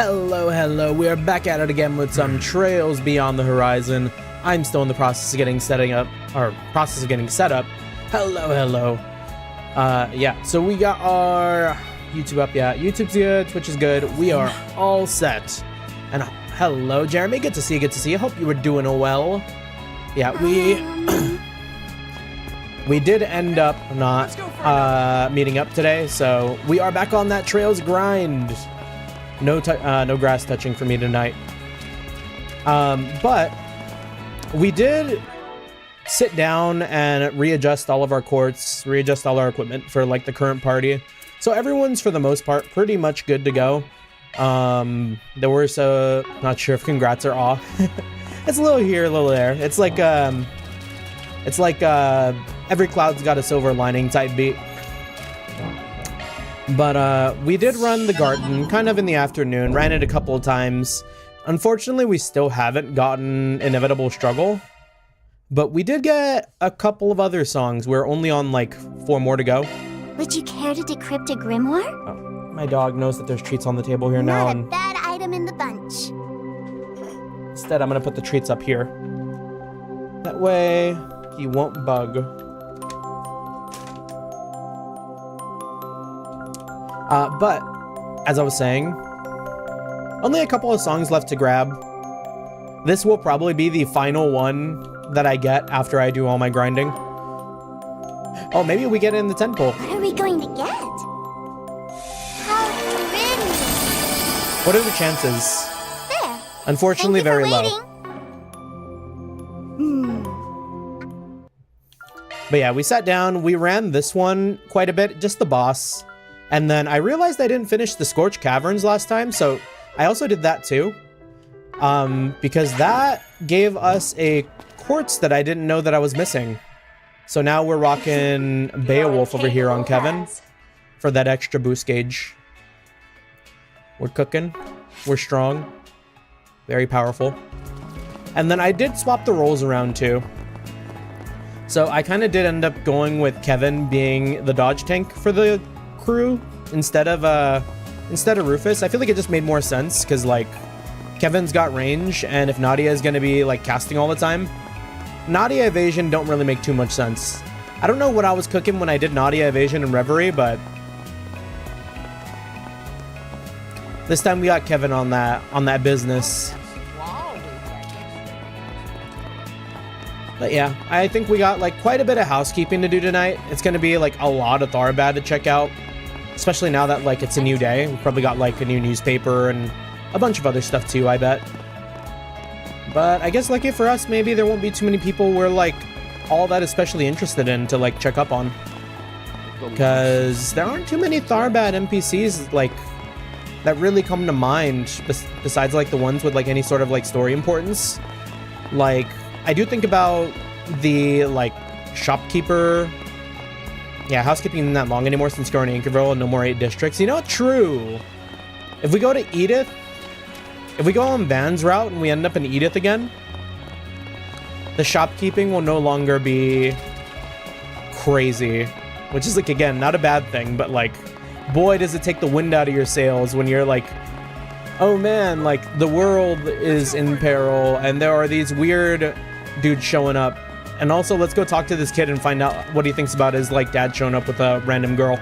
Hello, we are back at it again with some Trails Beyond the Horizon. I'm still in the process of getting set up. Hello. Yeah, so we got our YouTube up, yeah. YouTube's good, Twitch is good, we are all set. And hello, Jeremy, good to see you, Hope you were doing well. Yeah, we did end up not meeting up today, so we are back on that Trails grind. No grass touching for me tonight. But we did sit down and readjust all of our courts, readjust all our equipment for like the current party. So everyone's for the most part pretty much good to go. There were not sure if congrats are off. It's a little here, a little there. It's like every cloud's got a silver lining type beat. But we did run the garden kind of in the afternoon, ran it a couple of times. Unfortunately, we still haven't gotten Inevitable Struggle, but we did get a couple of other songs. We're only on like 4 more to go. Would you care to decrypt a grimoire? Oh, my dog knows that there's treats on the table here now. Not a bad item in the bunch. Instead, I'm gonna put the treats up here. That way, he won't bug. But, as I was saying, only a couple of songs left to grab. This will probably be the final one that I get after I do all my grinding. Oh, maybe we get it in the 10 pull. What are we going to get? How pretty! What are the chances? There. Unfortunately, very low. But yeah, we sat down, we ran this one quite a bit, just the boss. And then I realized I didn't finish the Scorched Caverns last time, so I also did that too. Because that gave us a quartz that I didn't know that I was missing. So now we're rocking Beowulf over here on Kevin for that extra boost gauge. We're cooking. We're strong. Very powerful. And then I did swap the roles around too. So I kind of did end up going with Kevin being the dodge tank for the crew instead of Rufus. I feel like it just made more sense because like Kevin's got range, and if Nadia is going to be like casting all the time, Nadia evasion don't really make too much sense. I don't know what I was cooking when I did Nadia evasion and Reverie, but this time we got Kevin on that business. But yeah, I think we got like quite a bit of housekeeping to do tonight. It's going to be like a lot of Tharbad to check out, especially now that like it's a new day. We probably got like a new newspaper and a bunch of other stuff too, I bet. But I guess lucky for us, maybe there won't be too many people we're like all that especially interested in to like check up on. Because there aren't too many Tharbad NPCs like that really come to mind besides like the ones with like any sort of like story importance. Like I do think about the like shopkeeper. Yeah, housekeeping isn't that long anymore since going to Anchorville and no more 8 districts. You know, true. If we go to Edith, if we go on Van's route and we end up in Edith again, the shopkeeping will no longer be crazy, which is like, again, not a bad thing, but like, boy, does it take the wind out of your sails when you're like, oh man, like the world is in peril and there are these weird dudes showing up. And also, let's go talk to this kid and find out what he thinks about his like dad showing up with a random girl.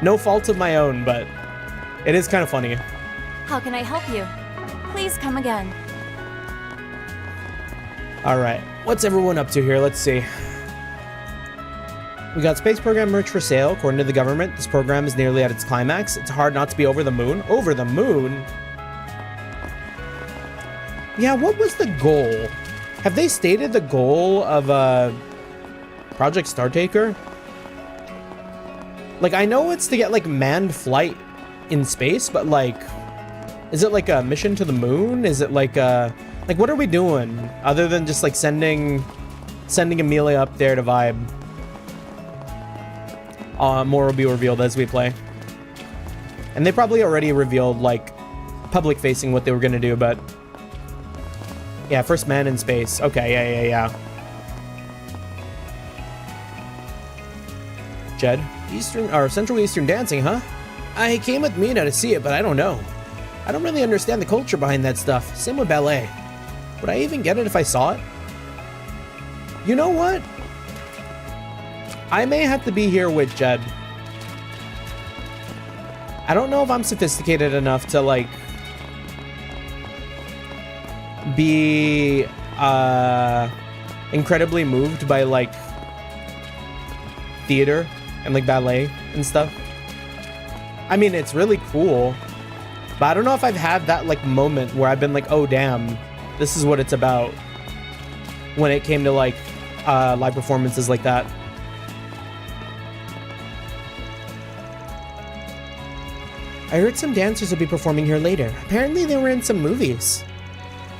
No fault of my own, but it is kind of funny. How can I help you? Please come again. All right, what's everyone up to here? Let's see. We got space program merch for sale. According to the government, this program is nearly at its climax. It's hard not to be over the moon. Over the moon? Yeah, what was the goal? Have they stated the goal of Project Startaker? Like, I know it's to get like manned flight in space, but like, is it like a mission to the moon? Is it like what are we doing other than just like sending Amelia up there to vibe? More will be revealed as we play. And they probably already revealed like public facing what they were gonna do, but yeah, first man in space. Okay, yeah. Jed, Central Eastern dancing, huh? I came with Mina to see it, but I don't know. I don't really understand the culture behind that stuff. Same with ballet. Would I even get it if I saw it? You know what? I may have to be here with Jed. I don't know if I'm sophisticated enough to, like, be incredibly moved by, like, theater and, like, ballet and stuff. I mean, it's really cool, but I don't know if I've had that, like, moment where I've been like, oh, damn, this is what it's about, when it came to, like, live performances like that. I heard some dancers will be performing here later. Apparently they were in some movies.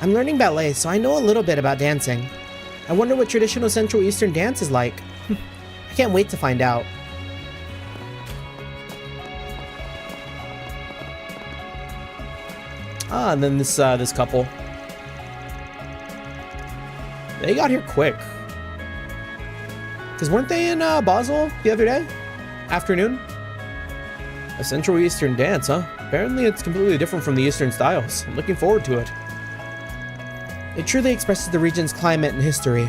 I'm learning ballet, so I know a little bit about dancing. I wonder what traditional Central Eastern dance is like. I can't wait to find out. Ah, and then this couple. They got here quick. Because weren't they in Basel the other day? Afternoon? A Central Eastern dance, huh? Apparently it's completely different from the Eastern styles. I'm looking forward to it. It truly expresses the region's climate and history.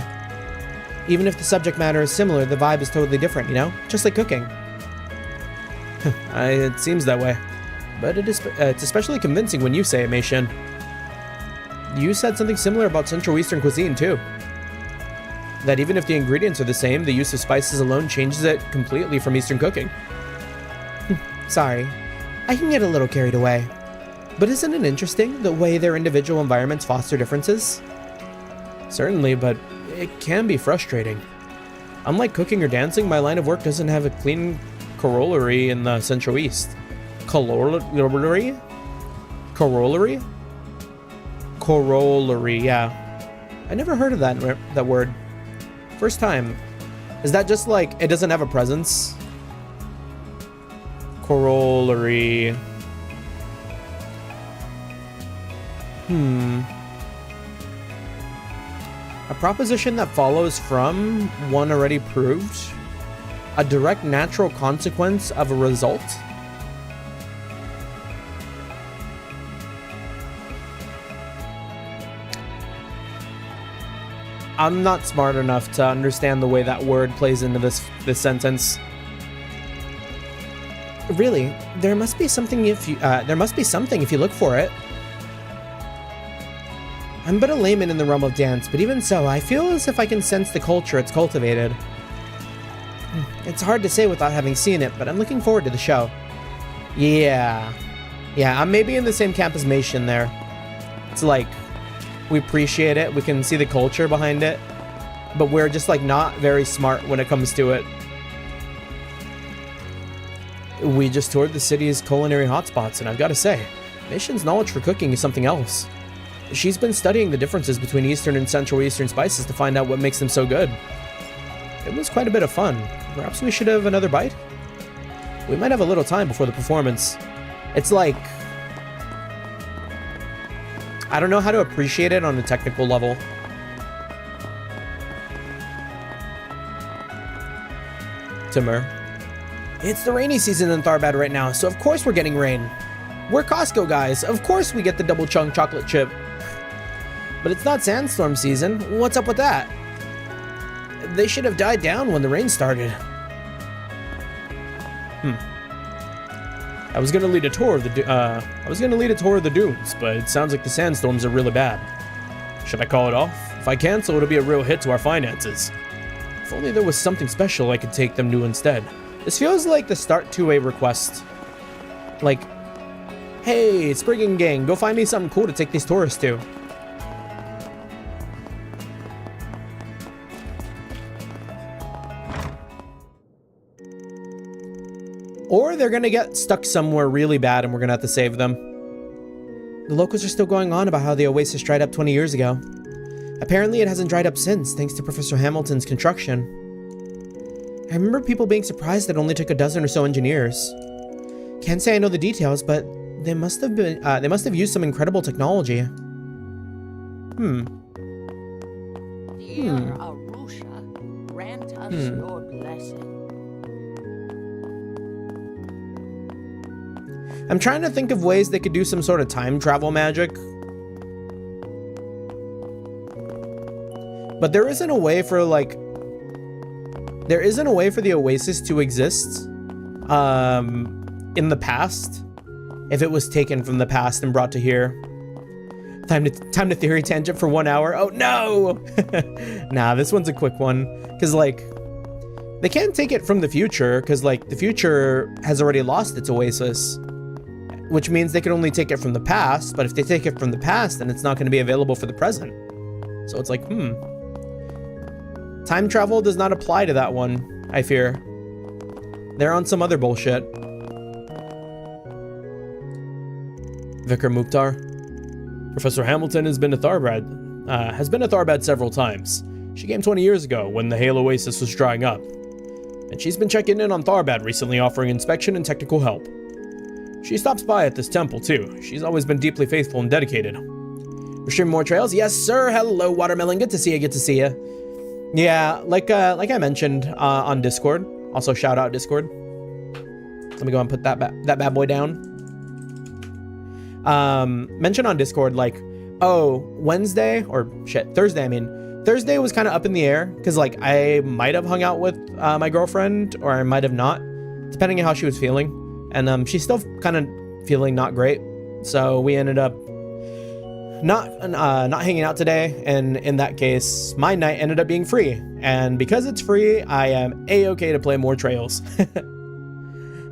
Even if the subject matter is similar, the vibe is totally different, you know? Just like cooking. It seems that way. But it's especially convincing when you say it, Mei-Shin. You said something similar about Central Eastern cuisine, too. That even if the ingredients are the same, the use of spices alone changes it completely from Eastern cooking. Sorry, I can get a little carried away. But isn't it interesting, the way their individual environments foster differences? Certainly, but it can be frustrating. Unlike cooking or dancing, my line of work doesn't have a clean corollary in the Central East. Corollary? Corollary? Corollary, yeah. I never heard of that word. First time. Is that just like, it doesn't have a presence? Corollary. A proposition that follows from one already proved? A direct natural consequence of a result? I'm not smart enough to understand the way that word plays into this sentence. Really, there must be something if you look for it. I'm but a layman in the realm of dance, but even so, I feel as if I can sense the culture it's cultivated. It's hard to say without having seen it, but I'm looking forward to the show. Yeah, I'm maybe in the same camp as Mei-Shin there. It's like, we appreciate it, we can see the culture behind it, but we're just like not very smart when it comes to it. We just toured the city's culinary hotspots, and I've got to say, Mei-Shin's knowledge for cooking is something else. She's been studying the differences between Eastern and Central Eastern spices to find out what makes them so good. It was quite a bit of fun. Perhaps we should have another bite? We might have a little time before the performance. It's like, I don't know how to appreciate it on a technical level. Timur. It's the rainy season in Tharbad right now, so of course we're getting rain. We're Costco guys, of course we get the double chunk chocolate chip. But it's not sandstorm season. What's up with that? They should have died down when the rain started. I was gonna lead a tour of the dunes, but it sounds like the sandstorms are really bad. Should I call it off? If I cancel, it'll be a real hit to our finances. If only there was something special I could take them to instead. This feels like the start to a request. Like, hey, Spriggan gang, go find me something cool to take these tourists to. Or they're gonna get stuck somewhere really bad and we're gonna have to save them. The locals are still going on about how the oasis dried up 20 years ago. Apparently it hasn't dried up since, thanks to Professor Hamilton's construction. I remember people being surprised that it only took a dozen or so engineers. Can't say I know the details, but they must have used some incredible technology. Dear Arusha, grant us your blessing. I'm trying to think of ways they could do some sort of time travel magic. But there isn't a way for like... There isn't a way for the Oasis to exist in the past if it was taken from the past and brought to here. Time to theory tangent for 1 hour. Oh no! Nah, this one's a quick one. Cause like, they can't take it from the future cause like the future has already lost its Oasis. Which means they can only take it from the past, but if they take it from the past, then it's not gonna be available for the present. So it's like, Time travel does not apply to that one, I fear. They're on some other bullshit. Vicar Mukhtar. Professor Hamilton has been to Tharbad several times. She came 20 years ago when the Hale Oasis was drying up. And she's been checking in on Tharbad recently, offering inspection and technical help. She stops by at this temple too. She's always been deeply faithful and dedicated. We're streaming more trails? Yes, sir. Hello, Watermelon. Good to see you. Good to see you. Yeah, like I mentioned on Discord. Also, shout out Discord. Let me go and put that bad boy down. Mentioned on Discord, like, oh, Thursday, I mean. Thursday was kind of up in the air, because, like, I might have hung out with my girlfriend, or I might have not, depending on how she was feeling. And she's still kind of feeling not great. So we ended up not hanging out today, and in that case, my night ended up being free. And because it's free, I am a-okay to play more trails.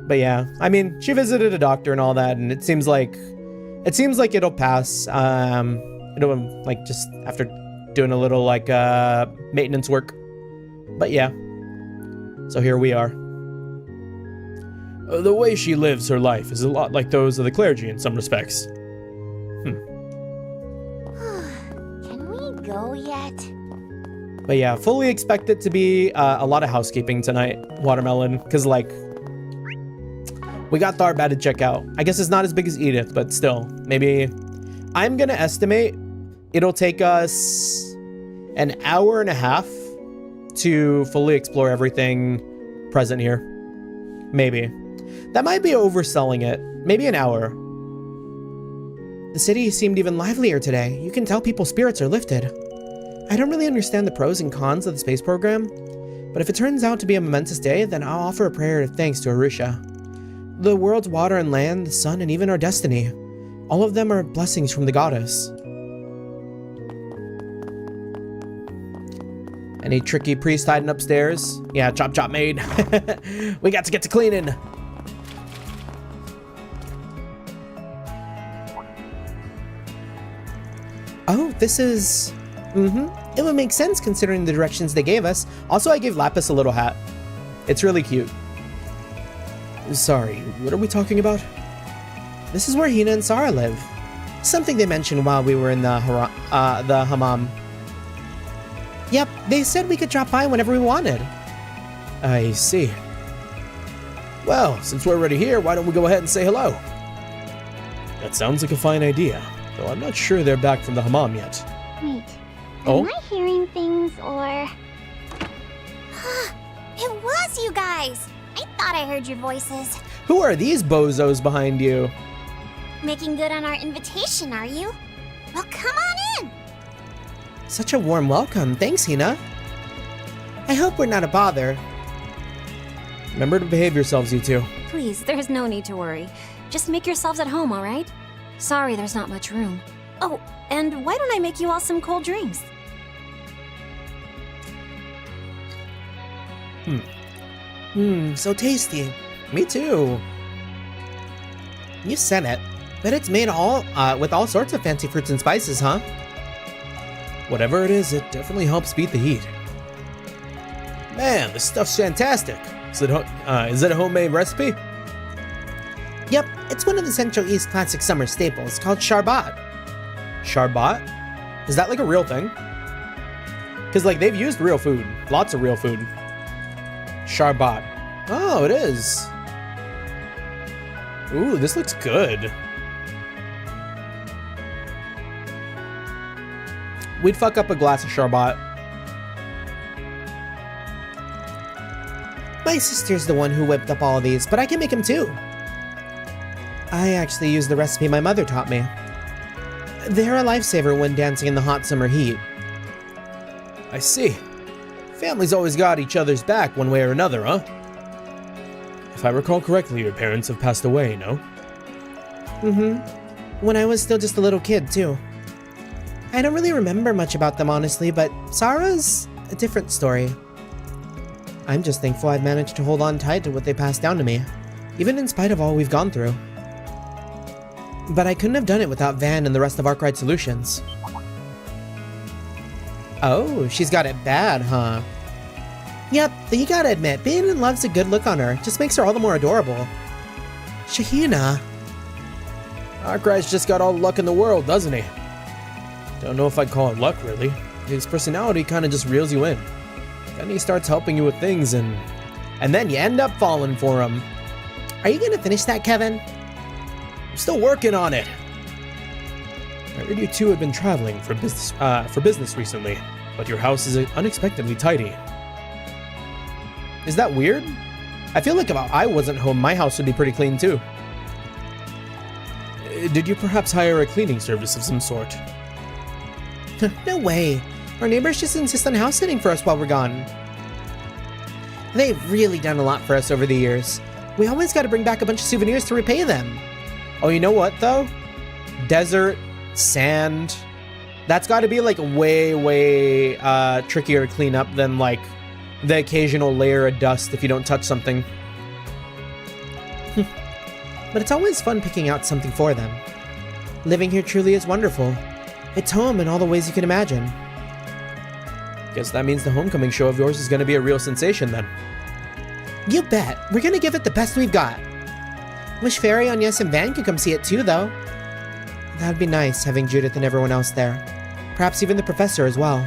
But yeah, I mean, she visited a doctor and all that, and it seems like it'll pass. It'll, like, just after doing a little, like, maintenance work. But yeah, so here we are. The way she lives her life is a lot like those of the clergy in some respects. Can we go yet? But yeah, fully expect it to be a lot of housekeeping tonight, Watermelon, because, like, we got Tharbad to check out. I guess it's not as big as Edith, but still, maybe... I'm gonna estimate it'll take us an hour and a half to fully explore everything present here. Maybe. That might be overselling it. Maybe an hour. The city seemed even livelier today. You can tell people's spirits are lifted. I don't really understand the pros and cons of the space program, but if it turns out to be a momentous day, then I'll offer a prayer of thanks to Arusha. The world's water and land, the sun, and even our destiny. All of them are blessings from the goddess. Any tricky priest hiding upstairs? Yeah, chop chop maid. We got to get to cleaning. Oh, this is... It would make sense considering the directions they gave us. Also, I gave Lapis a little hat. It's really cute. Sorry, what are we talking about? This is where Hina and Sarah live. Something they mentioned while we were in the hammam. Yep, they said we could drop by whenever we wanted. I see. Well, since we're already here, why don't we go ahead and say hello? That sounds like a fine idea, though I'm not sure they're back from the hammam yet. Wait, Oh? am I hearing things, or... It was you guys! I thought I heard your voices. Who are these bozos behind you? Making good on our invitation, are you? Well, come on in! Such a warm welcome. Thanks, Hina. I hope we're not a bother. Remember to behave yourselves, you two. Please, there's no need to worry. Just make yourselves at home, alright? Sorry there's not much room. Oh, and why don't I make you all some cold drinks? So tasty. Me too. You said it. But it's made all with all sorts of fancy fruits and spices, huh? Whatever it is definitely helps beat the heat. Man, this stuff's fantastic. Is it a homemade recipe? Yep, it's one of the Central East classic summer staples called Sharbat. Sharbat? Is that like a real thing? Because, like, they've used real food. Lots of real food. Sharbat. Oh, it is. Ooh, this looks good. We'd fuck up a glass of Sharbat. My sister's the one who whipped up all of these, but I can make them too. I actually used the recipe my mother taught me. They're a lifesaver when dancing in the hot summer heat. I see. Families always got each other's back one way or another, huh? If I recall correctly, your parents have passed away, no? When I was still just a little kid, too. I don't really remember much about them, honestly, but Sarah's a different story. I'm just thankful I've managed to hold on tight to what they passed down to me, even in spite of all we've gone through. But I couldn't have done it without Van and the rest of Arkwright Solutions. Oh, she's got it bad, huh? Yep, you gotta admit, being in love's a good look on her. Just makes her all the more adorable. Shahina. Arkwright's just got all the luck in the world, doesn't he? Don't know if I'd call it luck, really. His personality kind of just reels you in. Then he starts helping you with things and then you end up falling for him. Are you gonna finish that, Kevin? I'm still working on it. I heard you two have been traveling for business recently, but your house is unexpectedly tidy. Is that weird? I feel like if I wasn't home, my house would be pretty clean too. Did you perhaps hire a cleaning service of some sort? No way. Our neighbors just insist on house sitting for us while we're gone. They've really done a lot for us over the years. We always got to bring back a bunch of souvenirs to repay them. Oh, you know what though? Desert, sand. That's got to be like way trickier to clean up than like the occasional layer of dust if you don't touch something. But it's always fun picking out something for them. Living here truly is wonderful. It's home in all the ways you can imagine. Guess that means the homecoming show of yours is going to be a real sensation then. You bet. We're going to give it the best we've got. Wish Fairy, Agnes, and Van could come see it too, though. That'd be nice, having Judith and everyone else there. Perhaps even the professor as well.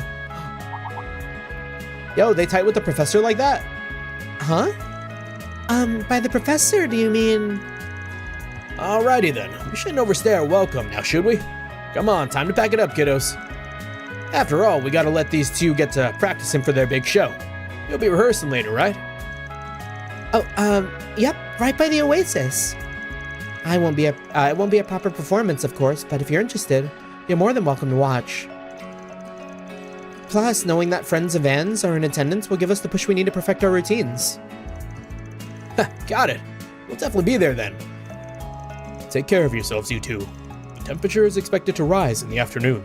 Yo, they tight with the professor like that? Huh? By the professor, do you mean... Alrighty then. We shouldn't overstay our welcome now, should we? Come on, time to pack it up, kiddos. After all, we gotta let these two get to practicing for their big show. You'll be rehearsing later, right? Oh, yep, right by the Oasis. It won't be a proper performance, of course, but if you're interested, you're more than welcome to watch. Plus, knowing that friends of Van's are in attendance will give us the push we need to perfect our routines. Got it. We'll definitely be there then. Take care of yourselves, you two. The temperature is expected to rise in the afternoon.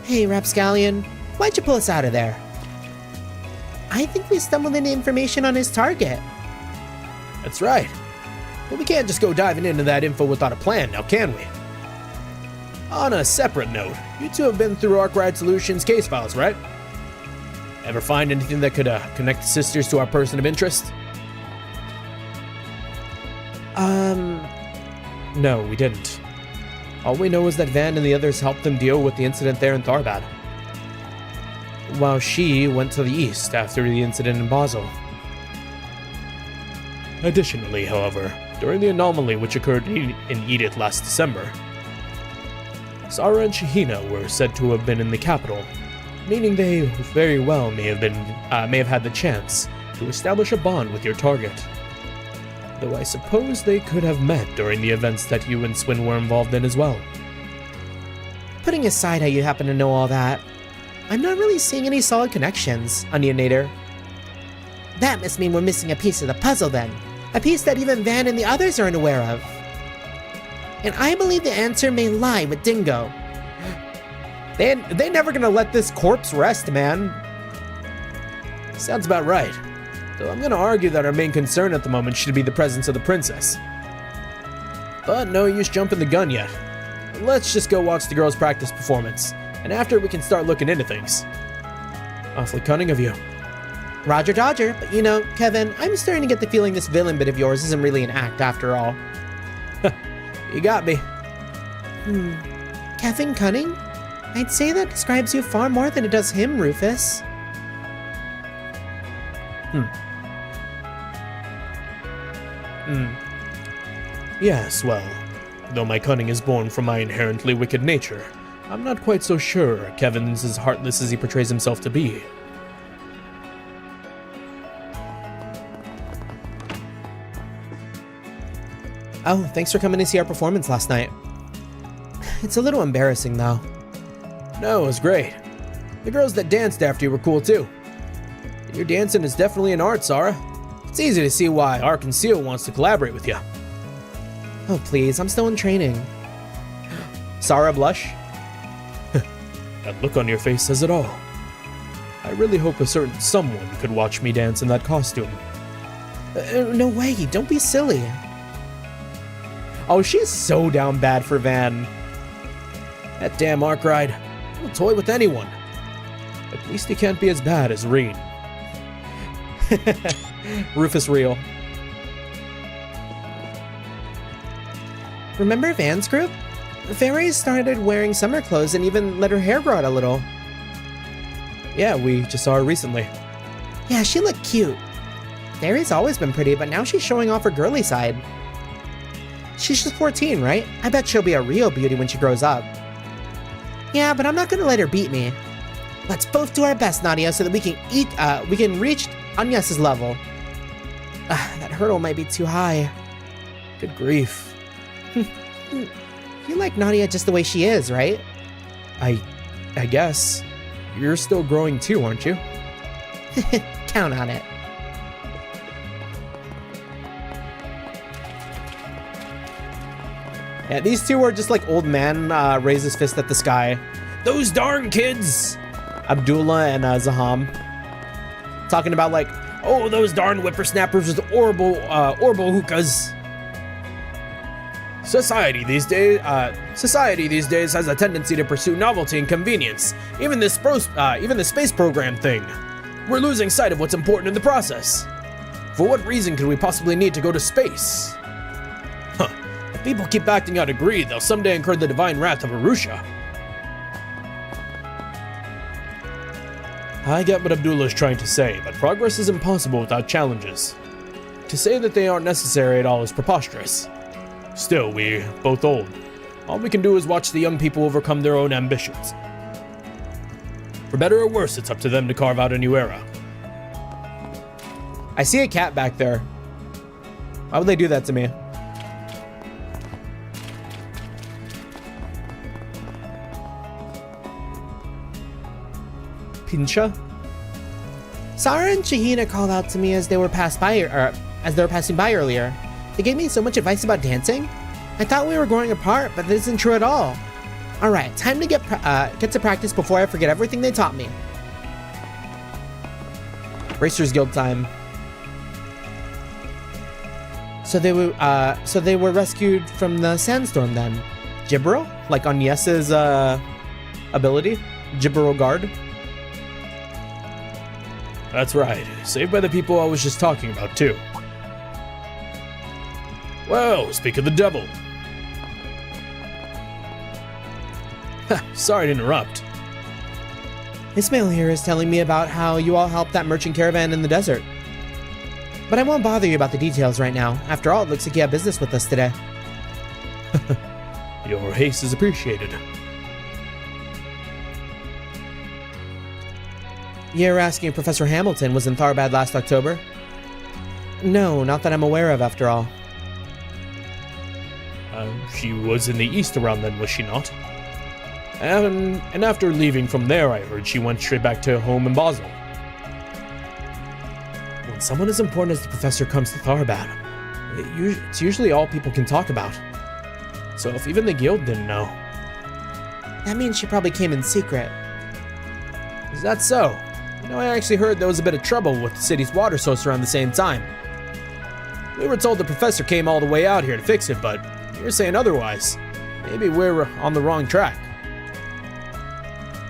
Hey, Rapscallion. Why'd you pull us out of there? I think we stumbled into information on his target. That's right. But we can't just go diving into that info without a plan, now can we? On a separate note, you two have been through Arkwright Solutions case files, right? Ever find anything that could connect the sisters to our person of interest? No, we didn't. All we know is that Van and the others helped them deal with the incident there in Tharbad, while she went to the east after the incident in Basel. Additionally, however, during the anomaly which occurred in Edith last December, Sarah and Shahina were said to have been in the capital, meaning they very well may have had the chance to establish a bond with your target. Though I suppose they could have met during the events that you and Swin were involved in as well. Putting aside how you happen to know all that, I'm not really seeing any solid connections, Onionator. That must mean we're missing a piece of the puzzle then. A piece that even Van and the others aren't aware of. And I believe the answer may lie with Dingo. They're never gonna let this corpse rest, man. Sounds about right. Though I'm gonna argue that our main concern at the moment should be the presence of the princess. But no use jumping the gun yet. Let's just go watch the girls' practice performance, and after we can start looking into things. Awfully cunning of you. Roger Dodger, but you know, Kevin, I'm starting to get the feeling this villain bit of yours isn't really an act after all. You got me. Kevin Cunning? I'd say that describes you far more than it does him, Rufus. Yes, well, though my cunning is born from my inherently wicked nature, I'm not quite so sure Kevin's as heartless as he portrays himself to be. Oh, thanks for coming to see our performance last night. It's a little embarrassing, though. No, it was great. The girls that danced after you were cool, too. Your dancing is definitely an art, Sarah. It's easy to see why Ark and Seal wants to collaborate with you. Oh, please, I'm still in training. Sarah blush? That look on your face says it all. I really hope a certain someone could watch me dance in that costume. No way, don't be silly. Oh, she's so down bad for Van. That damn Ark ride. He'll toy with anyone. At least he can't be as bad as Reen. Rufus real. Remember Van's group? Fairy started wearing summer clothes and even let her hair grow out a little. Yeah, we just saw her recently. Yeah, she looked cute. Fairy's always been pretty, but now she's showing off her girly side. She's just 14, right? I bet she'll be a real beauty when she grows up. Yeah, but I'm not gonna let her beat me. Let's both do our best, Nadia, so that we can reach Agnes's level. That hurdle might be too high. Good grief. You like Nadia just the way she is, right? I guess. You're still growing too, aren't you? Count on it. Yeah, these two are just like old man raise his fist at the sky. Those darn kids! Abdullah and Zaham. Talking about like, oh, those darn whippersnappers with orbital hookahs. Society these days has a tendency to pursue novelty and convenience. Even the space program thing. We're losing sight of what's important in the process. For what reason could we possibly need to go to space? If people keep acting out of greed, they'll someday incur the divine wrath of Arusha. I get what Abdullah is trying to say, but progress is impossible without challenges. To say that they aren't necessary at all is preposterous. Still, we're both old. All we can do is watch the young people overcome their own ambitions. For better or worse, it's up to them to carve out a new era. I see a cat back there. Why would they do that to me? Pincha? Sarah and Shahina called out to me as they were passing by earlier. They gave me so much advice about dancing. I thought we were growing apart, but that isn't true at all. Alright, time to get to practice before I forget everything they taught me. Racers Guild time. So they were rescued from the sandstorm then. Gibberel? Like on Yes's ability? Gibberel Guard? That's right. Saved by the people I was just talking about too. Well, speak of the devil. Sorry to interrupt. Ismail here is telling me about how you all helped that merchant caravan in the desert. But I won't bother you about the details right now. After all, it looks like you have business with us today. Your haste is appreciated. You're asking if Professor Hamilton was in Tharbad last October? No, not that I'm aware of, after all. She was in the east around then, was she not? And after leaving from there, I heard she went straight back to home in Basel. When someone as important as the professor comes to Tharbad, it's usually all people can talk about. So if even the guild didn't know... That means she probably came in secret. Is that so? You know, I actually heard there was a bit of trouble with the city's water source around the same time. We were told the professor came all the way out here to fix it, but you're saying otherwise. Maybe we're on the wrong track.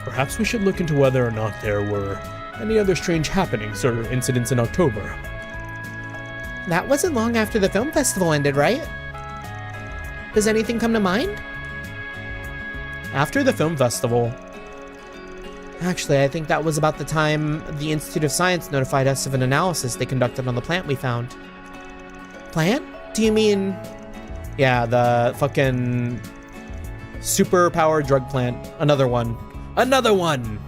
Perhaps we should look into whether or not there were any other strange happenings or incidents in October. That wasn't long after the film festival ended, right? Does anything come to mind? After the film festival... Actually, I think that was about the time the Institute of Science notified us of an analysis they conducted on the plant we found. Plant? Do you mean... Yeah, the fucking... Superpower drug plant. Another one. Another one!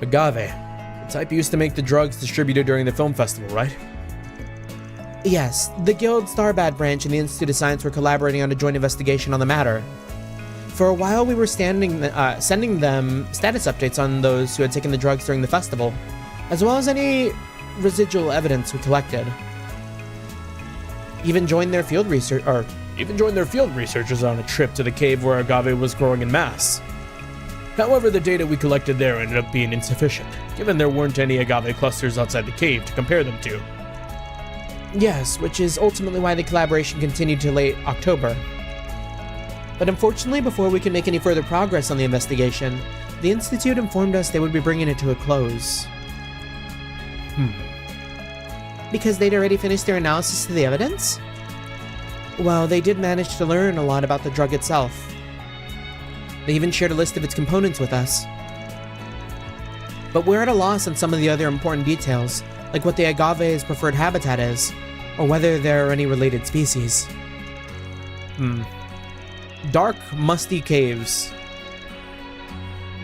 Agave. The type used to make the drugs distributed during the film festival, right? Yes. The Guild Starbad branch and the Institute of Science were collaborating on a joint investigation on the matter. For a while, we were sending them status updates on those who had taken the drugs during the festival, as well as any residual evidence we collected. Even joined their field researchers on a trip to the cave where agave was growing in mass. However, the data we collected there ended up being insufficient, given there weren't any agave clusters outside the cave to compare them to. Yes, which is ultimately why the collaboration continued to late October. But unfortunately, before we could make any further progress on the investigation, the Institute informed us they would be bringing it to a close. Because they'd already finished their analysis of the evidence? Well, they did manage to learn a lot about the drug itself. They even shared a list of its components with us. But we're at a loss on some of the other important details, like what the agave's preferred habitat is, or whether there are any related species. Dark, musty caves.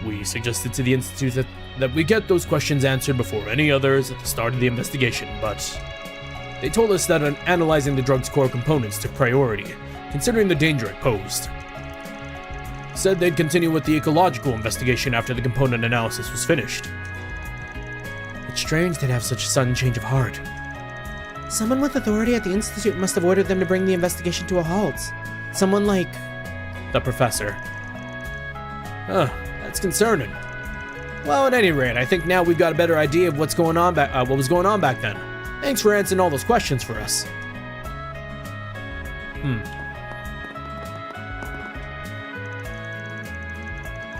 We suggested to the Institute that we get those questions answered before any others at the start of the investigation, but they told us that analyzing the drug's core components took priority, considering the danger it posed. Said they'd continue with the ecological investigation after the component analysis was finished. It's strange they'd have such a sudden change of heart. Someone with authority at the Institute must have ordered them to bring the investigation to a halt. Someone like the professor. That's concerning. Well, at any rate, I think now we've got a better idea of what was going on back then. Thanks for answering all those questions for us.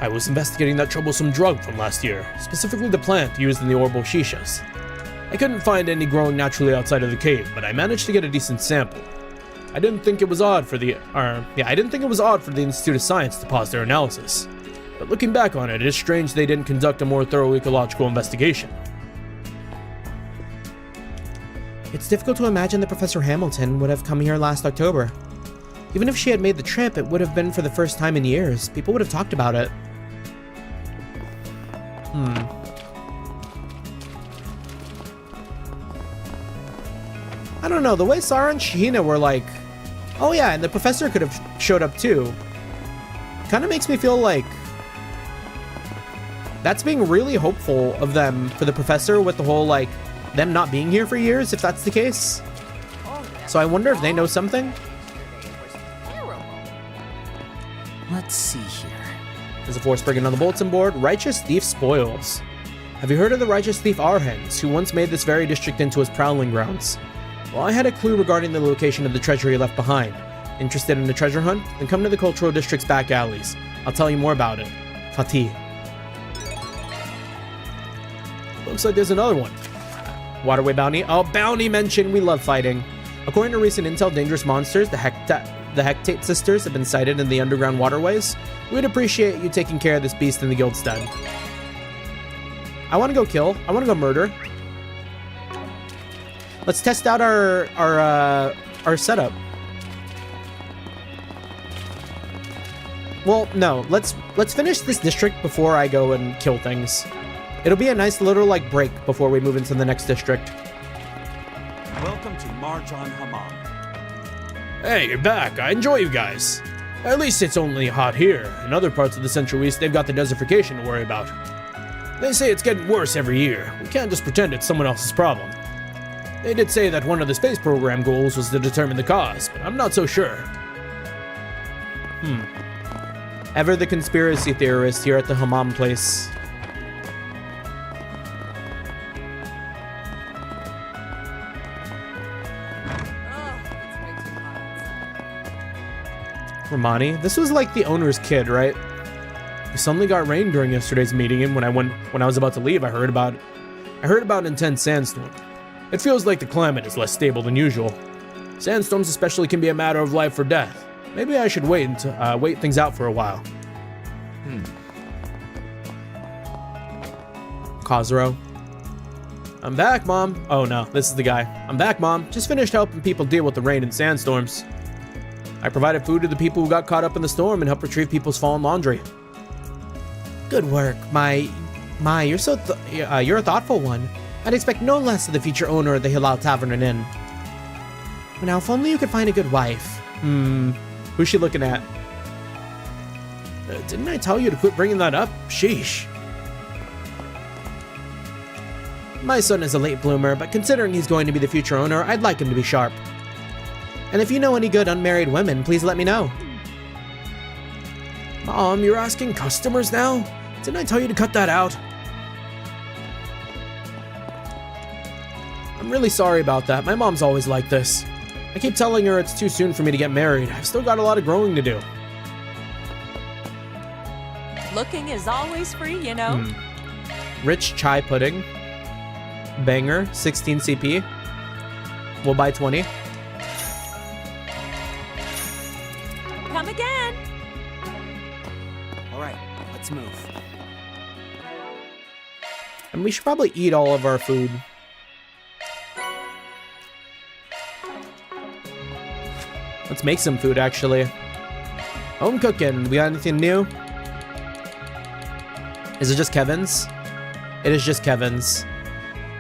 I was investigating that troublesome drug from last year, specifically the plant used in the orbital shishas. I couldn't find any growing naturally outside of the cave, but I managed to get a decent sample. I didn't think it was odd for the Institute of Science to pause their analysis. But looking back on it, it is strange they didn't conduct a more thorough ecological investigation. It's difficult to imagine that Professor Hamilton would have come here last October. Even if she had made the trip, it would have been for the first time in years. People would have talked about it. I don't know, the way Sarah and Shahina were like, oh yeah, and the professor could have showed up too, kind of makes me feel like that's being really hopeful of them for the professor with the whole, like, them not being here for years, if that's the case. So I wonder if they know something. Let's see here. There's a force brigand on the bulletin board. Righteous Thief Spoils. Have you heard of the Righteous Thief Arhens, who once made this very district into his prowling grounds? Well, I had a clue regarding the location of the treasure he left behind. Interested in the treasure hunt? Then come to the Cultural District's back alleys. I'll tell you more about it. Fatih. Looks like there's another one. Waterway Bounty. Oh, Bounty mention. We love fighting. According to recent intel, dangerous monsters, the Hectate sisters, have been sighted in the underground waterways. We'd appreciate you taking care of this beast in the guild stead. I want to go kill. I want to go murder. Let's test out our setup. Well, no. Let's finish this district before I go and kill things. It'll be a nice little, like, break before we move into the next district. Welcome to Marjan Hammam. Hey, you're back. I enjoy you guys. At least it's only hot here. In other parts of the Central East, they've got the desertification to worry about. They say it's getting worse every year. We can't just pretend it's someone else's problem. They did say that one of the space program goals was to determine the cause, but I'm not so sure. Ever the conspiracy theorist here at the Hammam place. Romani, this was like the owner's kid, right? We suddenly got rain during yesterday's meeting, and when I was about to leave, I heard about an intense sandstorm. It feels like the climate is less stable than usual. Sandstorms especially can be a matter of life or death. Maybe I should wait things out for a while. Khosrow. I'm back, Mom. Oh no, this is the guy. I'm back, Mom. Just finished helping people deal with the rain and sandstorms. I provided food to the people who got caught up in the storm and helped retrieve people's fallen laundry. Good work, you're so you're a thoughtful one. I'd expect no less of the future owner of the Hilal Tavern and Inn. Now, if only you could find a good wife. Who's she looking at? Didn't I tell you to quit bringing that up? Sheesh. My son is a late bloomer, but considering he's going to be the future owner, I'd like him to be sharp. And if you know any good unmarried women, please let me know. Mom, you're asking customers now? Didn't I tell you to cut that out? I'm really sorry about that. My mom's always like this. I keep telling her it's too soon for me to get married. I've still got a lot of growing to do. Looking is always free, you know. Rich chai pudding. Banger, 16 CP. We'll buy 20. Come again. All right, let's move. And we should probably eat all of our food. Let's make some food, actually. Home cooking. We got anything new? Is it just Kevin's? It is just Kevin's.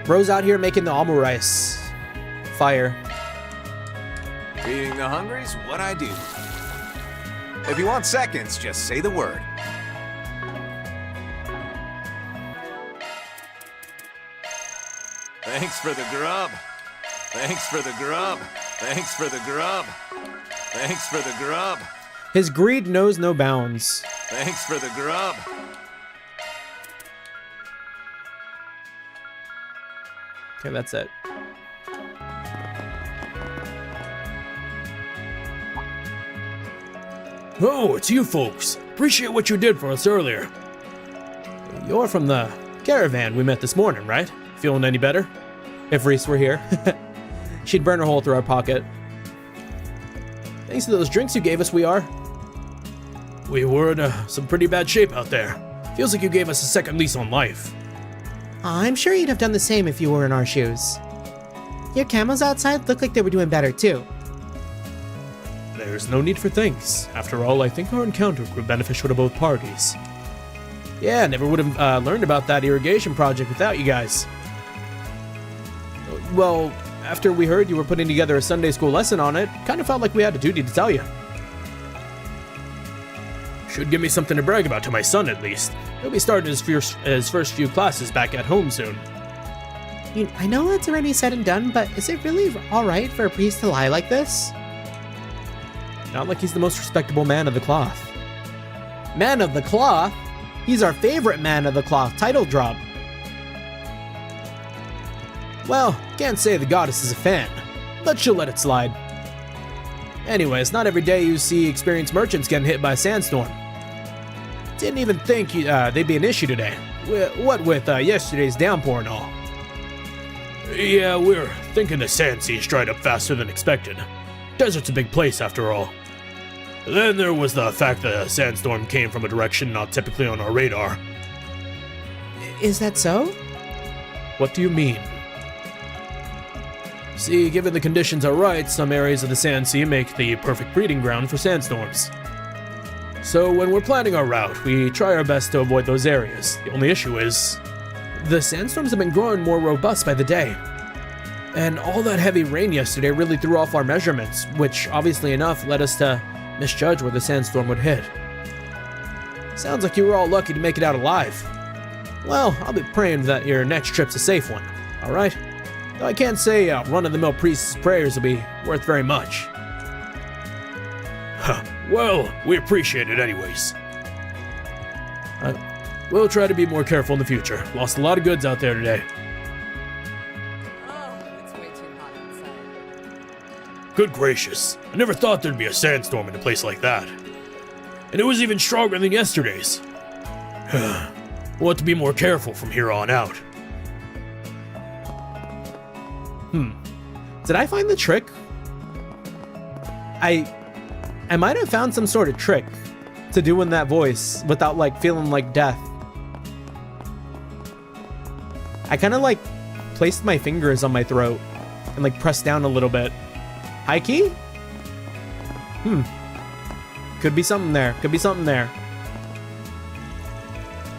Rose out here making the omelet rice. Fire. Feeding the hungry's what I do. If you want seconds, just say the word. Thanks for the grub. Thanks for the grub. Thanks for the grub. Thanks for the grub. His greed knows no bounds. Thanks for the grub. Okay, that's it. Oh, it's you folks. Appreciate what you did for us earlier. You're from the caravan we met this morning, right? Feeling any better? If Reese were here. She'd burn a hole through our pocket. Thanks to those drinks you gave us, we are. We were in some pretty bad shape out there. Feels like you gave us a second lease on life. I'm sure you'd have done the same if you were in our shoes. Your camels outside look like they were doing better, too. There's no need for thanks. After all, I think our encounter proved beneficial to both parties. Yeah, never would have learned about that irrigation project without you guys. Well, after we heard you were putting together a Sunday school lesson on it, kind of felt like we had a duty to tell you. Should give me something to brag about to my son, at least. He'll be starting his first few classes back at home soon. I know it's already said and done, but is it really alright for a priest to lie like this? Not like he's the most respectable man of the cloth. Man of the cloth? He's our favorite man of the cloth title drop. Well, can't say the goddess is a fan, but she'll let it slide. Anyways, not every day you see experienced merchants getting hit by a sandstorm. Didn't even think they'd be an issue today. What with yesterday's downpour and all. Yeah, we're thinking the sand seas dried up faster than expected. Desert's a big place after all. Then there was the fact that a sandstorm came from a direction not typically on our radar. Is that so? What do you mean? See, given the conditions are right, some areas of the Sand Sea make the perfect breeding ground for sandstorms. So when we're planning our route, we try our best to avoid those areas. The only issue is, the sandstorms have been growing more robust by the day. And all that heavy rain yesterday really threw off our measurements, which obviously enough led us to misjudge where the sandstorm would hit. Sounds like you were all lucky to make it out alive. Well, I'll be praying that your next trip's a safe one, alright? Though I can't say a run-of-the-mill priest's prayers will be worth very much. Huh. Well, we appreciate it anyways. We'll try to be more careful in the future. Lost a lot of goods out there today. Oh, it's way too hot outside. Good gracious. I never thought there'd be a sandstorm in a place like that. And it was even stronger than yesterday's. We'll have to be more careful from here on out. Did I find the trick? I might have found some sort of trick to doing that voice without like feeling like death. I kind of like placed my fingers on my throat and like pressed down a little bit. High key? Could be something there. Could be something there.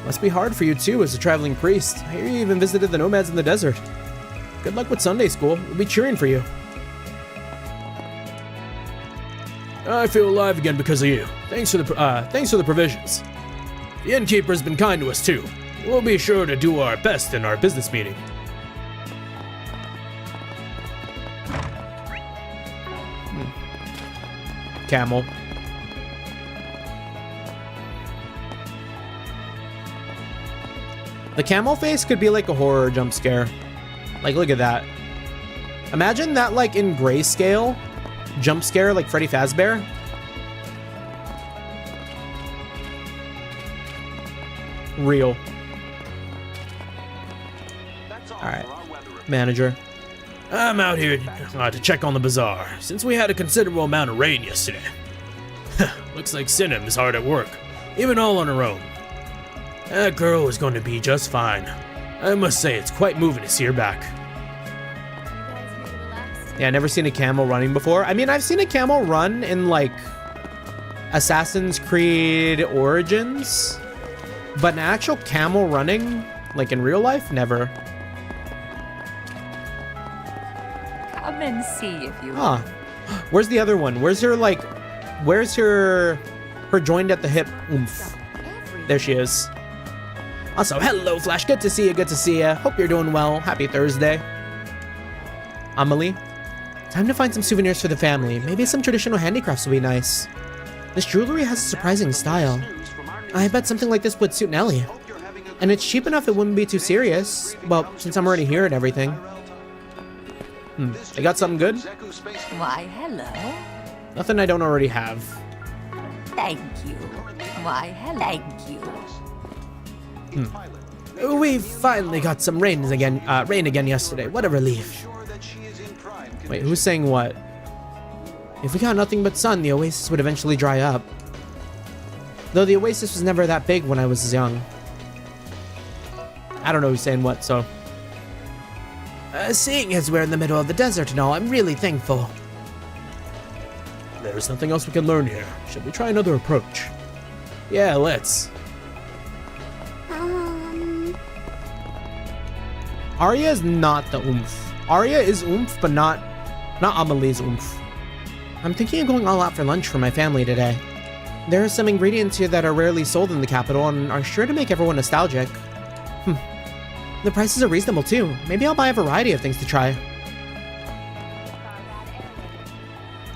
Must be hard for you too as a traveling priest. I hear you even visited the nomads in the desert. Good luck with Sunday school. We'll be cheering for you. I feel alive again because of you. Thanks for the provisions. The innkeeper's been kind to us too. We'll be sure to do our best in our business meeting. Camel. The camel face could be like a horror jump scare. Like, look at that. Imagine that, like, in grayscale jump scare, like Freddy Fazbear. Real. Alright. Manager. I'm out here to check on the bazaar, since we had a considerable amount of rain yesterday. Looks like Sinem is hard at work, even all on her own. That girl is going to be just fine. I must say, it's quite moving to see her back. Yeah, I've never seen a camel running before. I mean, I've seen a camel run in, like, Assassin's Creed Origins, but an actual camel running, like, in real life, never. Come and see if you Huh. Where's the other one? Where's her, like, where's her joined at the hip oomph? There she is. Also, hello, Flash. Good to see you. Good to see you. Hope you're doing well. Happy Thursday. Amelie. Time to find some souvenirs for the family. Maybe some traditional handicrafts will be nice. This jewelry has a surprising style. I bet something like this would suit Nellie. And it's cheap enough it wouldn't be too serious. Well, since I'm already here and everything. They got something good? Why, hello. Nothing I don't already have. Thank you. Why, hello. Thank you. We finally got some rain again yesterday. What a relief. Wait, who's saying what? If we got nothing but sun, the oasis would eventually dry up. Though the oasis was never that big when I was young. I don't know who's saying what, so... seeing as we're in the middle of the desert and all, I'm really thankful. There's nothing else we can learn here. Should we try another approach? Yeah, let's. Arya is not the oomph. Arya is oomph, but not Amelie's oomph. I'm thinking of going all out for lunch for my family today. There are some ingredients here that are rarely sold in the capital and are sure to make everyone nostalgic. The prices are reasonable too. Maybe I'll buy a variety of things to try.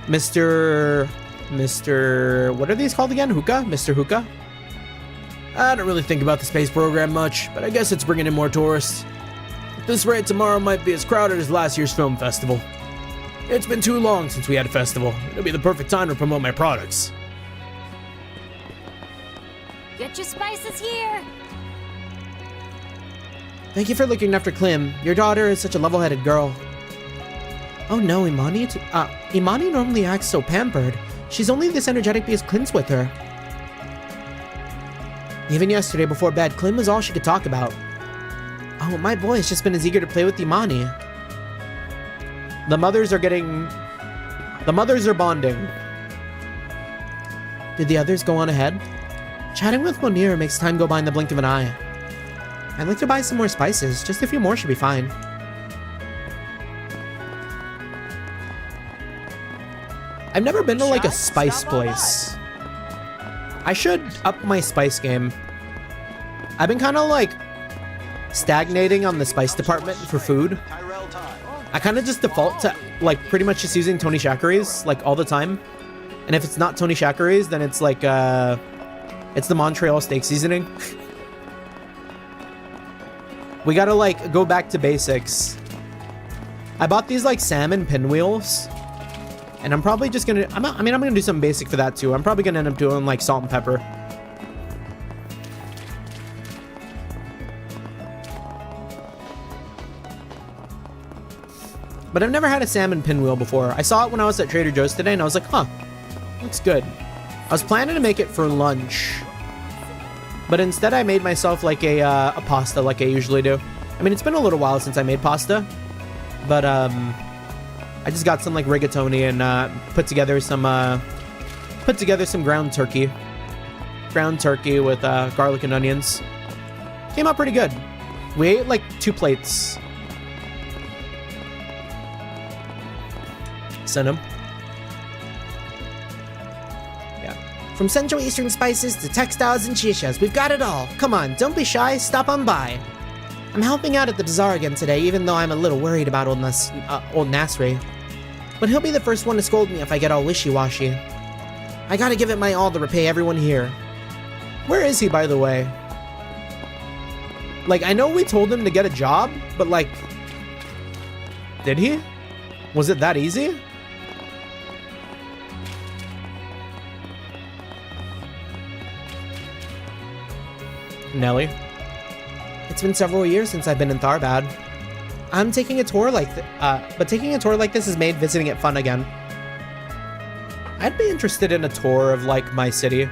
Mr. What are these called again? Hookah? Mr. Hookah? I don't really think about the space program much, but I guess it's bringing in more tourists. At this rate, tomorrow might be as crowded as last year's film festival. It's been too long since we had a festival. It'll be the perfect time to promote my products. Get your spices here. Thank you for looking after Clem. Your daughter is such a level-headed girl. Oh no, Imani? Imani normally acts so pampered. She's only this energetic because Clem's with her. Even yesterday before bed, Clem was all she could talk about. Oh, my boy has just been as eager to play with Imani. The mothers are bonding. Did the others go on ahead? Chatting with Monir makes time go by in the blink of an eye. I'd like to buy some more spices. Just a few more should be fine. I've never been to like a spice place. I should up my spice game. I've been kind of like stagnating on the spice department for food. I kind of just default to like pretty much just using Tony Chachere's like all the time. And if it's not Tony Chachere's, then it's like it's the Montreal steak seasoning. We gotta like go back to basics. I bought these like salmon pinwheels. And I'm probably just gonna, I'm gonna do something basic for that too. I'm probably gonna end up doing like salt and pepper. But I've never had a salmon pinwheel before. I saw it when I was at Trader Joe's today and I was like, huh, looks good. I was planning to make it for lunch. But instead I made myself like a pasta like I usually do. I mean, it's been a little while since I made pasta. But I just got some like rigatoni and put together some Put together some ground turkey. Ground turkey with garlic and onions. Came out pretty good. We ate like 2 plates. Send him. Yeah. From Central Eastern spices to textiles and chichas, we've got it all. Come on, don't be shy, stop on by. I'm helping out at the bazaar again today, even though I'm a little worried about old Nasri. But he'll be the first one to scold me if I get all wishy-washy. I gotta give it my all to repay everyone here. Where is he, by the way? Like, I know we told him to get a job, but like... Did he? Was it that easy? Nelly? It's been several years since I've been in Tharbad. I'm taking a tour like but taking a tour like this has made visiting it fun again. I'd be interested in a tour of, like, my city.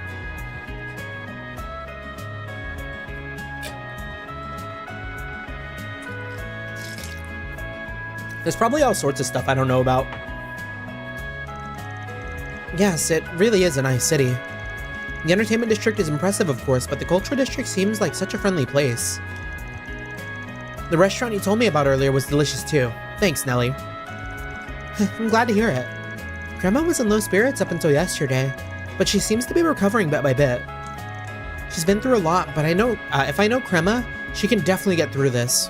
There's probably all sorts of stuff I don't know about. Yes, it really is a nice city. The entertainment district is impressive, of course, but the cultural district seems like such a friendly place. The restaurant you told me about earlier was delicious too. Thanks, Nelly. I'm glad to hear it. Grandma was in low spirits up until yesterday, but she seems to be recovering bit by bit. She's been through a lot, but I know if I know Crema, she can definitely get through this.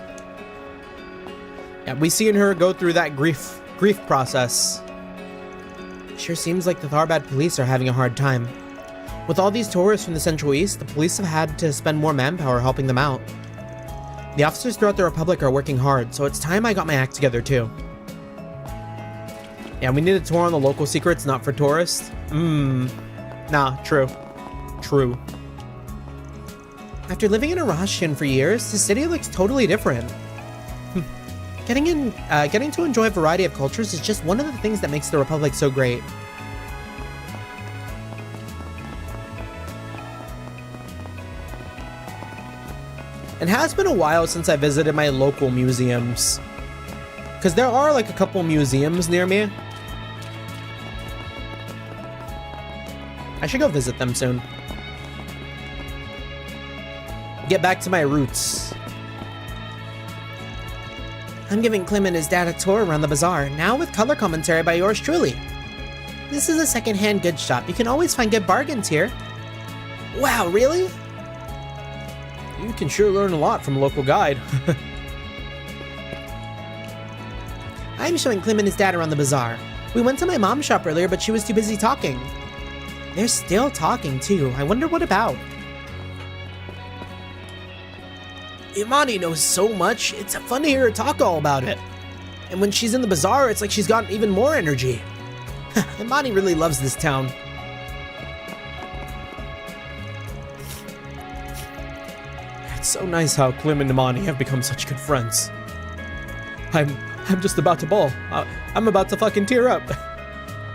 Yeah, we seen her go through that grief process. Sure seems like the Tharbad police are having a hard time. With all these tourists from the Central East, the police have had to spend more manpower helping them out. The officers throughout the Republic are working hard, so it's time I got my act together too. Yeah, we need a tour on the local secrets, not for tourists. Nah, true. True. After living in Arashian for years, the city looks totally different. Getting to enjoy a variety of cultures is just one of the things that makes the Republic so great. It has been a while since I visited my local museums. Because there are like a couple museums near me. I should go visit them soon. Get back to my roots. I'm giving Clem and his dad a tour around the bazaar, now with color commentary by yours truly. This is a second-hand goods shop. You can always find good bargains here. Wow, really? You can sure learn a lot from a local guide. I'm showing Clem and his dad around the bazaar. We went to my mom's shop earlier, but she was too busy talking. They're still talking, too. I wonder what about. Imani knows so much, it's fun to hear her talk all about it. And when she's in the bazaar, it's like she's got even more energy. Imani really loves this town. It's so nice how Clem and Imani have become such good friends. I'm just about to bawl. I'm about to fucking tear up.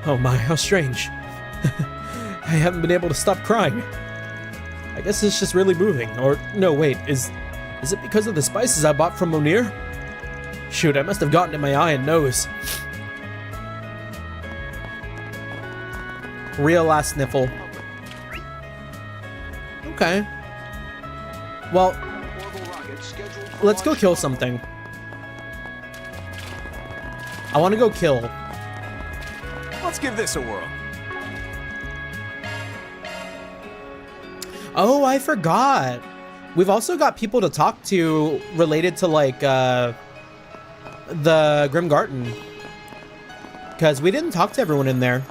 Oh my, how strange. I haven't been able to stop crying. I guess it's just really moving. Or, no, wait, is it because of the spices I bought from Munir? Shoot, I must have gotten in my eye and nose. Real last sniffle. Okay. Well, let's go kill something. I want to go kill. Let's give this a whirl. Oh, I forgot. We've also got people to talk to related to, like, the Grim Garden. Because we didn't talk to everyone in there.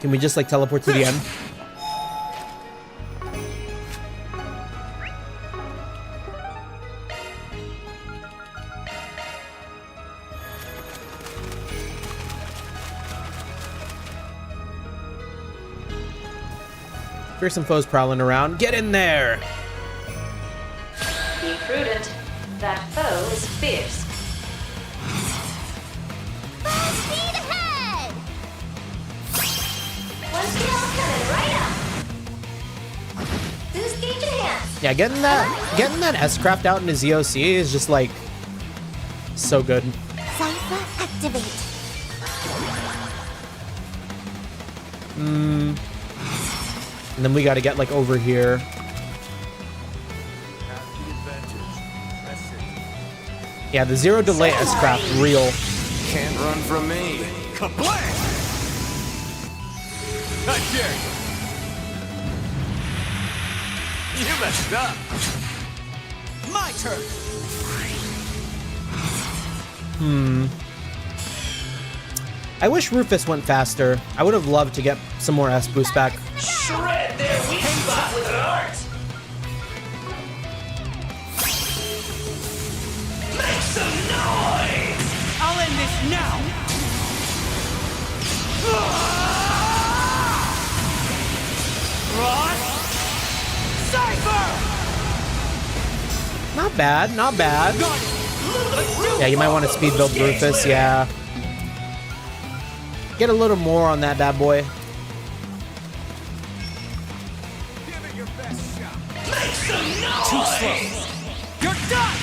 Can we just, like, teleport to the end? Fearsome foes prowling around. Get in there! Be prudent. That foe is fierce. Full speed ahead! One skill coming right up. Boost gauge enhanced. Yeah, getting that S-Craft out into ZOC is just, like, so good. Cypher activate. And then we got to get like over here. Yeah, the zero delay S-craft real. Can't run from me. Kablam! I dare you. You messed up. My turn. I wish Rufus went faster. I would have loved to get some more S boost back. Shred their weak spot with art! Make some noise! I'll end this now. Cypher! Not bad, not bad. Yeah, you might want to speed build Rufus, yeah. Get a little more on that bad boy. Give it your best shot. Make some noise! Too slow. You're done.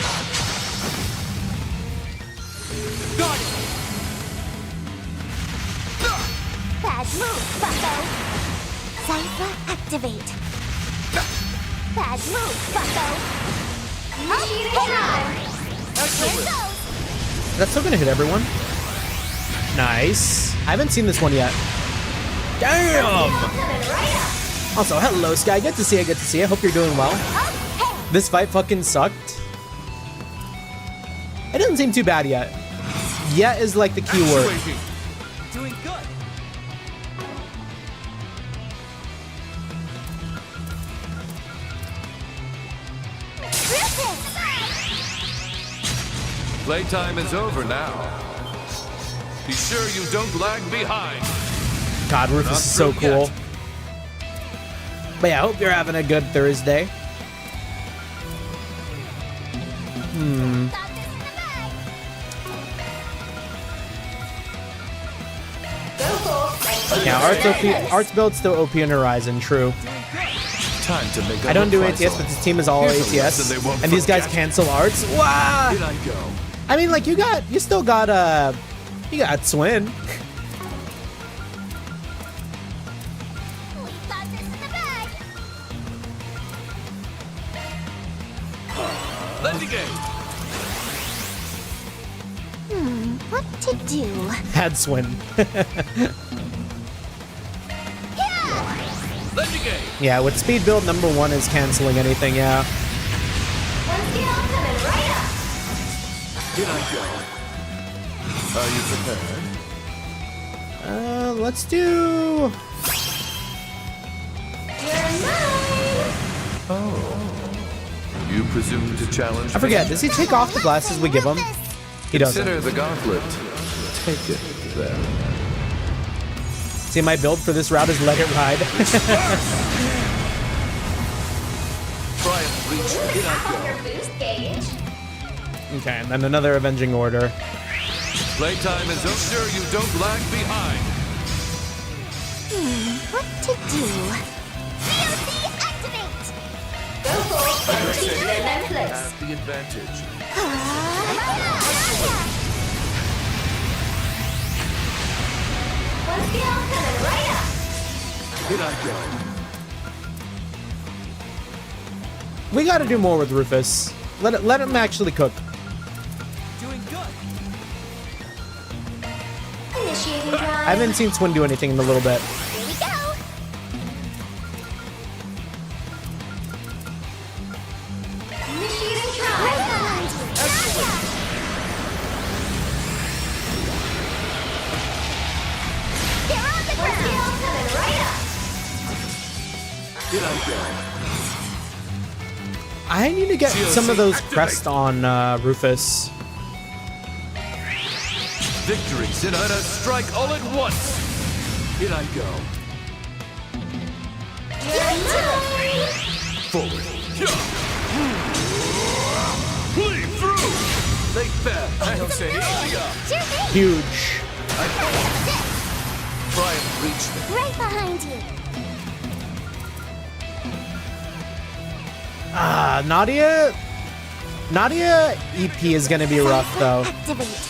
Got it. Bad move, bucko. Cypher activate. Bad move, bucko. Excellent. That's still gonna hit everyone. Nice. I haven't seen this one yet. Damn! Also, hello, Sky. Good to see you, good to see you. Hope you're doing well. This fight fucking sucked. It doesn't seem too bad yet. Yet is like the key word. Doing good. Playtime is over now. Be sure you don't lag behind. God, Rufus is so cool. But yeah, I hope you're having a good Thursday. Yeah, Art's build's still OP in Horizon, true. Time to make I don't do ATS, but this team is all ATS, and these guys cancel Arts. Wow! Here I go. I mean, like, you still got Swin. We got this in the bag. Let's game. What to do? Had Swin. Let's game. Yeah, with speed build, number 1 is canceling anything, yeah. Here I go. Are you prepared? Let's do... You presume to challenge I forget, does he take off the glasses we give him? He doesn't. Consider the gauntlet. Take it there. See, my build for this route is let it ride. Try and reach. Here I Boost gauge. Okay, and then another Avenging Order. go. Playtime is over. Sure you don't lag behind. What to do? Go for relentless. Have the advantage. One skill coming right up. Here I go. We gotta do more with Rufus. Let him actually cook. Doing good. Initiating I drive. haven't seen Swin do anything in a little bit. Here we go. Initiating drive. They're on the One skill ground. coming right up. Here I go. I need to get some of those activate. crests on Rufus. Victories in a strike all at once. Here I go. Forward. Play through. Late back. I don't say Huge. Try and reach them. Right behind you. Nadia EP is gonna be rough though. Activate.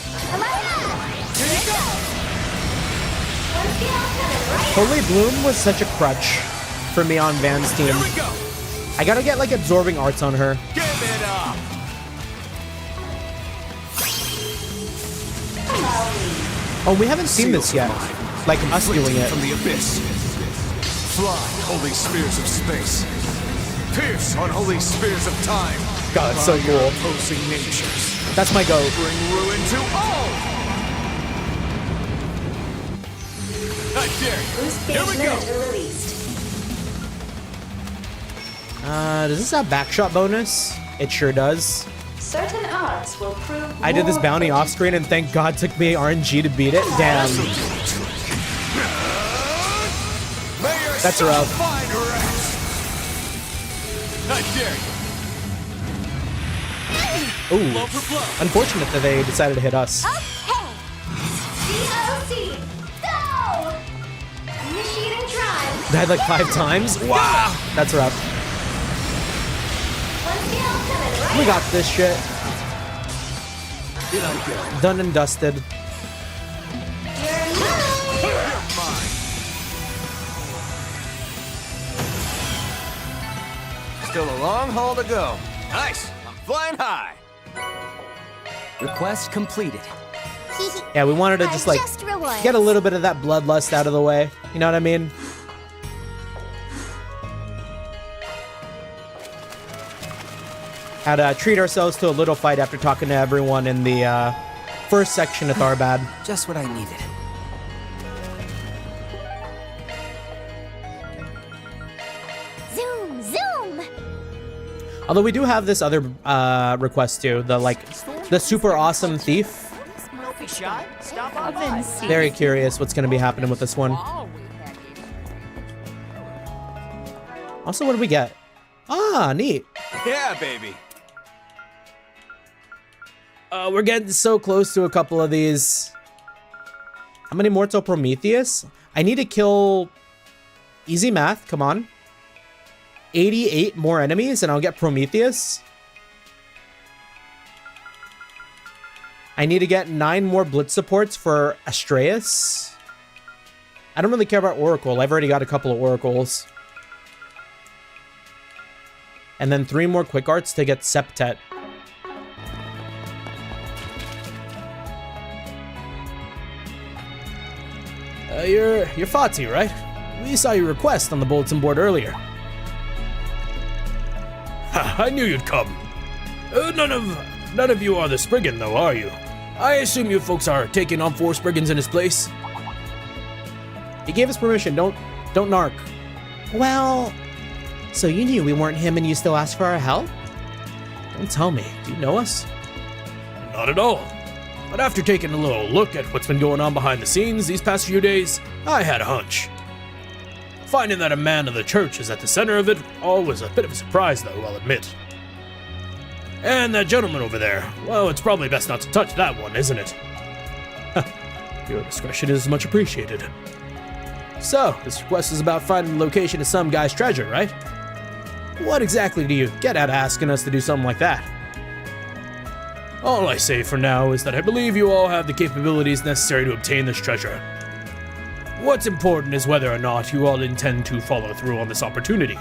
Holy Bloom was such a crutch for me on Van's team. Here we go. I gotta get like absorbing arts on her. Give it up. Oh, we haven't seen this yet. Like us doing it. From the abyss. Fly, holy spears of space. Pierce on holy spears of time. God, it's so By your cool. opposing natures. That's my goat. Bring ruin to all. I dare you. Here we go. Does this have backshot bonus? It sure does. Certain arts will prove I did this more bounty potent. off screen and thank God took me RNG to beat it. Damn. May your That's soul rough. find rest. I dare you. Ooh. Blow for blow. Unfortunate that they decided to hit us. DOC, go! Initiating drive. Died like 5 times? Wow. That's rough. One skill coming right We got this shit. Here I go. Done and dusted. You're mine. Still a long haul to go. Nice. I'm flying high. Request completed. Yeah, we wanted to just like rewards. get a little bit of that bloodlust out of the way. You know what I mean? Had to treat ourselves to a little fight after talking to everyone in the first section of Tharbad. Just what I needed. Zoom, zoom. Although we do have this other request too, the super awesome thief. Don't be shy. Stop on by. Very curious what's going to be happening with this one. Also, what did we get? Ah, neat. Yeah, baby. We're getting so close to a couple of these. How many more till Prometheus? I need to kill... Easy math, come on. 88 more enemies and I'll get Prometheus. I need to get 9 more Blitz supports for Astreus. I don't really care about Oracle. I've already got a couple of Oracles. And then 3 more Quick Arts to get Septet. You're Fati, right? We saw your request on the bulletin board earlier. Ha, I knew you'd come. None of you are the Spriggan, though, are you? I assume you folks are taking on 4 Spriggans in his place. He gave us permission. Don't narc. Well, so you knew we weren't him and you still asked for our help? Don't tell me. Do you know us? Not at all. But after taking a little look at what's been going on behind the scenes these past few days, I had a hunch. Finding that a man of the church is at the center of it all was a bit of a surprise, though, I'll admit. And that gentleman over there, well, it's probably best not to touch that one, isn't it? Your discretion is much appreciated. So, this request is about finding the location of some guy's treasure, right? What exactly do you get out of asking us to do something like that? All I say for now is that I believe you all have the capabilities necessary to obtain this treasure. What's important is whether or not you all intend to follow through on this opportunity.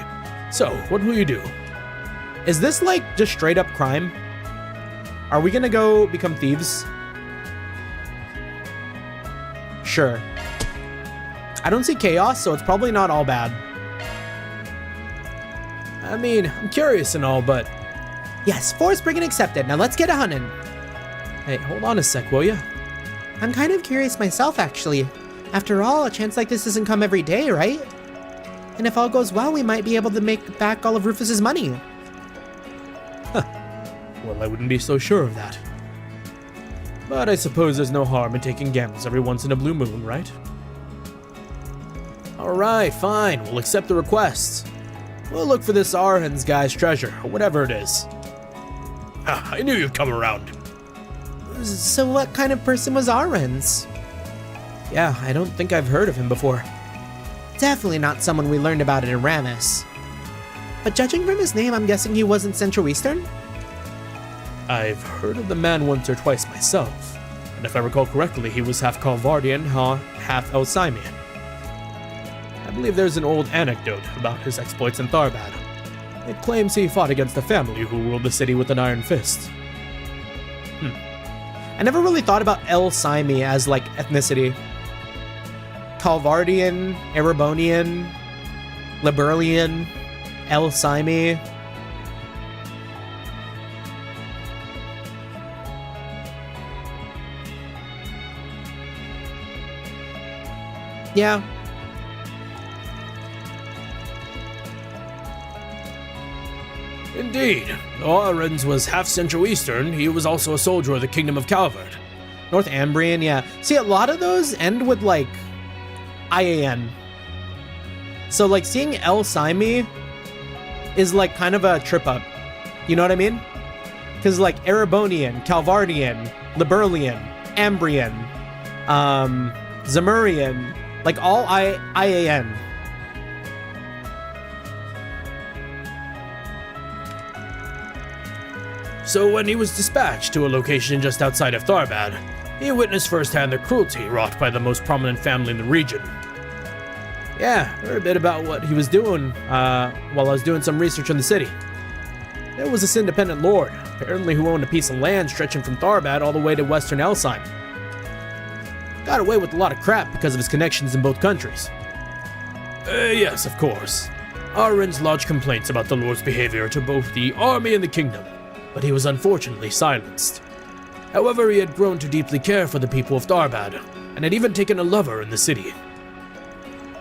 So, what will you do? Is this like just straight up crime? Are we gonna go become thieves? Sure. I don't see chaos, so it's probably not all bad. I mean, I'm curious and all, but... Yes, 4 Spriggan accepted. Now let's get a hunting. Hey, hold on a sec, will ya? I'm kind of curious myself, actually. After all, a chance like this doesn't come every day, right? And if all goes well, we might be able to make back all of Rufus's money. Well, I wouldn't be so sure of that. But I suppose there's no harm in taking gambles every once in a blue moon, right? Alright, fine. We'll accept the request. We'll look for this Arhan's guy's treasure, or whatever it is. Ha, I knew you'd come around. So what kind of person was Arhan's? Yeah, I don't think I've heard of him before. Definitely not someone we learned about in Aramis. But judging from his name, I'm guessing he wasn't Central Eastern? I've heard of the man once or twice myself. and if I recall correctly, he was half Calvardian, half Elsimian. I believe there's an old anecdote about his exploits in Tharbad. It claims he fought against a family who ruled the city with an iron fist. I never really thought about Elsimi as like ethnicity. Calvardian, Erebonian, Liberalian, Elsimi. Yeah. Indeed. Though Arends was half Central Eastern, he was also a soldier of the Kingdom of Calvard. Northumbrian, yeah. See, a lot of those end with like IAN. So like seeing Elsimi is like kind of a trip up. You know what I mean? Because like Erebonian, Calvardian, Liberalian, Ambrian, Zemurian, like all IAN. So when he was dispatched to a location just outside of Tharbad, he witnessed firsthand the cruelty wrought by the most prominent family in the region. Yeah, heard a bit about what he was doing while I was doing some research on the city. There was this independent lord, apparently who owned a piece of land stretching from Tharbad all the way to western Elsheim. Got away with a lot of crap because of his connections in both countries. Yes, of course. Arends lodged complaints about the lord's behavior to both the army and the kingdom, but he was unfortunately silenced. However, he had grown to deeply care for the people of Tharbad, and had even taken a lover in the city.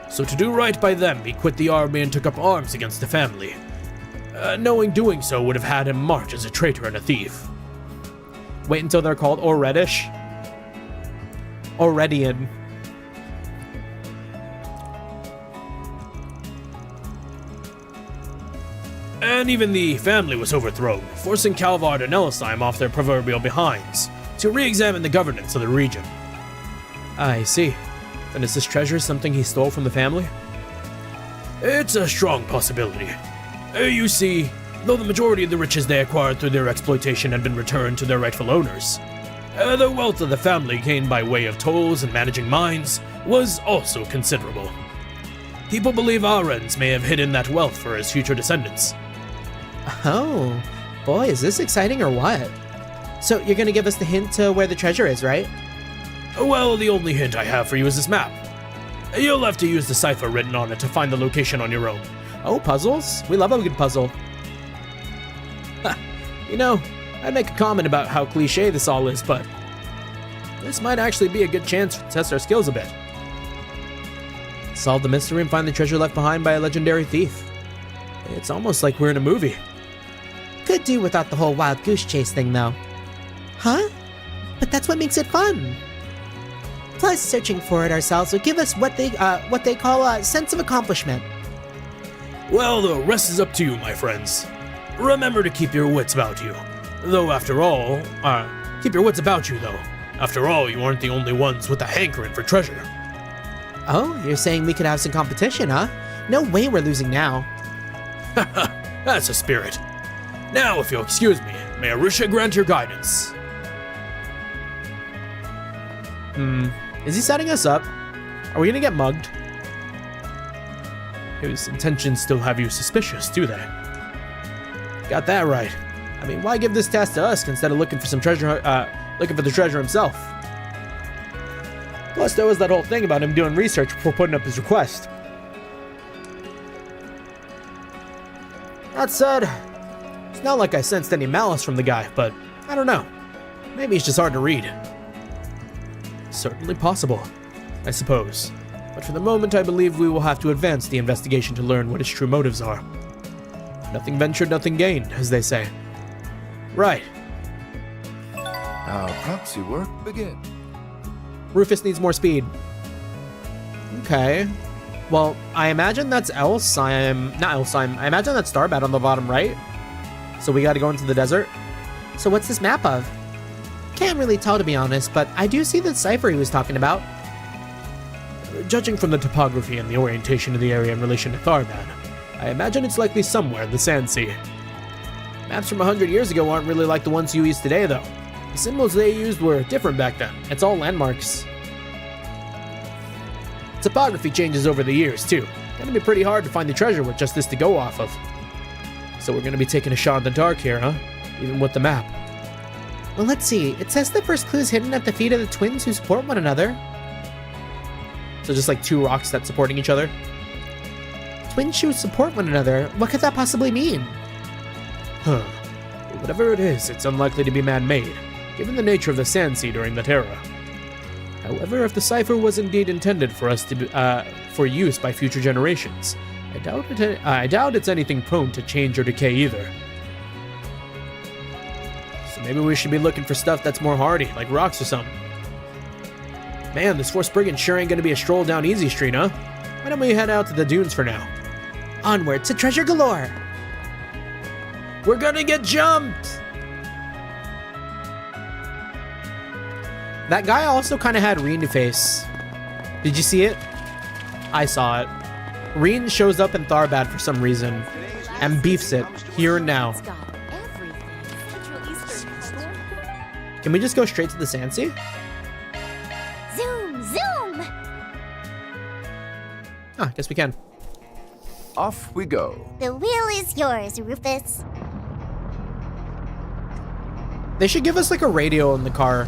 So to do right by them, he quit the army and took up arms against the family, knowing doing so would have had him marked as a traitor and a thief. Wait until they're called Oredish. Oredian. And even the family was overthrown, forcing Calvard and Elsheim off their proverbial behinds to re-examine the governance of the region. I see. And is this treasure something he stole from the family? It's a strong possibility. You see, though the majority of the riches they acquired through their exploitation had been returned to their rightful owners, the wealth of the family gained by way of tolls and managing mines was also considerable. People believe Arends may have hidden that wealth for his future descendants. Oh, boy, is this exciting or what? So you're gonna give us the hint to where the treasure is, right? Well, the only hint I have for you is this map. You'll have to use the cipher written on it to find the location on your own. Oh, puzzles? We love a good puzzle. You know, I'd make a comment about how cliche this all is, but this might actually be a good chance to test our skills a bit. Solve the mystery and find the treasure left behind by a legendary thief. It's almost like we're in a movie. Could do without the whole wild goose chase thing, though. Huh? But that's what makes it fun. Plus, searching for it ourselves will give us what they call a sense of accomplishment. Well, the rest is up to you, my friends. Remember to keep your wits about you. Though after all, keep your wits about you, though. After all, you aren't the only ones with a hankering for treasure. Oh, you're saying we could have some competition, huh? No way we're losing now. That's a spirit. Now, if you'll excuse me, may Arusha grant your guidance. Is he setting us up? Are we gonna get mugged? His intentions still have you suspicious, do they? Got that right. I mean, why give this task to us instead of looking for some treasure, looking for the treasure himself? Plus, there was that whole thing about him doing research before putting up his request. That said, it's not like I sensed any malice from the guy, but I don't know. Maybe he's just hard to read. Certainly possible, I suppose. But for the moment, I believe we will have to advance the investigation to learn what his true motives are. Nothing ventured, nothing gained, as they say. Right. Our proxy work begin. Rufus needs more speed. Okay. Well, I imagine that's Elsheim. Not Elsheim. I imagine that's Tharbad on the bottom right. So we gotta go into the desert. So what's this map of? Can't really tell, to be honest, but I do see the cipher he was talking about. Judging from the topography and the orientation of the area in relation to Tharbad, I imagine it's likely somewhere in the Sand Sea. Maps from 100 years ago aren't really like the ones you use today, though. The symbols they used were different back then. It's all landmarks. Topography changes over the years, too. Gonna be pretty hard to find the treasure with just this to go off of. So we're gonna be taking a shot in the dark here, huh? Even with the map. Well, let's see. It says the first clue is hidden at the feet of the twins who support one another. So just like two rocks that's supporting each other. Twins who support one another? What could that possibly mean? Huh. Whatever it is, it's unlikely to be man-made, given the nature of the sand sea during that era. However, if the cipher was indeed intended for us to be, for use by future generations, I doubt it's anything prone to change or decay either. So maybe we should be looking for stuff that's more hardy, like rocks or something. Man, this Force Brigand sure ain't gonna be a stroll down Easy Street, huh? Why don't we head out to the dunes for now? Onward to treasure galore! We're gonna get jumped! That guy also kind of had Reen face. Did you see it? I saw it. Reen shows up in Tharbad for some reason and beefs it here and now. Can we just go straight to the sand sea? Zoom, zoom! Ah, guess we can. Off we go. The wheel is yours, Rufus. They should give us like a radio in the car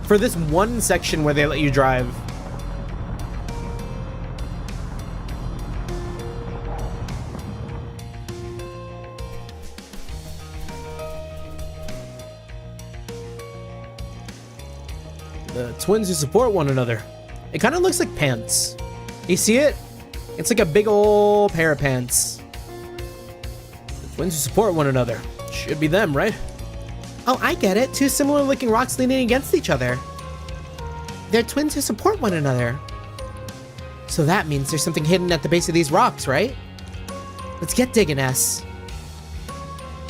for this one section where they let you drive. The twins who support one another. It kind of looks like pants. You see it? It's like a big old pair of pants. The twins who support one another. Should be them, right? Oh, I get it. Two similar looking rocks leaning against each other. They're twins who support one another. So that means there's something hidden at the base of these rocks, right? Let's get digging, S.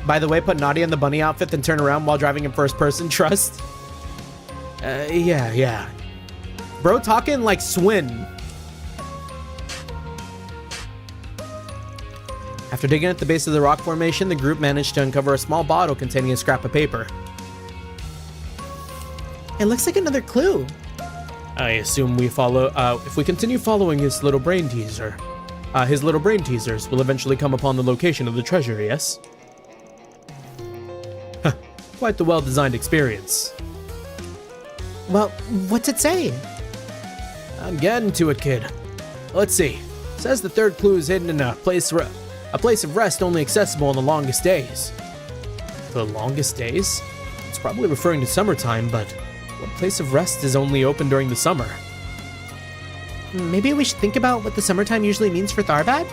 By the way, put Nadia in the bunny outfit then turn around while driving in first person. Trust? Yeah. Bro talking like Swin. After digging at the base of the rock formation, the group managed to uncover a small bottle containing a scrap of paper. It looks like another clue. I assume we follow, if we continue following his little brain teasers will eventually come upon the location of the treasure, yes? Quite the well-designed experience. Well, what's it say? I'm getting to it, kid. Let's see. It says the third clue is hidden in a place of rest only accessible on the longest days. The longest days? It's probably referring to summertime, but what place of rest is only open during the summer? Maybe we should think about what the summertime usually means for Tharbad?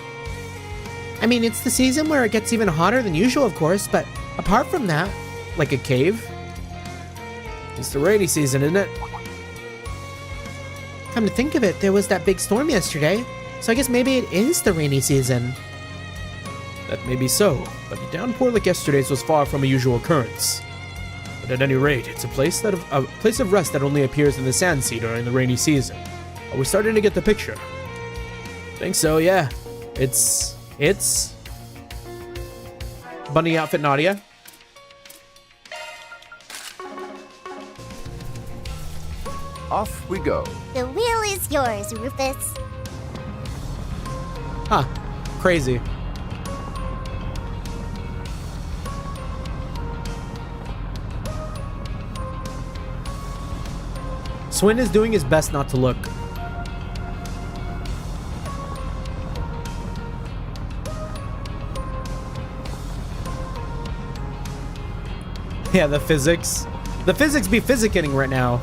I mean, it's the season where it gets even hotter than usual, of course, but apart from that... Like a cave? It's the rainy season, isn't it? Come to think of it, there was that big storm yesterday, so I guess maybe it is the rainy season. That may be so, but a downpour like yesterday's was far from a usual occurrence. But at any rate, it's a place of rest that only appears in the sand sea during the rainy season. Are we starting to get the picture? Think so, yeah. It's Bunny outfit Nadia. Off we go. The wheel is yours, Rufus. Huh. Crazy. Swin is doing his best not to look. Yeah, the physics. The physics be physicking right now.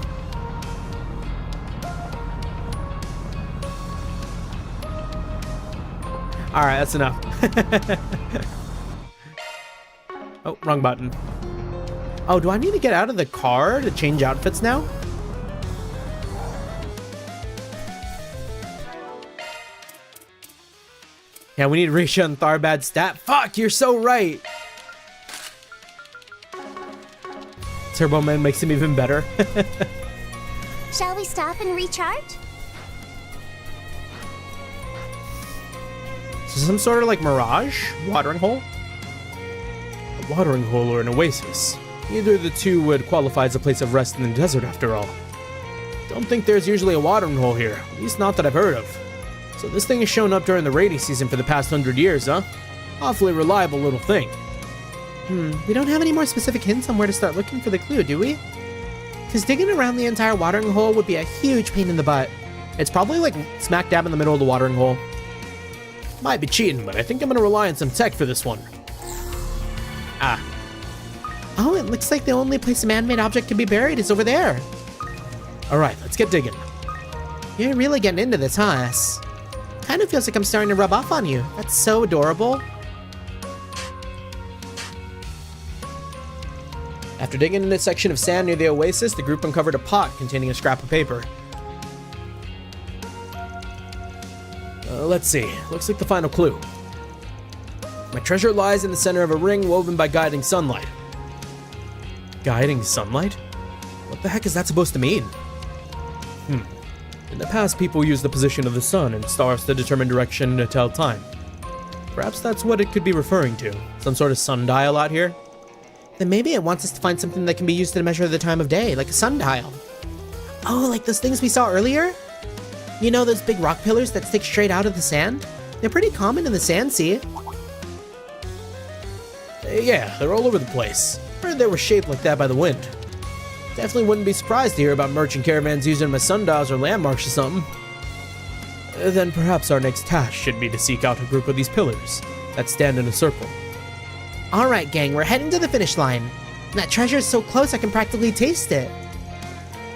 Alright, that's enough. Oh, wrong button. Oh, do I need to get out of the car to change outfits now? Yeah, we need Risha and Tharbad stat. Fuck, you're so right. Turbo Man makes him even better. Shall we stop and recharge? So some sort of like mirage? Watering hole? a watering hole or an oasis. Either the two would qualify as a place of rest in the desert after all. Don't think there's usually a watering hole here, at least not that I've heard of. So this thing has shown up during the rainy season for the past 100 years, huh? Awfully reliable little thing. We don't have any more specific hints on where to start looking for the clue, do we? Because digging around the entire watering hole would be a huge pain in the butt. It's probably like smack dab in the middle of the watering hole. Might be cheating, but I think I'm gonna rely on some tech for this one. Ah. Oh, it looks like the only place a man-made object can be buried is over there. Alright, let's get digging. You're really getting into this, huh, S? Kind of feels like I'm starting to rub off on you. That's so adorable. After digging in a section of sand near the oasis, the group uncovered a pot containing a scrap of paper. Let's see. Looks like the final clue. My treasure lies in the center of a ring woven by guiding sunlight. Guiding sunlight? What the heck is that supposed to mean? In the past, people used the position of the sun and stars to determine direction to tell time. Perhaps that's what it could be referring to. Some sort of sundial out here? Then maybe it wants us to find something that can be used to measure the time of day, like a sundial. Oh, like those things we saw earlier? You know those big rock pillars that stick straight out of the sand? They're pretty common in the sand sea. Yeah, they're all over the place. Heard they were shaped like that by the wind. Definitely wouldn't be surprised to hear about merchant caravans using them as sundials or landmarks or something. Then perhaps our next task should be to seek out a group of these pillars that stand in a circle. Alright, gang, we're heading to the finish line. That treasure is so close I can practically taste it.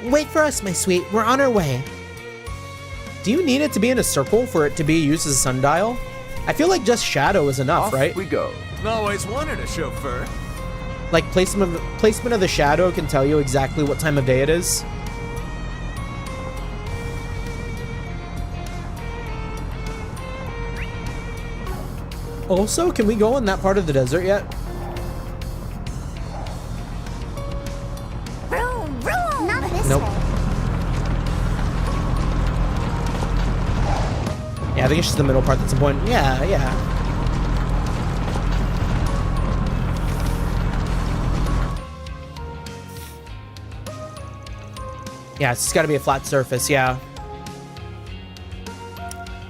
Wait for us, my sweet. We're on our way. Do you need it to be in a circle for it to be used as a sundial? I feel like just shadow is enough, right? Off we go. Always wanted a chauffeur. Like placement of the shadow can tell you exactly what time of day it is. Also, can we go in that part of the desert yet? Vroom, vroom. Not this Nope. way. Yeah, I think it's just the middle part that's important. Yeah. Yeah, it's just gotta be a flat surface, yeah.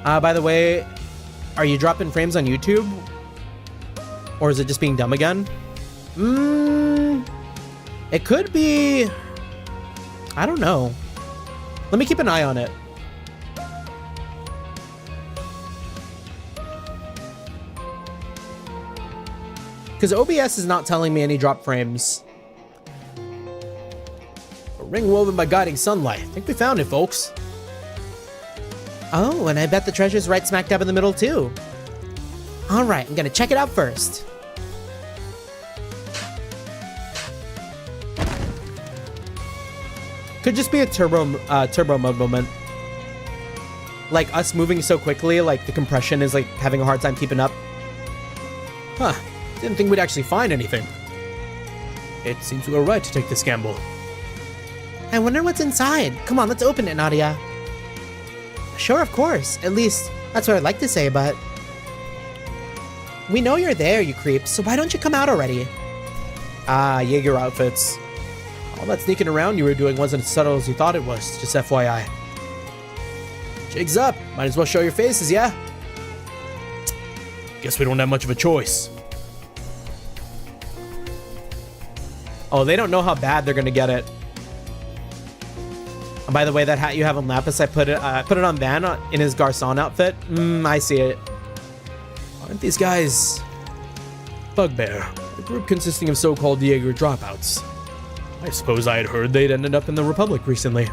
By the way, are you dropping frames on YouTube? Or is it just being dumb again? It could be... I don't know. Let me keep an eye on it. Because OBS is not telling me any drop frames. A ring woven by guiding sunlight. I think we found it, folks. Oh, and I bet the treasure's right smack dab in the middle, too. Alright, I'm gonna check it out first. Could just be a turbo mode moment. Like us moving so quickly, like the compression is like having a hard time keeping up. Huh. Didn't think we'd actually find anything. It seems we were right to take this gamble. I wonder what's inside. Come on, let's open it, Nadia. Sure, of course. At least, that's what I'd like to say, but... We know you're there, you creep, so why don't you come out already? Ah, Jaeger outfits. All that sneaking around you were doing wasn't as subtle as you thought it was, just FYI. Jig's up. Might as well show your faces, yeah? Guess we don't have much of a choice. Oh, they don't know how bad they're gonna get it. And by the way, that hat you have on Lapis, I put it on Van in his Garçon outfit. I see it. Aren't these guys... Bugbear, a group consisting of so-called Jaeger dropouts. I suppose I had heard they'd ended up in the Republic recently.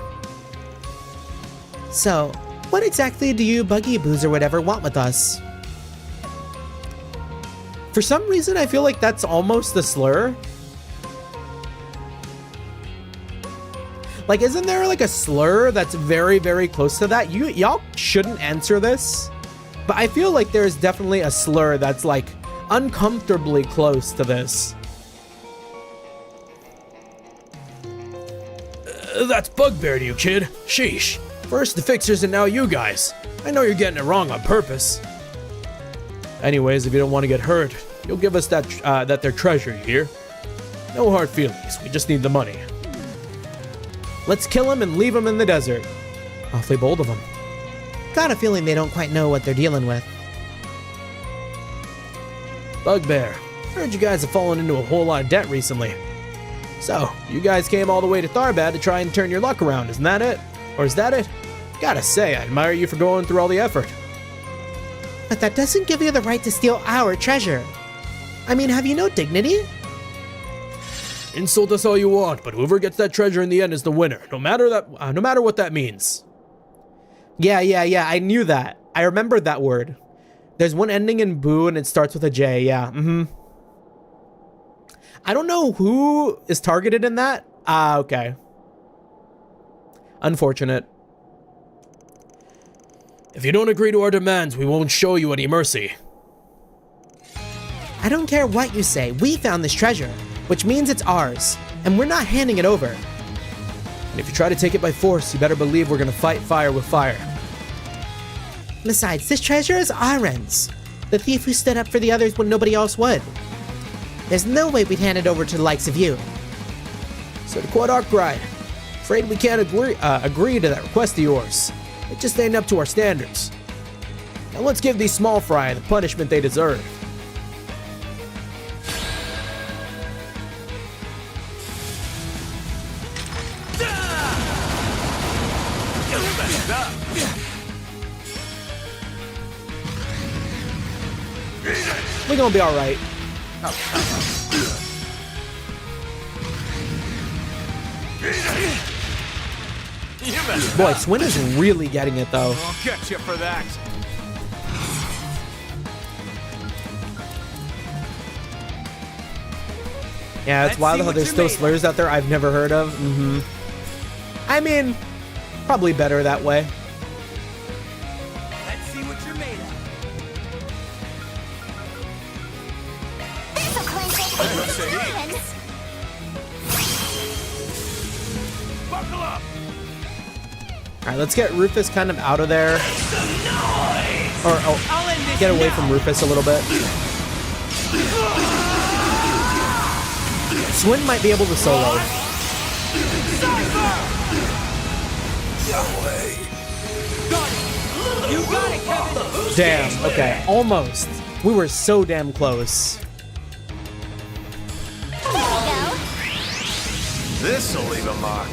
So, what exactly do you buggy boos or whatever want with us? For some reason, I feel like that's almost a slur. Like, isn't there like a slur that's very, very close to that? Y'all shouldn't answer this, but I feel like there's definitely a slur that's like uncomfortably close to this. That's Bugbear to you, kid. Sheesh. First the fixers and now you guys. I know you're getting it wrong on purpose. Anyways, if you don't want to get hurt, you'll give us that their treasure, you hear? No hard feelings, we just need the money. Let's kill him and leave him in the desert. Awfully bold of them. Got a feeling they don't quite know what they're dealing with. Bugbear, heard you guys have fallen into a whole lot of debt recently. So, you guys came all the way to Tharbad to try and turn your luck around, isn't that it? Or is that it? Gotta say, I admire you for going through all the effort. But that doesn't give you the right to steal our treasure. I mean, have you no dignity? Insult us all you want, but whoever gets that treasure in the end is the winner, no matter what that means. Yeah, I knew that. I remembered that word. There's one ending in Boo and it starts with a J, yeah, I don't know who is targeted in that. Okay. Unfortunate. If you don't agree to our demands, we won't show you any mercy. I don't care what you say, we found this treasure, which means it's ours, and we're not handing it over. And if you try to take it by force, you better believe we're gonna fight fire with fire. Besides, this treasure is Aren's, the thief who stood up for the others when nobody else would. There's no way we'd hand it over to the likes of you. So to quote Arkwright, afraid we can't agree to that request of yours. It just ain't up to our standards. Now let's give these small fry the punishment they deserve. We're gonna be alright. Boy, Swin is really getting it though. I'll get you for that. Yeah, it's wild how there's still slurs out there I've never heard of. I mean, probably better that way. Let's see what you're made of. This'll cleanse it. Buckle up! Alright, let's get Rufus kind of out of there. Or, oh, get away from Rufus a little bit. Swin might be able to solo. You got it, Kevin. Damn, okay, almost. We were so damn close. There we go. This'll leave a mark.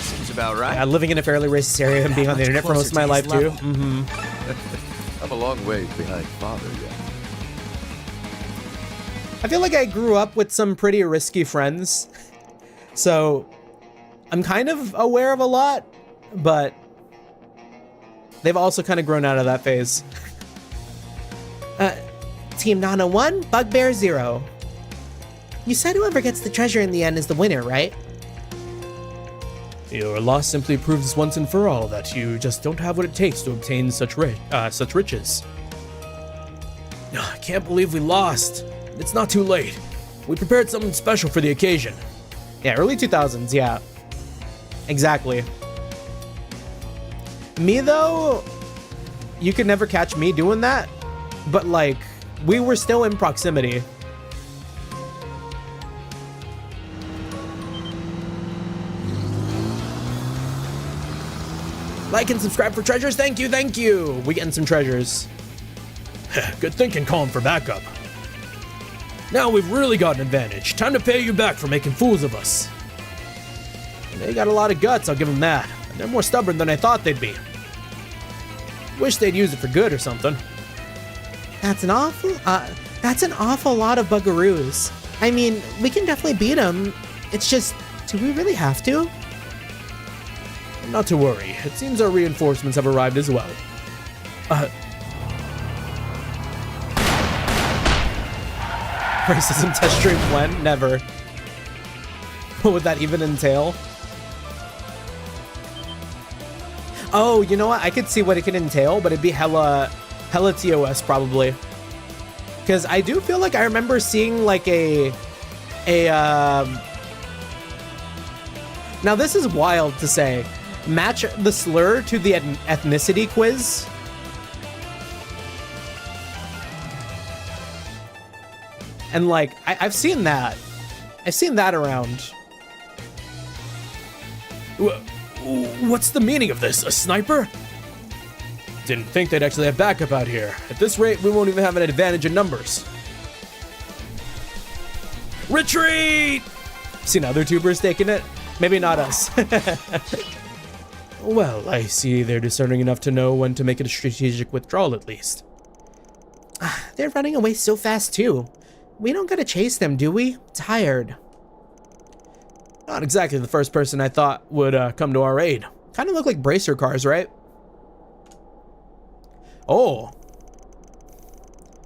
Seems about right. Yeah, living in a fairly racist area and being on the internet for most of my life too. I'm a long way behind father yet. I feel like I grew up with some pretty risky friends, so I'm kind of aware of a lot, but they've also kind of grown out of that phase. Team Nana 1, Bugbear 0. You said whoever gets the treasure in the end is the winner, right? Your loss simply proves once and for all that you just don't have what it takes to obtain such riches. I can't believe we lost. It's not too late. We prepared something special for the occasion. Yeah, early 2000s, yeah. Exactly. Me, though, you could never catch me doing that, but, like, we were still in proximity. Like and subscribe for treasures. Thank you, thank you. We getting some treasures. Good thinking, calling for backup. Now we've really got an advantage. Time to pay you back for making fools of us. They got a lot of guts, I'll give them that. And they're more stubborn than I thought they'd be. Wish they'd use it for good or something. That's an awful lot of bugaroos. I mean, we can definitely beat them. It's just, do we really have to? Not to worry. It seems our reinforcements have arrived as well. Racism test stream when? Never. What would that even entail? Oh, you know what? I could see what it could entail, but it'd be hella TOS probably. Because I do feel like I remember seeing like now this is wild to say. Match the slur to the ethnicity quiz. And like, I've seen that. I've seen that around. What's the meaning of this? A sniper? Didn't think they'd actually have backup out here. At this rate, we won't even have an advantage in numbers. Retreat! Seen other tubers taking it? Maybe not us. Well, I see they're discerning enough to know when to make a strategic withdrawal at least. They're running away so fast too. We don't gotta chase them, do we? Tired. Not exactly the first person I thought would come to our aid. Kind of look like bracer cars, right? Oh.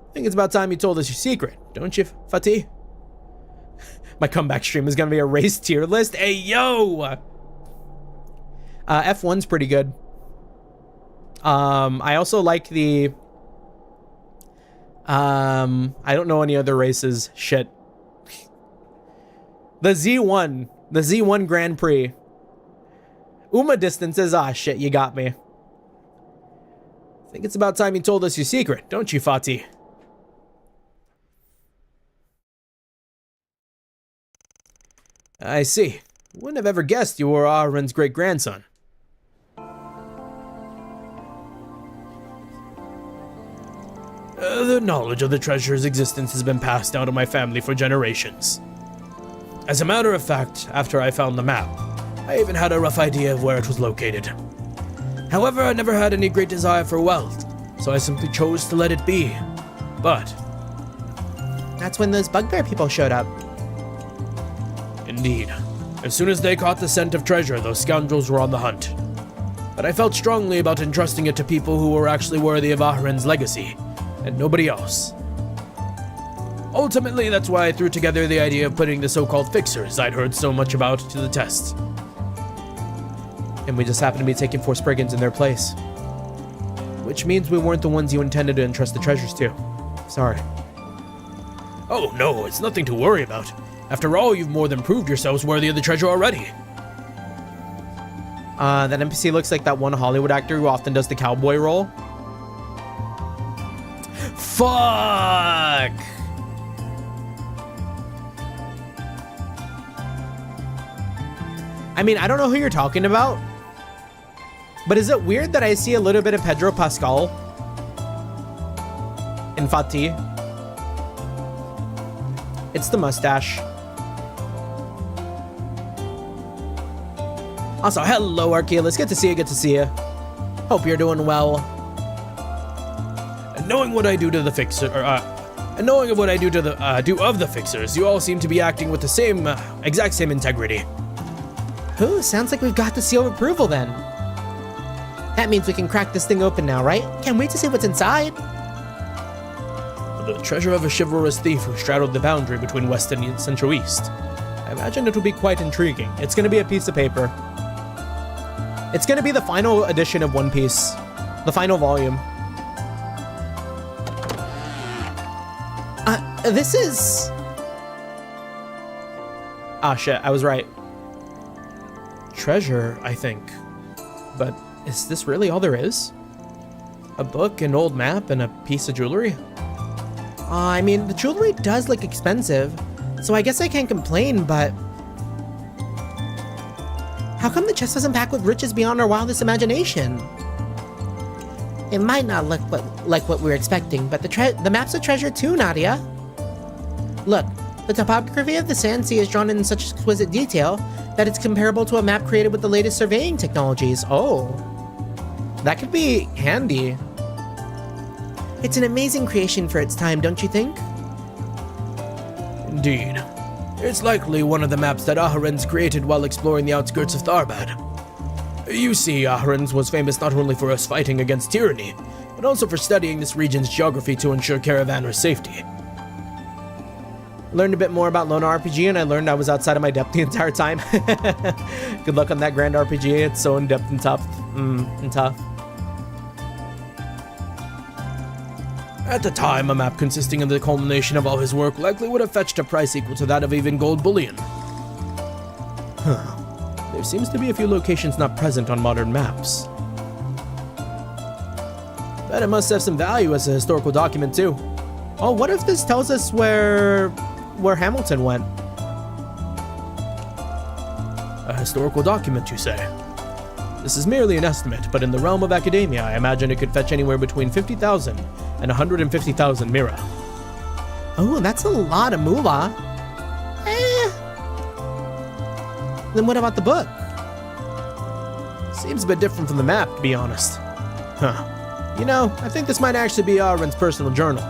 I think it's about time you told us your secret, don't you, Fatih? My comeback stream is gonna be a race tier list. Hey, yo! F1's pretty good. I also like the... I don't know any other races. Shit. The Z1. The Z1 Grand Prix. Uma distances. Ah, shit, you got me. I think it's about time you told us your secret, don't you, Fatih? I see. Wouldn't have ever guessed you were Ahriman's great-grandson. The knowledge of the treasure's existence has been passed down to my family for generations. As a matter of fact, after I found the map, I even had a rough idea of where it was located. However, I never had any great desire for wealth, so I simply chose to let it be. But that's when those bugbear people showed up. Indeed. As soon as they caught the scent of treasure, those scoundrels were on the hunt. But I felt strongly about entrusting it to people who were actually worthy of Ahriman's legacy, and nobody else. Ultimately, that's why I threw together the idea of putting the so-called fixers I'd heard so much about to the test. And we just happened to be taking 4 Spriggans in their place. Which means we weren't the ones you intended to entrust the treasures to. Sorry. Oh no, it's nothing to worry about. After all, you've more than proved yourselves worthy of the treasure already. That NPC looks like that one Hollywood actor who often does the cowboy role. Fuck! I mean, I don't know who you're talking about, but is it weird that I see a little bit of Pedro Pascal in Fatih? It's the mustache. Also, hello, Archeolus. Good to see you. Good to see you. Hope you're doing well. And knowing what I do to the fixer, and knowing of what I do to the do of the fixers, you all seem to be acting with the same, exact same integrity. Ooh, sounds like we've got the seal of approval then. That means we can crack this thing open now, right? Can't wait to see what's inside. The treasure of a chivalrous thief who straddled the boundary between West and Central East. I imagine it will be quite intriguing. It's gonna be a piece of paper. It's gonna be the final edition of One Piece. The final volume. This is... Ah, shit, I was right. Treasure, I think. But is this really all there is? A book, an old map, and a piece of jewelry? I mean, the jewelry does look expensive, so I guess I can't complain, but... How come the chest wasn't packed with riches beyond our wildest imagination? It might not look like what we were expecting, but the map's a treasure too, Nadia. Look, the topography of the Sand Sea is drawn in such exquisite detail that it's comparable to a map created with the latest surveying technologies. Oh, that could be handy. It's an amazing creation for its time, don't you think? Indeed. It's likely one of the maps that Ahriman's created while exploring the outskirts of Tharbad. You see, Ahriman's was famous not only for us fighting against tyranny, but also for studying this region's geography to ensure caravanners' safety. Learned a bit more about Lona RPG, and I learned I was outside of my depth the entire time. Good luck on that Grand RPG. It's so in-depth and tough. At the time, a map consisting of the culmination of all his work likely would have fetched a price equal to that of even gold bullion. There seems to be a few locations not present on modern maps. Bet it must have some value as a historical document, too. Oh, what if this tells us where Hamilton went? A historical document, you say? This is merely an estimate, but in the realm of academia, I imagine it could fetch anywhere between 50,000 and 150,000 mira. Oh, that's a lot of moolah. Then what about the book? Seems a bit different from the map, to be honest. Huh. You know, I think this might actually be Ahriman's personal journal.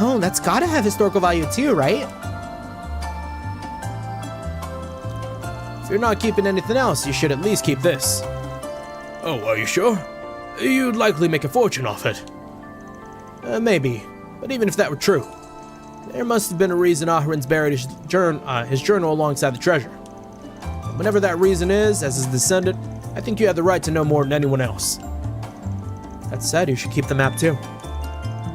Oh, that's gotta have historical value too, right? If you're not keeping anything else, you should at least keep this. Oh, are you sure? You'd likely make a fortune off it. Maybe, but even if that were true, there must have been a reason Ahriman's buried his journal alongside the treasure. And whatever that reason is, as his descendant, I think you have the right to know more than anyone else. That said, you should keep the map too.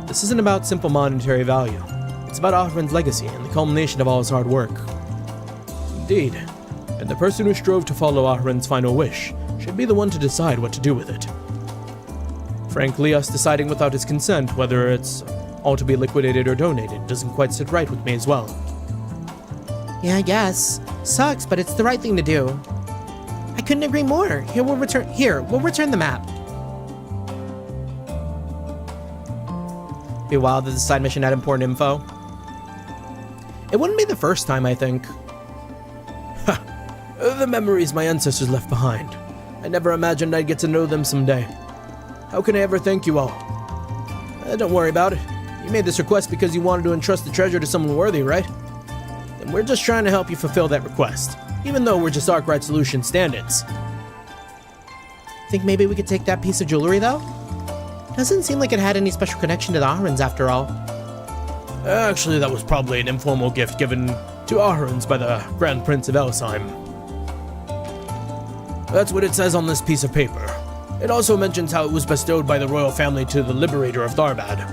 This isn't about simple monetary value. It's about Ahriman's legacy and the culmination of all his hard work. Indeed. And the person who strove to follow Ahriman's final wish should be the one to decide what to do with it. Frankly, us deciding without his consent whether it's all to be liquidated or donated doesn't quite sit right with me as well. Yeah, I guess. Sucks, but it's the right thing to do. I couldn't agree more. We'll return the map. Be wild that the side mission had important info. It wouldn't be the first time, I think. The memories my ancestors left behind. I never imagined I'd get to know them someday. How can I ever thank you all? Don't worry about it. You made this request because you wanted to entrust the treasure to someone worthy, right? And we're just trying to help you fulfill that request, even though we're just Arkwright Solution stand-ins. Think maybe we could take that piece of jewelry, though? Doesn't seem like it had any special connection to the Ahrens after all. Actually, that was probably an informal gift given to Ahrens by the Grand Prince of Elsheim. That's what it says on this piece of paper. It also mentions how it was bestowed by the royal family to the liberator of Tharbad.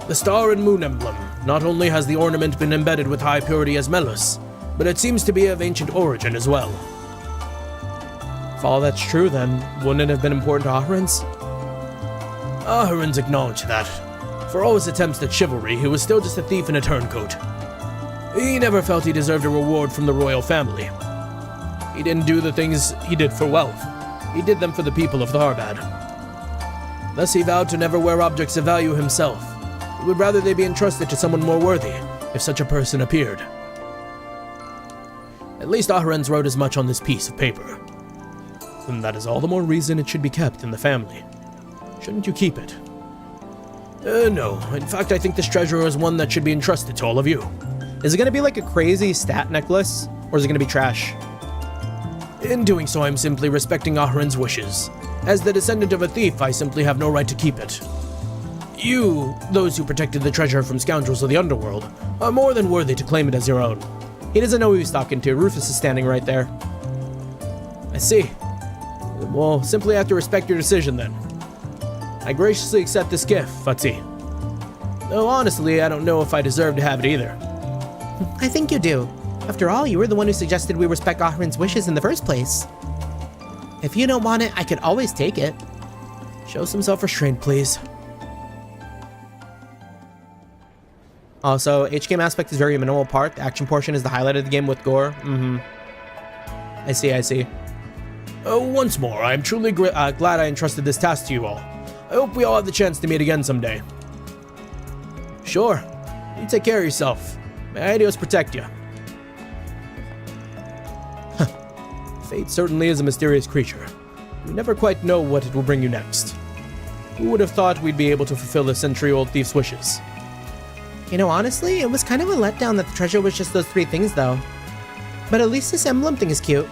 The star and moon emblem. Not only has the ornament been embedded with high purity as Melos, but it seems to be of ancient origin as well. If all that's true, then wouldn't it have been important to Ahrens? Ahrens acknowledged that. For all his attempts at chivalry, he was still just a thief in a turncoat. He never felt he deserved a reward from the royal family. He didn't do the things he did for wealth. He did them for the people of Tharbad. Thus he vowed to never wear objects of value himself. He would rather they be entrusted to someone more worthy, if such a person appeared. At least Ahrens wrote as much on this piece of paper. And that is all the more reason it should be kept in the family. Shouldn't you keep it? No. In fact, I think this treasure is one that should be entrusted to all of you. Is it going to be like a crazy stat necklace? Or is it going to be trash? In doing so, I'm simply respecting Ahrens' wishes. As the descendant of a thief, I simply have no right to keep it. You, those who protected the treasure from scoundrels of the underworld, are more than worthy to claim it as your own. He doesn't know who he's talking to. Rufus is standing right there. I see. We'll simply have to respect your decision then. I graciously accept this gift, Futsi. Though honestly, I don't know if I deserve to have it either. I think you do. After all, you were the one who suggested we respect Ahrens' wishes in the first place. If you don't want it, I could always take it. Show some self-restraint, please. Also, H-game aspect is very minimal part. The action portion is the highlight of the game with gore. I see. Once more, I am truly glad I entrusted this task to you all. I hope we all have the chance to meet again someday. Sure. You take care of yourself. May Aidios protect you. Fate certainly is a mysterious creature. You never quite know what it will bring you next. Who would have thought we'd be able to fulfill a century-old thief's wishes? You know, honestly, it was kind of a letdown that the treasure was just those 3 things, though. But at least this emblem thing is cute.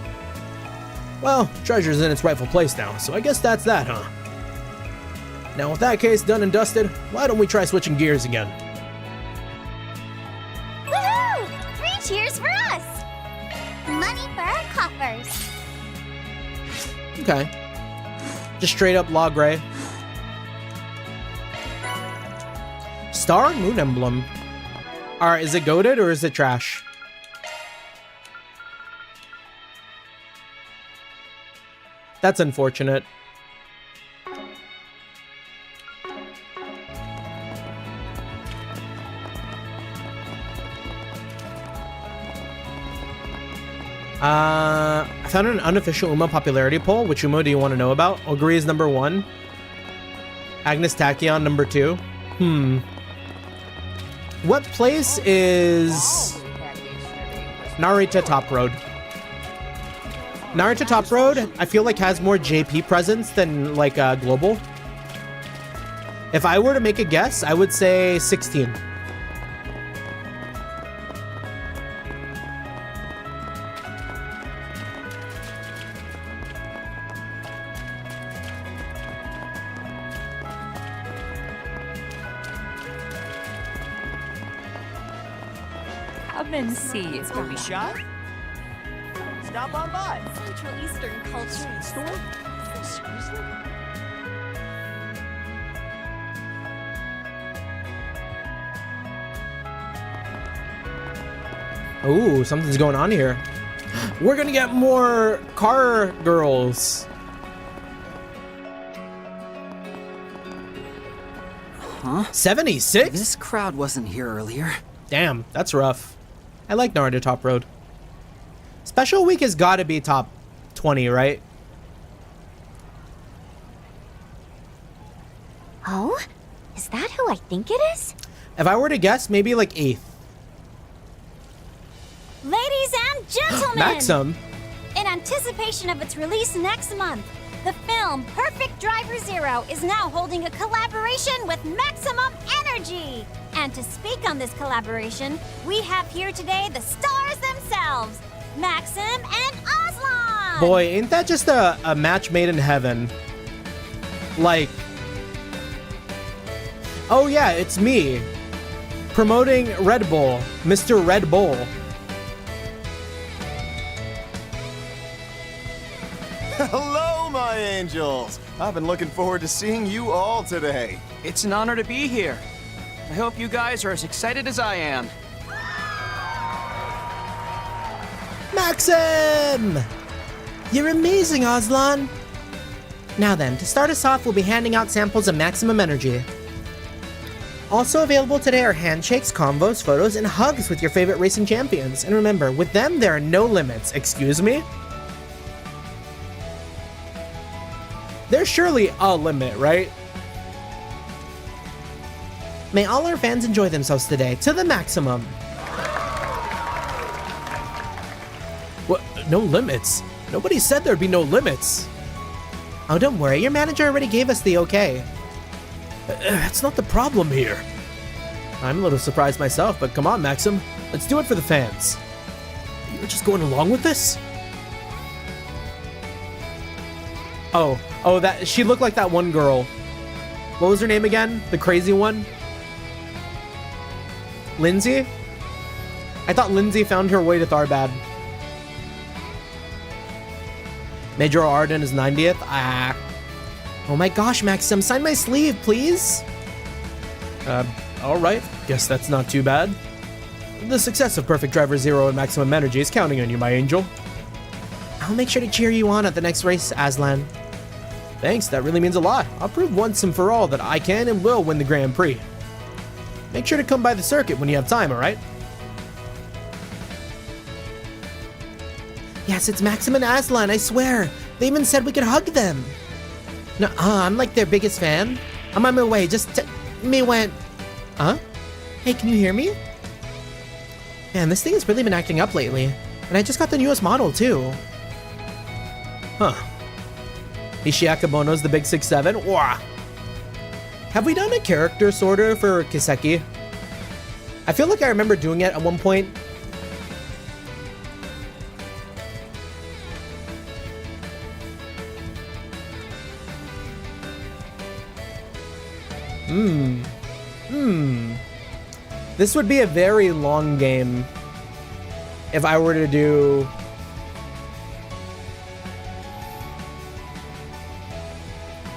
Well, treasure's in its rightful place now, so I guess that's that, huh? Now, with that case done and dusted, why don't we try switching gears again? Woohoo! 3 cheers for us! Money for our coffers. Okay. Just straight up log gray. Star and moon emblem. Alright, is it goated or is it trash? That's unfortunate. I found an unofficial UMA popularity poll. Which UMA do you want to know about? Ogre is number 1. Agnes Tachyon number 2. What place is Narita Top Road? Narita Top Road, I feel like has more JP presence than like global. If I were to make a guess, I would say 16. Come and see if Don't be shy. Stop on by. Central Eastern culture. Ooh, something's going on here. We're gonna get more car girls. Huh? 76? This crowd wasn't here earlier. Damn, that's rough. I like Naruto Top Road. Special Week has got to be top 20, right? Oh? Is that who I think it is? If I were to guess, maybe like 8th. Ladies and gentlemen! Maxim? In anticipation of its release next month, the film Perfect Driver Zero is now holding a collaboration with Maximum Energy. And to speak on this collaboration, we have here today the stars themselves, Maxim and Aslan! Boy, ain't that just a match made in heaven? Like... Oh yeah, it's me. Promoting Red Bull, Mr. Red Bull. Hello, my angels! I've been looking forward to seeing you all today. It's an honor to be here. I hope you guys are as excited as I am. Maxim! You're amazing, Aslan! Now then, to start us off, we'll be handing out samples of Maximum Energy. Also available today are handshakes, combos, photos, and hugs with your favorite racing champions. And remember, with them, there are no limits. Excuse me? There's surely a limit, right? May all our fans enjoy themselves today, to the maximum. What? No limits? Nobody said there'd be no limits. Oh, don't worry, your manager already gave us the okay. That's not the problem here. I'm a little surprised myself, but come on, Maxim. Let's do it for the fans. You're just going along with this? Oh, that she looked like that one girl. What was her name again? The crazy one? Lindsay? I thought Lindsay found her way to Tharbad. Major Arden is 90th. Ah. Oh my gosh, Maxim, sign my sleeve, please. Alright. Guess that's not too bad. The success of Perfect Driver Zero and Maximum Energy is counting on you, my angel. I'll make sure to cheer you on at the next race, Aslan. Thanks, that really means a lot. I'll prove once and for all that I can and will win the Grand Prix. Make sure to come by the circuit when you have time, alright? Yes, it's Maxim and Aslan, I swear. They even said we could hug them. No, I'm like their biggest fan. I'm on my way, just me went... Huh? Hey, can you hear me? Man, this thing has really been acting up lately. And I just got the newest model, too. Huh. Ishiaka Bono's the big 6'7". Wah! Have we done a character sorter for Kiseki? I feel like I remember doing it at one point. This would be a very long game if I were to do...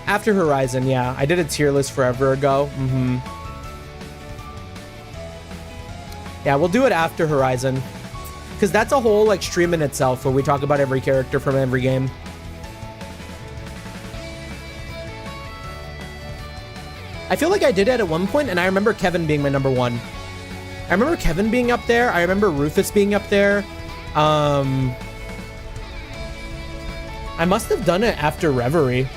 After Horizon, yeah. I did a tier list forever ago. Yeah, we'll do it after Horizon. Because that's a whole like stream in itself where we talk about every character from every game. I feel like I did it at one point, and I remember Kevin being my number 1. I remember Kevin being up there. I remember Rufus being up there. I must have done it after Reverie.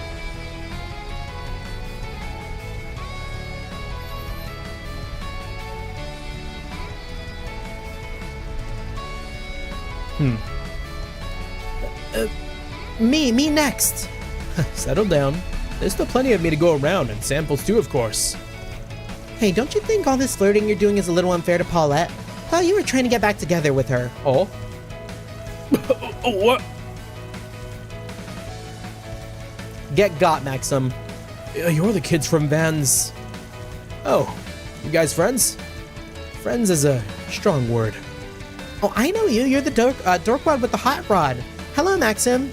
Me next. Settle down. There's still plenty of me to go around, and samples too, of course. Hey, don't you think all this flirting you're doing is a little unfair to Paulette? Thought you were trying to get back together with her. Oh? What? Get got, Maxim. You're the kids from Van's... Oh, you guys friends? Friends is a strong word. Oh, I know you. You're the dorkwad with the hot rod. Hello, Maxim.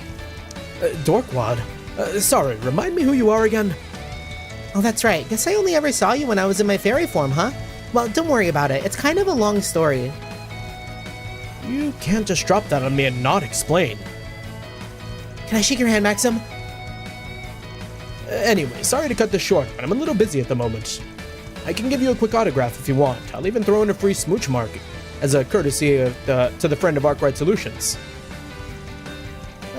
Dorkwad? Sorry, remind me who you are again? Oh, that's right. Guess I only ever saw you when I was in my fairy form, huh? Well, don't worry about it. It's kind of a long story. You can't just drop that on me and not explain. Can I shake your hand, Maxim? Anyway, sorry to cut this short, but I'm a little busy at the moment. I can give you a quick autograph if you want. I'll even throw in a free smooch mark as a courtesy to the friend of Arkwright Solutions.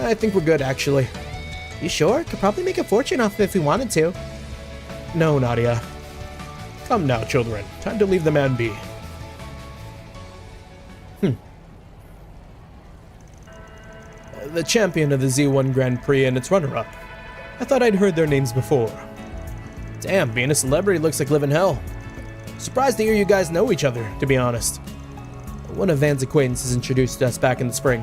I think we're good, actually. You sure? Could probably make a fortune off it if we wanted to. No, Nadia. Come now, children. Time to leave the man be. The champion of the Z1 Grand Prix and its runner-up. I thought I'd heard their names before. Damn, being a celebrity looks like living hell. Surprised to hear you guys know each other, to be honest. One of Van's acquaintances introduced us back in the spring.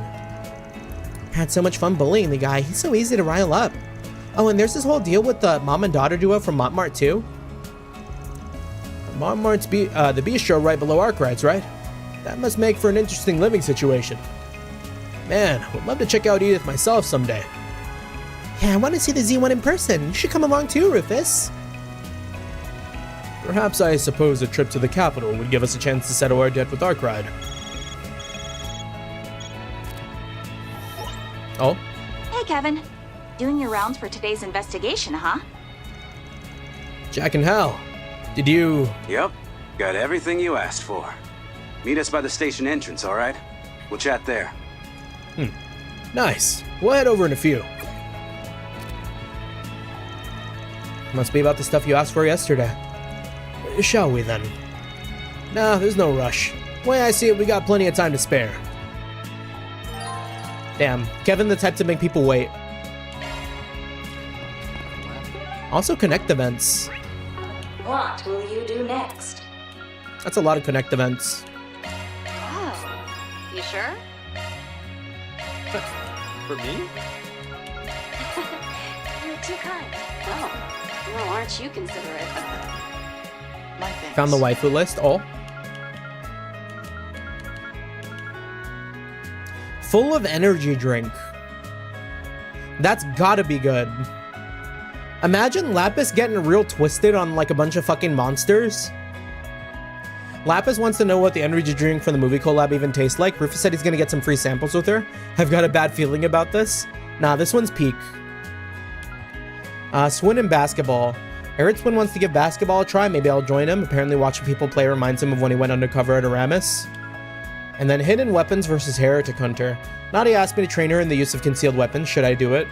Had so much fun bullying the guy. He's so easy to rile up. Oh, and there's this whole deal with the mom and daughter duo from Montmart too. Montmart's the bistro right below Arkwright's, right? That must make for an interesting living situation. Man, would love to check out Edith myself someday. Yeah, I want to see the Z1 in person. You should come along too, Rufus. Perhaps I suppose a trip to the capital would give us a chance to settle our debt with Arkwright. Oh? Hey, Kevin. Doing your rounds for today's investigation, huh? Jack and Hal, did you... Yep, got everything you asked for. Meet us by the station entrance, all right? We'll chat there. Nice. We'll head over in a few. Must be about the stuff you asked for yesterday. Shall we then? Nah, there's no rush. Way I see it, we got plenty of time to spare. Damn, Kevin the type to make people wait. Also connect events. What will you do next? That's a lot of connect events. Oh, you sure? For me? You're too kind. Oh, well, aren't you considerate? My thanks. Found the waifu list. Oh. Full of energy drink. That's gotta be good. Imagine Lapis getting real twisted on like a bunch of fucking monsters. Lapis wants to know what the energy drink from the movie collab even tastes like. Rufus said he's gonna get some free samples with her. I've got a bad feeling about this. Nah, this one's peak. Swin and basketball. Eric Swin wants to give basketball a try. Maybe I'll join him. Apparently watching people play reminds him of when he went undercover at Aramis. And then hidden weapons versus heretic hunter. Nadia asked me to train her in the use of concealed weapons. Should I do it?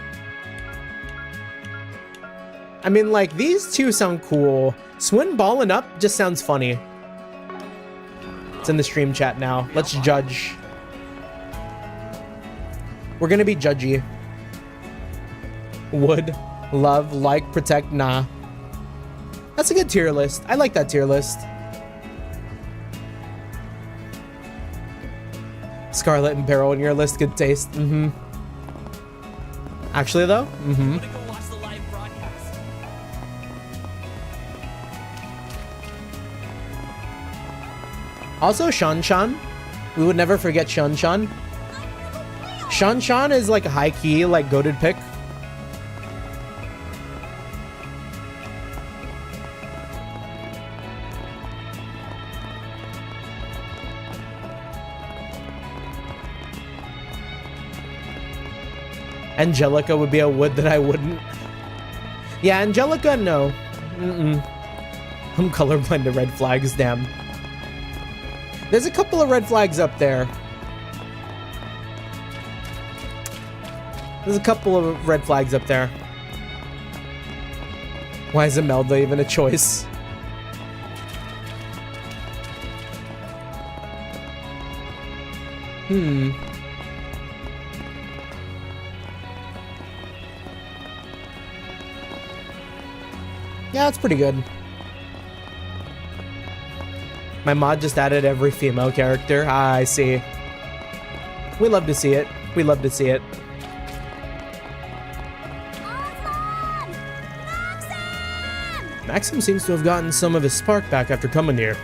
I mean, like, these two sound cool. Swin balling up just sounds funny. It's in the stream chat now. Let's judge. We're gonna be judgy. Would, love, like, protect, nah. That's a good tier list. I like that tier list. Scarlet and Beryl in your list, good taste. Actually, though, Also, Shan Shan. We would never forget Shan Shan. Shan Shan is like a high key, like goated pick. Angelica would be a wood that I wouldn't. Yeah, Angelica, no. I'm colorblind to red flags, damn. There's a couple of red flags up there. There's a couple of red flags up there. Why is Imelda even a choice? Yeah, that's pretty good. My mod just added every female character. Ah, I see. We love to see it. We love to see it. Maxim seems to have gotten some of his spark back after coming here.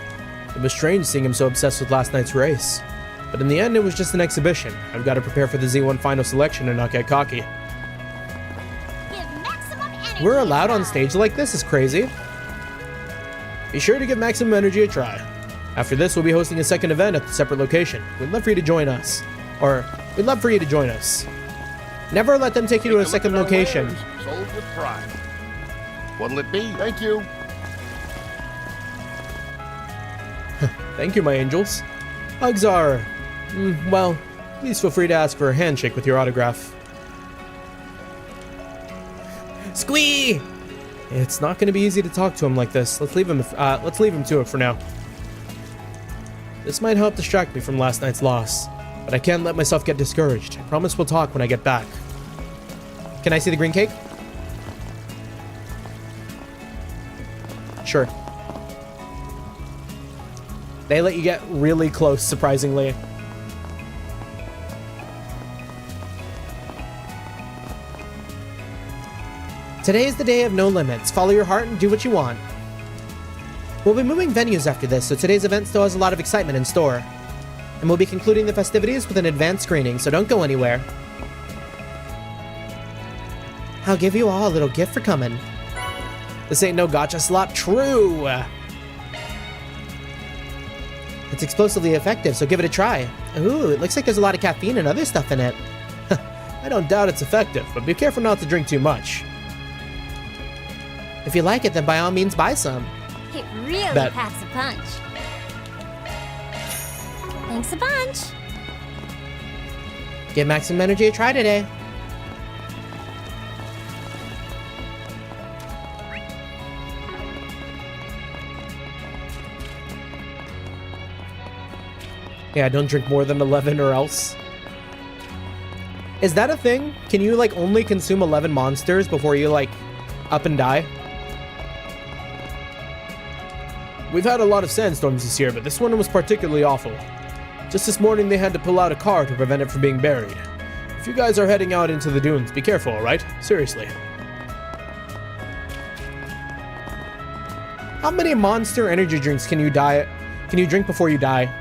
It was strange seeing him so obsessed with last night's race. But in the end, it was just an exhibition. I've got to prepare for the Z1 final selection and not get cocky. We're allowed on stage like this? Is crazy. Be sure to give maximum energy a try. After this, we'll be hosting a second event at a separate location. We'd love for you to join us. We'd love for you to join us. Never let them take you to a second location. Sold with pride. What'll it be? Thank you. Thank you, my angels. Hugs are... well, please feel free to ask for a handshake with your autograph. Squee! It's not going to be easy to talk to him like this. Let's leave him to it for now. This might help distract me from last night's loss, but I can't let myself get discouraged. I promise we'll talk when I get back. Can I see the green cake? Sure. They let you get really close, surprisingly. Today is the day of no limits. Follow your heart and do what you want. We'll be moving venues after this, so today's event still has a lot of excitement in store. And we'll be concluding the festivities with an advanced screening, so don't go anywhere. I'll give you all a little gift for coming. This ain't no gotcha slop. True! It's explosively effective, so give it a try. Ooh, it looks like there's a lot of caffeine and other stuff in it. I don't doubt it's effective, but be careful not to drink too much. If you like it, then by all means buy some. It really packs a punch. Thanks a bunch. Give Maximum Energy a try today. Yeah, don't drink more than 11 or else. Is that a thing? Can you, like, only consume 11 monsters before you, like, up and die? We've had a lot of sandstorms this year, but this one was particularly awful. Just this morning, they had to pull out a car to prevent it from being buried. If you guys are heading out into the dunes, be careful, alright? Seriously. How many monster energy drinks can you drink before you die?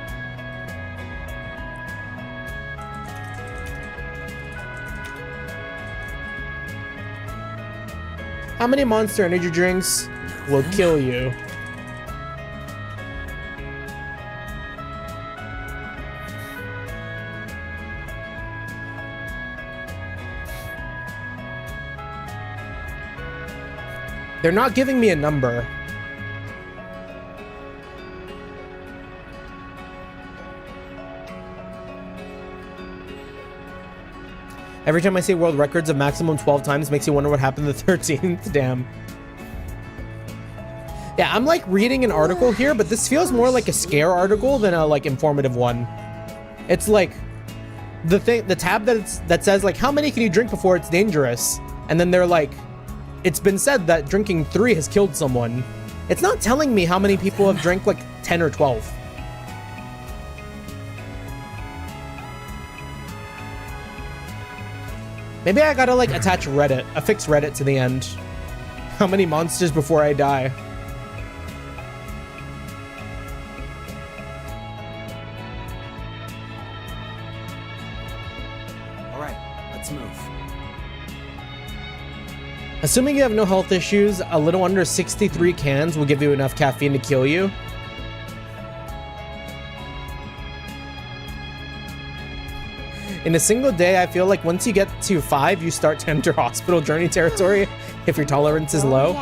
How many monster energy drinks will kill you? They're not giving me a number. Every time I see world records of maximum 12 times makes you wonder what happened the 13th. Damn. Yeah, I'm like reading an article here, but this feels more like a scare article than a like informative one. It's like the tab that says like how many can you drink before it's dangerous, and then they're like, it's been said that drinking 3 has killed someone. It's not telling me how many people have drank like 10 or 12. Maybe I gotta like attach Reddit, affix Reddit to the end. How many monsters before I die? All right, let's move. Assuming you have no health issues, a little under 63 cans will give you enough caffeine to kill you. In a single day, I feel like once you get to 5, you start to enter hospital journey territory if your tolerance is low.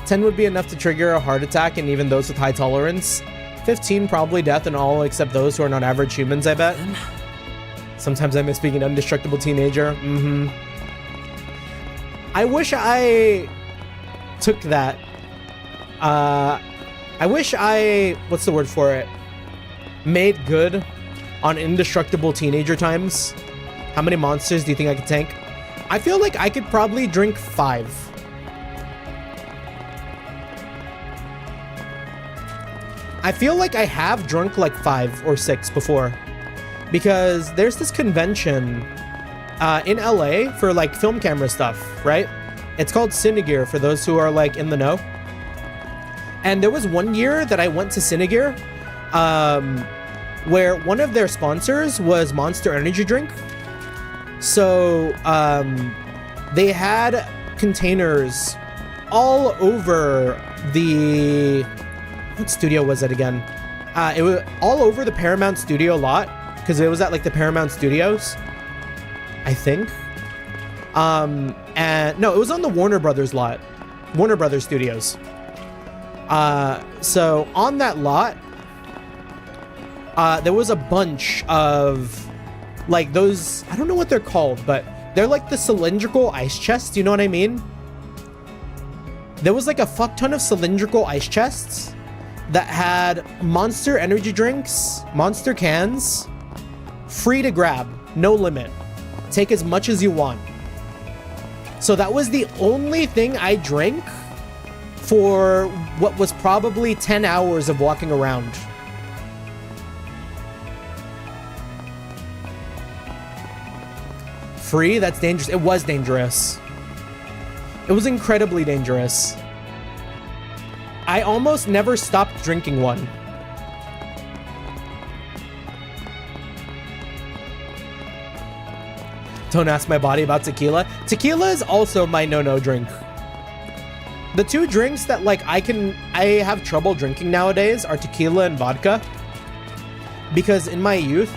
10 would be enough to trigger a heart attack, and even those with high tolerance. 15, probably death in all except those who are not average humans, I bet. Sometimes I miss being an indestructible teenager. I wish I took that. I wish I, what's the word for it? Made good on indestructible teenager times. How many monsters do you think I could tank? I feel like I could probably drink 5. I feel like I have drunk like 5 or 6 before, because there's this convention in LA for like film camera stuff, right? It's called Cinegear for those who are like in the know. And there was one year that I went to Cinegear where one of their sponsors was Monster Energy Drink. So they had containers all over the, what studio was it again? It was all over the Paramount Studio lot, because it was at like the Paramount Studios, I think. And no, it was on the Warner Brothers lot, Warner Brothers Studios. So on that lot, there was a bunch of like those, I don't know what they're called, but they're like the cylindrical ice chests. You know what I mean? There was like a fuck ton of cylindrical ice chests that had Monster energy drinks, Monster cans, free to grab, no limit. Take as much as you want. So that was the only thing I drank for what was probably 10 hours of walking around. Free? That's dangerous. It was dangerous. It was incredibly dangerous. I almost never stopped drinking one. Don't ask my body about tequila. Tequila is also my no-no drink. The 2 drinks that like I have trouble drinking nowadays are tequila and vodka. Because in my youth,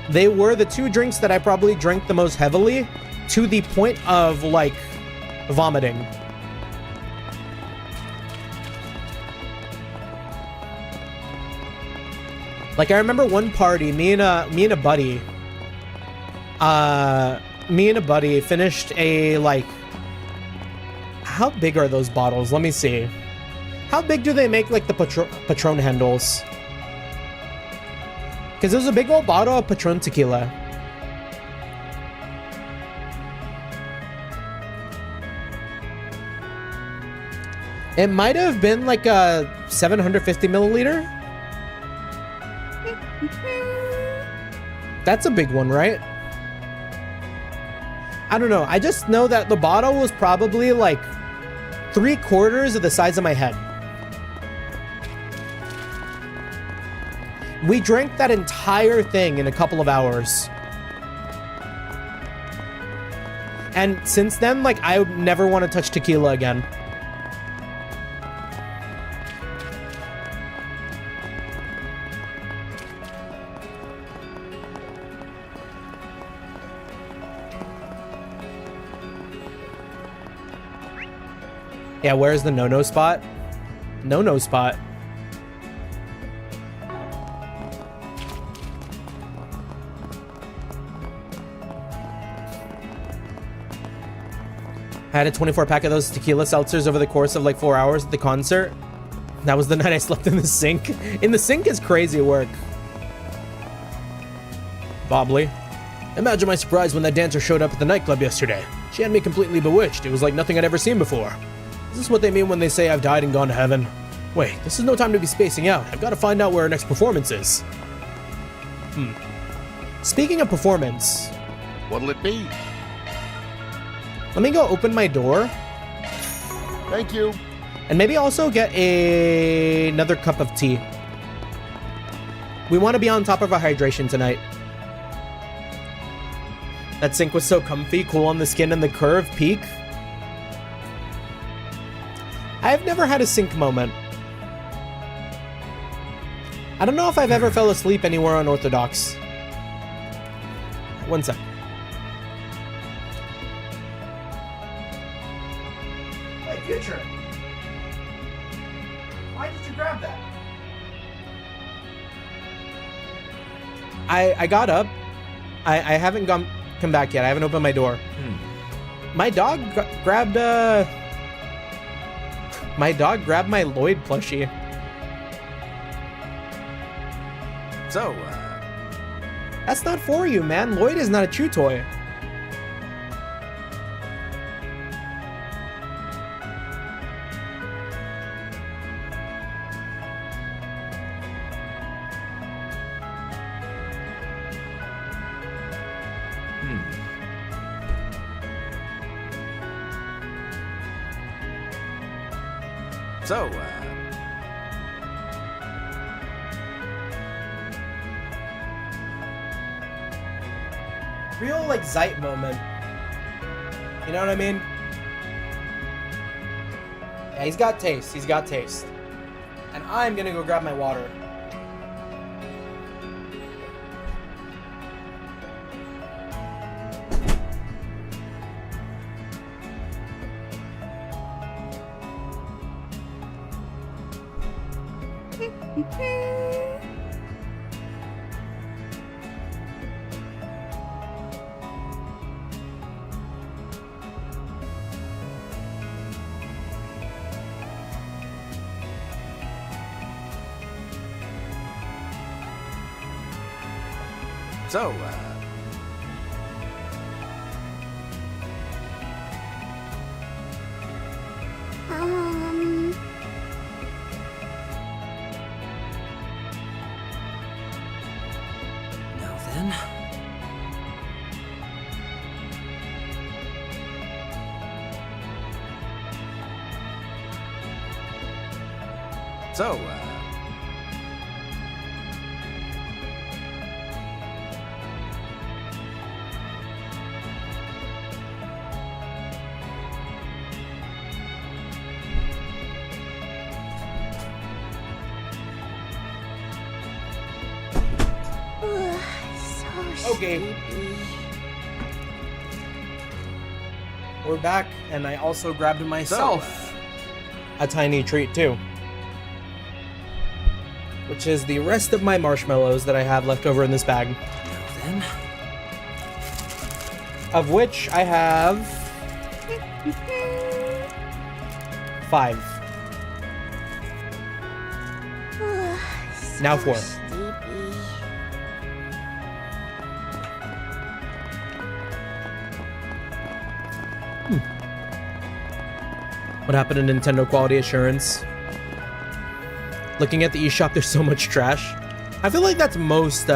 they were the 2 drinks that I probably drank the most heavily, to the point of like vomiting. Like I remember one party, me and a buddy finished a like, how big are those bottles? Let me see. How big do they make like the Patron handles? Because there's a big old bottle of Patron tequila. It might have been like a 750 milliliter. That's a big one, right? I don't know. I just know that the bottle was probably like 3/4 of the size of my head. We drank that entire thing in a couple of hours. And since then, like, I would never want to touch tequila again. Yeah, where's the no-no spot? No-no spot. I had a 24-pack of those tequila seltzers over the course of like 4 hours at the concert. That was the night I slept in the sink. In the sink is crazy work. Bobley. Imagine my surprise when that dancer showed up at the nightclub yesterday. She had me completely bewitched. It was like nothing I'd ever seen before. Is this what they mean when they say I've died and gone to heaven? Wait, this is no time to be spacing out. I've got to find out where our next performance is. Speaking of performance... What'll it be? Let me go open my door. Thank you. And maybe also get another cup of tea. We want to be on top of our hydration tonight. That sink was so comfy, cool on the skin and the curve, peak. I've never had a sink moment. I don't know if I've ever fell asleep anywhere unorthodox. One sec. Hey, Future. Why did you grab that? I got up. I haven't come back yet. I haven't opened my door. My dog grabbed my Lloyd plushie. So, That's not for you, man. Lloyd is not a chew toy. So, Real, like, Zeit moment. You know what I mean? Yeah, he's got taste. He's got taste. And I'm gonna go grab my water. So, now then. So, Okay. We're back, and I also grabbed myself a tiny treat too. Which is the rest of my marshmallows that I have left over in this bag. Now then. Of which I have 5. Now 4. What happened to Nintendo quality assurance? Looking at the eShop, there's so much trash. I feel like that's most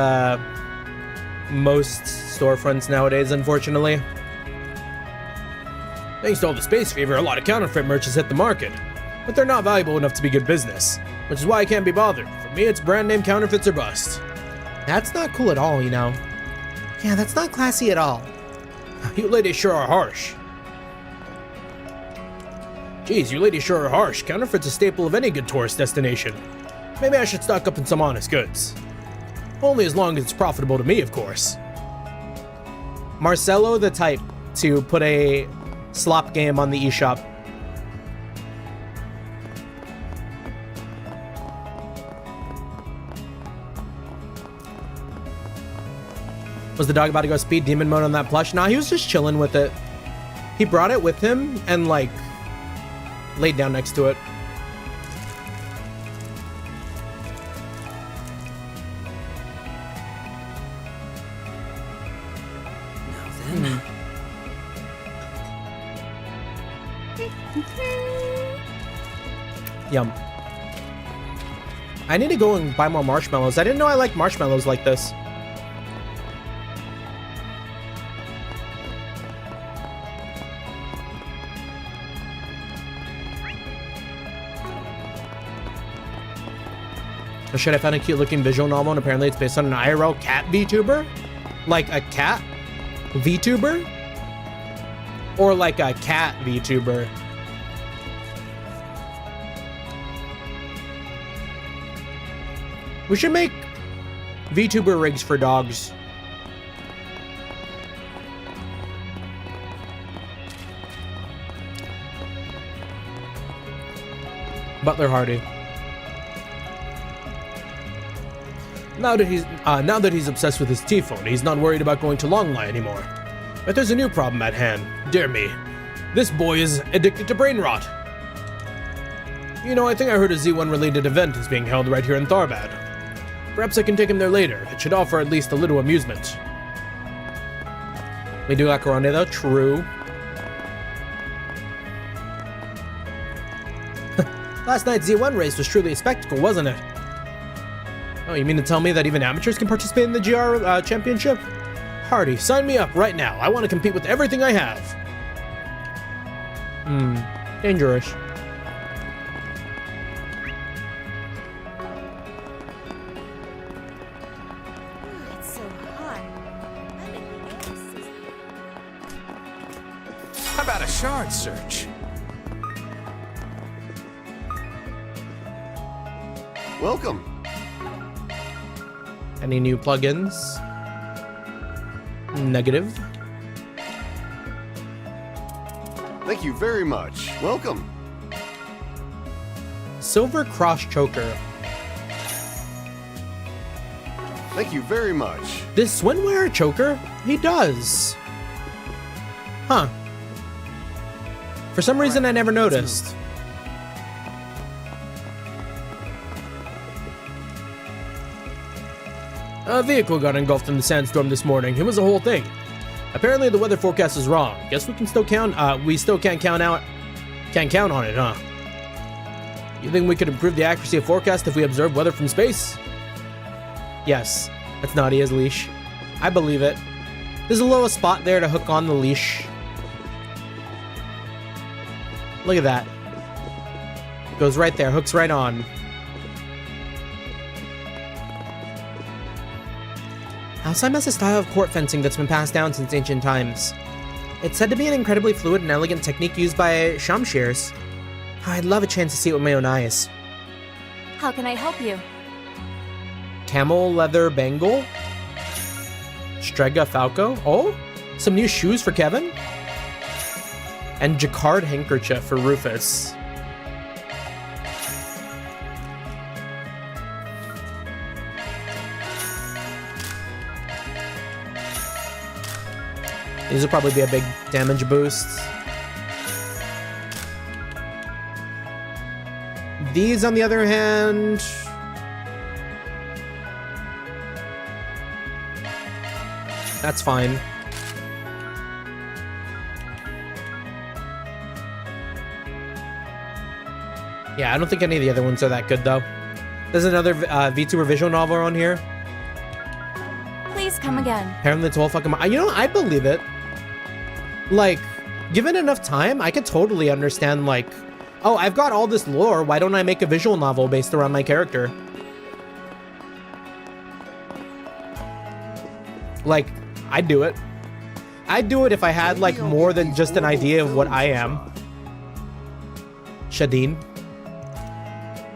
storefronts nowadays, unfortunately. Thanks to all the space fever, a lot of counterfeit merch has hit the market. But they're not valuable enough to be good business, which is why I can't be bothered. For me, it's brand name counterfeits or bust. That's not cool at all, you know. Yeah, that's not classy at all. You ladies sure are harsh. Geez, you ladies sure are harsh. Counterfeit's a staple of any good tourist destination. Maybe I should stock up on some honest goods. Only as long as it's profitable to me, of course. Marcelo the type to put a slop game on the eShop. Was the dog about to go speed demon mode on that plush? Nah, he was just chilling with it. He brought it with him and, like, laid down next to it. Now then. Yum. I need to go and buy more marshmallows. I didn't know I liked marshmallows like this. Oh shit, I found a cute looking visual novel and apparently it's based on an IRL cat VTuber? Like a cat VTuber? Or like a cat VTuber? We should make VTuber rigs for dogs. Butler Hardy. Now that he's obsessed with his T-phone, he's not worried about going to Longley anymore. But there's a new problem at hand. Dear me, This boy is addicted to brain rot. You know, I think I heard a Z1-related event is being held right here in Tharbad. Perhaps I can take him there later. It should offer at least a little amusement. We do like Grande though, true. Last night's Z1 race was truly a spectacle, wasn't it? Oh, you mean to tell me that even amateurs can participate in the GR championship? Hardy, sign me up right now. I want to compete with everything I have. Dangerous. It's so hot. I think the air is How about a shard search? Welcome. Any new plugins? Negative. Thank you very much. Welcome. Silver Cross Choker. Thank you very much. Does Swin wear a choker? He does. Huh. For some reason I never noticed. A vehicle got engulfed in the sandstorm this morning. It was a whole thing. Apparently the weather forecast is wrong. Guess we can still count, we still can't count on it, huh? You think we could improve the accuracy of forecast if we observe weather from space? Yes, that's Nadia's leash. I believe it. There's a little spot there to hook on the leash. Look at that. Goes right there, hooks right on. Alzheim has a style of court fencing that's been passed down since ancient times. It's said to be an incredibly fluid and elegant technique used by Shamshirs. I'd love a chance to see it with my own eyes. How can I help you? Camel leather bangle? Strega Falco? Oh, some new shoes for Kevin? And jacquard handkerchief for Rufus. These will probably be a big damage boost. These, on the other hand... That's fine. Yeah, I don't think any of the other ones are that good, though. There's another VTuber visual novel on here. Please come again. Apparently it's all fucking... You know, I believe it. Like, given enough time, I could totally understand, like... Oh, I've got all this lore, why don't I make a visual novel based around my character? Like, I'd do it. I'd do it if I had, like, more than just an idea of what I am. Shadeen.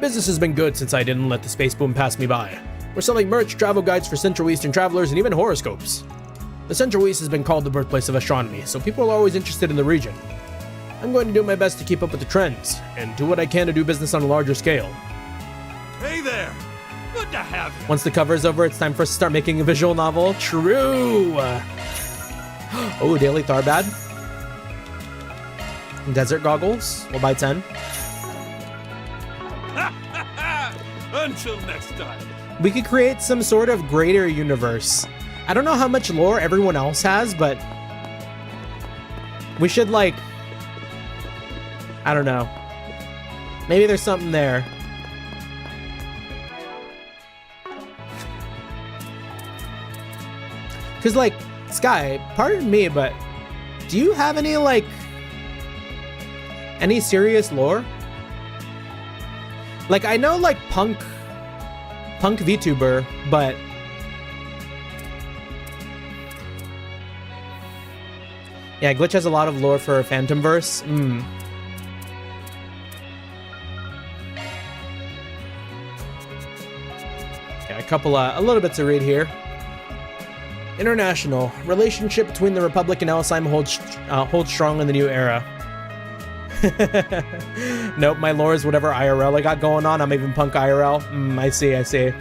Business has been good since I didn't let the space boom pass me by. We're selling merch, travel guides for Central Eastern travelers, and even horoscopes. The Central East has been called the birthplace of astronomy, so people are always interested in the region. I'm going to do my best to keep up with the trends, and do what I can to do business on a larger scale. Hey there! Good to have you! Once the cover's over, it's time for us to start making a visual novel. True! Oh, Daily Tharbad. Desert goggles. We'll buy 10. Until next time. We could create some sort of greater universe. I don't know how much lore everyone else has, but we should, like, I don't know. Maybe there's something there. Because, like, Sky, pardon me, but do you have any, like, any serious lore? Like, I know, like, Punk VTuber, but yeah, Glitch has a lot of lore for Phantomverse. Okay, a little bit to read here. International relationship between the Republic and Alzheim holds strong in the new era. Nope, my lore is whatever IRL I got going on. I'm even Punk IRL. I see.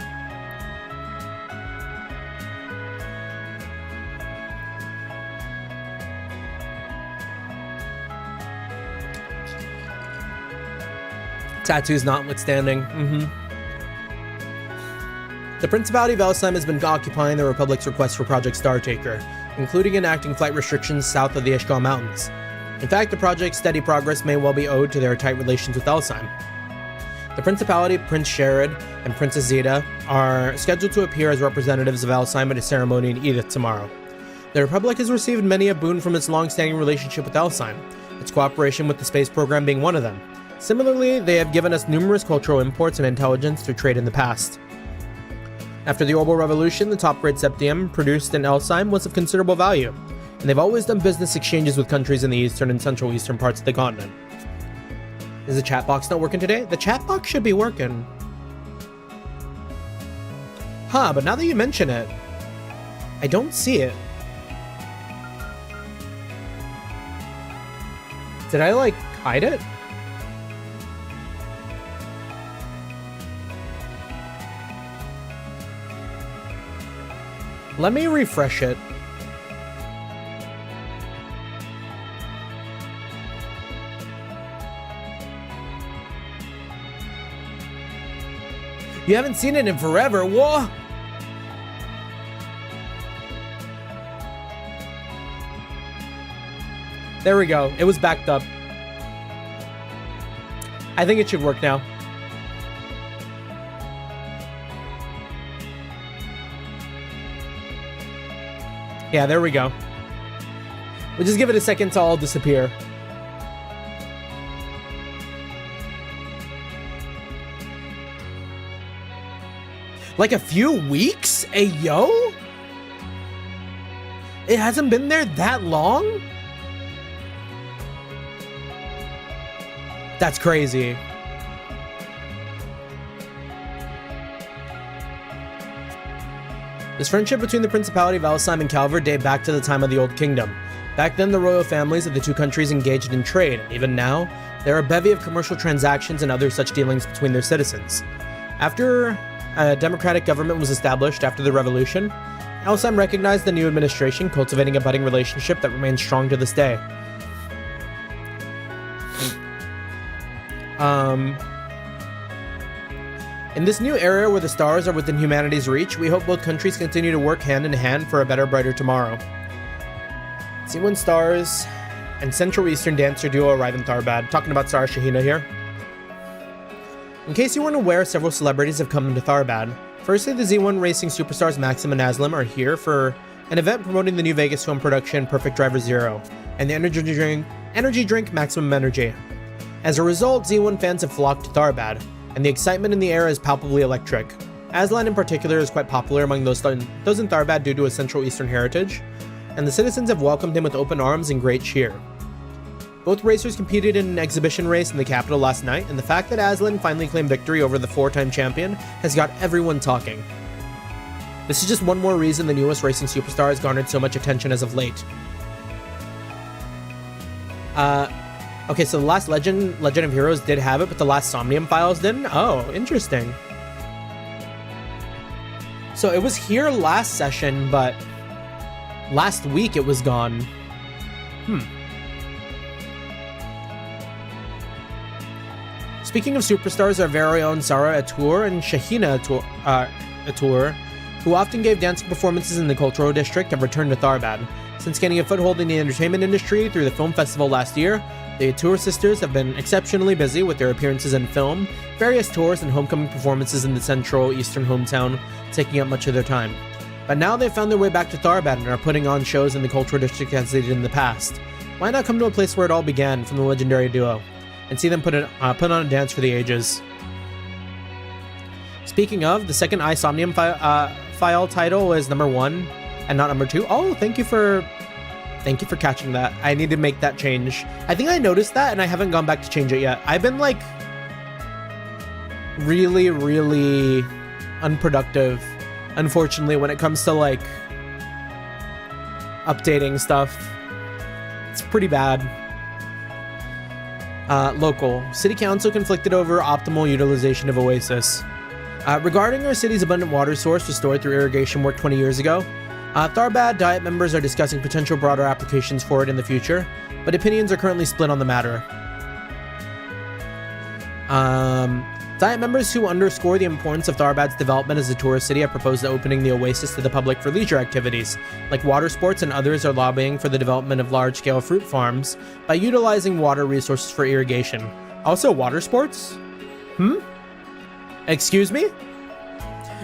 Tattoos notwithstanding. The Principality of Elsheim has been occupying the Republic's request for Project Startaker, including enacting flight restrictions south of the Ishgal Mountains. In fact, the project's steady progress may well be owed to their tight relations with Elsheim. The Principality, Prince Sherrod, and Princess Zeta are scheduled to appear as representatives of Elsheim at a ceremony in Edith tomorrow. The Republic has received many a boon from its long-standing relationship with Elsheim, its cooperation with the space program being one of them. Similarly, they have given us numerous cultural imports and intelligence through trade in the past. After the Orbital Revolution, the top-grade septium produced in Elsheim was of considerable value, and they've always done business exchanges with countries in the eastern and central eastern parts of the continent. Is the chat box not working today? The chat box should be working. Huh, but now that you mention it, I don't see it. Did I, like, hide it? Let me refresh it. You haven't seen it in forever. Whoa! There we go. It was backed up. I think it should work now. Yeah, there we go. We'll just give it a second to all disappear. Like a few weeks? Ayo? It hasn't been there that long? That's crazy. This friendship between the Principality of Elsheim and Calvard date back to the time of the Old Kingdom. Back then, the royal families of the two countries engaged in trade, and even now, there are a bevy of commercial transactions and other such dealings between their citizens. After a democratic government was established after the revolution, Elsheim recognized the new administration, cultivating a budding relationship that remains strong to this day. In this new era where the stars are within humanity's reach, we hope both countries continue to work hand in hand for a better, brighter tomorrow. C1 Stars and Central Eastern dancer duo arrive in Tharbad. Talking about Sarah Shahina here. In case you weren't aware, several celebrities have come into Tharbad. Firstly, the Z1 Racing superstars Maxim and Aslam are here for an event promoting the new Vegas film production Perfect Driver Zero and the energy drink Maximum Energy. As a result, Z1 fans have flocked to Tharbad, and the excitement in the air is palpably electric. Aslan in particular is quite popular among those in Tharbad due to his Central Eastern heritage, and the citizens have welcomed him with open arms and great cheer. Both racers competed in an exhibition race in the capital last night, and the fact that Aslan finally claimed victory over the four-time champion has got everyone talking. This is just one more reason the newest racing superstar has garnered so much attention as of late. Okay, so the last Legend of Heroes did have it, but the last Somnium Files didn't? Oh, interesting. So it was here last session, but last week it was gone. Speaking of superstars, our very own Sarah Atour and Shahina Atour, who often gave dancing performances in the Cultural District, have returned to Tharbad. Since gaining a foothold in the entertainment industry through the film festival last year, the Atour sisters have been exceptionally busy with their appearances in film, various tours, and homecoming performances in the Central Eastern hometown, taking up much of their time. But now they've found their way back to Tharbad and are putting on shows in the Cultural District as they did in the past. Why not come to a place where it all began, from the legendary duo, and see them put on a dance for the ages? Speaking of, the second iSomnium file title is number 1 and not number 2. Oh, thank you for catching that. I need to make that change. I think I noticed that and I haven't gone back to change it yet. I've been like really, really unproductive, unfortunately, when it comes to like updating stuff. It's pretty bad. Local. City Council conflicted over optimal utilization of Oasis. Regarding our city's abundant water source restored through irrigation work 20 years ago, Tharbad Diet members are discussing potential broader applications for it in the future, but opinions are currently split on the matter. Diet members who underscore the importance of Tharbad's development as a tourist city have proposed opening the oasis to the public for leisure activities, like water sports, and others are lobbying for the development of large-scale fruit farms by utilizing water resources for irrigation. Also, water sports? Excuse me?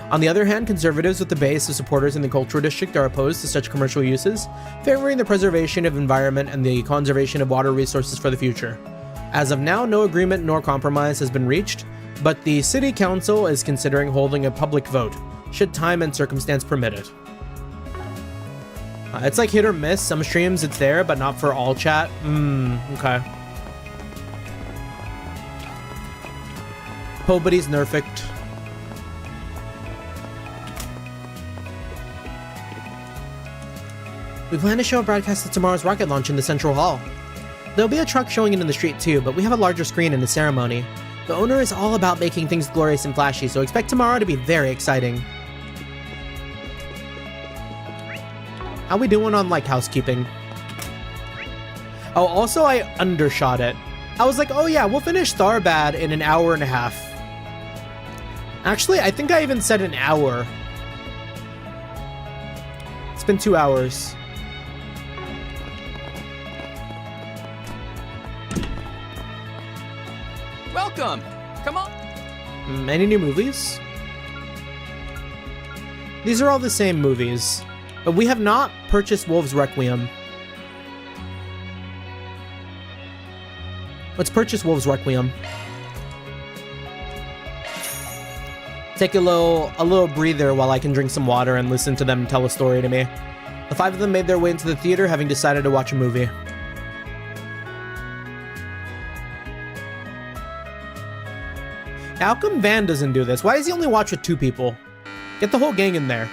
On the other hand, conservatives with the base of supporters in the cultural district are opposed to such commercial uses, favoring the preservation of environment and the conservation of water resources for the future. As of now, no agreement nor compromise has been reached, but the city council is considering holding a public vote, should time and circumstance permit it. It's like hit or miss. Some streams it's there, but not for all chat. Okay. Nobody's nerfed. We plan to show a broadcast of tomorrow's rocket launch in the central hall. There'll be a truck showing it in the street too, but we have a larger screen in the ceremony. The owner is all about making things glorious and flashy, so expect tomorrow to be very exciting. How we doing on, like, housekeeping? Oh, also I undershot it. I was like, oh yeah, we'll finish Tharbad in an hour and a half. Actually, I think I even said an hour. It's been 2 hours. Welcome! Come on! Any new movies? These are all the same movies, but we have not purchased Wolves Requiem. Let's purchase Wolves Requiem. Take a little breather while I can drink some water and listen to them tell a story to me. The 5 of them made their way into the theater, having decided to watch a movie. How come Van doesn't do this? Why does he only watch with 2 people? Get the whole gang in there.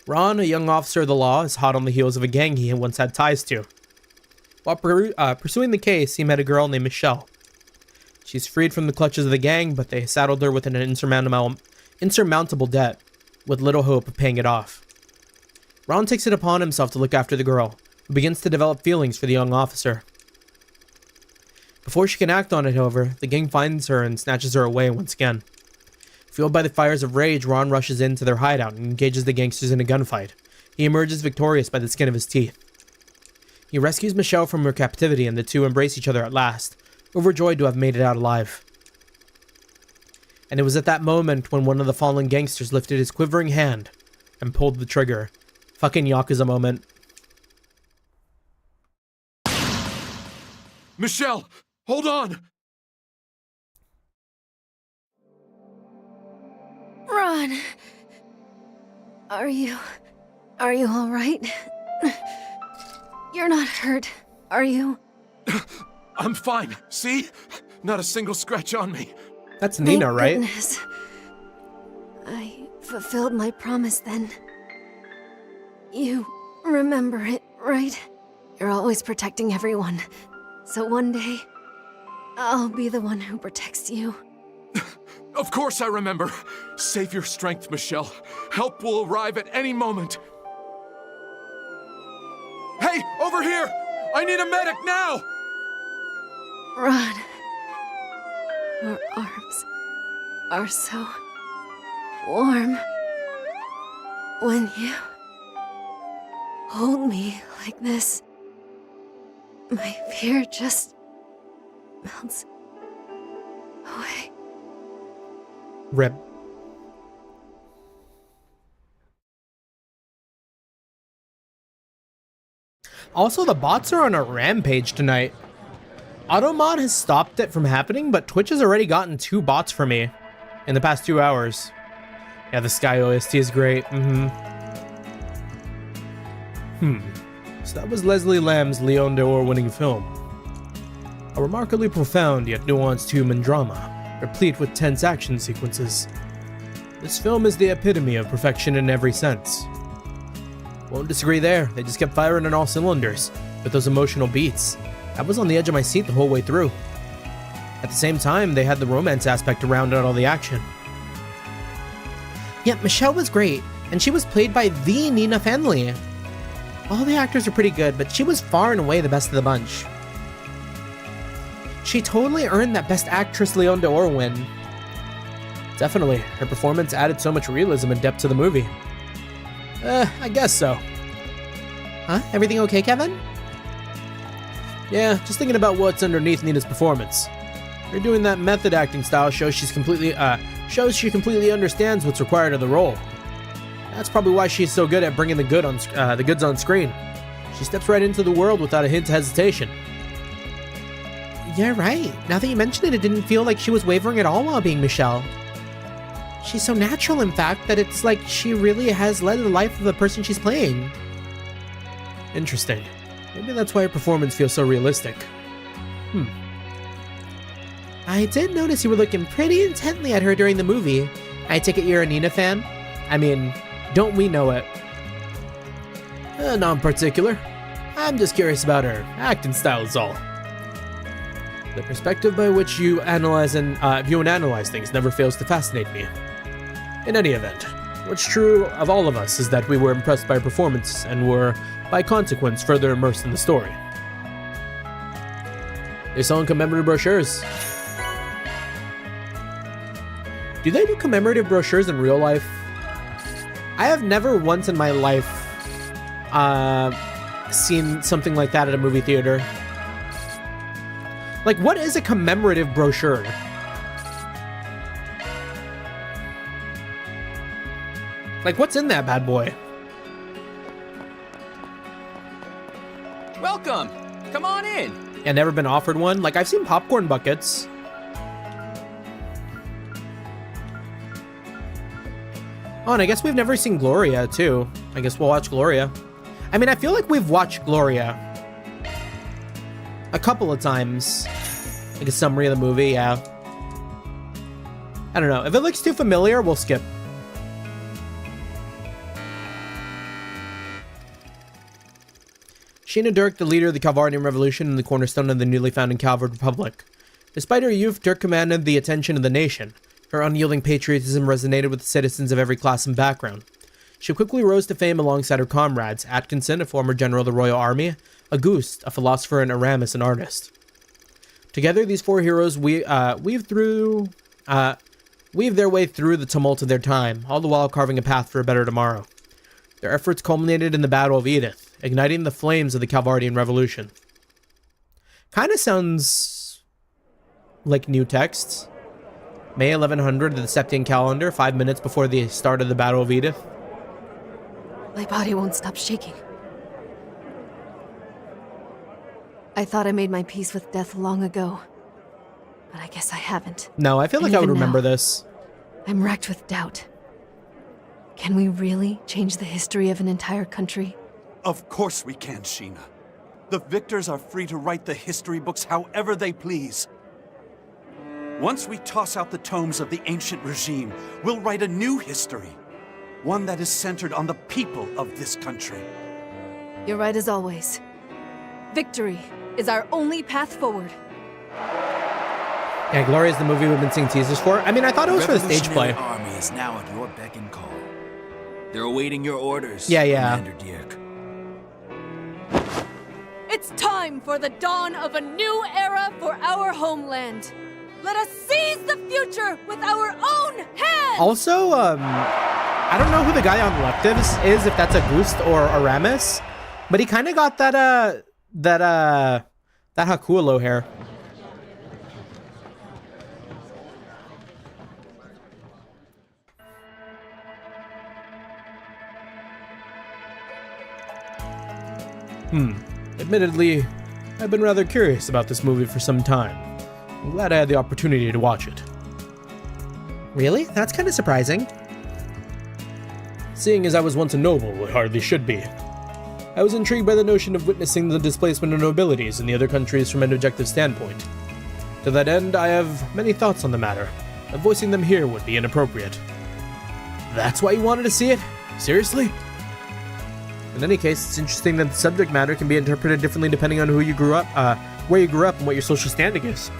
Ron, a young officer of the law, is hot on the heels of a gang he once had ties to. While pursuing the case, he met a girl named Michelle. She's freed from the clutches of the gang, but they saddled her with an insurmountable debt, with little hope of paying it off. Ron takes it upon himself to look after the girl, who begins to develop feelings for the young officer. Before she can act on it, however, the gang finds her and snatches her away once again. Fueled by the fires of rage, Ron rushes into their hideout and engages the gangsters in a gunfight. He emerges victorious by the skin of his teeth. He rescues Michelle from her captivity, and the two embrace each other at last, overjoyed to have made it out alive. And it was at that moment when one of the fallen gangsters lifted his quivering hand and pulled the trigger. Fucking Yakuza moment. Michelle, hold on! Ron! Are you all right? You're not hurt, are you? I'm fine. See? Not a single scratch on me. That's Nina, Thank right? Goodness. I fulfilled my promise then. You remember it, right? You're always protecting everyone. So one day, I'll be the one who protects you. Of course I remember. Save your strength, Michelle. Help will arrive at any moment. Hey, over here! I need a medic now! Ron, your arms are so warm when you hold me like this. My fear just melts away. Rip. Also, the bots are on a rampage tonight. Automod has stopped it from happening, but Twitch has already gotten 2 bots for me in the past 2 hours. Yeah, the Sky OST is great. So that was Leslie Lamb's Leon d'Or winning film. A remarkably profound yet nuanced human drama, replete with tense action sequences. This film is the epitome of perfection in every sense. Won't disagree there, they just kept firing on all cylinders, with those emotional beats. I was on the edge of my seat the whole way through. At the same time, they had the romance aspect to round out all the action. Yeah, Michelle was great, and she was played by the Nina Fenley. All the actors are pretty good, but she was far and away the best of the bunch. she totally earned that Best Actress Leon d'Or win. Definitely, her performance added so much realism and depth to the movie. I guess so. Huh? Everything okay, Kevin? Yeah, just thinking about what's underneath Nina's performance. Her doing that method acting style shows she completely understands what's required of the role. That's probably why she's so good at bringing the goods on screen. She steps right into the world without a hint of hesitation. Yeah, right. Now that you mention it, it didn't feel like she was wavering at all while being Michelle. She's so natural, in fact, that it's like she really has led the life of the person she's playing. Interesting. Maybe that's why her performance feels so realistic. I did notice you were looking pretty intently at her during the movie. I take it you're a Nina fan? I mean, don't we know it? Not in particular. I'm just curious about her acting style is all. The perspective by which you analyze things never fails to fascinate me. In any event, what's true of all of us is that we were impressed by her performance and were, by consequence, further immersed in the story. They sell commemorative brochures. Do they do commemorative brochures in real life? I have never once in my life seen something like that at a movie theater. Like, what is a commemorative brochure? Like, what's in that bad boy? Welcome! Come on in! Yeah, never been offered one? Like, I've seen popcorn buckets. Oh, and I guess we've never seen Gloria, too. I guess we'll watch Gloria. I mean, I feel like we've watched Gloria a couple of times. Like a summary of the movie, yeah. I don't know. If it looks too familiar, we'll skip. Sheena Dirk, the leader of the Calvardian Revolution and the cornerstone of the newly founded Calvard Republic. Despite her youth, Dirk commanded the attention of the nation. Her unyielding patriotism resonated with citizens of every class and background. She quickly rose to fame alongside her comrades, Atkinson, a former general of the Royal Army, Auguste, a philosopher, and Aramis, an artist. Together, these four heroes weave their way through the tumult of their time, all the while carving a path for a better tomorrow. Their efforts culminated in the Battle of Edith, igniting the flames of the Calvardian Revolution. Kind of sounds like new text. May 1100 of the Septian calendar, 5 minutes before the start of the Battle of Edith. My body won't stop shaking. I thought I made my peace with death long ago, but I guess I haven't. No, I feel like I would remember this. I'm racked with doubt. Can we really change the history of an entire country? Of course we can, Sheena. The victors are free to write the history books however they please. Once we toss out the tomes of the ancient regime, we'll write a new history. One that is centered on the people of this country. You're right as always. Victory is our only path forward. Yeah, Gloria's the movie we've been seeing teasers for. I mean, I thought it was for the stage play. The army is now at your beck and call. They're awaiting your orders, yeah. Commander Dirk. It's time for the dawn of a new era for our homeland. Let us seize the future with our own hands! Also, I don't know who the guy on the left is, if that's Auguste or Aramis, but he kind of got that Hakulo hair. Admittedly, I've been rather curious about this movie for some time. I'm glad I had the opportunity to watch it. Really? That's kind of surprising. Seeing as I was once a noble, it hardly should be. I was intrigued by the notion of witnessing the displacement of nobilities in the other countries from an objective standpoint. To that end, I have many thoughts on the matter, but voicing them here would be inappropriate. That's why you wanted to see it? Seriously? In any case, it's interesting that the subject matter can be interpreted differently depending on who you grew up, where you grew up and what your social standing is.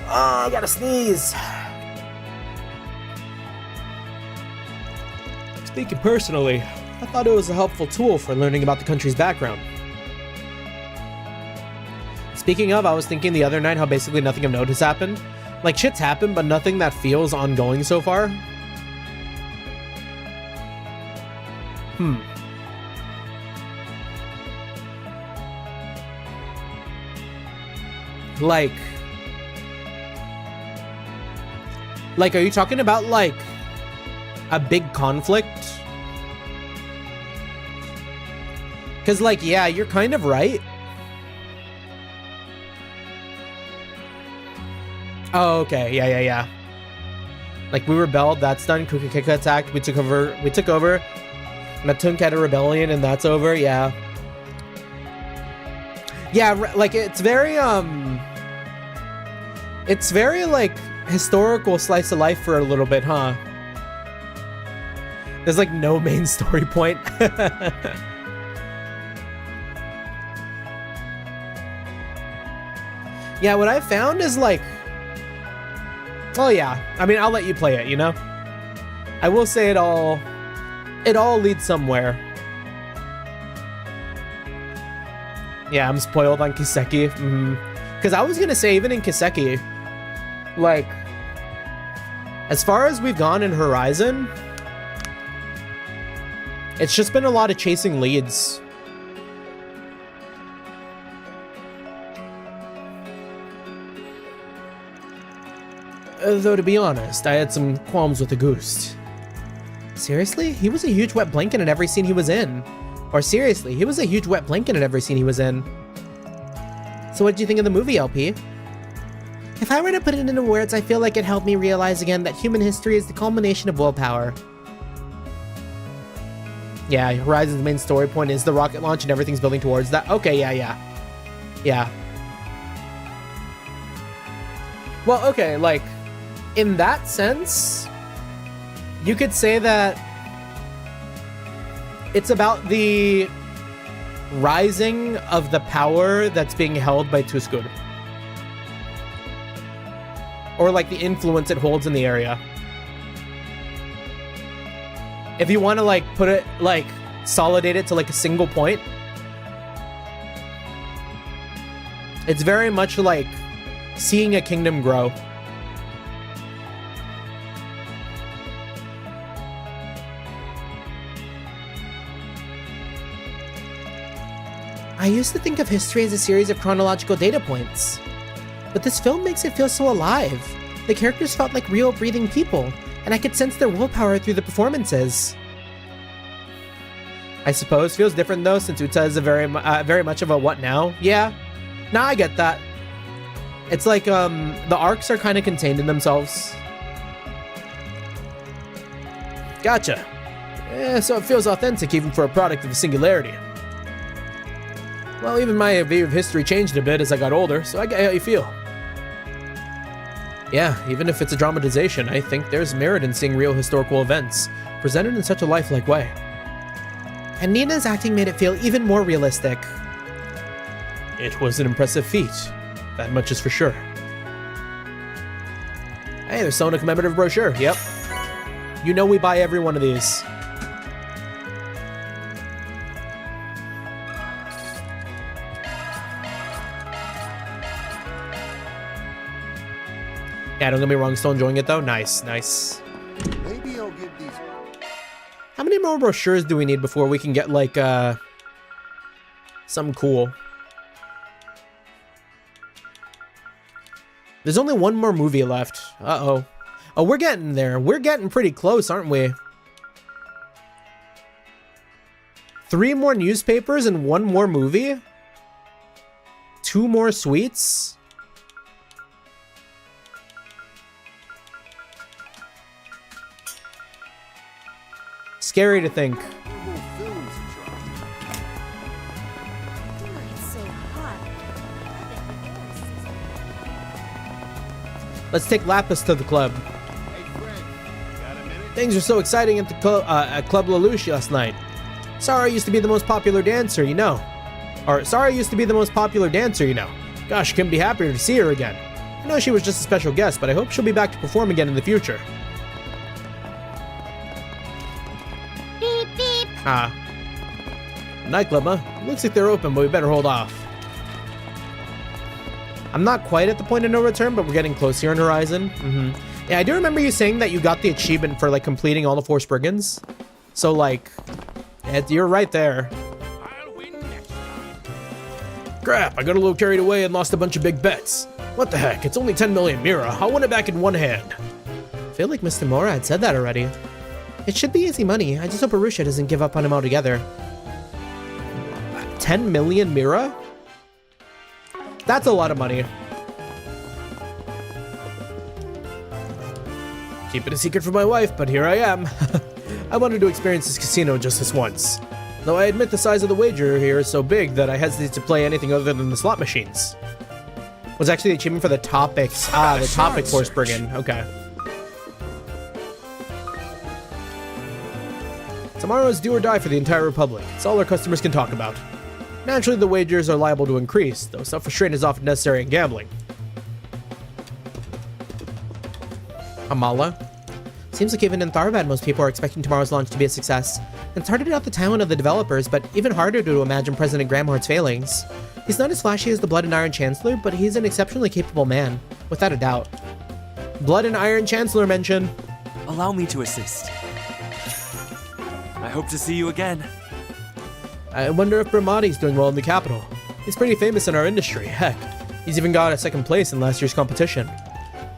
I gotta sneeze. Speaking personally, I thought it was a helpful tool for learning about the country's background. Speaking of, I was thinking the other night how basically nothing of note has happened. Like, shit's happened, but nothing that feels ongoing so far. Like, are you talking about, like, a big conflict? Because, like, yeah, you're kind of right. Oh, okay. Yeah. Like, we rebelled, that's done. Kukikika attacked, we took over. Matunk had a rebellion, and that's over, yeah. Yeah, like, it's very, like, historical slice of life for a little bit, huh? There's, like, no main story point. Yeah, what I found is, like... Well, yeah. I mean, I'll let you play it, you know? I will say it all leads somewhere. Yeah, I'm spoiled on Kiseki. Because I was gonna say, even in Kiseki, like, as far as we've gone in Horizon, it's just been a lot of chasing leads. Though, to be honest, I had some qualms with the Goose. Seriously? He was a huge wet blanket in every scene he was in. Or seriously, he was a huge wet blanket in every scene he was in. So what did you think of the movie, LP? If I were to put it into words, I feel like it helped me realize again that human history is the culmination of willpower. Yeah, Horizon's main story point is the rocket launch and everything's building towards that. Okay, yeah. Well, okay, like, in that sense, you could say that it's about the rising of the power that's being held by Tuskud. Or, like, the influence it holds in the area. If you want to, like, put it, like, solidate it to, like, a single point, it's very much like seeing a kingdom grow. I used to think of history as a series of chronological data points, but this film makes it feel so alive. The characters felt like real breathing people, and I could sense their willpower through the performances. I suppose feels different though, since Uta is a very much of a what now? Yeah, nah, I get that. It's like the arcs are kind of contained in themselves. Gotcha. Yeah, so it feels authentic even for a product of the singularity. Well, even my view of history changed a bit as I got older, so I get how you feel. Yeah, even if it's a dramatization, I think there's merit in seeing real historical events, presented in such a lifelike way. And Nina's acting made it feel even more realistic. It was an impressive feat. That much is for sure. Hey, there's Sona commemorative brochure, yep. You know we buy every one of these. Yeah, don't get me wrong, still enjoying it though. Nice. Maybe I'll give these. How many more brochures do we need before we can get like something cool? There's only one more movie left. Uh-oh. Oh, we're getting there. We're getting pretty close, aren't we? 3 more newspapers and 1 more movie? 2 more sweets? Scary to think. Let's take Lapis to the club. Things are so exciting at the Club Lelouch last night. Sarah used to be the most popular dancer, you know. Gosh, couldn't be happier to see her again. I know she was just a special guest, but I hope she'll be back to perform again in the future. Beep, beep. Nightclub, huh? Looks like they're open, but we better hold off. I'm not quite at the point of no return, but we're getting close here on Horizon. Yeah, I do remember you saying that you got the achievement for like completing all the 4 Spriggans. So like, you're right there. Crap, I got a little carried away and lost a bunch of big bets. What the heck, it's only 10 million Mira. I'll win it back in one hand. I feel like Mr. Mora had said that already. It should be easy money. I just hope Arusha doesn't give up on him altogether. 10 million Mira? That's a lot of money. Keep it a secret from my wife, but here I am. I wanted to experience this casino just this once. Though I admit the size of the wager here is so big that I hesitate to play anything other than the slot machines. Was actually the achievement for the topics. Ah, the topic for Spriggan. Okay. Tomorrow is do or die for the entire Republic. It's all our customers can talk about. Naturally, the wagers are liable to increase, though self-restraint is often necessary in gambling. Amala? Seems like even in Tharbad, most people are expecting tomorrow's launch to be a success. It's hard to doubt the talent of the developers, but even harder to imagine President Gramhort's failings. He's not as flashy as the Blood and Iron Chancellor, but he's an exceptionally capable man, without a doubt. Blood and Iron Chancellor mention. Allow me to assist. I hope to see you again. I wonder if Brahmati's doing well in the capital. He's pretty famous in our industry, heck. He's even got a 2nd place in last year's competition.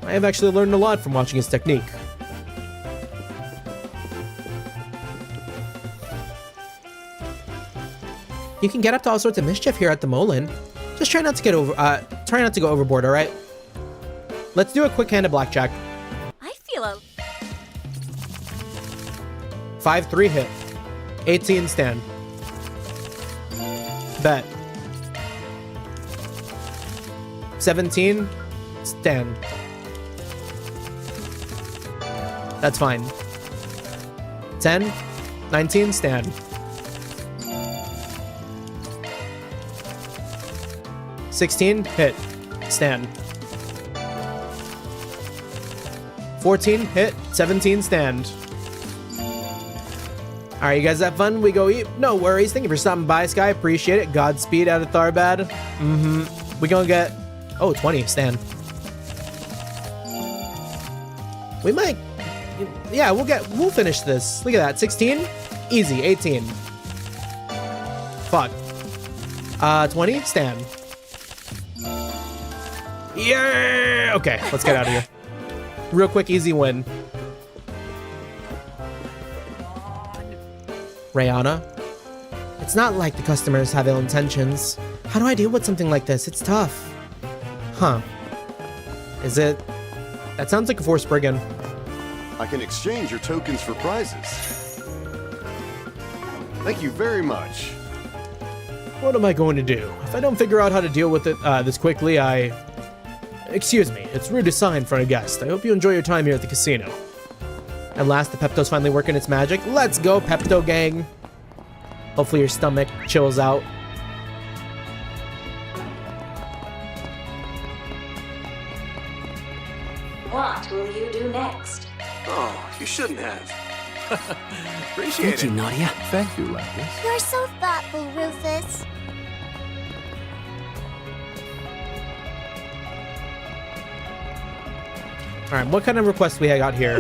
I have actually learned a lot from watching his technique. You can get up to all sorts of mischief here at the Molin. Just try not to go overboard, alright? Let's do a quick hand of blackjack. I feel a 5-3 hit. 18 stand. Bet. 17 stand. That's fine. 10, 19 stand. 16 hit. Stand. 14 hit. 17 stand. Alright, you guys have fun? We go eat? No worries. Thank you for stopping by, Sky. Appreciate it. Godspeed out of Tharbad. We gonna get... Oh, 20. Stand. We might... Yeah, we'll finish this. Look at that. 16? Easy. 18. Fuck. 20? Stand. Yeah! Okay, let's get out of here. Real quick, easy win. Rayana? It's not like the customers have ill intentions. How do I deal with something like this? It's tough. Huh. Is it... That sounds like a 4 Spriggan. I can exchange your tokens for prizes. Thank you very much. What am I going to do? If I don't figure out how to deal with it this quickly, Excuse me, it's rude to sign in front of guests. I hope you enjoy your time here at the casino. At last, the Pepto's finally working its magic. Let's go, Pepto gang. Hopefully your stomach chills out. What will you do next? Oh, you shouldn't have. Appreciate Thank you, Nadia. Thank you, Lapis. You're so thoughtful, Rufus. Alright, what kind of requests we got here?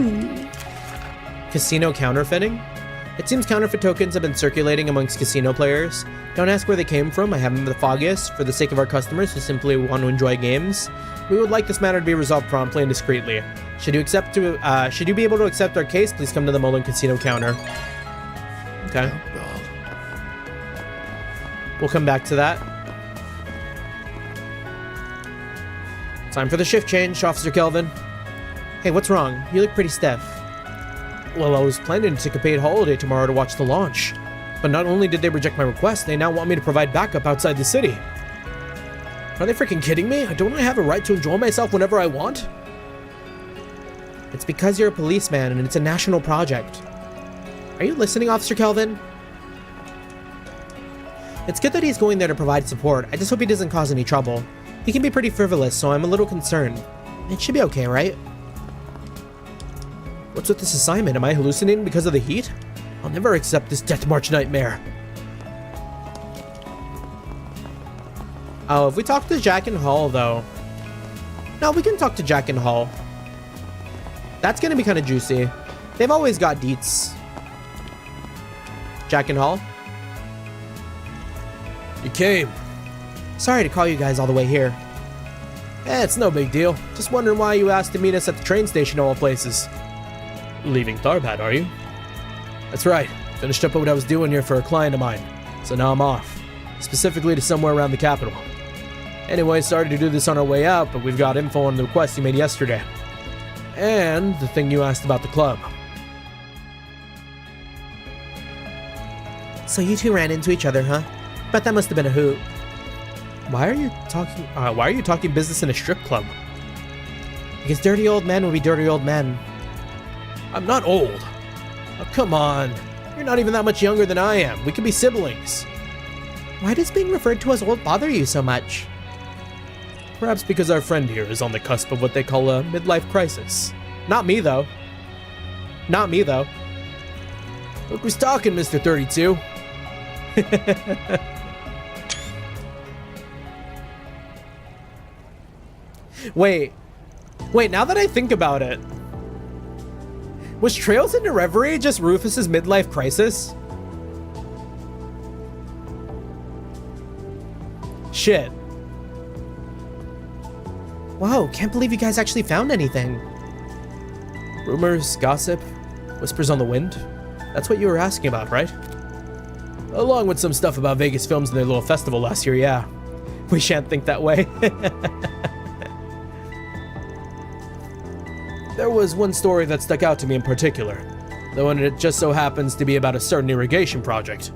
Casino counterfeiting? It seems counterfeit tokens have been circulating amongst casino players. Don't ask where they came from, I haven't the foggiest. For the sake of our customers who simply want to enjoy games, we would like this matter to be resolved promptly and discreetly. Should you be able to accept our case, please come to the Molin Casino counter. Okay. We'll come back to that. Time for the shift change, Officer Kelvin. Hey, what's wrong? You look pretty stiff. Well, I was planning to take a paid holiday tomorrow to watch the launch. But not only did they reject my request, they now want me to provide backup outside the city. Are they freaking kidding me? Don't I have a right to enjoy myself whenever I want? It's because you're a policeman and it's a national project. Are you listening, Officer Kelvin? It's good that he's going there to provide support. I just hope he doesn't cause any trouble. He can be pretty frivolous, so I'm a little concerned. It should be okay, right? What's with this assignment? Am I hallucinating because of the heat? I'll never accept this Death March nightmare. Oh, if we talk to Jack in Hall, though, No, we can talk to Jack and Hall. That's gonna be kind of juicy. They've always got deets. Jack and Hall? You came. Sorry to call you guys all the way here. It's no big deal. Just wondering why you asked to meet us at the train station of all places. Leaving Tharbad, are you? That's right. Finished up what I was doing here for a client of mine. So now I'm off. Specifically to somewhere around the capital. Anyway, started to do this on our way out, but we've got info on the request you made yesterday. And the thing you asked about the club. So you two ran into each other, huh? Bet that must have been a hoot. Why are you talking business in a strip club? Because dirty old men will be dirty old men. I'm not old. Oh, come on. You're not even that much younger than I am. We could be siblings. Why does being referred to as old bother you so much? Perhaps because our friend here is on the cusp of what they call a midlife crisis. Not me, though. Not me, though. Look who's talking, Mr. 32. Wait, now that I think about it, was Trails into Reverie just Rufus's midlife crisis? Shit. Wow, can't believe you guys actually found anything. Rumors, gossip, whispers on the wind? That's what you were asking about, right? Along with some stuff about Vegas Films and their little festival last year, yeah. We shan't think that way. There was one story that stuck out to me in particular, though it just so happens to be about a certain irrigation project.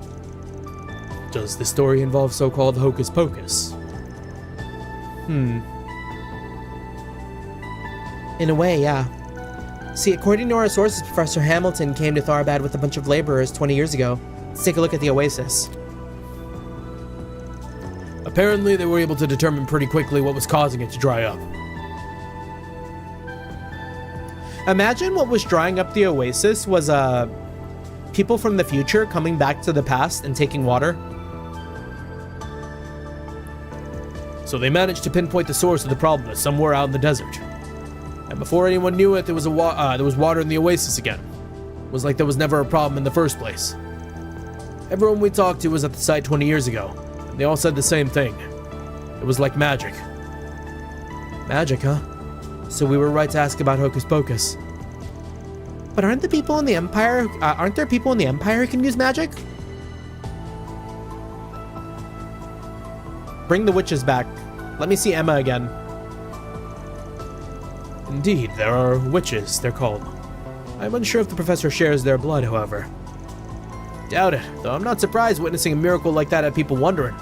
Does the story involve so-called hocus pocus? In a way, yeah. See, according to our sources, Professor Hamilton came to Tharbad with a bunch of laborers 20 years ago. Let's take a look at the oasis. Apparently, they were able to determine pretty quickly what was causing it to dry up. Imagine what was drying up the oasis was people from the future coming back to the past and taking water. So they managed to pinpoint the source of the problem as somewhere out in the desert. And before anyone knew it, there was water in the oasis again. It was like there was never a problem in the first place. Everyone we talked to was at the site 20 years ago, and they all said the same thing. It was like magic. Magic, huh? So we were right to ask about Hocus Pocus. But aren't there people in the Empire who can use magic? Bring the witches back. Let me see Emma again. Indeed, there are witches, they're called. I'm unsure if the professor shares their blood, however. Doubt it, though I'm not surprised witnessing a miracle like that had people wondering.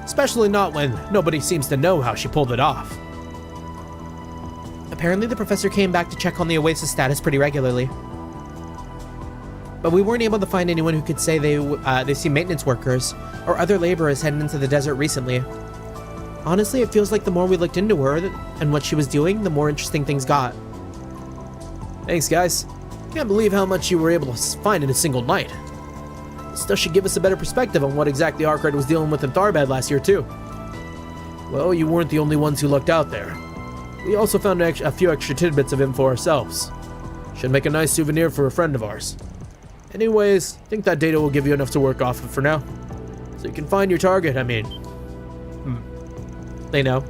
Especially not when nobody seems to know how she pulled it off. Apparently the professor came back to check on the oasis status pretty regularly. But we weren't able to find anyone who could say they see maintenance workers or other laborers heading into the desert recently. Honestly, it feels like the more we looked into her and what she was doing, the more interesting things got. Thanks, guys. Can't believe how much you were able to find in a single night. This stuff should give us a better perspective on what exactly Arkwright was dealing with in Tharbad last year, too. Well, you weren't the only ones who looked out there. We also found a few extra tidbits of info ourselves. Should make a nice souvenir for a friend of ours. Anyways, I think that data will give you enough to work off of for now. So you can find your target, I mean. They know.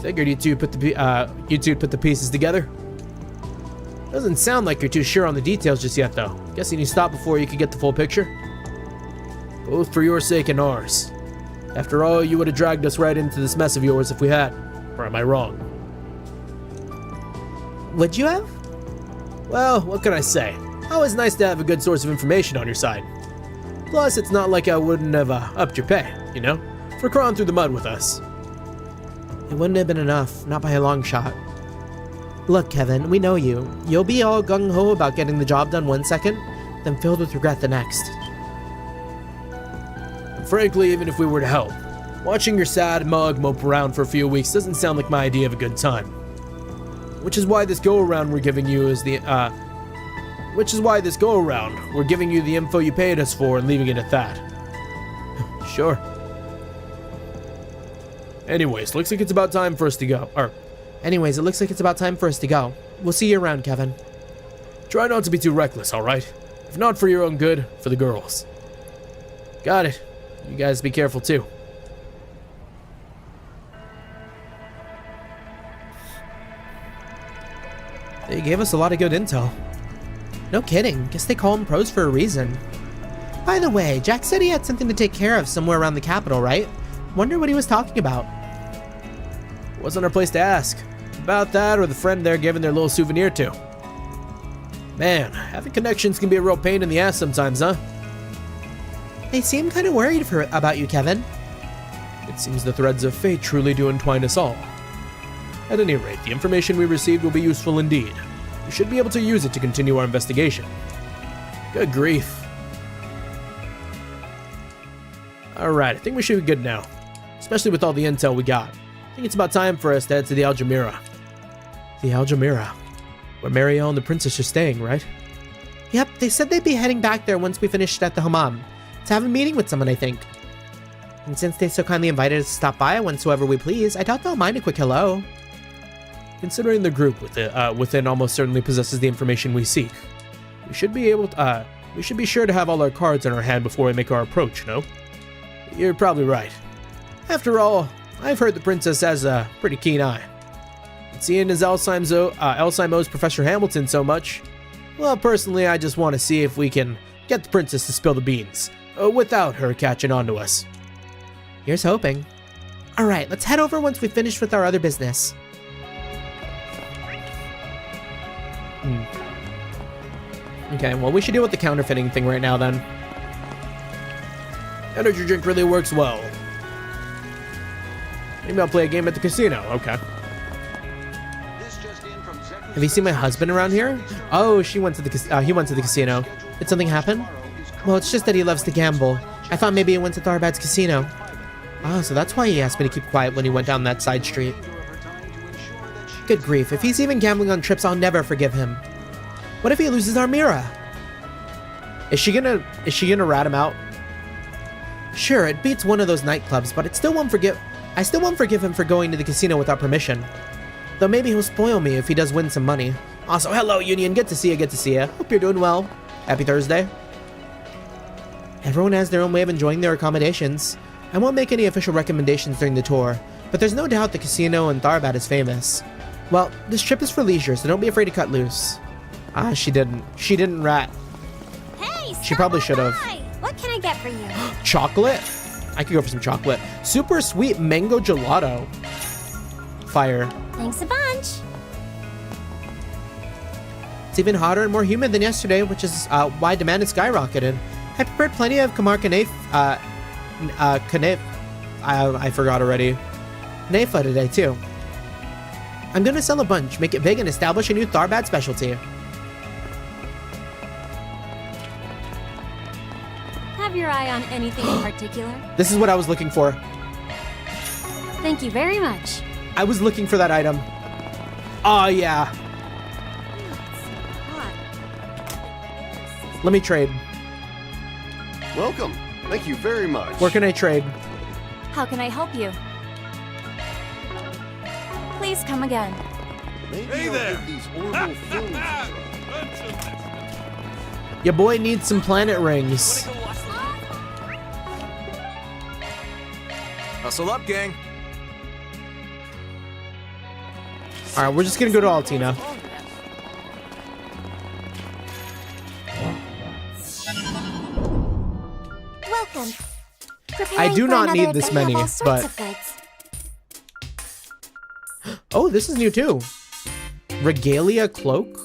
Figured you two put the pieces together. Doesn't sound like you're too sure on the details just yet, though. Guessing you stopped before you could get the full picture? Both for your sake and ours. After all, you would have dragged us right into this mess of yours if we had. Or am I wrong? Would you have? Well, what can I say? Always nice to have a good source of information on your side. Plus, it's not like I wouldn't have upped your pay, you know? For crawling through the mud with us. It wouldn't have been enough, not by a long shot. Look, Kevin, we know you. You'll be all gung-ho about getting the job done one second, then filled with regret the next. And frankly, even if we were to help, watching your sad mug mope around for a few weeks doesn't sound like my idea of a good time. Which is why this go-around we're giving you the info you paid us for and leaving it at that. Sure. Anyways, looks like it's about time for us to go. Anyways, it looks like it's about time for us to go. We'll see you around, Kevin. Try not to be too reckless, alright? If not for your own good, for the girls. Got it. You guys be careful too. They gave us a lot of good intel. No kidding. Guess they call them pros for a reason. By the way, Jack said he had something to take care of somewhere around the capital, right? Wonder what he was talking about. Wasn't our place to ask. About that or the friend they're giving their little souvenir to. Man, having connections can be a real pain in the ass sometimes, huh? They seem kind of worried about you, Kevin. It seems the threads of fate truly do entwine us all. At any rate, the information we received will be useful indeed. We should be able to use it to continue our investigation. Good grief. Alright, I think we should be good now. Especially with all the intel we got. I think it's about time for us to head to the Algemira. The Algemira? Where Marielle and the princess are staying, right? Yep, they said they'd be heading back there once we finished at the hammam. To have a meeting with someone, I think. And since they so kindly invited us to stop by whensoever we please, I doubt they'll mind a quick hello. Considering the group within almost certainly possesses the information we seek, we should be sure to have all our cards in our hand before we make our approach, no? You're probably right. After all, I've heard the princess has a pretty keen eye. And seeing as Alzheimer's Professor Hamilton so much, well, personally, I just want to see if we can get the princess to spill the beans, without her catching on to us. Here's hoping. Alright, let's head over once we've finished with our other business. Okay, well, we should deal with the counterfeiting thing right now, then. Energy drink really works well. Maybe I'll play a game at the casino. Okay. Have you seen my husband around here? Oh, he went to the casino. Did something happen? Well, it's just that he loves to gamble. I thought maybe he went to Tharbad's casino. Oh, so that's why he asked me to keep quiet when he went down that side street. Good grief, if he's even gambling on trips, I'll never forgive him. What if he loses our Mira? Is she gonna rat him out? Sure, it beats one of those nightclubs, but I still won't forgive him for going to the casino without permission. Though maybe he'll spoil me if he does win some money. Also, hello Union, good to see you. Hope you're doing well. Happy Thursday. Everyone has their own way of enjoying their accommodations. I won't make any official recommendations during the tour, but there's no doubt the casino in Tharbad is famous. Well, this trip is for leisure, so don't be afraid to cut loose. Ah, she didn't. She didn't rat. Hey, she probably should have. What can I get for you? Chocolate? I could go for some chocolate. Super sweet mango gelato. Fire. Thanks a bunch. It's even hotter and more humid than yesterday, which is why demand has skyrocketed. I prepared plenty of Kamar Kanef, I forgot already. Nefa today too. I'm gonna sell a bunch, make it big, and establish a new Tharbad specialty. Have your eye on anything in particular? This is what I was looking for. Thank you very much. I was looking for that item. Oh yeah. Let me trade. Welcome. Thank you very much. Where can I trade? How can I help you? Please come again. Hey there! Your boy needs some planet rings. Hustle up, gang. Alright, we're just gonna go to Altina. Welcome. I do not need this many, but... Oh, this is new too. Regalia cloak?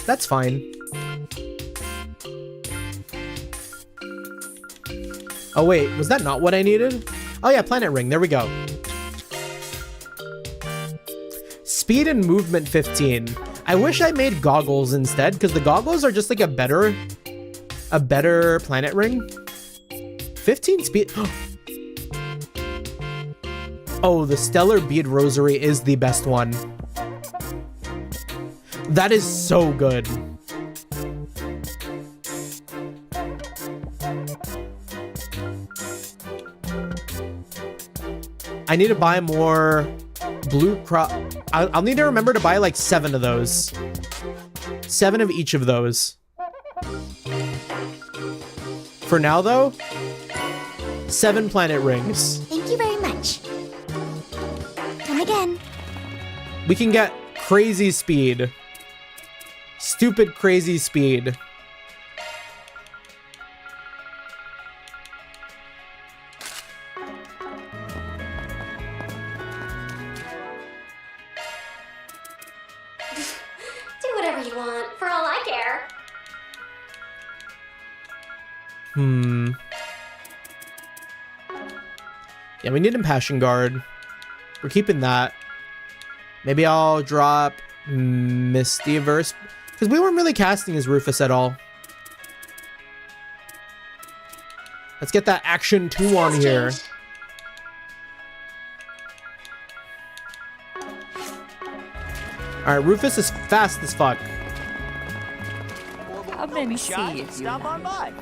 That's fine. Oh wait, was that not what I needed? Oh yeah, planet ring, there we go. Speed and movement 15. I wish I made goggles instead, because the goggles are just like a better planet ring. 15 speed. Oh, the Stellar Bead Rosary is the best one. That is so good. I need to buy more blue crop. I'll need to remember to buy like 7 of those. 7 of each of those. For now, though, 7 planet rings. Thank you very much. Come again. We can get crazy speed. Stupid crazy speed. Do whatever you want, for all I care. Yeah, we need a Passion Guard. We're keeping that. Maybe I'll drop Mistyverse, because we weren't really casting as Rufus at all. Let's get that Action 2 on here. Alright, Rufus is fast as fuck. Come and see if you Stop on by.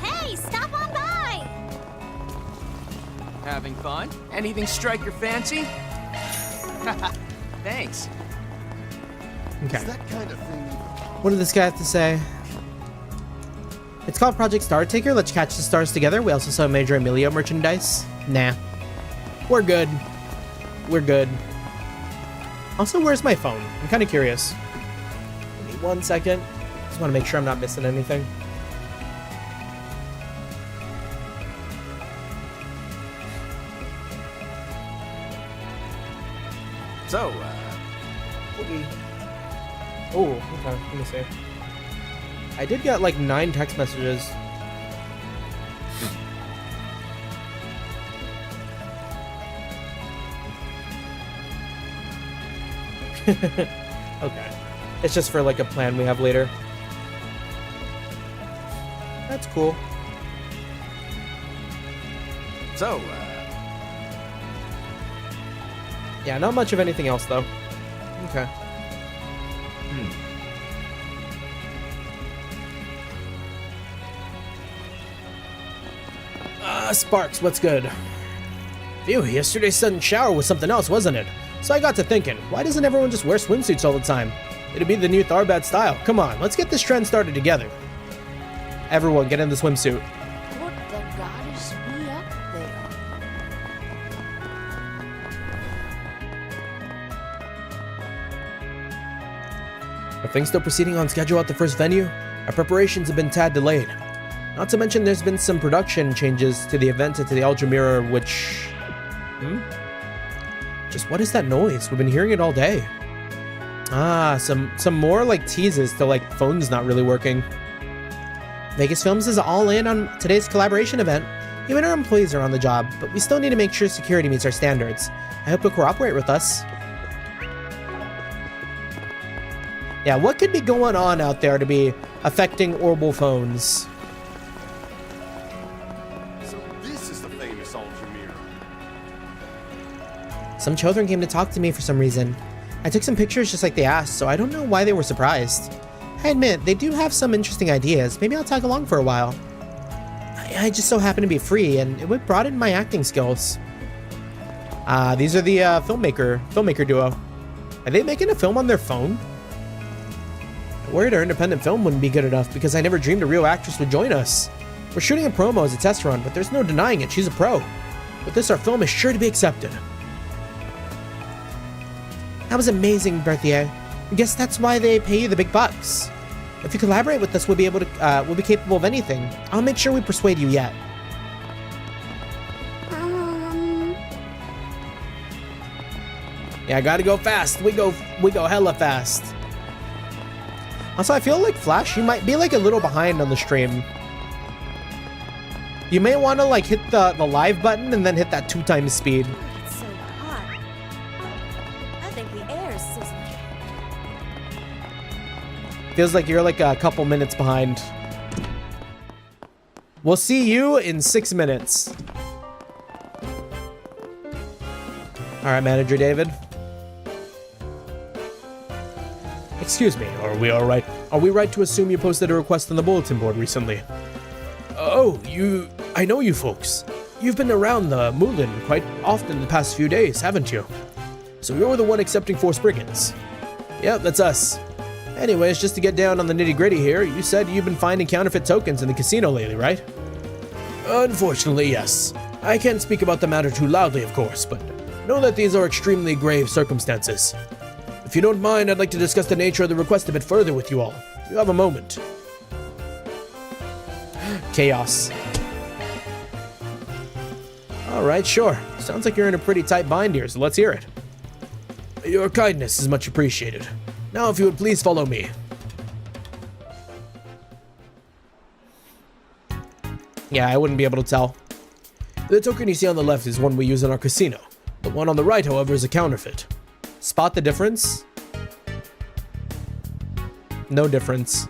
Hey, stop on by! Having fun? Anything strike your fancy? Thanks. Okay. Is that kind of thing? What did this guy have to say? It's called Project Star Taker. Let's catch the stars together. We also saw Major Emilio merchandise. Nah. We're good. We're good. Also, where's my phone? I'm kind of curious. Give me 1 second. Just want to make sure I'm not missing anything. So, Oh, okay. Let me see. I did get like 9 text messages. Okay. It's just for like a plan we have later. That's cool. So, yeah, not much of anything else though. Okay. Sparks, what's good? Phew, yesterday's sudden shower was something else, wasn't it? So I got to thinking, why doesn't everyone just wear swimsuits all the time? It'd be the new Tharbad style. Come on, let's get this trend started together. Everyone, get in the swimsuit. Would the goddess be up there? Are things still proceeding on schedule at the first venue? Our preparations have been tad delayed. Not to mention there's been some production changes to the event and to the Algemira, which... Just what is that noise? We've been hearing it all day. Ah, some more like teases to like phones not really working. Vegas Films is all in on today's collaboration event. Even our employees are on the job, but we still need to make sure security meets our standards. I hope you'll cooperate with us. Yeah, what could be going on out there to be affecting orbital phones? Some children came to talk to me for some reason. I took some pictures just like they asked, so I don't know why they were surprised. I admit, they do have some interesting ideas. Maybe I'll tag along for a while. I just so happen to be free, and it would broaden my acting skills. These are the filmmaker duo. Are they making a film on their phone? I worried our independent film wouldn't be good enough because I never dreamed a real actress would join us. We're shooting a promo as a test run, but there's no denying it, she's a pro. With this, our film is sure to be accepted. That was amazing, Berthier. I guess that's why they pay you the big bucks. If you collaborate with us, we'll be capable of anything. I'll make sure we persuade you yet. Yeah, I gotta go fast. We go hella fast. Also, I feel like Flash, you might be like a little behind on the stream. You may want to like hit the live button and then hit that 2 times speed. It's so hot. I think the air is sizzling. Feels like you're like a couple minutes behind. We'll see you in 6 minutes. All right, Manager David. Excuse me, are we alright? Are we right to assume you posted a request on the bulletin board recently? Oh, I know you folks. You've been around the Moulin quite often the past few days, haven't you? So you're the one accepting forced brigands. Yep, that's us. Anyways, just to get down on the nitty-gritty here, you said you've been finding counterfeit tokens in the casino lately, right? Unfortunately, yes. I can't speak about the matter too loudly, of course, but know that these are extremely grave circumstances. If you don't mind, I'd like to discuss the nature of the request a bit further with you all. You have a moment. Chaos. Alright, sure. Sounds like you're in a pretty tight bind here, so let's hear it. Your kindness is much appreciated. Now, if you would please follow me. Yeah, I wouldn't be able to tell. The token you see on the left is one we use in our casino. The one on the right, however, is a counterfeit. Spot the difference? No difference.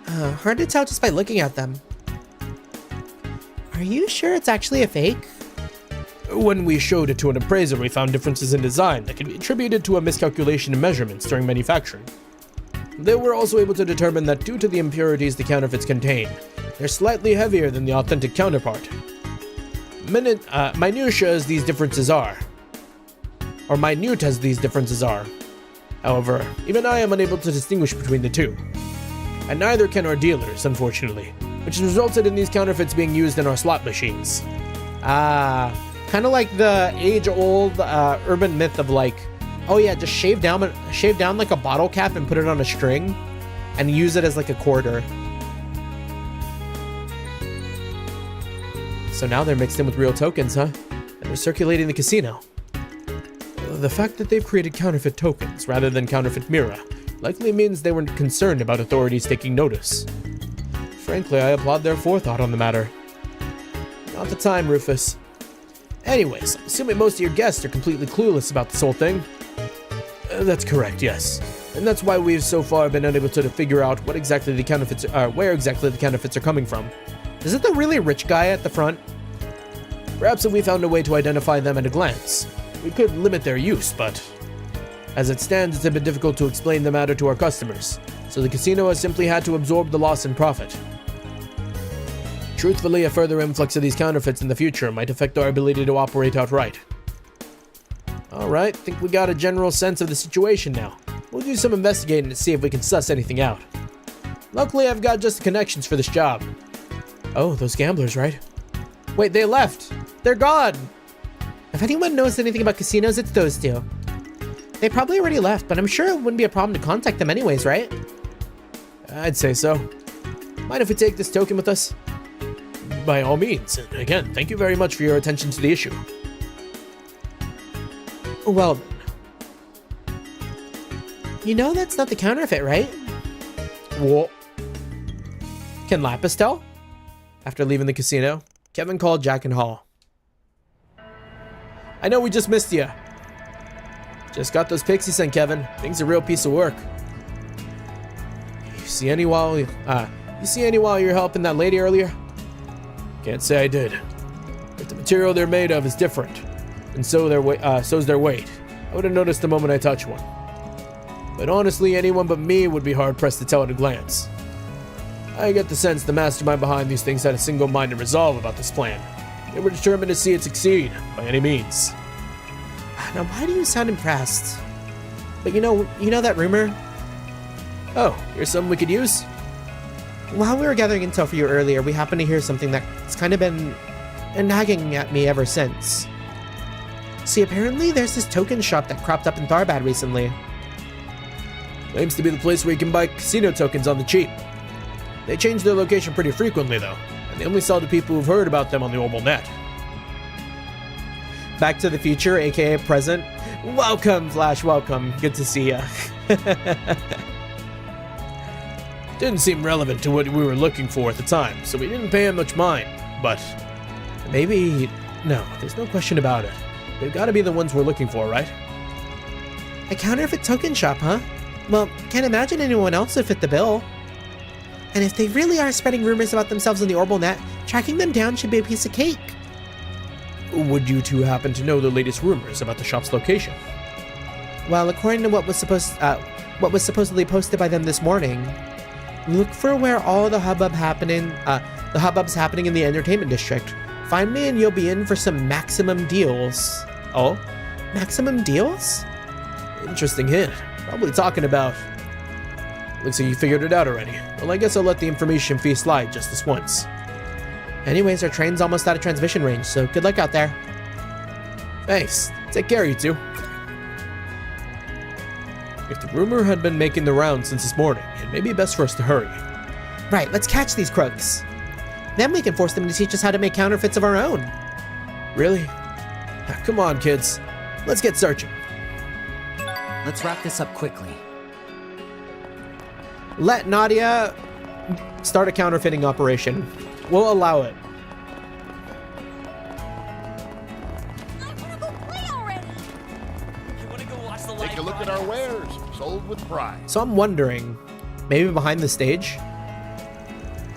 Hard to tell just by looking at them. Are you sure it's actually a fake? When we showed it to an appraiser, we found differences in design that can be attributed to a miscalculation in measurements during manufacturing. They were also able to determine that due to the impurities the counterfeits contain, they're slightly heavier than the authentic counterpart. Minute as these differences are. However, even I am unable to distinguish between the two. And neither can our dealers, unfortunately, which has resulted in these counterfeits being used in our slot machines. Kind of like the age-old urban myth of like, oh yeah, just shave down like a bottle cap and put it on a string and use it as like a quarter. So now they're mixed in with real tokens, huh? And they're circulating the casino. The fact that they've created counterfeit tokens rather than counterfeit Mira likely means they weren't concerned about authorities taking notice. Frankly, I applaud their forethought on the matter. Not the time, Rufus. Anyways, assuming most of your guests are completely clueless about this whole thing. That's correct, yes. And that's why we've so far been unable to figure out what exactly the counterfeits are, where exactly the counterfeits are coming from. Is it the really rich guy at the front? Perhaps if we found a way to identify them at a glance, we could limit their use, but as it stands, it's a bit difficult to explain the matter to our customers, so the casino has simply had to absorb the loss in profit. Truthfully, a further influx of these counterfeits in the future might affect our ability to operate outright. Alright, think we got a general sense of the situation now. We'll do some investigating to see if we can suss anything out. Luckily, I've got just the connections for this job. Oh, those gamblers, right? Wait, they left! They're gone! If anyone knows anything about casinos, it's those two. They probably already left, but I'm sure it wouldn't be a problem to contact them anyways, right? I'd say so. Mind if we take this token with us? By all means. And again, thank you very much for your attention to the issue. Well, you know that's not the counterfeit, right? What? Can Lapis tell? After leaving the casino, Kevin called Jack and Hall. I know we just missed you. Just got those pixies sent, Kevin. Thing's a real piece of work. You see any while you're helping that lady earlier? Can't say I did. But the material they're made of is different, and so's their weight. I would have noticed the moment I touch one. But honestly, anyone but me would be hard-pressed to tell at a glance. I get the sense the mastermind behind these things had a single-minded resolve about this plan. They were determined to see it succeed, by any means. Now, why do you sound impressed? But you know that rumor? Oh, here's something we could use? While we were gathering intel for you earlier, we happened to hear something that's kind of been nagging at me ever since. See, apparently there's this token shop that cropped up in Tharbad recently. Claims to be the place where you can buy casino tokens on the cheap. They change their location pretty frequently, though, and they only sell to people who've heard about them on the normal net. Back to the future, aka present. Welcome, Flash, welcome. Good to see ya. Didn't seem relevant to what we were looking for at the time, so we didn't pay him much mind. But maybe... No, there's no question about it. They've got to be the ones we're looking for, right? A counterfeit token shop, huh? Well, can't imagine anyone else would fit the bill. And if they really are spreading rumors about themselves in the Orbital Net, tracking them down should be a piece of cake. Would you two happen to know the latest rumors about the shop's location? Well, according to what was supposedly posted by them this morning, look for where all the hubbub's happening in the entertainment district. Find me and you'll be in for some maximum deals. Oh? Maximum deals? Interesting hint. Probably talking about... Looks like you figured it out already. Well, I guess I'll let the information fee slide just this once. Anyways, our train's almost out of transmission range, so good luck out there. Thanks. Take care, you two. If the rumor had been making the rounds since this morning, it may be best for us to hurry. Right, let's catch these crooks. Then we can force them to teach us how to make counterfeits of our own. Really? Come on, kids. Let's get searching. Let's wrap this up quickly. Let Nadia start a counterfeiting operation. We'll allow it. Take a look at our wares, sold with pride. So I'm wondering, maybe behind the stage?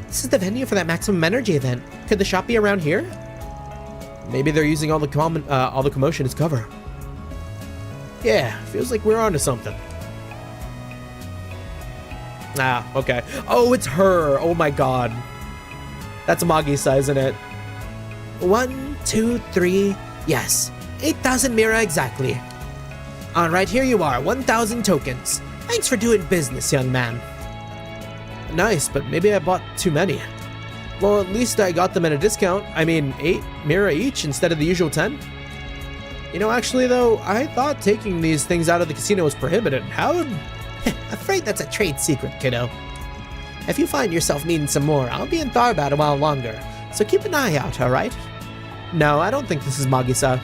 This is the venue for that maximum energy event. Could the shop be around here? Maybe they're using all the commotion as cover. Yeah, feels like we're onto something. Ah, okay. Oh, it's her. Oh my god. That's Magisa, isn't it? 1, 2, 3. Yes. 8,000 Mira exactly. Alright, here you are. 1,000 tokens. Thanks for doing business, young man. Nice, but maybe I bought too many. Well, at least I got them at a discount. I mean, 8 Mira each instead of the usual 10. You know, actually though, I thought taking these things out of the casino was prohibited. How would... Afraid that's a trade secret, kiddo. If you find yourself needing some more, I'll be in Tharbad a while longer, so keep an eye out, alright? No, I don't think this is Magisa.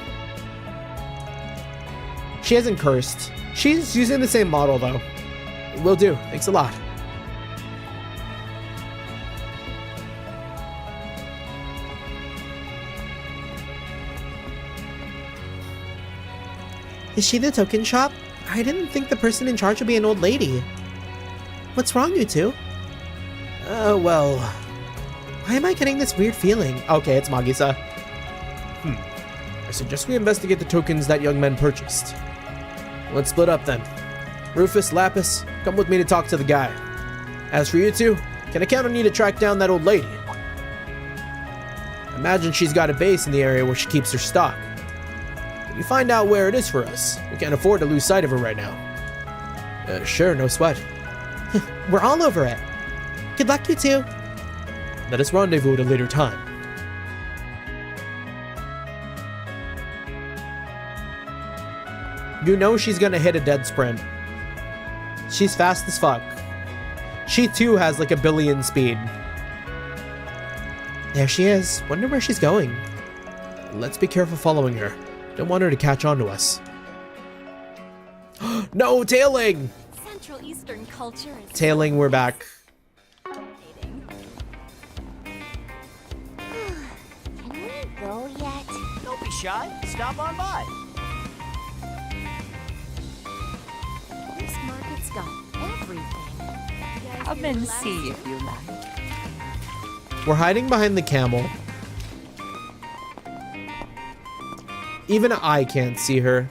She hasn't cursed. She's using the same model, though. Will do. Thanks a lot. Is she the token shop? I didn't think the person in charge would be an old lady. What's wrong, you two? Well... Why am I getting this weird feeling? Okay, it's Magisa. I suggest we investigate the tokens that young man purchased. Let's split up then. Rufus, Lapis, come with me to talk to the guy. As for you two, can I count on you to track down that old lady? Imagine she's got a base in the area where she keeps her stock. Can you find out where it is for us? We can't afford to lose sight of her right now. Sure, no sweat. We're all over it. Good luck, you two. Let us rendezvous at a later time. You know she's gonna hit a dead sprint. She's fast as fuck. She too has like 1 billion speed. There she is. Wonder where she's going. Let's be careful following her. Don't want her to catch on to us. No, tailing! Central Eastern culture is Tailing, we're back. fascinating. Can we go yet? Don't be shy. Stop on by. This market's got everything. Come and see if you like. We're hiding behind the camel. Even I can't see her.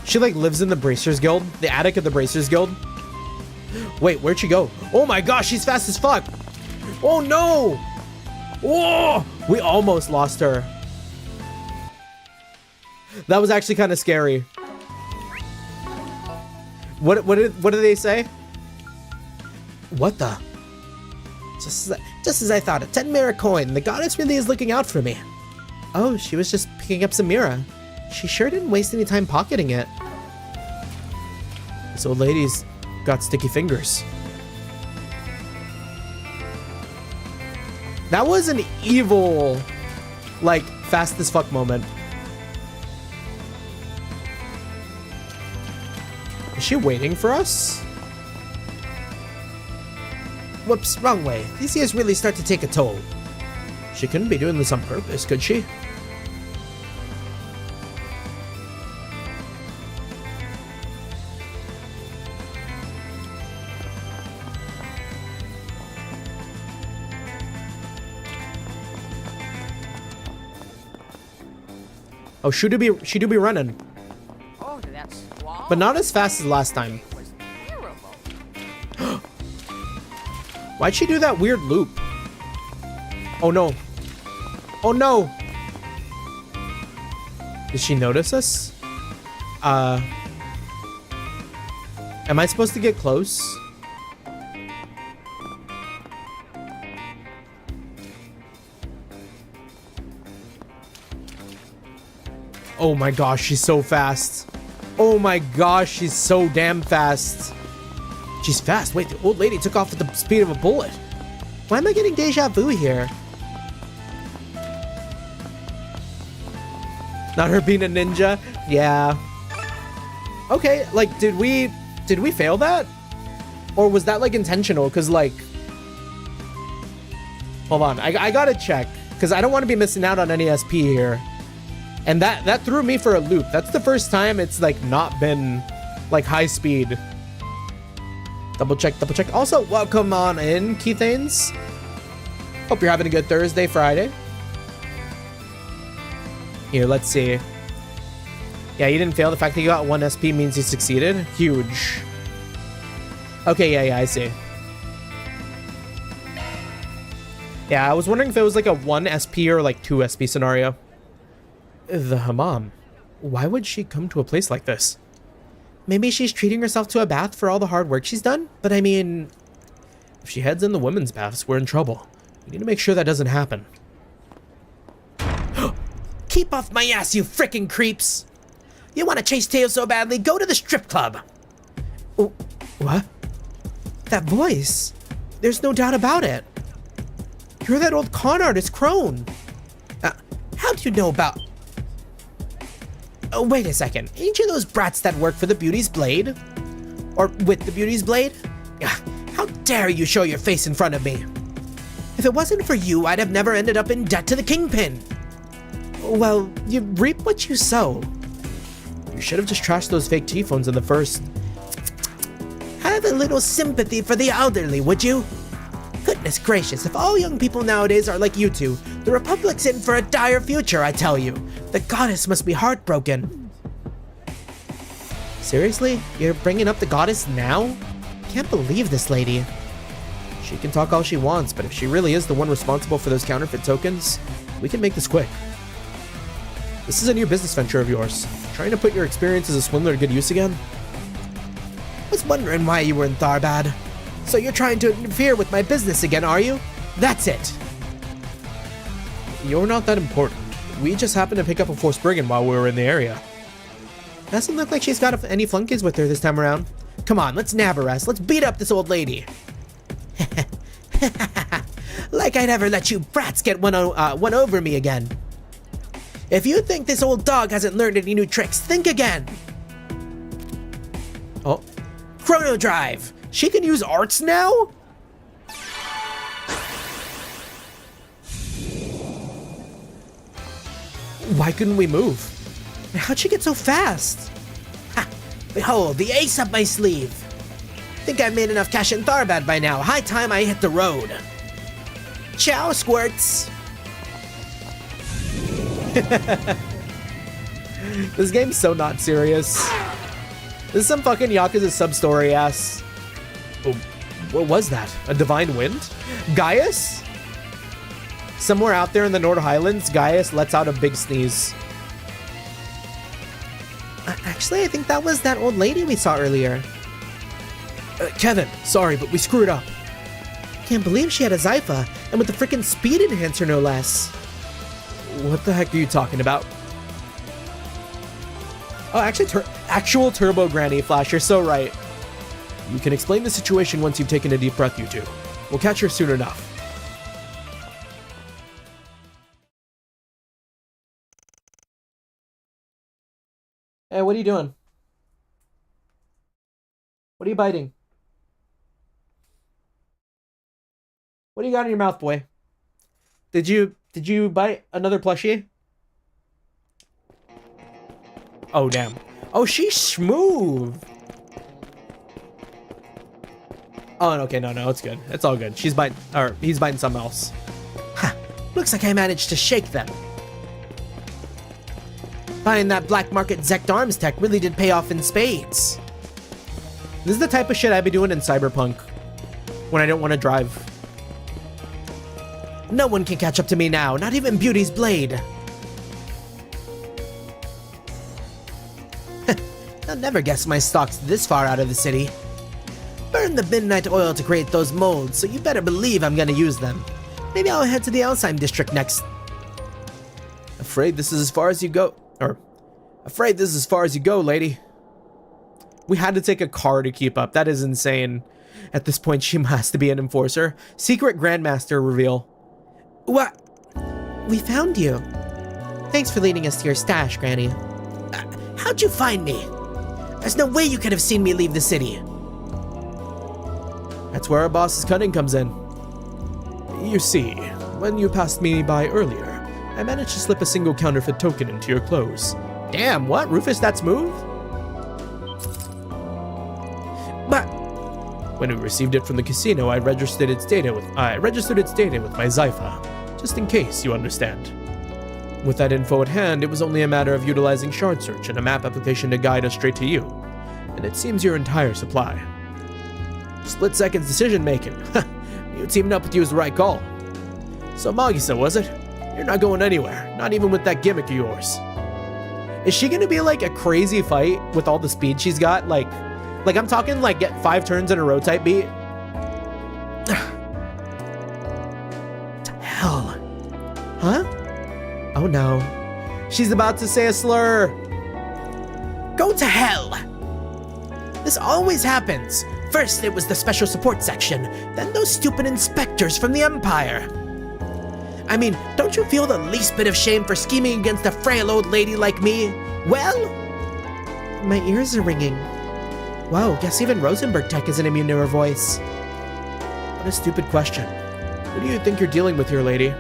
She like lives in the Bracers Guild, the attic of the Bracers Guild. Wait, where'd she go? Oh my gosh, she's fast as fuck. Oh no! Whoa! We almost lost her. That was actually kind of scary. What did they say? What the? Just as I thought, a 10 Mira coin. The goddess really is looking out for me. Oh, she was just picking up some Mira. She sure didn't waste any time pocketing it. This old lady's got sticky fingers. That was an evil, like, fast as fuck moment. Is she waiting for us? Whoops, wrong way. These years really start to take a toll. She couldn't be doing this on purpose, could she? Oh, she do be running. Oh, that's But not as fast as last time. Why'd she do that weird loop? Oh no. Oh no! Did she notice us? Am I supposed to get close? Oh my gosh, she's so fast. Oh my gosh, she's so damn fast. She's fast. Wait, the old lady took off at the speed of a bullet. Why am I getting deja vu here? Not her being a ninja? Yeah. Okay, like, did we fail that? Or was that, like, intentional? Because, like... Hold on, I gotta check. Because I don't want to be missing out on any SP here. And that threw me for a loop. That's the first time it's, like, not been, like, high speed. Double check, double check. Also, welcome on in, Keithanes. Hope you're having a good Thursday, Friday. Here, let's see. Yeah, you didn't fail. The fact that you got 1 SP means you succeeded. Huge. Okay, yeah, I see. Yeah, I was wondering if it was like a 1 SP or like 2 SP scenario. The hammam. Why would she come to a place like this? Maybe she's treating herself to a bath for all the hard work she's done? But I mean, if she heads in the women's baths, we're in trouble. We need to make sure that doesn't happen. Keep off my ass, you frickin' creeps! You want to chase tails so badly? Go to the strip club! Oh, what? That voice? There's no doubt about it. You're that old con artist crone. How do you know about... Oh, wait a second. Ain't you those brats that work for the Beauty's Blade? Or with the Beauty's Blade? How dare you show your face in front of me? If it wasn't for you, I'd have never ended up in debt to the Kingpin. Well, you reap what you sow. You should have just trashed those fake T-phones in the first. Have a little sympathy for the elderly, would you? Goodness gracious, if all young people nowadays are like you two, the Republic's in for a dire future, I tell you. The goddess must be heartbroken. Seriously? You're bringing up the goddess now? Can't believe this lady. She can talk all she wants, but if she really is the one responsible for those counterfeit tokens, we can make this quick. This is a new business venture of yours. Trying to put your experience as a swindler to good use again? Was wondering why you were in Tharbad. So you're trying to interfere with my business again, are you? That's it. You're not that important. We just happened to pick up a forced brigand while we were in the area. Doesn't look like she's got any flunkies with her this time around. Come on, let's nab her ass. Let's beat up this old lady. Like I'd ever let you brats get one over me again. If you think this old dog hasn't learned any new tricks, think again. Oh, Chrono Drive. She can use arts now? Why couldn't we move? How'd she get so fast? Ha! Behold, the ace up my sleeve. Think I've made enough cash in Tharbad by now. High time I hit the road. Ciao, squirts. This game's so not serious. This is some fucking Yakuza sub-story ass. Oh, what was that? A divine wind? Gaius? Somewhere out there in the North Highlands, Gaius lets out a big sneeze. Actually, I think that was that old lady we saw earlier. Kevin, sorry, but we screwed up. Can't believe she had a Zypha, and with the freaking speed enhancer no less. What the heck are you talking about? Oh, actually, actual Turbo Granny Flash, you're so right. You can explain the situation once you've taken a deep breath, you two. We'll catch her soon enough. Hey, what are you doing? What are you biting? What do you got in your mouth, boy? Did you bite another plushie? Oh, damn. Oh, she's smooth. Oh, okay, no, it's good. It's all good. She's biting, or he's biting something else. Ha! Looks like I managed to shake them. Buying that black market Zect Arms tech really did pay off in spades. This is the type of shit I'd be doing in Cyberpunk when I don't want to drive. No one can catch up to me now, not even Beauty's blade. They'll never guess my stock's this far out of the city. Burn the midnight oil to create those molds, so you better believe I'm gonna use them. Maybe I'll head to the Alzheimer's district next. Afraid this is as far as you go. Afraid this is as far as you go, lady. We had to take a car to keep up. That is insane. At this point, she has to be an enforcer. Secret Grandmaster reveal. What? We found you. Thanks for leading us to your stash, Granny. How'd you find me? There's no way you could have seen me leave the city. That's where our boss's cunning comes in. You see, when you passed me by earlier, I managed to slip a single counterfeit token into your clothes. Damn, what? Rufus, that's smooth? But when we received it from the casino, I registered its data with my Zypha, just in case, you understand. With that info at hand, it was only a matter of utilizing shard search and a map application to guide us straight to you, and it seems your entire supply. Split seconds decision making. You teaming up with you is the right call. So Magisa, was it? You're not going anywhere, not even with that gimmick of yours. Is she gonna be like a crazy fight with all the speed she's got? Like I'm talking like get 5 turns in a row type beat. Hell. Huh? Oh no. She's about to say a slur. Go to hell. This always happens. First it was the special support section, then those stupid inspectors from the Empire. I mean, don't you feel the least bit of shame for scheming against a frail old lady like me? Well? My ears are ringing. Wow, guess even Rosenberg Tech isn't immune to her voice. What a stupid question. Who do you think you're dealing with here, lady?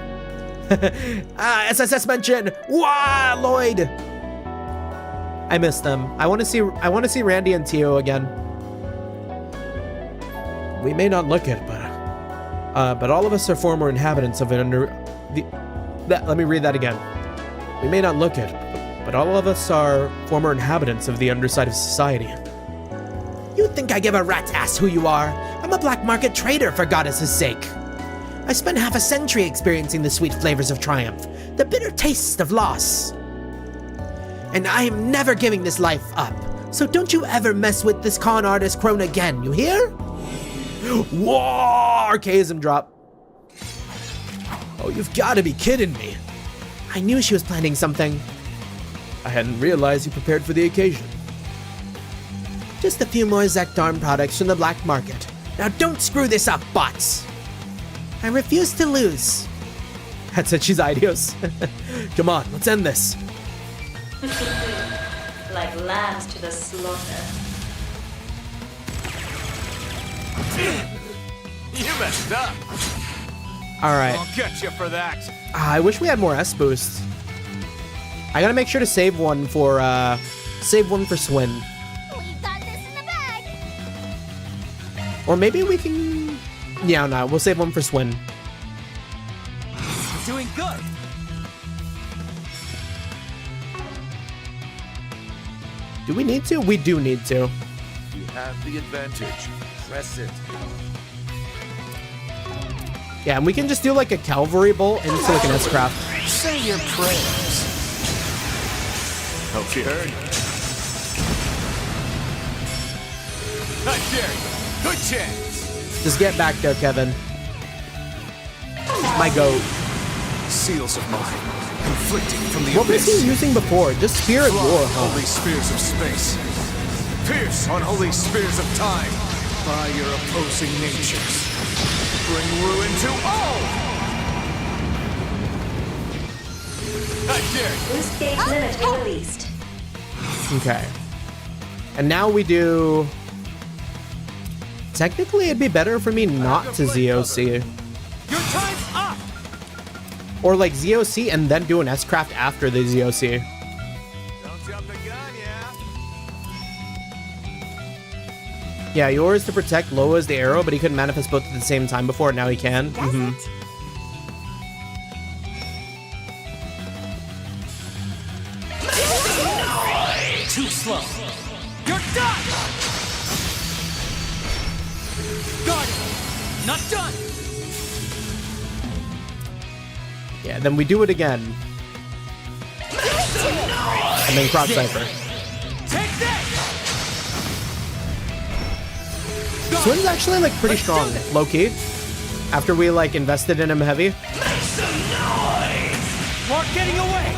SSS mention! Wah, Lloyd! I miss them. I want to see Randy and Tio again. We may not look it, but all of us are former inhabitants of it let me read that again. We may not look it, but all of us are former inhabitants of the underside of society. You think I give a rat's ass who you are? I'm a black market trader, for goddess' sake. I spent half a century experiencing the sweet flavors of triumph, the bitter taste of loss. And I am never giving this life up, so don't you ever mess with this con artist crone again, you hear? Whoa! Archaism drop. Oh, you've got to be kidding me. I knew she was planning something. I hadn't realized you prepared for the occasion. Just a few more Zekdarm products from the black market. Now don't screw this up, bots. I refuse to lose. That's it, she's ideos. Come on, let's end this. Like lambs to the slaughter. You messed up. All right. I'll get you for that. I wish we had more S boost. I gotta make sure to save one for Swin. We've got this in the bag. Or maybe we can. Yeah, no, we'll save one for Swin. Doing good. Do we need to? We do need to. You have the advantage. Press it. Yeah, and we can just do like a cavalry bolt into like an S-craft. Say your prayers. Hope you heard. I dare you. Good chance. Just get back there, Kevin. My goat. Seals of mine, conflicting from the What was abyss. he using before? Just Spirit War, huh? Holy spears of space. Pierce on holy spears of time. By your opposing natures. Bring ruin to all! I dare you. Boost gauge limiter released. Okay. And now we do... Technically, it'd be better for me not to ZOC. Your time's up! Or like ZOC and then do an S-craft after the ZOC. Don't jump the gun, yeah? Yeah, yours to protect Loa's the arrow, but he couldn't manifest both at the same time before, now he can. Not done! Yeah, then we do it again. And then crop cipher. Swin's actually like pretty strong, low key. After we like invested in him heavy. Mark getting away!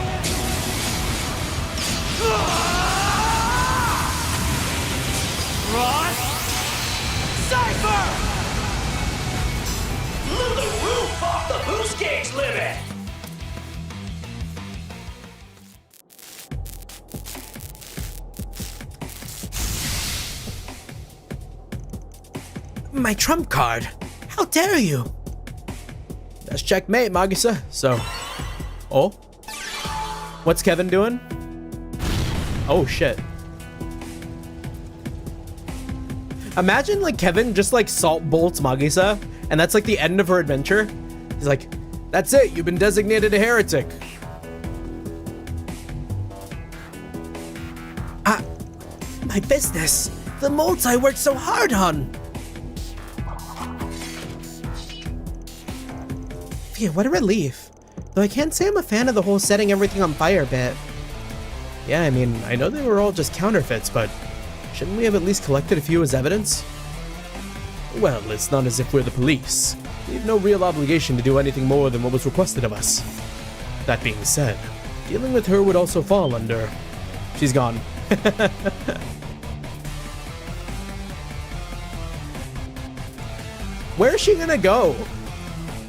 Ross! Cypher! Blew the roof off the boost gauge limit! My trump card. How dare you? That's checkmate, Magisa. So, oh, what's Kevin doing? Oh shit! Imagine like Kevin just like salt bolts Magisa, and that's like the end of her adventure. He's like, "That's it. You've been designated a heretic." My business. The molds I worked so hard on. Phew, what a relief. Though I can't say I'm a fan of the whole setting everything on fire bit. Yeah, I mean, I know they were all just counterfeits, but shouldn't we have at least collected a few as evidence? Well, it's not as if we're the police. We have no real obligation to do anything more than what was requested of us. That being said, dealing with her would also fall under... She's gone. Where is she gonna go?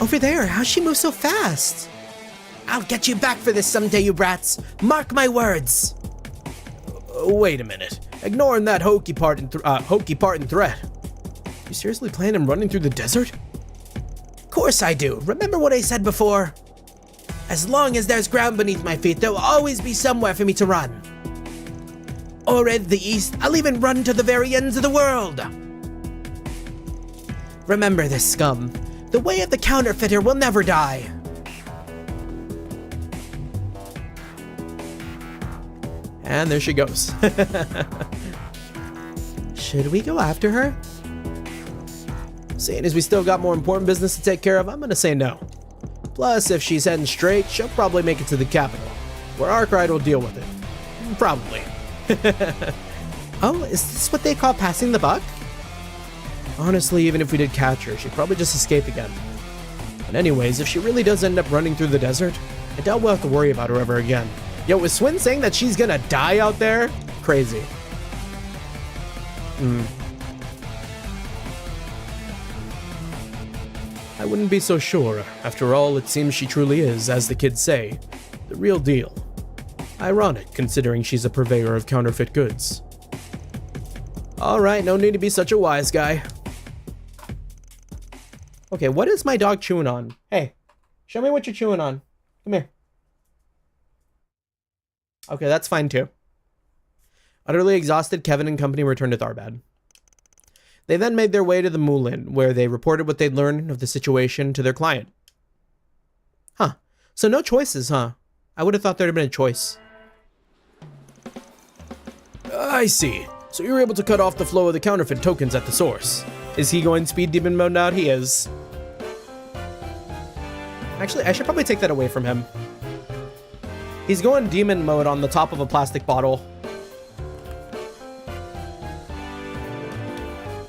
Over there, how'd she move so fast? I'll get you back for this someday, you brats. Mark my words. Wait a minute. Ignoring that hokey part and threat. You seriously plan on running through the desert? Of course I do. Remember what I said before? As long as there's ground beneath my feet, there will always be somewhere for me to run. Or in the east, I'll even run to the very ends of the world. Remember this, scum. The way of the counterfeiter will never die. And there she goes. Should we go after her? Seeing as we still got more important business to take care of, I'm gonna say no. Plus, if she's heading straight, she'll probably make it to the capital, where Arkwright will deal with it. Probably. Oh, is this what they call passing the buck? Honestly, even if we did catch her, she'd probably just escape again. And anyways, if she really does end up running through the desert, I doubt we'll have to worry about her ever again. Yo, was Swin saying that she's gonna die out there? Crazy. I wouldn't be so sure. After all, it seems she truly is, as the kids say, the real deal. Ironic, considering she's a purveyor of counterfeit goods. Alright, no need to be such a wise guy. Okay, what is my dog chewing on? Hey, show me what you're chewing on. Come here. Okay, that's fine too. Utterly exhausted, Kevin and company returned to Tharbad. They then made their way to the Moulin, where they reported what they'd learned of the situation to their client. Huh. So no choices, huh? I would have thought there'd have been a choice. I see. So you're able to cut off the flow of the counterfeit tokens at the source. Is he going speed demon mode now? He is. Actually, I should probably take that away from him. He's going demon mode on the top of a plastic bottle.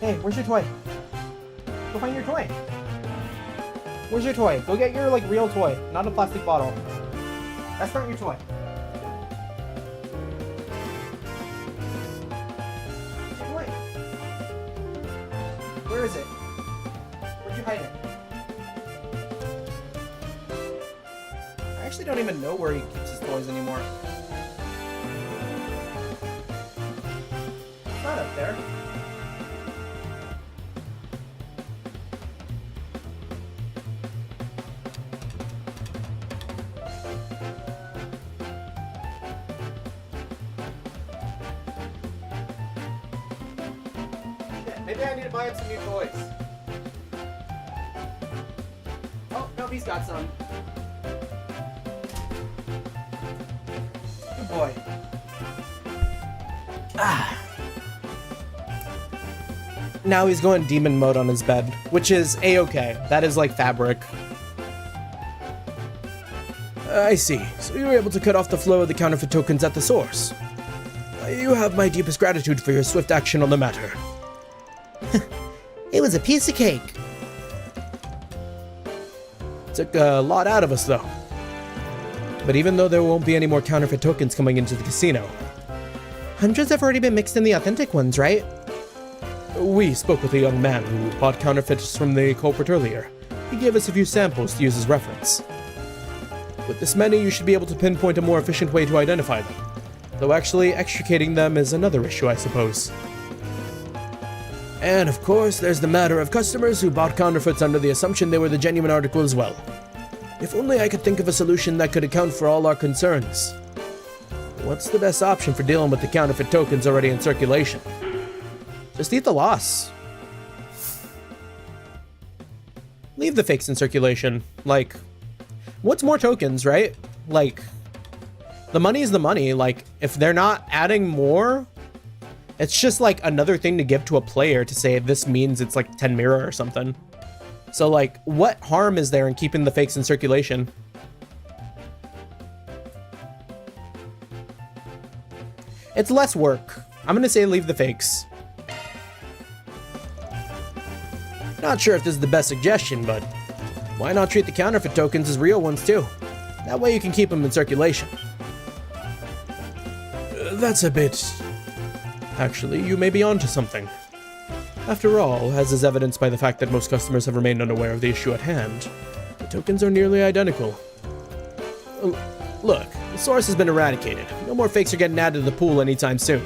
Hey, where's your toy? Go find your toy. Where's your toy? Go get your, like, real toy, not a plastic bottle. That's not your toy. Your toy. Where is it? Where'd you hide it? I actually don't even know where he keeps his toys anymore. It's not up there. Maybe I need to buy him some new toys. Oh, no, he's got some. Good boy. now he's going demon mode on his bed, which is a-okay. That is like fabric. I see. So you were able to cut off the flow of the counterfeit tokens at the source. You have my deepest gratitude for your swift action on the matter. It was a piece of cake. Took a lot out of us, though. But even though there won't be any more counterfeit tokens coming into the casino, hundreds have already been mixed in the authentic ones, right? We spoke with a young man who bought counterfeits from the culprit earlier. He gave us a few samples to use as reference. With this many, you should be able to pinpoint a more efficient way to identify them. Though actually extricating them is another issue, I suppose. And of course, there's the matter of customers who bought counterfeits under the assumption they were the genuine article as well. If only I could think of a solution that could account for all our concerns. What's the best option for dealing with the counterfeit tokens already in circulation? Just eat the loss. Leave the fakes in circulation. Like, what's more tokens, right? Like, the money is the money. Like, if they're not adding more, it's just like another thing to give to a player to say this means it's like 10 mirror or something. So like, what harm is there in keeping the fakes in circulation? It's less work. I'm gonna say leave the fakes. Not sure if this is the best suggestion, but why not treat the counterfeit tokens as real ones too? That way you can keep them in circulation. That's a bit... Actually, you may be onto something. After all, as is evidenced by the fact that most customers have remained unaware of the issue at hand, the tokens are nearly identical. Look, the source has been eradicated. No more fakes are getting added to the pool anytime soon.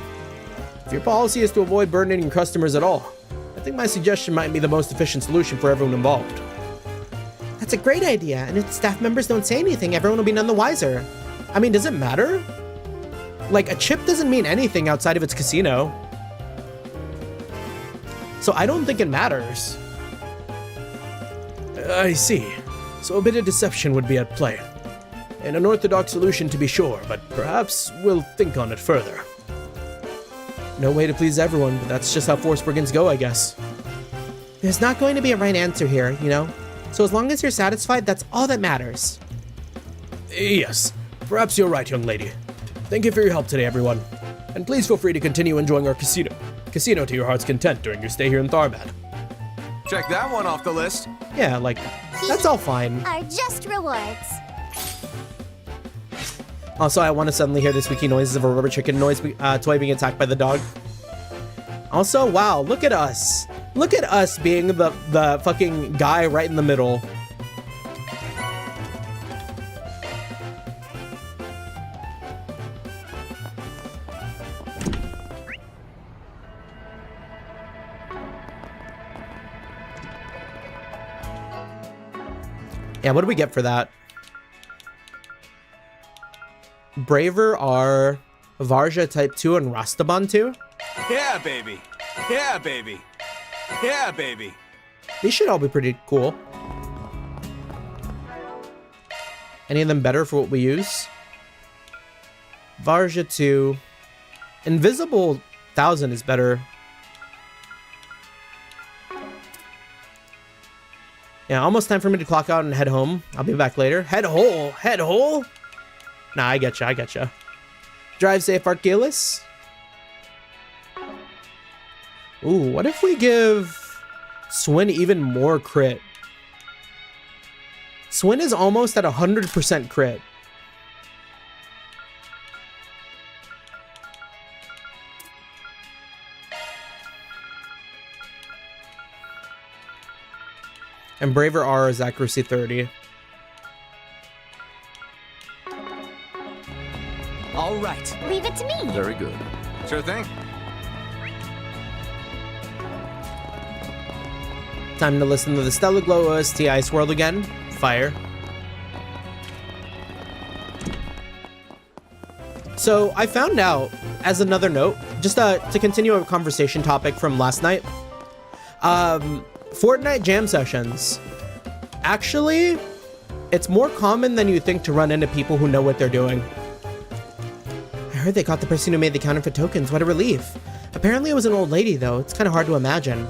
If your policy is to avoid burdening your customers at all, I think my suggestion might be the most efficient solution for everyone involved. That's a great idea, and if staff members don't say anything, everyone will be none the wiser. I mean, does it matter? Like, a chip doesn't mean anything outside of its casino. So I don't think it matters. I see. So a bit of deception would be at play. An unorthodox solution to be sure, but perhaps we'll think on it further. No way to please everyone, but that's just how Forsbergens go, I guess. There's not going to be a right answer here, you know? So as long as you're satisfied, that's all that matters. Yes, perhaps you're right, young lady. Thank you for your help today, everyone. And please feel free to continue enjoying our casino to your heart's content during your stay here in Tharbad. Check that one off the list. Yeah, like, that's all fine. Are just rewards. Also, I want to suddenly hear the squeaky noises of a rubber chicken toy being attacked by the dog. Also, wow, look at us. Look at us being the fucking guy right in the middle. Yeah, what do we get for that? Braver are Varja Type 2 and Rastaban 2? Yeah, baby. Yeah, baby. Yeah, baby. These should all be pretty cool. Any of them better for what we use? Varja 2. Invisible 1000 is better. Yeah, almost time for me to clock out and head home. I'll be back later. Head hole? Head hole? Nah, I getcha, I getcha. Drive safe, Archelaus. Ooh, what if we give Swin even more crit? Swin is almost at 100% crit. And Braver R is accuracy 30. All right. Leave it to me. Very good. Sure thing. Time to listen to the Stellar Glow OST Ice World again. Fire. So I found out, as another note, just to continue a conversation topic from last night, Fortnite jam sessions. Actually, it's more common than you think to run into people who know what they're doing. I heard they caught the person who made the counterfeit tokens. What a relief. Apparently it was an old lady, though. It's kind of hard to imagine.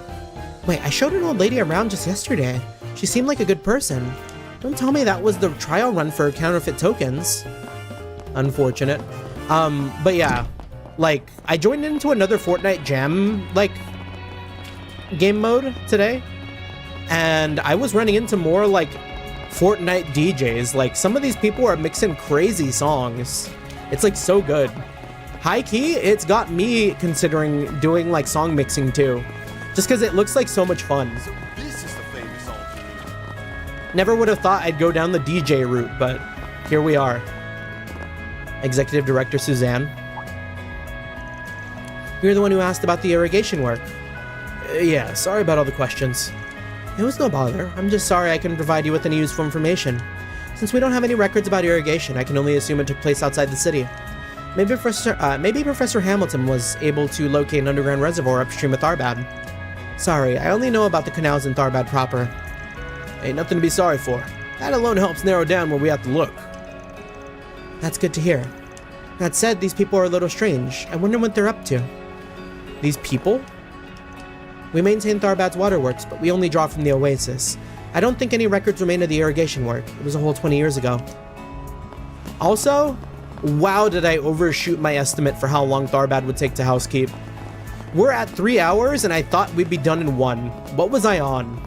Wait, I showed an old lady around just yesterday. She seemed like a good person. Don't tell me that was the trial run for counterfeit tokens. Unfortunate. But yeah, like, I joined into another Fortnite Jam, like, game mode today, and I was running into more, like, Fortnite DJs. Like, some of these people are mixing crazy songs. It's, like, so good. High key, it's got me considering doing, like, song mixing, too. Just because it looks like so much fun. This is the famous altar. Never would have thought I'd go down the DJ route, but here we are. Executive Director Suzanne. You're the one who asked about the irrigation work. Yeah, sorry about all the questions. It was no bother. I'm just sorry I couldn't provide you with any useful information. Since we don't have any records about irrigation, I can only assume it took place outside the city. Maybe Professor Hamilton was able to locate an underground reservoir upstream of Tharbad. Sorry, I only know about the canals in Tharbad proper. Ain't nothing to be sorry for. That alone helps narrow down where we have to look. That's good to hear. That said, these people are a little strange. I wonder what they're up to. These people? We maintain Tharbad's waterworks, but we only draw from the oasis. I don't think any records remain of the irrigation work. It was a whole 20 years ago. Also, wow, did I overshoot my estimate for how long Tharbad would take to housekeep. We're at 3 hours, and I thought we'd be done in 1. What was I on?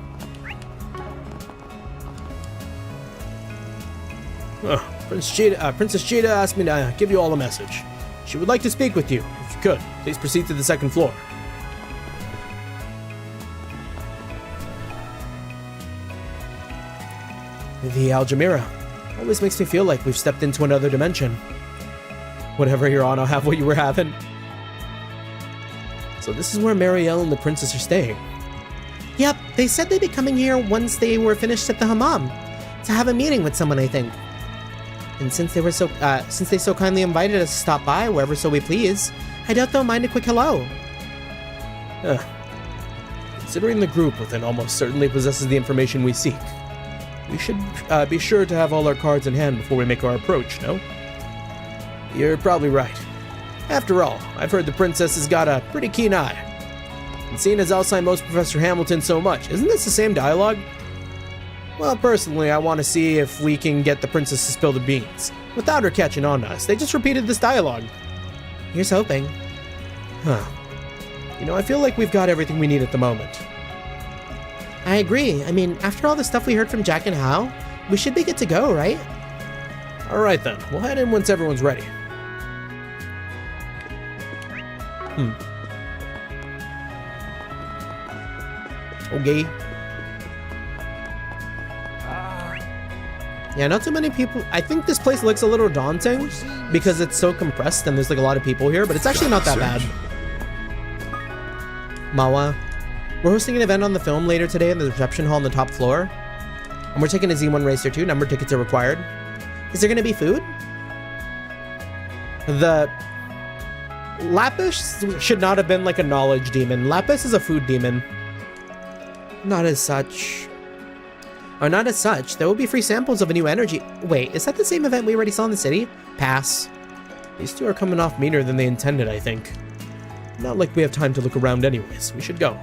Princess Cheetah asked me to give you all a message. She would like to speak with you. If you could, please proceed to the second floor. The Algemira always makes me feel like we've stepped into another dimension. Whatever you're on, I'll have what you were having. So this is where Marielle and the princess are staying. Yep, they said they'd be coming here once they were finished at the hammam. To have a meeting with someone, I think. And since they so kindly invited us to stop by wherever so we please, I doubt they'll mind a quick hello. Considering the group within almost certainly possesses the information we seek, we should be sure to have all our cards in hand before we make our approach, no? You're probably right. After all, I've heard the princess has got a pretty keen eye. And seeing as Alzheimer's knows Professor Hamilton so much, isn't this the same dialogue? Well, personally, I want to see if we can get the princess to spill the beans, without her catching on to us. They just repeated this dialogue. Here's hoping. Huh. You know, I feel like we've got everything we need at the moment. I agree. I mean, after all the stuff we heard from Jack and Hal, we should be good to go, right? Alright then, we'll head in once everyone's ready. Okay. Yeah, not too many people. I think this place looks a little daunting because it's so compressed and there's like a lot of people here, but it's actually not that bad. Mawa, we're hosting an event on the film later today in the reception hall on the top floor. And we're taking a Z1 Racer 2. Number tickets are required. Is there going to be food? The Lapis should not have been like a knowledge demon. Lapis is a food demon. Not as such. Or not as such. There will be free samples of a new energy. Wait, is that the same event we already saw in the city? Pass. These two are coming off meaner than they intended, I think. Not like we have time to look around anyways. We should go.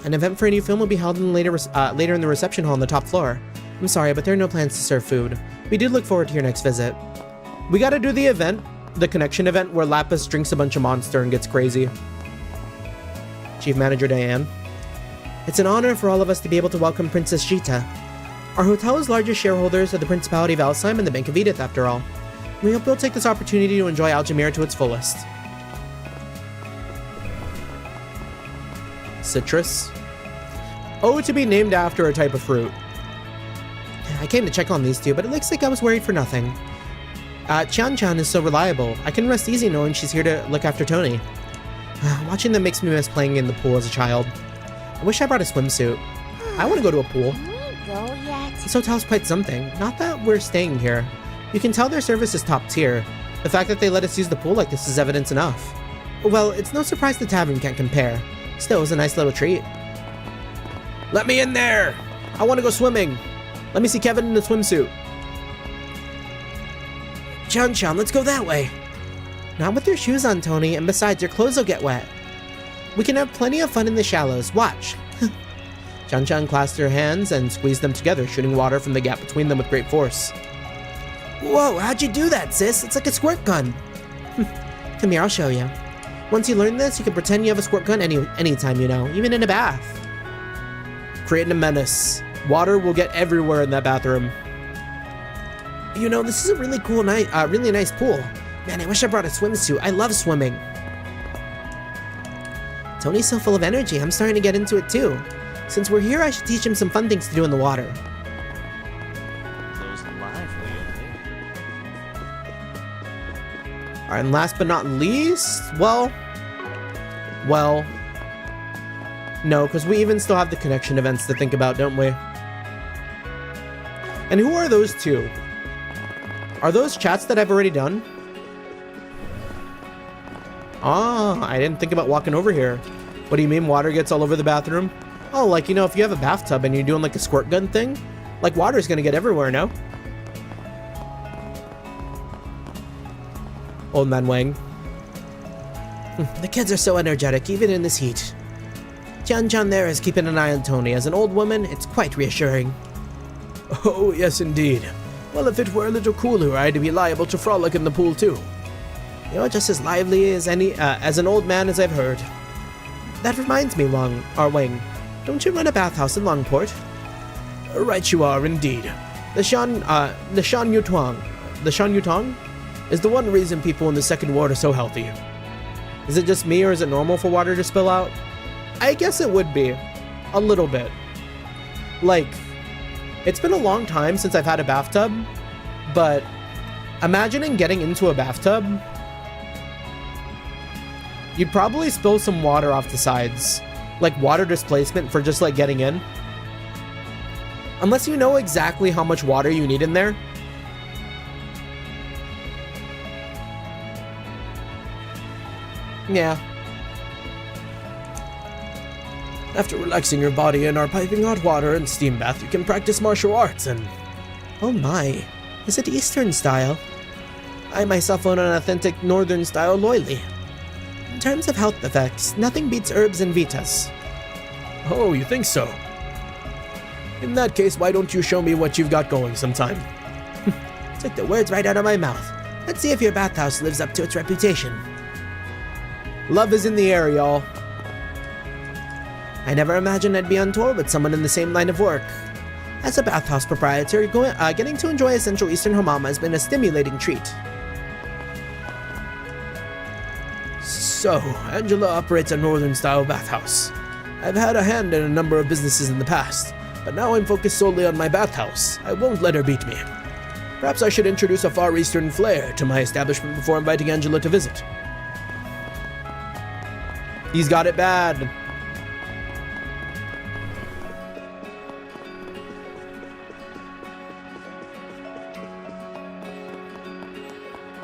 An event for a new film will be held in later in the reception hall on the top floor. I'm sorry, but there are no plans to serve food. We do look forward to your next visit. We gotta do the event, the connection event, where Lapis drinks a bunch of Monster and gets crazy. Chief Manager Diane. It's an honor for all of us to be able to welcome Princess Cheetah. Our hotel is largest shareholders of the Principality of Alzheim and the Bank of Edith, after all. We hope you'll take this opportunity to enjoy Algemira to its fullest. Citrus. Oh, to be named after a type of fruit. I came to check on these two, but it looks like I was worried for nothing. Chan-chan is so reliable. I can rest easy knowing she's here to look after Tony. Watching them makes me miss playing in the pool as a child. I wish I brought a swimsuit. I want to go to a pool. Can we go yet? This hotel's quite something. Not that we're staying here. You can tell their service is top tier. The fact that they let us use the pool like this is evidence enough. Well, it's no surprise the tavern can't compare. Still, it was a nice little treat. Let me in there! I want to go swimming. Let me see Kevin in the swimsuit. Chan-chan, let's go that way. Not with your shoes on, Tony, and besides, your clothes will get wet. We can have plenty of fun in the shallows. Watch. Chan-Chan clasped her hands and squeezed them together, shooting water from the gap between them with great force. Whoa, how'd you do that, sis? It's like a squirt gun. Come here, I'll show you. Once you learn this, you can pretend you have a squirt gun anytime, you know, even in a bath. Creating a menace. Water will get everywhere in that bathroom. You know, this is a really cool night, really nice pool. Man, I wish I brought a swimsuit. I love swimming. Tony's so full of energy, I'm starting to get into it too. Since we're here, I should teach him some fun things to do in the water. Alright, and last but not least, well, no, because we even still have the connection events to think about, don't we? And who are those two? Are those chats that I've already done? Ah, I didn't think about walking over here. What do you mean water gets all over the bathroom? Oh, like, you know, if you have a bathtub and you're doing like a squirt gun thing, like water's gonna get everywhere, no? Old man Wang. The kids are so energetic, even in this heat. Chan-Chan there is keeping an eye on Tony. As an old woman, it's quite reassuring. Oh, yes indeed. Well, if it were a little cooler, I'd be liable to frolic in the pool too. You're just as lively as as an old man as I've heard. That reminds me, Wang, don't you run a bathhouse in Longport? Right you are, indeed. The Shan Yutong is the one reason people in the Second Ward are so healthy. Is it just me, or is it normal for water to spill out? I guess it would be. A little bit. Like, it's been a long time since I've had a bathtub, but imagining getting into a bathtub, you'd probably spill some water off the sides. Like water displacement for just like getting in. Unless you know exactly how much water you need in there. Yeah. After relaxing your body in our piping hot water and steam bath, you can practice martial arts and... Oh my, is it Eastern style? I myself own an authentic Northern style loyally. In terms of health effects, nothing beats herbs and vitas. Oh, you think so? In that case, why don't you show me what you've got going sometime? Took the words right out of my mouth. Let's see if your bathhouse lives up to its reputation. Love is in the air, y'all. I never imagined I'd be on tour with someone in the same line of work. As a bathhouse proprietor, getting to enjoy a Central Eastern hamama has been a stimulating treat. So, Angela operates a Northern-style bathhouse. I've had a hand in a number of businesses in the past, but now I'm focused solely on my bathhouse. I won't let her beat me. Perhaps I should introduce a Far Eastern flair to my establishment before inviting Angela to visit. He's got it bad.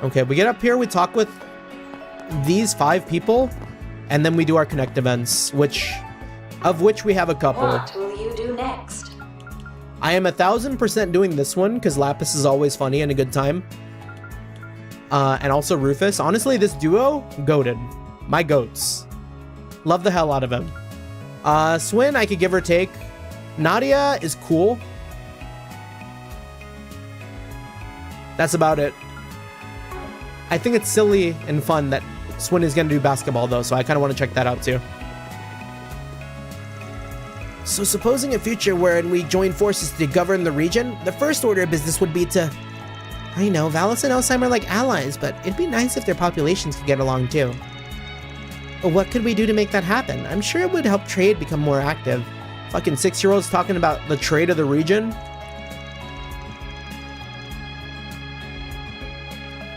Okay, we get up here, we talk with these 5 people, and then we do our connect events, of which we have a couple. What will you do next? I am 1000% doing this one, because Lapis is always funny and a good time. And also Rufus. Honestly, this duo, goated. My goats. Love the hell out of him. Swin, I could give or take. Nadia is cool. That's about it. I think it's silly and fun that Swin is going to do basketball, though, so I kind of want to check that out, too. So supposing a future wherein we join forces to govern the region, the first order of business would be to... I know, Valis and Alzheimer are like allies, but it'd be nice if their populations could get along, too. What could we do to make that happen? I'm sure it would help trade become more active. Fucking 6-year-olds talking about the trade of the region.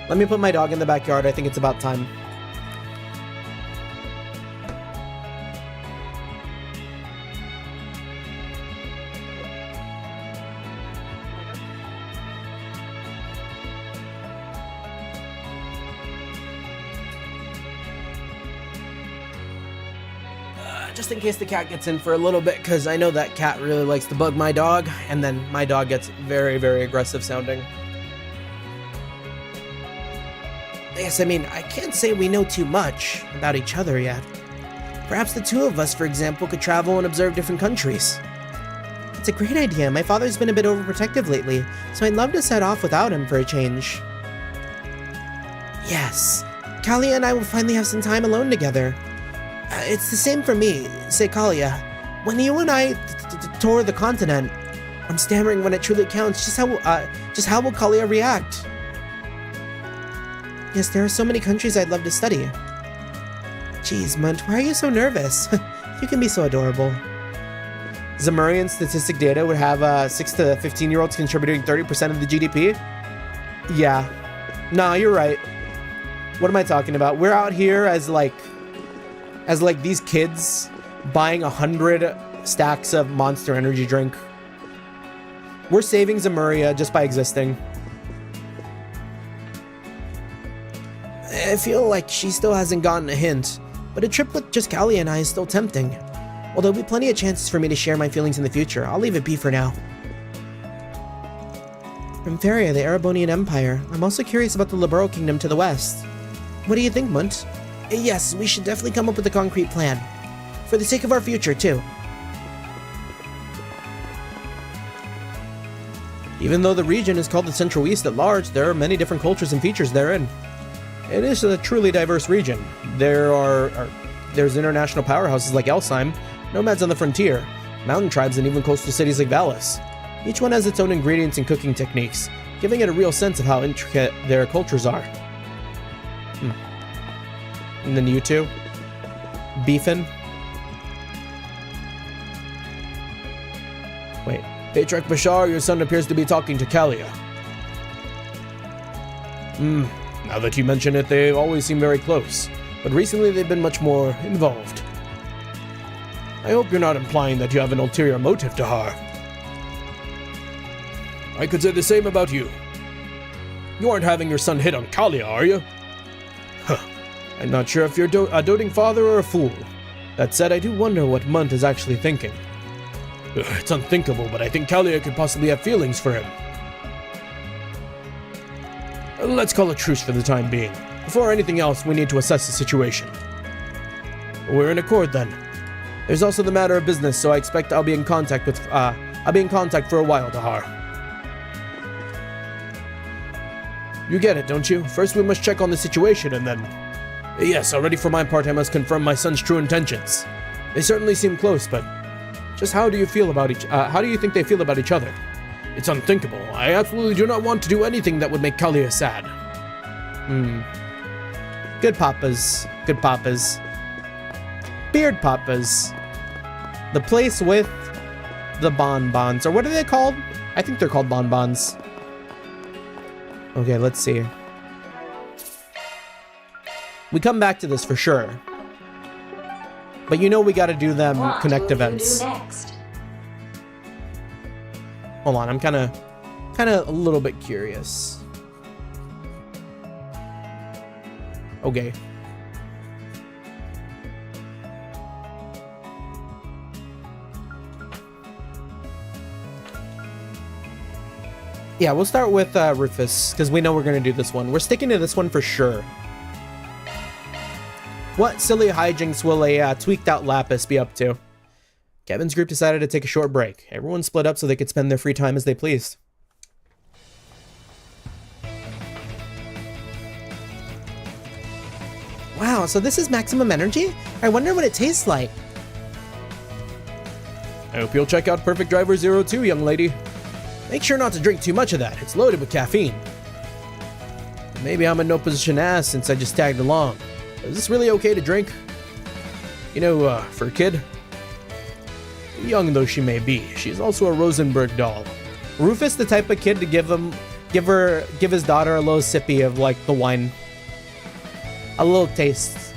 Let me put my dog in the backyard. I think it's about time. Just in case the cat gets in for a little bit, because I know that cat really likes to bug my dog, and then my dog gets very, very aggressive sounding. Yes, I mean, I can't say we know too much about each other yet. Perhaps the two of us, for example, could travel and observe different countries. It's a great idea. My father's been a bit overprotective lately, so I'd love to set off without him for a change. Yes, Kalia and I will finally have some time alone together. It's the same for me, say Kalia. When you and I tour the continent, I'm stammering when it truly counts. Just how will Kalia react? Yes, there are so many countries I'd love to study. Jeez, Munt, why are you so nervous? You can be so adorable. Zemurian statistic data would have 6 to 15-year-olds contributing 30% of the GDP? Yeah. Nah, you're right. What am I talking about? We're out here as these kids buying 100 stacks of Monster Energy drink. We're saving Zemuria just by existing. I feel like she still hasn't gotten a hint, but a trip with just Callie and I is still tempting. While there'll be plenty of chances for me to share my feelings in the future, I'll leave it be for now. From Feria, the Erebonian Empire, I'm also curious about the Liberal Kingdom to the west. What do you think, Munt? Yes, we should definitely come up with a concrete plan. For the sake of our future, too. Even though the region is called the Central East at large, there are many different cultures and features therein. It is a truly diverse region. There's international powerhouses like Elsheim, nomads on the frontier, mountain tribes, and even coastal cities like Valis. Each one has its own ingredients and cooking techniques, giving it a real sense of how intricate their cultures are. And then you two? Beefin'? Wait. Patriarch Bashar, your son appears to be talking to Kalia. Now that you mention it, they always seem very close, but recently they've been much more involved. I hope you're not implying that you have an ulterior motive to her. I could say the same about you. You aren't having your son hit on Kalia, are you? Huh. I'm not sure if you're a doting father or a fool. That said, I do wonder what Munt is actually thinking. It's unthinkable, but I think Kalia could possibly have feelings for him. Let's call a truce for the time being. Before anything else, we need to assess the situation. We're in accord then. There's also the matter of business, so I expect I'll be in contact for a while, Dahar. You get it, don't you? First we must check on the situation and then... Yes, already for my part I must confirm my son's true intentions. They certainly seem close, but... Just how do you think they feel about each other? It's unthinkable. I absolutely do not want to do anything that would make Kalia sad. Good papas. Good papas. Beard papas. The place with the bonbons. Or what are they called? I think they're called bonbons. Okay, let's see. We come back to this for sure. But you know we gotta do them connect events. What will you do next? Hold on, I'm kind of a little bit curious. Okay. Yeah, we'll start with Rufus, because we know we're going to do this one. We're sticking to this one for sure. What silly hijinks will a tweaked out Lapis be up to? Kevin's group decided to take a short break. Everyone split up so they could spend their free time as they pleased. Wow, so this is maximum energy? I wonder what it tastes like. I hope you'll check out Perfect Driver 02, young lady. Make sure not to drink too much of that. It's loaded with caffeine. Maybe I'm in no position to ask since I just tagged along. Is this really okay to drink? You know, for a kid? Young though she may be, she's also a Rosenberg doll. Rufus the type of kid to give his daughter a little sippy of like the wine. A little taste.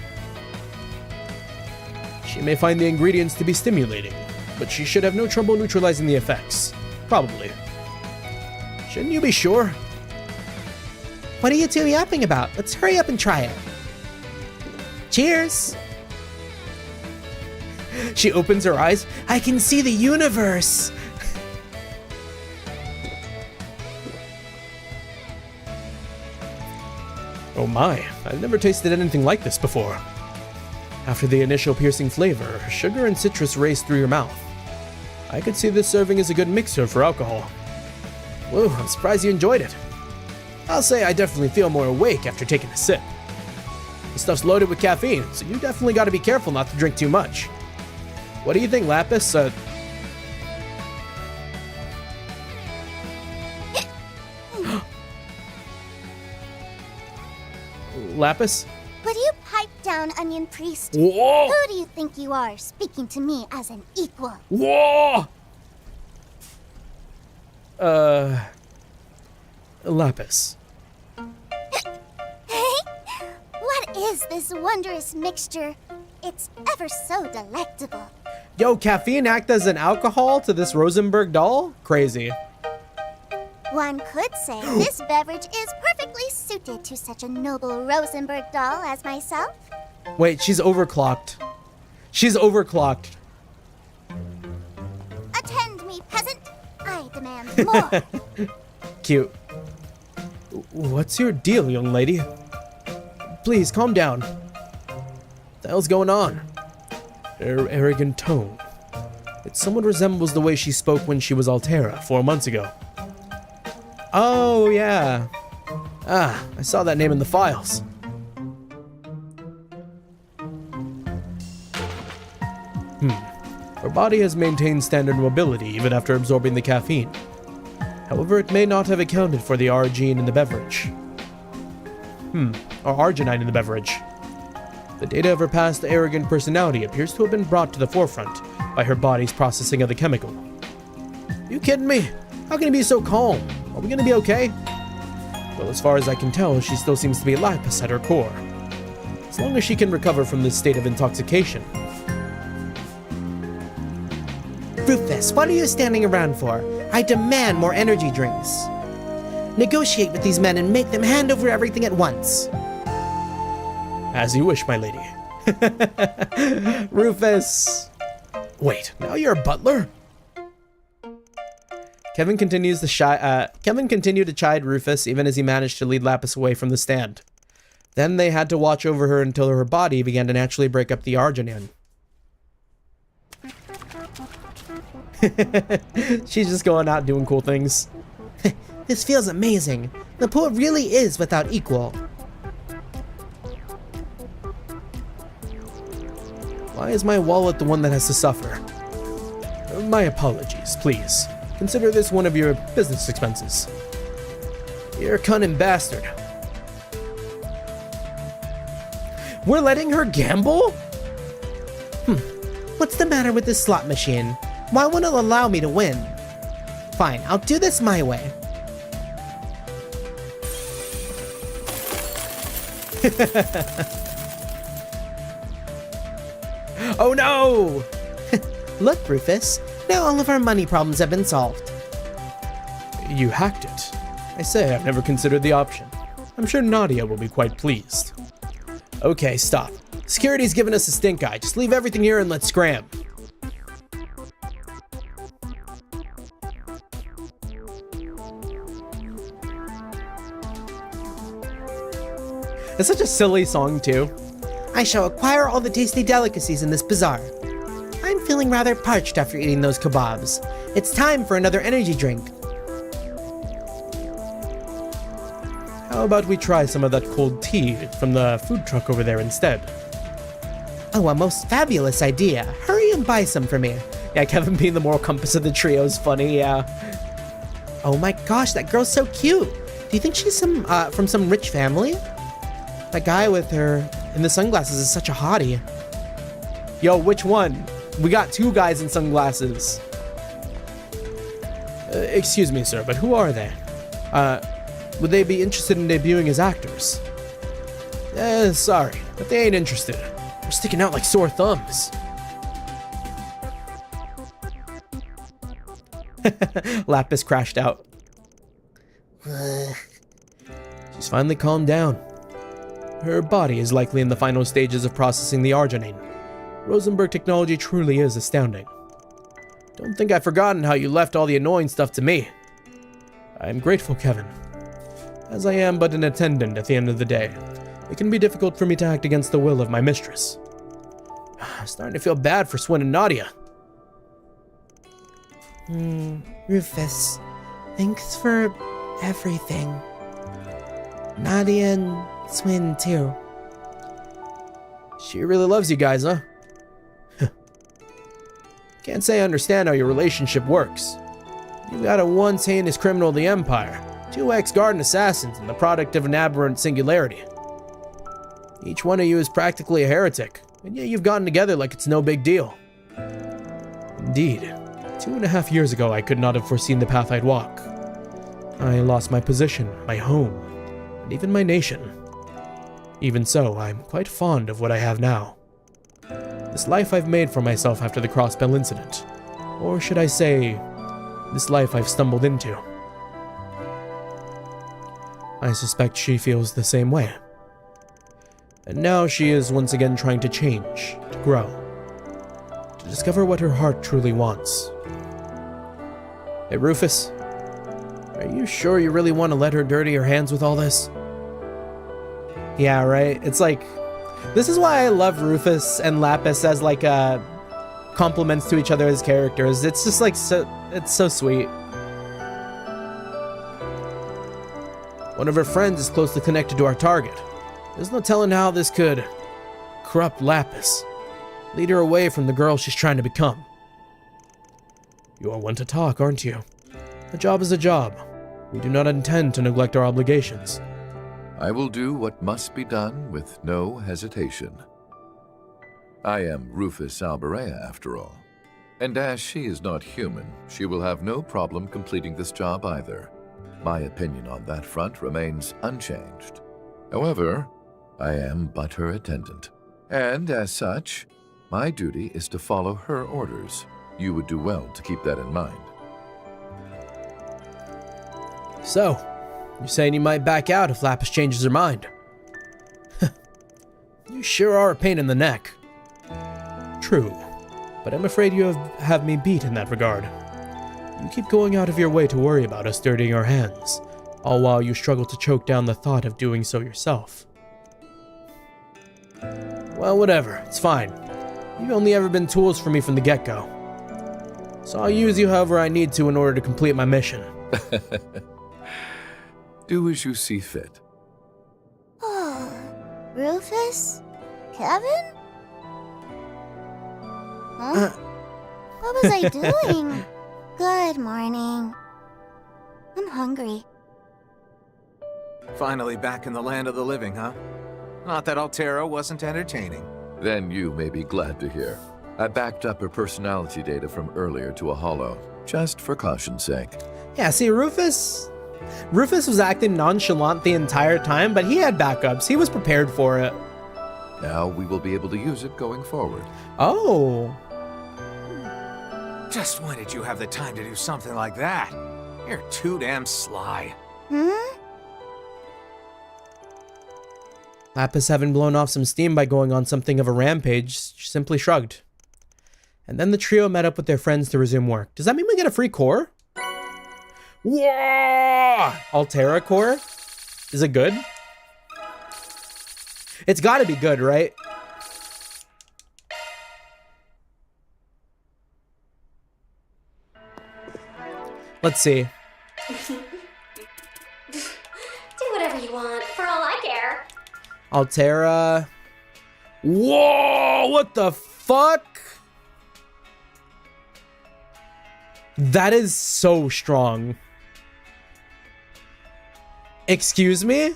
She may find the ingredients to be stimulating, but she should have no trouble neutralizing the effects. Probably. Shouldn't you be sure? What are you two yapping about? Let's hurry up and try it. Cheers! She opens her eyes. I can see the universe! Oh my, I've never tasted anything like this before. After the initial piercing flavor, sugar and citrus raced through your mouth. I could see this serving as a good mixer for alcohol. Whoa, I'm surprised you enjoyed it. I'll say I definitely feel more awake after taking a sip. The stuff's loaded with caffeine, so you definitely gotta be careful not to drink too much. What do you think, Lapis? Lapis? Would you pipe down, Onion Priest? Whoa! Who do you think you are, speaking to me as an equal? Whoa! Lapis. What is this wondrous mixture? It's ever so delectable. Yo, caffeine act as an alcohol to this Rosenberg doll? Crazy. One could say this beverage is perfectly suited to such a noble Rosenberg doll as myself. Wait, she's overclocked. She's overclocked. Attend me, peasant. I demand more. Cute. What's your deal, young lady? Please, calm down. What the hell's going on? Her arrogant tone. It somewhat resembles the way she spoke when she was Altera 4 months ago. Oh, yeah. Ah, I saw that name in the files. Her body has maintained standard mobility even after absorbing the caffeine. However, it may not have accounted for the R gene in the beverage. Or arginine in the beverage. The data of her past arrogant personality appears to have been brought to the forefront by her body's processing of the chemical. You kidding me? How can you be so calm? Are we gonna be okay? Well, as far as I can tell, she still seems to be Lapis at her core. As long as she can recover from this state of intoxication. Rufus, what are you standing around for? I demand more energy drinks. Negotiate with these men and make them hand over everything at once. As you wish, my lady. Rufus! Wait, now you're a butler? Kevin continued to chide Rufus even as he managed to lead Lapis away from the stand. Then they had to watch over her until her body began to naturally break up the arginine. She's just going out doing cool things. This feels amazing. The pool really is without equal. Why is my wallet the one that has to suffer? My apologies, please. Consider this one of your business expenses. You're a cunning bastard. We're letting her gamble? What's the matter with this slot machine? Why won't it allow me to win? Fine, I'll do this my way. Oh no! Look, Rufus. Now all of our money problems have been solved. You hacked it. I say, I've never considered the option. I'm sure Nadia will be quite pleased. Okay, stop. Security's giving us a stink eye. Just leave everything here and let's scram. It's such a silly song, too. I shall acquire all the tasty delicacies in this bazaar. I'm feeling rather parched after eating those kebabs. It's time for another energy drink. How about we try some of that cold tea from the food truck over there instead? Oh, a most fabulous idea. Hurry and buy some for me. Yeah, Kevin being the moral compass of the trio is funny, yeah. Oh my gosh, that girl's so cute. Do you think she's from some rich family? That guy with her in the sunglasses is such a hottie. Yo, which one? We got two guys in sunglasses. Excuse me, sir, but who are they? Would they be interested in debuting as actors? Sorry, but they ain't interested. We're sticking out like sore thumbs. Lapis crashed out. She's finally calmed down. Her body is likely in the final stages of processing the arginine. Rosenberg technology truly is astounding. Don't think I've forgotten how you left all the annoying stuff to me. I'm grateful, Kevin. As I am but an attendant at the end of the day, it can be difficult for me to act against the will of my mistress. I'm starting to feel bad for Swin and Nadia. Rufus, thanks for everything. Nadia and Swin, too. She really loves you guys, huh? Can't say I understand how your relationship works. You got a once heinous criminal of the Empire, 2 ex-garden assassins, and the product of an aberrant singularity. Each one of you is practically a heretic, and yet you've gotten together like it's no big deal. Indeed, 2.5 years ago I could not have foreseen the path I'd walk. I lost my position, my home, and even my nation. Even so, I'm quite fond of what I have now. This life I've made for myself after the Crossbell incident. Or should I say, this life I've stumbled into. I suspect she feels the same way. And now she is once again trying to change, to grow, to discover what her heart truly wants. Hey, Rufus, are you sure you really want to let her dirty her hands with all this? Yeah, right? It's like, this is why I love Rufus and Lapis as like compliments to each other as characters. It's just like, it's so sweet. One of her friends is closely connected to our target. There's no telling how this could corrupt Lapis, lead her away from the girl she's trying to become. You are one to talk, aren't you? A job is a job. We do not intend to neglect our obligations. I will do what must be done with no hesitation. I am Rufus Alberea, after all. And as she is not human, she will have no problem completing this job either. My opinion on that front remains unchanged. However, I am but her attendant. And as such, my duty is to follow her orders. You would do well to keep that in mind. So, you're saying you might back out if Lapis changes her mind? You sure are a pain in the neck. True, but I'm afraid you have me beat in that regard. You keep going out of your way to worry about us dirtying our hands, all while you struggle to choke down the thought of doing so yourself. Well, whatever, it's fine. You've only ever been tools for me from the get-go. So I'll use you however I need to in order to complete my mission. Do as you see fit. Rufus? Kevin? Huh? What was I doing? Good morning. I'm hungry. Finally back in the land of the living, huh? Not that Altera wasn't entertaining. Then you may be glad to hear. I backed up her personality data from earlier to a holo, just for caution's sake. Yeah, see, Rufus was acting nonchalant the entire time, but he had backups. He was prepared for it. Now we will be able to use it going forward. Oh. Just when did you have the time to do something like that? You're too damn sly. Lapis, having blown off some steam by going on something of a rampage, simply shrugged. And then the trio met up with their friends to resume work. Does that mean we get a free core? Yeah! Altera core? Is it good? It's gotta be good, right? Let's see. Do whatever you want, for all I care. Altera. Whoa! What the fuck? That is so strong. Excuse me?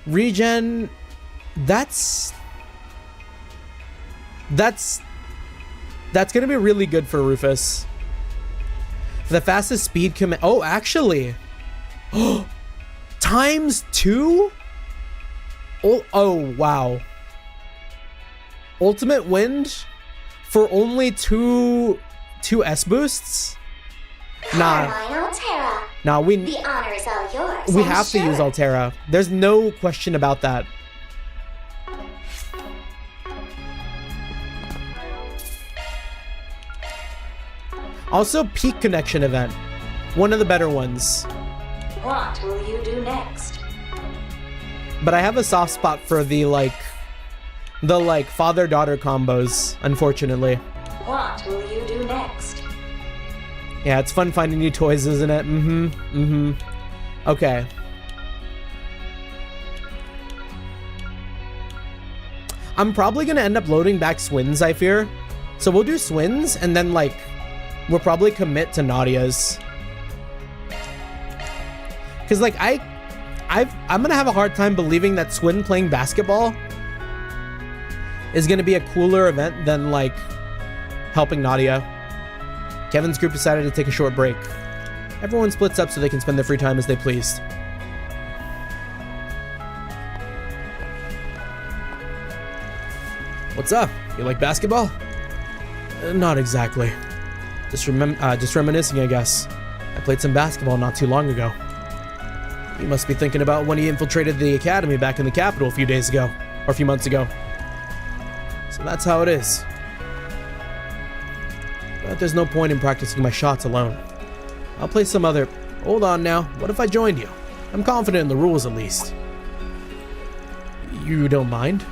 Regen. That's gonna be really good for Rufus. The fastest speed command. Oh, actually. ×2? Oh, wow. Ultimate wind for only two S boosts? Nah. Altera. Nah, The honor is all yours. we I'm have to use Altera. There's no question about that. Also, Peak Connection event. One of the better ones. What will you do next? But I have a soft spot for the father-daughter combos, unfortunately. What will you do next? Yeah, it's fun finding new toys, isn't it? Okay. I'm probably gonna end up loading back Swins, I fear. So we'll do Swins, and then, like, we'll probably commit to Nadia's. Because, like, I'm gonna have a hard time believing that Swin playing basketball is gonna be a cooler event than, like, helping Nadia. Kevin's group decided to take a short break. Everyone splits up so they can spend their free time as they pleased. What's up? You like basketball? Not exactly. Just reminiscing, I guess. I played some basketball not too long ago. You must be thinking about when he infiltrated the academy back in the capital a few days ago, or a few months ago. So that's how it is. But there's no point in practicing my shots alone. I'll play some other... Hold on now, what if I joined you? I'm confident in the rules at least. You don't mind?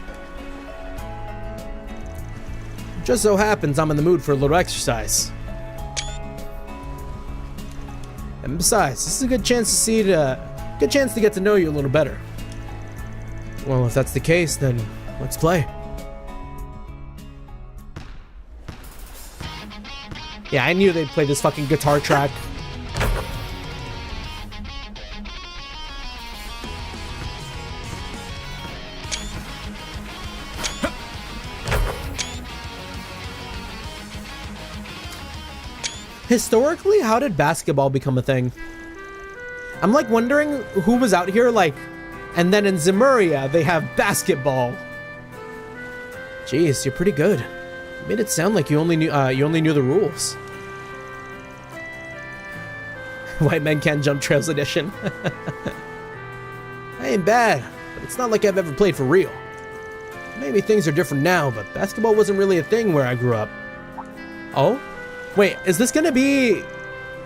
Just so happens I'm in the mood for a little exercise. And besides, this is a good chance to get to know you a little better. Well, if that's the case, then let's play. Yeah, I knew they'd play this fucking guitar track. Historically, how did basketball become a thing? I'm like wondering who was out here like, and then in Zemuria they have basketball. Jeez, you're pretty good. You made it sound like you only knew the rules. White Men Can't Jump Trails edition. I ain't bad, but it's not like I've ever played for real. Maybe things are different now, but basketball wasn't really a thing where I grew up. Oh? Wait, is this gonna be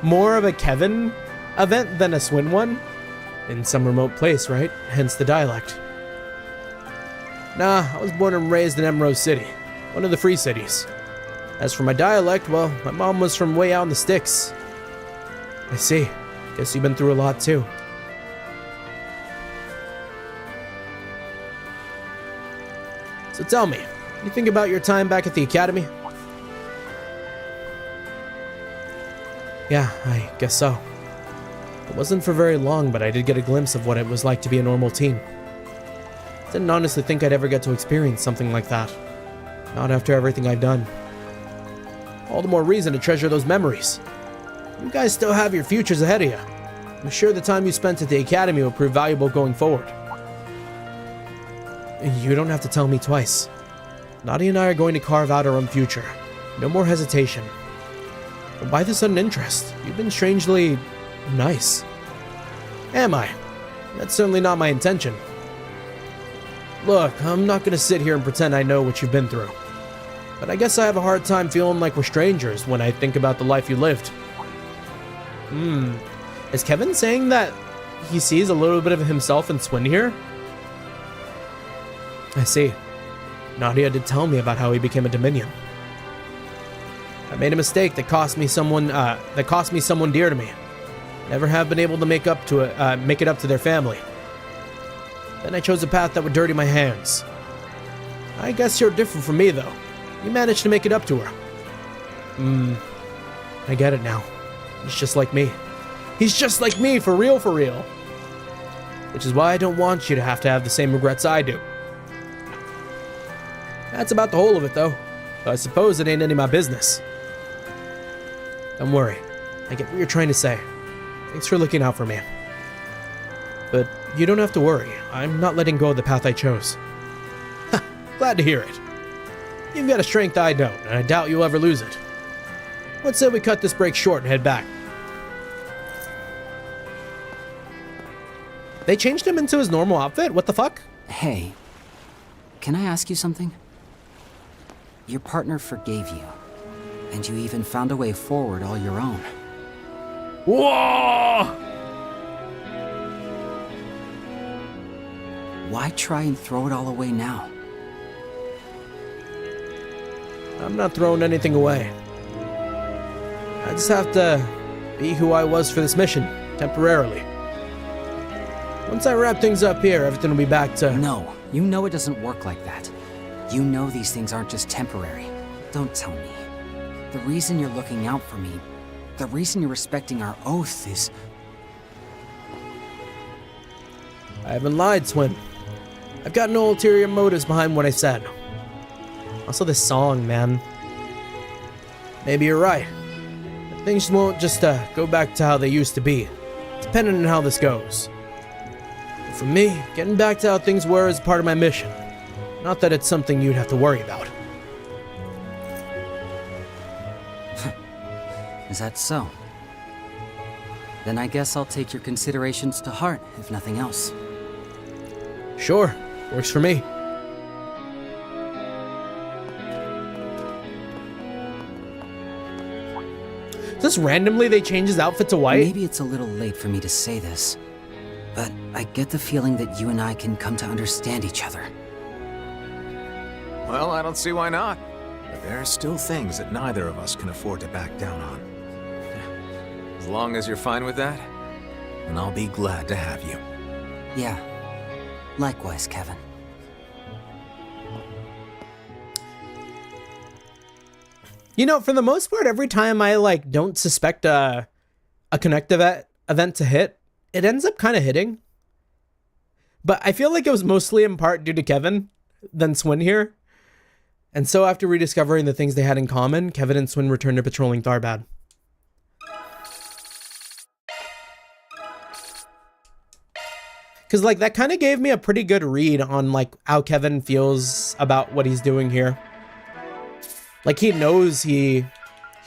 more of a Kevin event than a Swin one? In some remote place, right? Hence the dialect. Nah, I was born and raised in Emerald City, one of the free cities. As for my dialect, well, my mom was from way out in the sticks. I see. Guess you've been through a lot too. So tell me, you think about your time back at the academy? Yeah, I guess so. It wasn't for very long, but I did get a glimpse of what it was like to be a normal teen. Didn't honestly think I'd ever get to experience something like that. Not after everything I've done. All the more reason to treasure those memories. You guys still have your futures ahead of you. I'm sure the time you spent at the academy will prove valuable going forward. You don't have to tell me twice. Nadia and I are going to carve out our own future. No more hesitation. But why the sudden interest? You've been strangely... nice. Am I? That's certainly not my intention. Look, I'm not gonna sit here and pretend I know what you've been through. But I guess I have a hard time feeling like we're strangers when I think about the life you lived. Is Kevin saying that he sees a little bit of himself in Swin here? I see. Nadia did tell me about how he became a Dominion. I made a mistake that cost me someone dear to me. Never have been able to make it up to their family. Then I chose a path that would dirty my hands. I guess you're different from me, though. You managed to make it up to her. I get it now. He's just like me. He's just like me, for real, for real. Which is why I don't want you to have the same regrets I do. That's about the whole of it, though. I suppose it ain't any of my business. Don't worry. I get what you're trying to say. Thanks for looking out for me. But you don't have to worry. I'm not letting go of the path I chose. Glad to hear it. You've got a strength I don't, and I doubt you'll ever lose it. Let's say we cut this break short and head back. They changed him into his normal outfit? What the fuck? Hey, can I ask you something? Your partner forgave you. And you even found a way forward all your own. Whoa! Why try and throw it all away now? I'm not throwing anything away. I just have to be who I was for this mission, temporarily. Once I wrap things up here, everything will be back to... No, you know it doesn't work like that. You know these things aren't just temporary. Don't tell me. The reason you're looking out for me, the reason you're respecting our oath is... I haven't lied, Twin. I've got no ulterior motives behind what I said. Also this song, man. Maybe you're right. Things won't just go back to how they used to be, depending on how this goes. But for me, getting back to how things were is part of my mission. Not that it's something you'd have to worry about. Is that so? Then I guess I'll take your considerations to heart, if nothing else. Sure, works for me. Just randomly they change his outfit to white? Maybe it's a little late for me to say this, but I get the feeling that you and I can come to understand each other. Well, I don't see why not. But there are still things that neither of us can afford to back down on. As long as you're fine with that, then I'll be glad to have you. Yeah. Likewise, Kevin. You know, for the most part, every time I, like, don't suspect a connective event to hit, it ends up kind of hitting. But I feel like it was mostly in part due to Kevin than Swin here. And so after rediscovering the things they had in common, Kevin and Swin returned to patrolling Tharbad. Because, like, that kind of gave me a pretty good read on, like, how Kevin feels about what he's doing here. Like, he knows he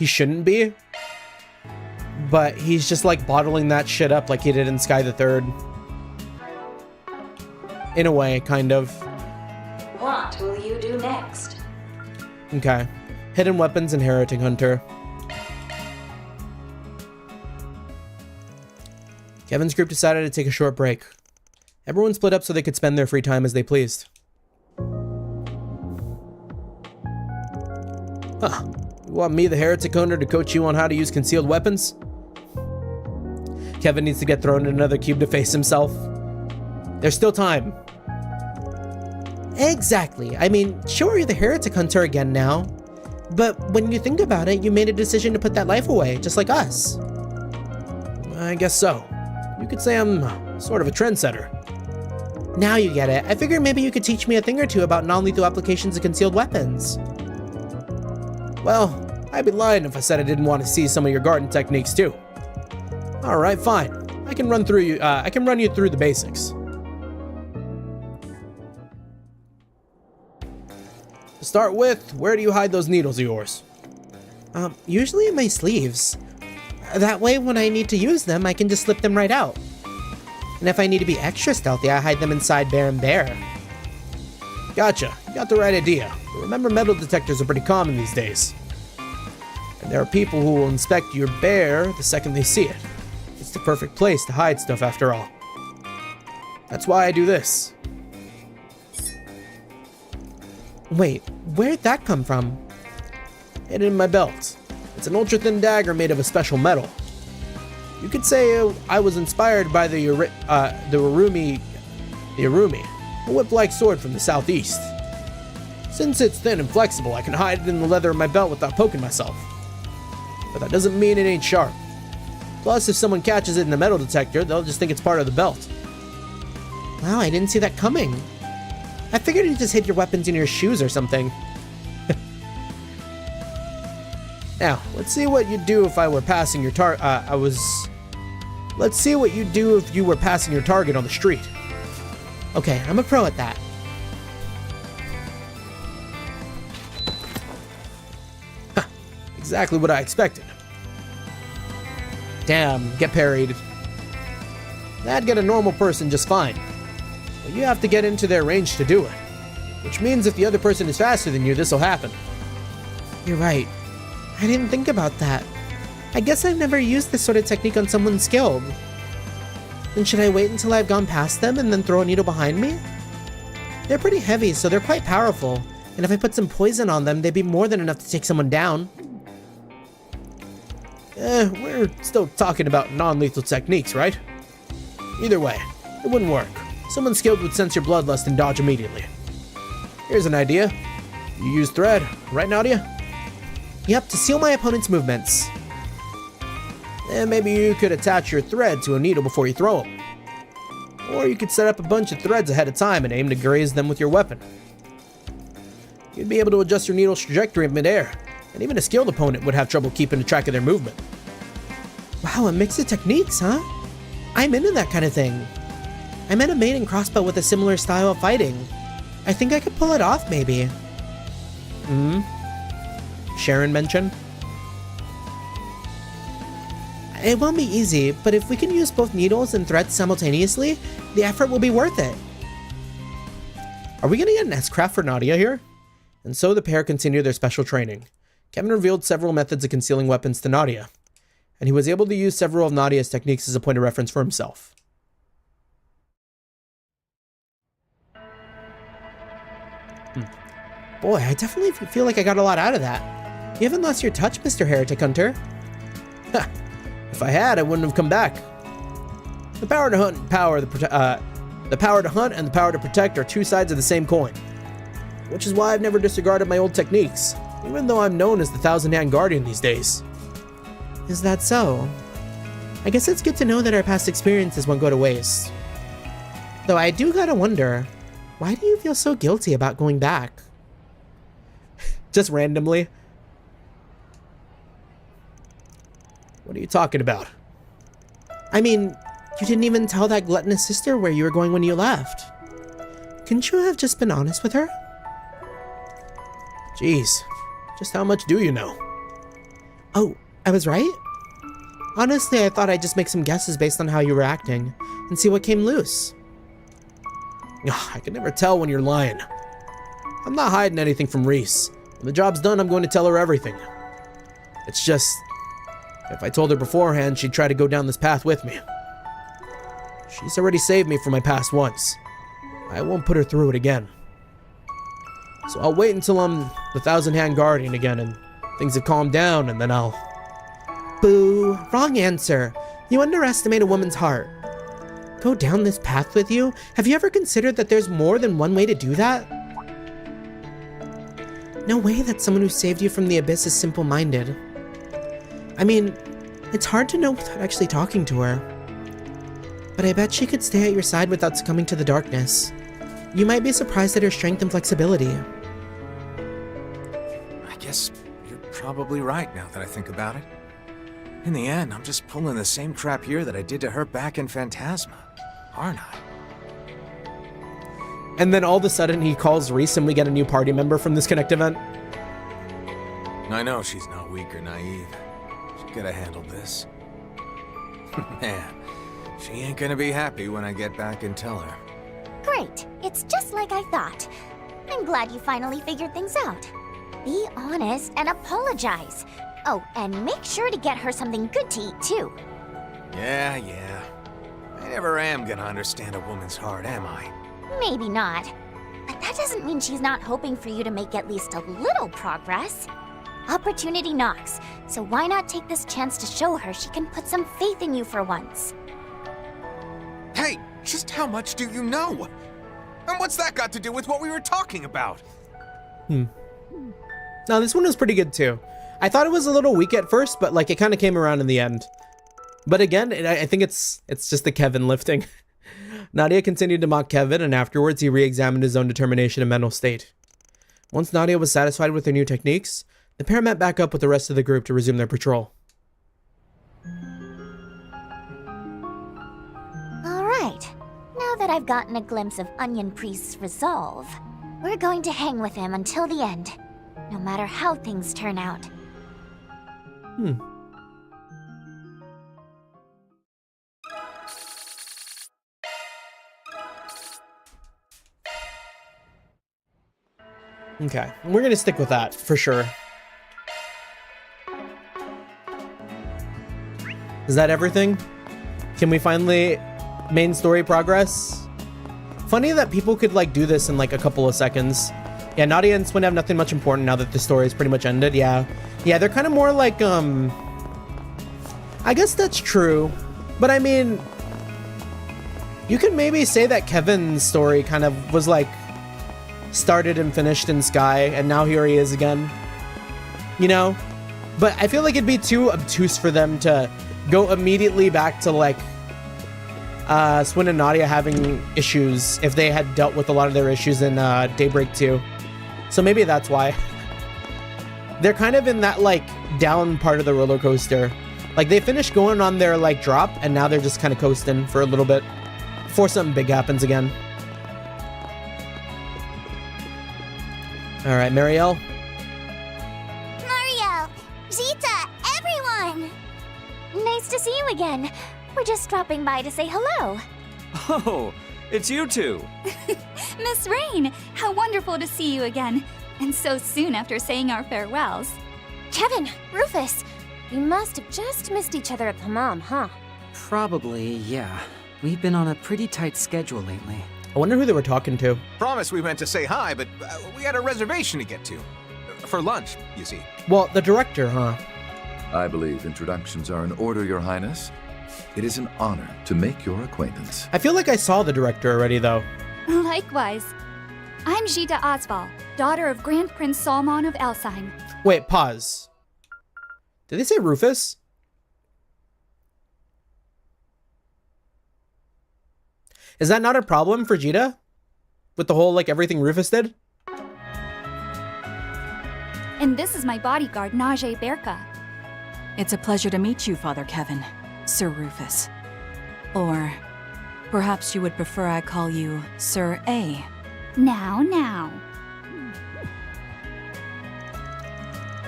shouldn't be, but he's just, like, bottling that shit up like he did in Sky the Third. In a way, kind of. What will you do next? Okay. Hidden Weapons and Heretic Hunter. Kevin's group decided to take a short break. Everyone split up so they could spend their free time as they pleased. Huh. You want me, the Heretic Hunter, to coach you on how to use concealed weapons? Kevin needs to get thrown in another cube to face himself. There's still time. Exactly. I mean, sure, you're the Heretic Hunter again now. But when you think about it, you made a decision to put that life away, just like us. I guess so. You could say I'm sort of a trendsetter. Now you get it. I figured maybe you could teach me a thing or two about non-lethal applications of concealed weapons. Well, I'd be lying if I said I didn't want to see some of your garden techniques too. All right, fine. I can run you through the basics. To start with, where do you hide those needles of yours? Usually in my sleeves. That way, when I need to use them, I can just slip them right out. And if I need to be extra stealthy, I hide them inside Bear and Bear. Gotcha. You got the right idea. But remember, metal detectors are pretty common these days. And there are people who will inspect your bear the second they see it. It's the perfect place to hide stuff after all. That's why I do this. Wait, where'd that come from? Hidden in my belt. It's an ultra-thin dagger made of a special metal. You could say I was inspired by the Urumi, a whip-like sword from the southeast. Since it's thin and flexible, I can hide it in the leather of my belt without poking myself. But that doesn't mean it ain't sharp. Plus, if someone catches it in the metal detector, they'll just think it's part of the belt. Wow, I didn't see that coming. I figured you just hid your weapons in your shoes or something. Now, let's see what you'd do if I were passing your Let's see what you'd do if you were passing your target on the street. Okay, I'm a pro at that. Huh, exactly what I expected. Damn, get parried. That'd get a normal person just fine. But you have to get into their range to do it. Which means if the other person is faster than you, this'll happen. You're right. I didn't think about that. I guess I've never used this sort of technique on someone skilled. Then should I wait until I've gone past them and then throw a needle behind me? They're pretty heavy, so they're quite powerful. And if I put some poison on them, they'd be more than enough to take someone down. We're still talking about non-lethal techniques, right? Either way, it wouldn't work. Someone skilled would sense your bloodlust and dodge immediately. Here's an idea. You use thread, right, Nadia? Yep, to seal my opponent's movements. And maybe you could attach your thread to a needle before you throw them. Or you could set up a bunch of threads ahead of time and aim to graze them with your weapon. You'd be able to adjust your needle's trajectory in midair, and even a skilled opponent would have trouble keeping track of their movement. Wow, a mix of techniques, huh? I'm into that kind of thing. I met a maiden crossbow with a similar style of fighting. I think I could pull it off, maybe. Sharon mentioned? It won't be easy, but if we can use both needles and threads simultaneously, the effort will be worth it. Are we gonna get an S-craft for Nadia here? And so the pair continued their special training. Kevin revealed several methods of concealing weapons to Nadia, and he was able to use several of Nadia's techniques as a point of reference for himself. Boy, I definitely feel like I got a lot out of that. You haven't lost your touch, Mr. Heretic Hunter. Ha! If I had, I wouldn't have come back. The power to hunt and the power to protect are two sides of the same coin. Which is why I've never disregarded my old techniques, even though I'm known as the Thousand-Hand Guardian these days. Is that so? I guess it's good to know that our past experiences won't go to waste. Though I do gotta wonder, why do you feel so guilty about going back? Just randomly. What are you talking about? I mean, you didn't even tell that gluttonous sister where you were going when you left. Couldn't you have just been honest with her? Jeez, just how much do you know? Oh, I was right? Honestly, I thought I'd just make some guesses based on how you were acting, and see what came loose. I can never tell when you're lying. I'm not hiding anything from Reese. When the job's done, I'm going to tell her everything. It's just, if I told her beforehand, she'd try to go down this path with me. She's already saved me from my past once. I won't put her through it again. So I'll wait until I'm the Thousand-Hand Guardian again and things have calmed down, and then I'll... Boo! Wrong answer. You underestimate a woman's heart. Go down this path with you? Have you ever considered that there's more than one way to do that? No way that someone who saved you from the abyss is simple-minded. I mean, it's hard to know without actually talking to her. But I bet she could stay at your side without succumbing to the darkness. You might be surprised at her strength and flexibility. I guess you're probably right now that I think about it. In the end, I'm just pulling the same crap here that I did to her back in Phantasma, aren't I? And then all of a sudden he calls Reese and we get a new party member from this Connect event. I know she's not weak or naive. She could have handled this. Man, she ain't gonna be happy when I get back and tell her. Great. It's just like I thought. I'm glad you finally figured things out. Be honest and apologize. Oh, and make sure to get her something good to eat, too. Yeah. I never am gonna understand a woman's heart, am I? Maybe not. But that doesn't mean she's not hoping for you to make at least a little progress. Opportunity knocks, so why not take this chance to show her she can put some faith in you for once? Hey, just how much do you know? And what's that got to do with what we were talking about? No, this one was pretty good too. I thought it was a little weak at first, but like it kind of came around in the end. But again, I think it's just the Kevin lifting. Nadia continued to mock Kevin, and afterwards he re-examined his own determination and mental state. Once Nadia was satisfied with her new techniques, the pair met back up with the rest of the group to resume their patrol. Alright, now that I've gotten a glimpse of Onion Priest's resolve, we're going to hang with him until the end, no matter how things turn out. Okay, we're gonna stick with that, for sure. Is that everything? Can we finally main story progress? Funny that people could like do this in like a couple of seconds. Yeah, Nadia and Swin have nothing much important now that the story is pretty much ended. Yeah, they're kind of more like I guess that's true, but I mean, you could maybe say that Kevin's story kind of was like started and finished in Sky, and now here he is again, you know? But I feel like it'd be too obtuse for them to go immediately back to like Swin and Nadia having issues if they had dealt with a lot of their issues in Daybreak 2. So maybe that's why. They're kind of in that like down part of the roller coaster. Like they finished going on their like drop and now they're just kind of coasting for a little bit before something big happens again. All right, Marielle. Mario, Zita, everyone! Nice to see you again. We're just dropping by to say hello. Oh, it's you two. Miss Rain, how wonderful to see you again. And so soon after saying our farewells. Kevin, Rufus, you must have just missed each other at the Hammam, huh? Probably, yeah. We've been on a pretty tight schedule lately. I wonder who they were talking to. Promise we meant to say hi, but we had a reservation to get to. For lunch, you see. Well, the director, huh? I believe introductions are in order, Your Highness. It is an honor to make your acquaintance. I feel like I saw the director already, though. Likewise. I'm Zita Osval, daughter of Grand Prince Salmon of Elsheim. Wait, pause. Did they say Rufus? Is that not a problem for Jita? With the whole, like, everything Rufus did? And this is my bodyguard, Najee Berka. It's a pleasure to meet you, Father Kevin, Sir Rufus. Or perhaps you would prefer I call you Sir A. Now.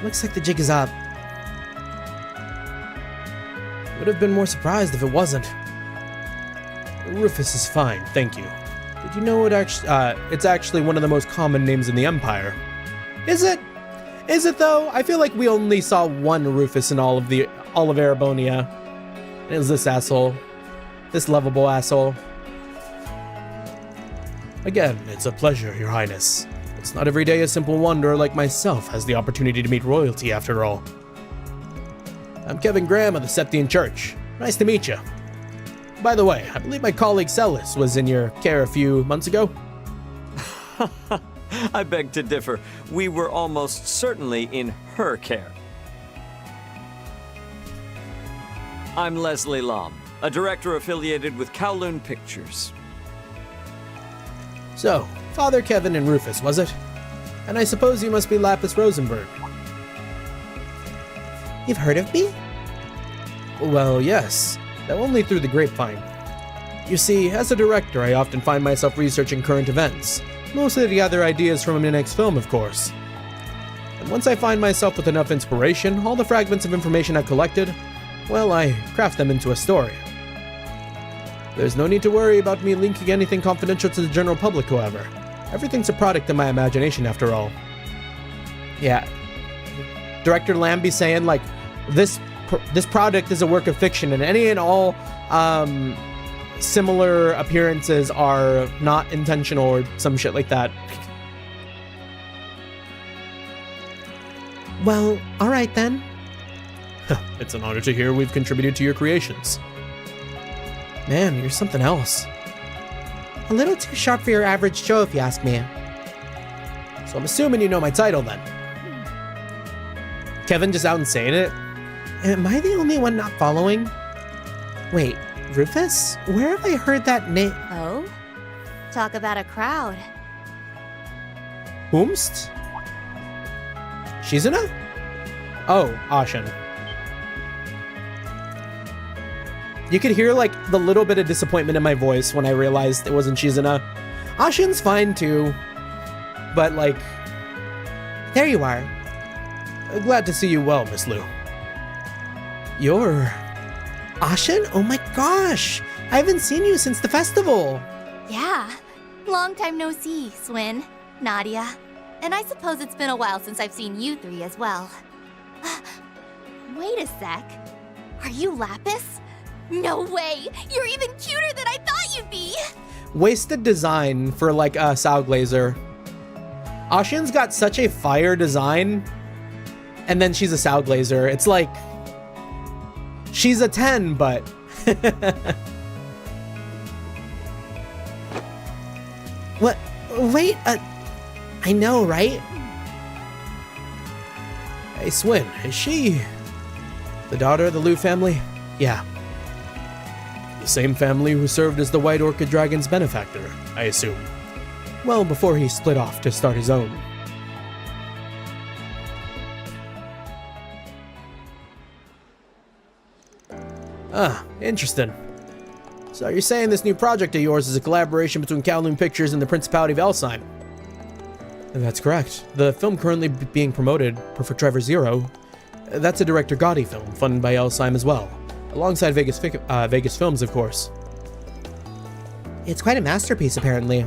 Looks like the jig is up. Would have been more surprised if it wasn't. Rufus is fine, thank you. Did you know it's actually one of the most common names in the Empire? Is it? Is it though? I feel like we only saw one Rufus in all of Erebonia. And it was this asshole. This lovable asshole. Again, it's a pleasure, Your Highness. It's not every day a simple wanderer like myself has the opportunity to meet royalty after all. I'm Kevin Graham of the Septian Church. Nice to meet you. By the way, I believe my colleague Celis was in your care a few months ago. I beg to differ. We were almost certainly in her care. I'm Leslie Lam, a director affiliated with Kowloon Pictures. So, Father Kevin and Rufus, was it? And I suppose you must be Lapis Rosenberg. You've heard of me? Well, yes. Though only through the grapevine. You see, as a director, I often find myself researching current events, mostly to gather ideas from my next film, of course. And once I find myself with enough inspiration, all the fragments of information I've collected, well, I craft them into a story. There's no need to worry about me linking anything confidential to the general public, however. Everything's a product of my imagination, after all. Yeah. Director Lambie saying, like, this product is a work of fiction, and any and all similar appearances are not intentional or some shit like that. Well, alright then. It's an honor to hear we've contributed to your creations. Man, you're something else. A little too sharp for your average show, if you ask me. So I'm assuming you know my title then. Kevin just out and saying it. Am I the only one not following? Wait, Rufus? Where have I heard that name? Oh? Talk about a crowd. Whomst? Shizuna? Oh, Ashen. You could hear, like, the little bit of disappointment in my voice when I realized it wasn't Shizuna. Ashen's fine, too. But, like... There you are. Glad to see you well, Miss Lou. You're... Ashen? Oh my gosh! I haven't seen you since the festival! Yeah. Long time no see, Swin, Nadia. And I suppose it's been a while since I've seen you three as well. Wait a sec. Are you Lapis? No way! You're even cuter than I thought you'd be! Wasted design for like a Sao Glazer. Ashian's got such a fire design, and then she's a Sao Glazer. It's like, she's a 10, but... What? Wait, I know, right? Hey, Swin, is she the daughter of the Liu family? Yeah. The same family who served as the White Orchid Dragon's benefactor, I assume. Well, before he split off to start his own. Ah, interesting. So you're saying this new project of yours is a collaboration between Kowloon Pictures and the Principality of Elsheim? That's correct. The film currently being promoted, Perfect Driver Zero, that's a Director Gotti film, funded by Elsheim as well, alongside Vegas Films, of course. It's quite a masterpiece, apparently.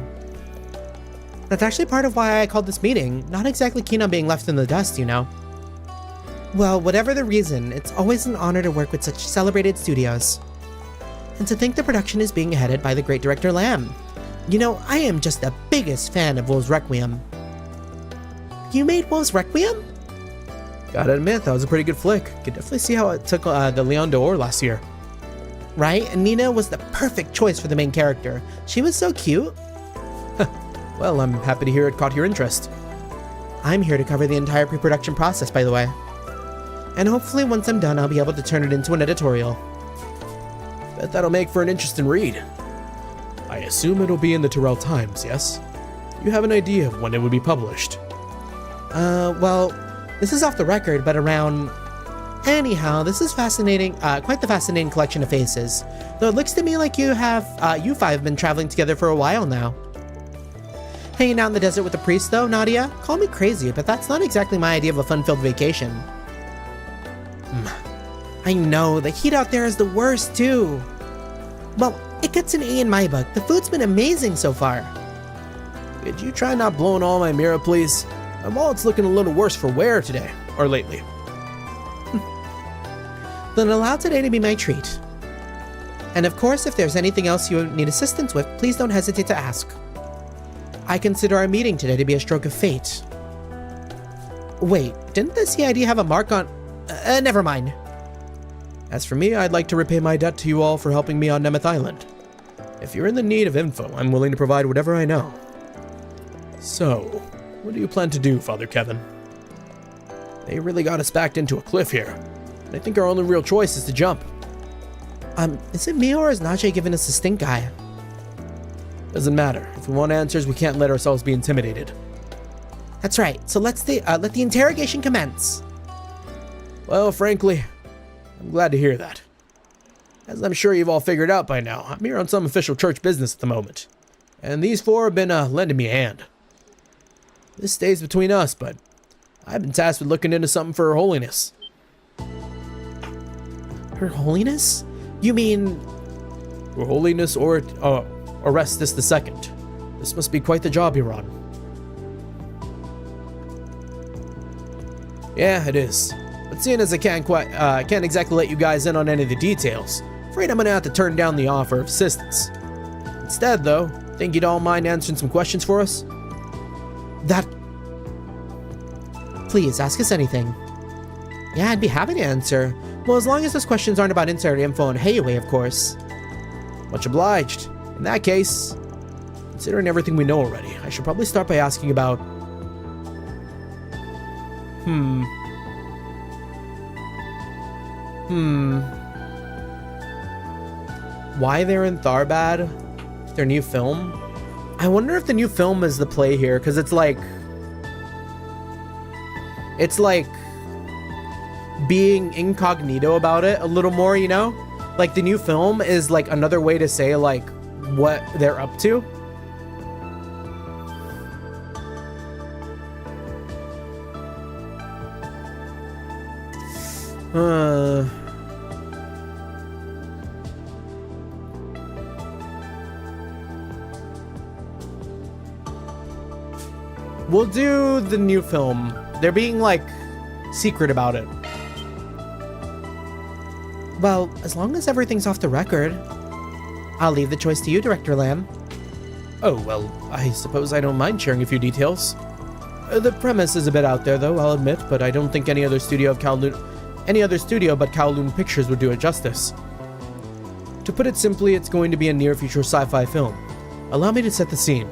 That's actually part of why I called this meeting. Not exactly keen on being left in the dust, you know. Well, whatever the reason, it's always an honor to work with such celebrated studios. And to think the production is being headed by the great director Lamb. You know, I am just the biggest fan of Wolf's Requiem. You made Wolf's Requiem? Gotta admit, that was a pretty good flick. Could definitely see how it took the Leon d'Or last year. Right? And Nina was the perfect choice for the main character. She was so cute. Well, I'm happy to hear it caught your interest. I'm here to cover the entire pre-production process, by the way. And hopefully once I'm done, I'll be able to turn it into an editorial. Bet that'll make for an interesting read. I assume it'll be in the Tyrell Times, yes? You have an idea of when it would be published? Well, this is off the record, but around... Anyhow, this is fascinating, quite the fascinating collection of faces. Though it looks to me like you five have been traveling together for a while now. Hanging out in the desert with the priest, though, Nadia? Call me crazy, but that's not exactly my idea of a fun-filled vacation. I know, the heat out there is the worst, too. Well, it gets an A in my book. The food's been amazing so far. Could you try not blowing all my mirror, please? My wallet's looking a little worse for wear today, or lately. Then allow today to be my treat. And of course, if there's anything else you need assistance with, please don't hesitate to ask. I consider our meeting today to be a stroke of fate. Wait, didn't the CID have a mark on... never mind. As for me, I'd like to repay my debt to you all for helping me on Nemeth Island. If you're in the need of info, I'm willing to provide whatever I know. So, what do you plan to do, Father Kevin? They really got us backed into a cliff here. And I think our only real choice is to jump. Is it me or is Najee giving us a stink eye? Doesn't matter. If we want answers, we can't let ourselves be intimidated. That's right. So let the interrogation commence. Well, frankly, I'm glad to hear that. As I'm sure you've all figured out by now, I'm here on some official church business at the moment. And these four have been lending me a hand. This stays between us, but I've been tasked with looking into something for Her Holiness. Her Holiness? You mean... Her Holiness or Orestes II. This must be quite the job you're on. Yeah, it is. But seeing as I can't exactly let you guys in on any of the details, afraid I'm gonna have to turn down the offer of assistance. Instead, though, think you'd all mind answering some questions for us? Please, ask us anything. Yeah, I'd be happy to answer. Well, as long as those questions aren't about insider info on Heiwei, of course. Much obliged. In that case, considering everything we know already, I should probably start by asking about... Why they're in Tharbad? Their new film? I wonder if the new film is the play here, because it's like being incognito about it a little more, you know? Like the new film is like another way to say like what they're up to. We'll do the new film. They're being like secret about it. Well, as long as everything's off the record, I'll leave the choice to you, Director Lamb. Oh, well, I suppose I don't mind sharing a few details. The premise is a bit out there, though, I'll admit, but I don't think any other studio but Kowloon Pictures would do it justice. To put it simply, it's going to be a near-future sci-fi film. Allow me to set the scene.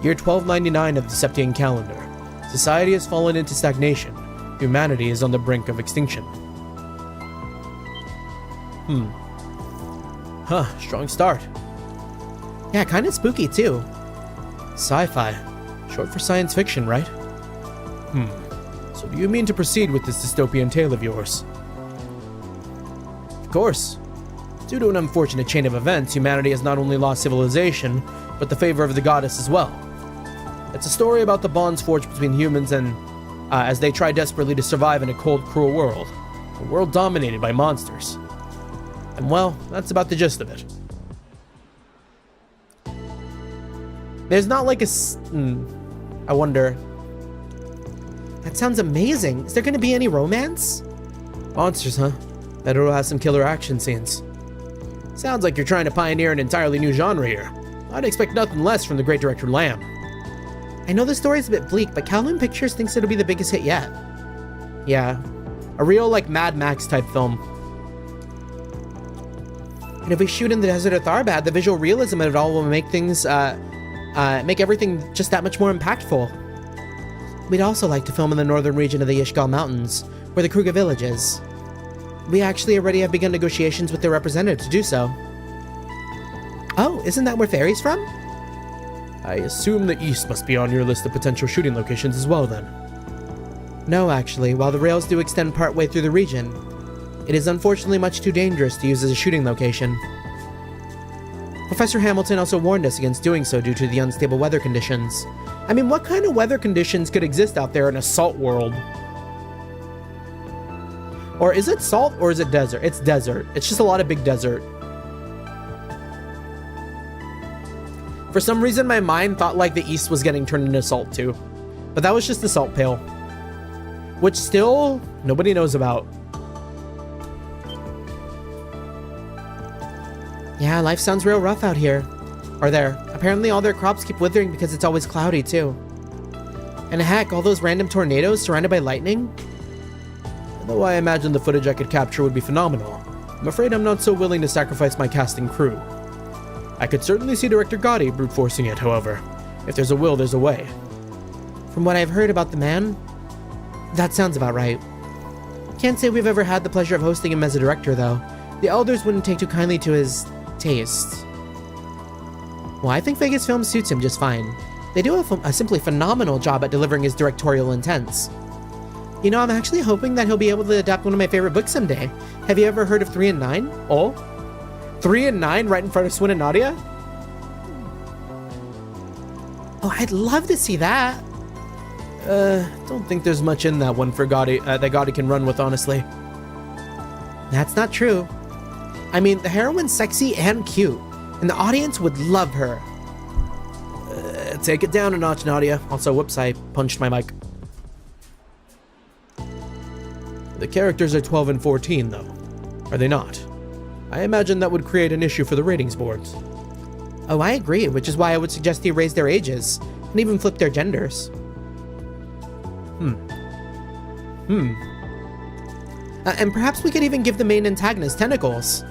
Year 1299 of the Septian calendar. Society has fallen into stagnation. Humanity is on the brink of extinction. Strong start. Yeah, kind of spooky too. Sci-fi. Short for science fiction, right? So do you mean to proceed with this dystopian tale of yours? Of course. Due to an unfortunate chain of events, humanity has not only lost civilization, but the favor of the goddess as well. It's a story about the bonds forged between humans and as they try desperately to survive in a cold, cruel world. A world dominated by monsters. And well, that's about the gist of it. There's not like a... I wonder... That sounds amazing. Is there going to be any romance? Monsters, huh? Bet it'll have some killer action scenes. Sounds like you're trying to pioneer an entirely new genre here. I'd expect nothing less from the great director Lamb. I know the story's a bit bleak, but Kowloon Pictures thinks it'll be the biggest hit yet. Yeah. A real, like, Mad Max type film. And if we shoot in the desert of Tharbad, the visual realism of it all will make things, make everything just that much more impactful. We'd also like to film in the northern region of the Yishgal Mountains, where the Kruga village is. We actually already have begun negotiations with their representative to do so. Oh, isn't that where Fairy's from? I assume the east must be on your list of potential shooting locations as well, then. No, actually, while the rails do extend partway through the region, it is unfortunately much too dangerous to use as a shooting location. Professor Hamilton also warned us against doing so due to the unstable weather conditions. I mean, what kind of weather conditions could exist out there in a salt world? Or is it salt or is it desert? It's desert. It's just a lot of big desert. For some reason, my mind thought like the east was getting turned into salt too. But that was just the salt pail. Which still, nobody knows about. Yeah, life sounds real rough out here. Or there. Apparently all their crops keep withering because it's always cloudy too. And heck, all those random tornadoes surrounded by lightning? Though I imagine the footage I could capture would be phenomenal, I'm afraid I'm not so willing to sacrifice my casting crew. I could certainly see Director Gotti brute forcing it, however. If there's a will, there's a way. From what I've heard about the man, that sounds about right. Can't say we've ever had the pleasure of hosting him as a director, though. The elders wouldn't take too kindly to his taste. Well, I think Vegas Film suits him just fine. They do a simply phenomenal job at delivering his directorial intents. You know, I'm actually hoping that he'll be able to adapt one of my favorite books someday. Have you ever heard of 3 and 9? Oh? 3 and 9 right in front of Swin and Nadia? Oh, I'd love to see that. Don't think there's much in that one for Gotti, that Gotti can run with, honestly. That's not true. I mean, the heroine's sexy and cute, and the audience would love her. Take it down a notch, Nadia. Also, whoops, I punched my mic. The characters are 12 and 14, though. Are they not? I imagine that would create an issue for the ratings boards. Oh, I agree, which is why I would suggest you raise their ages, and even flip their genders. And perhaps we could even give the main antagonist tentacles.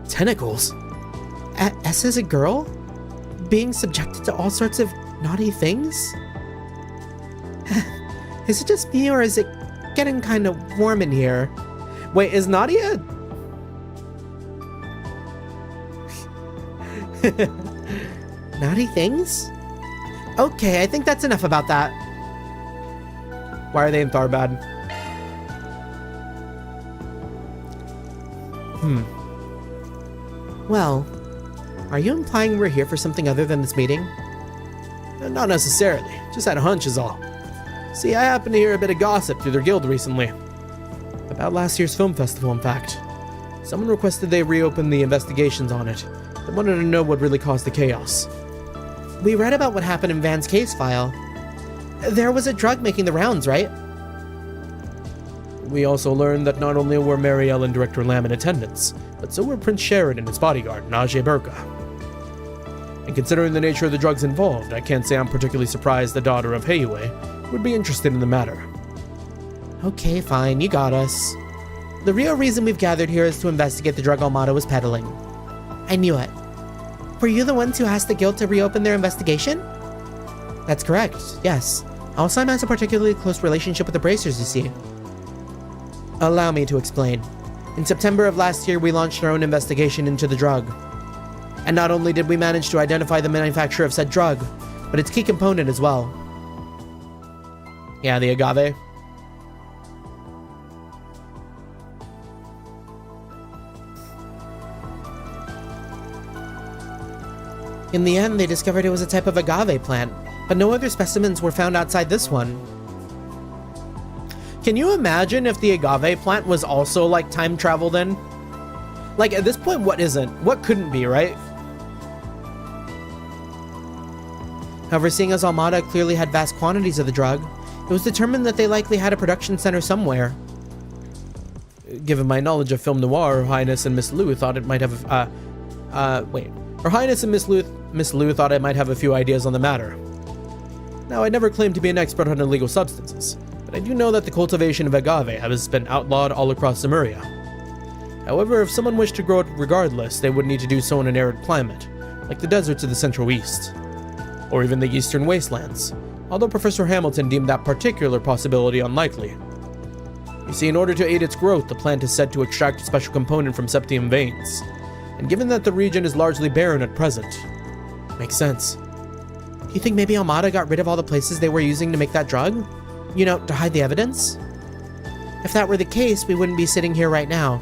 Tentacles? S is a girl? Being subjected to all sorts of naughty things? Is it just me, or is it getting kind of warm in here? Wait, is Nadia... Naughty things? Okay, I think that's enough about that. Why are they in Tharbad? Well, are you implying we're here for something other than this meeting? Not necessarily. Just had a hunch is all. See, I happened to hear a bit of gossip through their guild recently. About last year's film festival, in fact. Someone requested they reopen the investigations on it. They wanted to know what really caused the chaos. We read about what happened in Van's case file. There was a drug making the rounds, right? We also learned that not only were Marielle and Director Lamb in attendance, but so were Prince Sharon and his bodyguard, Najee Burka. And considering the nature of the drugs involved, I can't say I'm particularly surprised the daughter of Heiue would be interested in the matter. Okay, fine, you got us. The real reason we've gathered here is to investigate the drug Almada was peddling. I knew it. Were you the ones who asked the guild to reopen their investigation? That's correct, yes. Alzheim has a particularly close relationship with the Bracers, you see. Allow me to explain. In September of last year, we launched our own investigation into the drug. And not only did we manage to identify the manufacturer of said drug, but its key component as well. Yeah, the agave. In the end, they discovered it was a type of agave plant, but no other specimens were found outside this one. Can you imagine if the agave plant was also like time travel then? Like at this point, what isn't? What couldn't be, right? However, seeing as Almada clearly had vast quantities of the drug, it was determined that they likely had a production center somewhere. Given my knowledge of film noir, Her Highness and Miss Lou thought it might have, Her Highness and Miss Lou thought I might have a few ideas on the matter. Now, I never claimed to be an expert on illegal substances, but I do know that the cultivation of agave has been outlawed all across Zemuria. However, if someone wished to grow it regardless, they would need to do so in an arid climate, like the deserts of the Central East, or even the Eastern Wastelands, although Professor Hamilton deemed that particular possibility unlikely. You see, in order to aid its growth, the plant is said to extract a special component from septium veins, and given that the region is largely barren at present, makes sense. Do you think maybe Almada got rid of all the places they were using to make that drug? You know, to hide the evidence? If that were the case, we wouldn't be sitting here right now.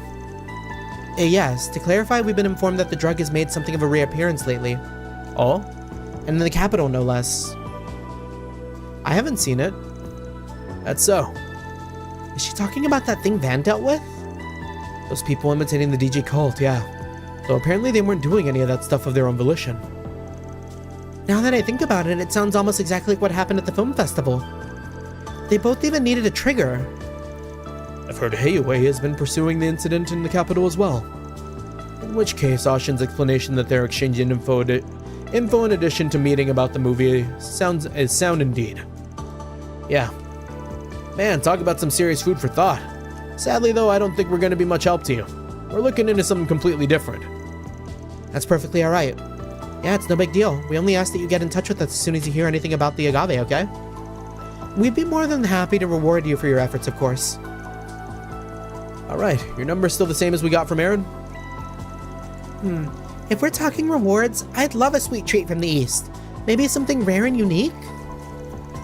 Yes, to clarify, we've been informed that the drug has made something of a reappearance lately. Oh? And in the capital, no less. I haven't seen it. That's so. Is she talking about that thing Van dealt with? Those people imitating the DJ cult, yeah. Though apparently they weren't doing any of that stuff of their own volition. Now that I think about it, it sounds almost exactly like what happened at the film festival. They both even needed a trigger. I've heard Heiue has been pursuing the incident in the capital as well. In which case, Ashin's explanation that they're exchanging info in addition to meeting about the movie is sound indeed. Yeah. Man, talk about some serious food for thought. Sadly though, I don't think we're going to be much help to you. We're looking into something completely different. That's perfectly alright. Yeah, it's no big deal. We only ask that you get in touch with us as soon as you hear anything about the agave, okay? We'd be more than happy to reward you for your efforts, of course. Alright, your number's still the same as we got from Aaron? If we're talking rewards, I'd love a sweet treat from the East. Maybe something rare and unique?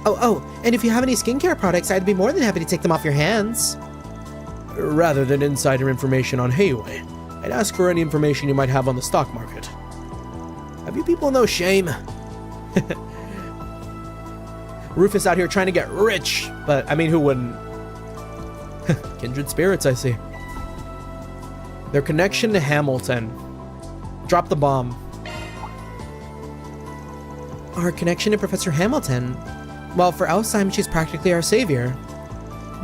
Oh, and if you have any skincare products, I'd be more than happy to take them off your hands. Rather than insider information on Heiue, I'd ask for any information you might have on the stock market. Have you people no shame? Rufus out here trying to get rich, but I mean, who wouldn't? Kindred spirits, I see. Their connection to Hamilton. Drop the bomb. Our connection to Professor Hamilton? Well, for Alzheim, she's practically our savior.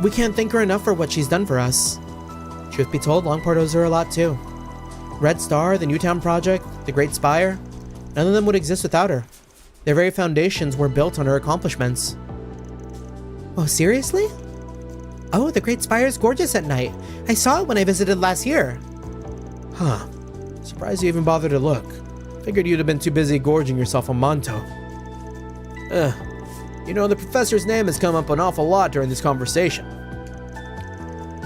We can't thank her enough for what she's done for us. Truth be told, Longport owes her a lot too. Red Star, the Newtown Project, the Great Spire, none of them would exist without her. Their very foundations were built on her accomplishments. Oh, seriously? Oh, the Great Spire is gorgeous at night. I saw it when I visited last year. Huh. Surprised you even bothered to look. Figured you'd have been too busy gorging yourself on Monto. You know, the professor's name has come up an awful lot during this conversation.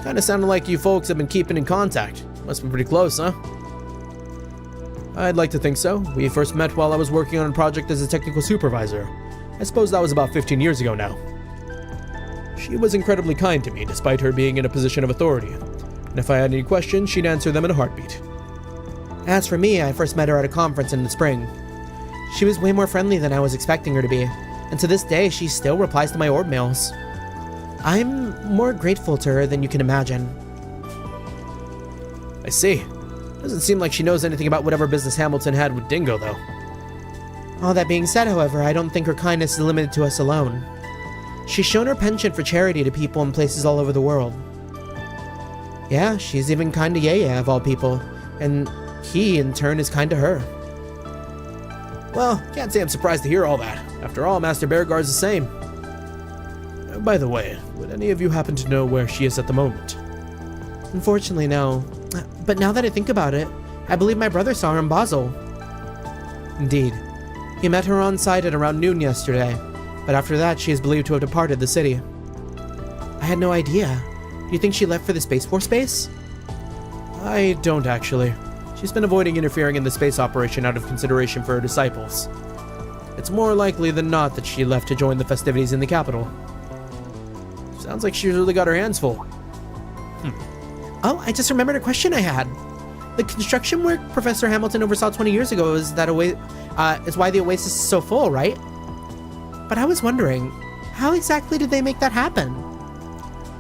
Kinda sounded like you folks have been keeping in contact. Must be pretty close, huh? I'd like to think so. We first met while I was working on a project as a technical supervisor. I suppose that was about 15 years ago now. She was incredibly kind to me, despite her being in a position of authority. And if I had any questions, she'd answer them in a heartbeat. As for me, I first met her at a conference in the spring. She was way more friendly than I was expecting her to be, and to this day, she still replies to my orb mails. I'm more grateful to her than you can imagine. I see. Doesn't seem like she knows anything about whatever business Hamilton had with Dingo, though. All that being said, however, I don't think her kindness is limited to us alone. She's shown her penchant for charity to people in places all over the world. Yeah, she's even kind to Yaya of all people, and he, in turn, is kind to her. Well, can't say I'm surprised to hear all that. After all, Master Bearguard's the same. By the way, would any of you happen to know where she is at the moment? Unfortunately, no. But now that I think about it, I believe my brother saw her in Basel. Indeed. He met her on site at around noon yesterday, but after that she is believed to have departed the city. I had no idea. Do you think she left for the Space Force base? I don't actually. She's been avoiding interfering in the space operation out of consideration for her disciples. It's more likely than not that she left to join the festivities in the capital. Sounds like she's really got her hands full. Oh, I just remembered a question I had. The construction work Professor Hamilton oversaw 20 years ago is why the Oasis is so full, right? But I was wondering, how exactly did they make that happen?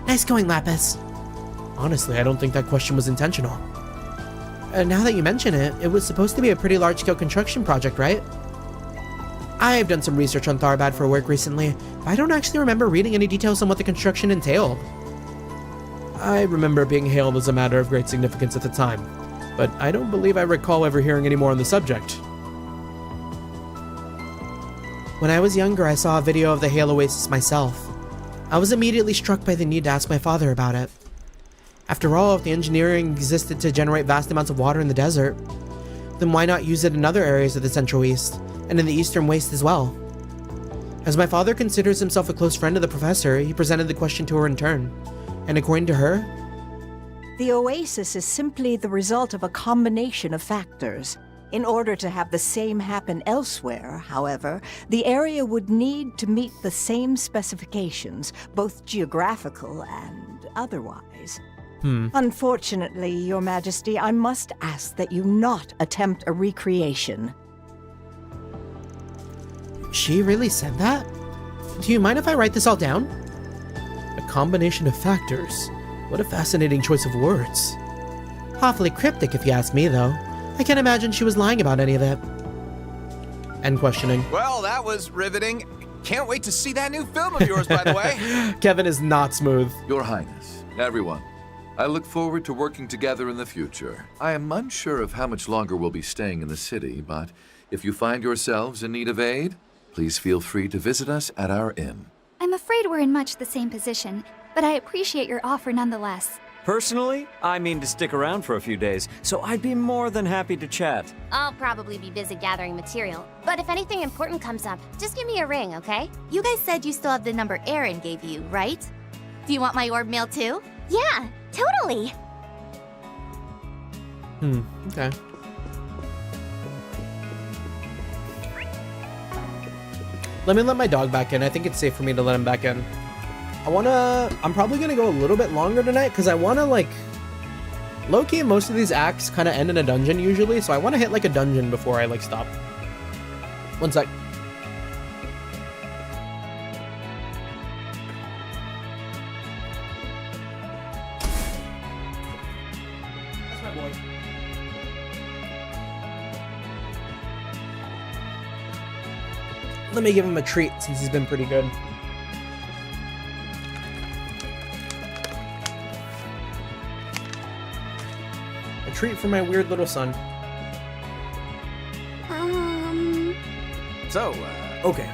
Nice going, Lapis. Honestly, I don't think that question was intentional. Now that you mention it, it was supposed to be a pretty large-scale construction project, right? I've done some research on Tharbad for work recently, but I don't actually remember reading any details on what the construction entailed. I remember it being hailed as a matter of great significance at the time, but I don't believe I recall ever hearing any more on the subject. When I was younger, I saw a video of the Hail Oasis myself. I was immediately struck by the need to ask my father about it. After all, if the engineering existed to generate vast amounts of water in the desert, then why not use it in other areas of the Central East, and in the Eastern Waste as well? As my father considers himself a close friend of the professor, he presented the question to her in turn, and according to her, the oasis is simply the result of a combination of factors. In order to have the same happen elsewhere, however, the area would need to meet the same specifications, both geographical and otherwise. Unfortunately, Your Majesty, I must ask that you not attempt a recreation. She really said that? Do you mind if I write this all down? A combination of factors. What a fascinating choice of words. Awfully cryptic if you ask me, though. I can't imagine she was lying about any of it. And questioning. Well, that was riveting. Can't wait to see that new film of yours, by the way. Kevin is not smooth. Your Highness, everyone, I look forward to working together in the future. I am unsure of how much longer we'll be staying in the city, but if you find yourselves in need of aid, please feel free to visit us at our inn. I'm afraid we're in much the same position, but I appreciate your offer nonetheless. Personally, I mean to stick around for a few days, so I'd be more than happy to chat. I'll probably be busy gathering material, but if anything important comes up, just give me a ring, okay? You guys said you still have the number Aaron gave you, right? Do you want my orb mail too? Yeah, totally. Okay. Let me let my dog back in. I think it's safe for me to let him back in. I'm probably gonna go a little bit longer tonight because I wanna like, low-key most of these acts kind of end in a dungeon usually, so I want to hit like a dungeon before I like stop. One sec. That's my boy. Let me give him a treat since he's been pretty good. A treat for my weird little son. So, okay.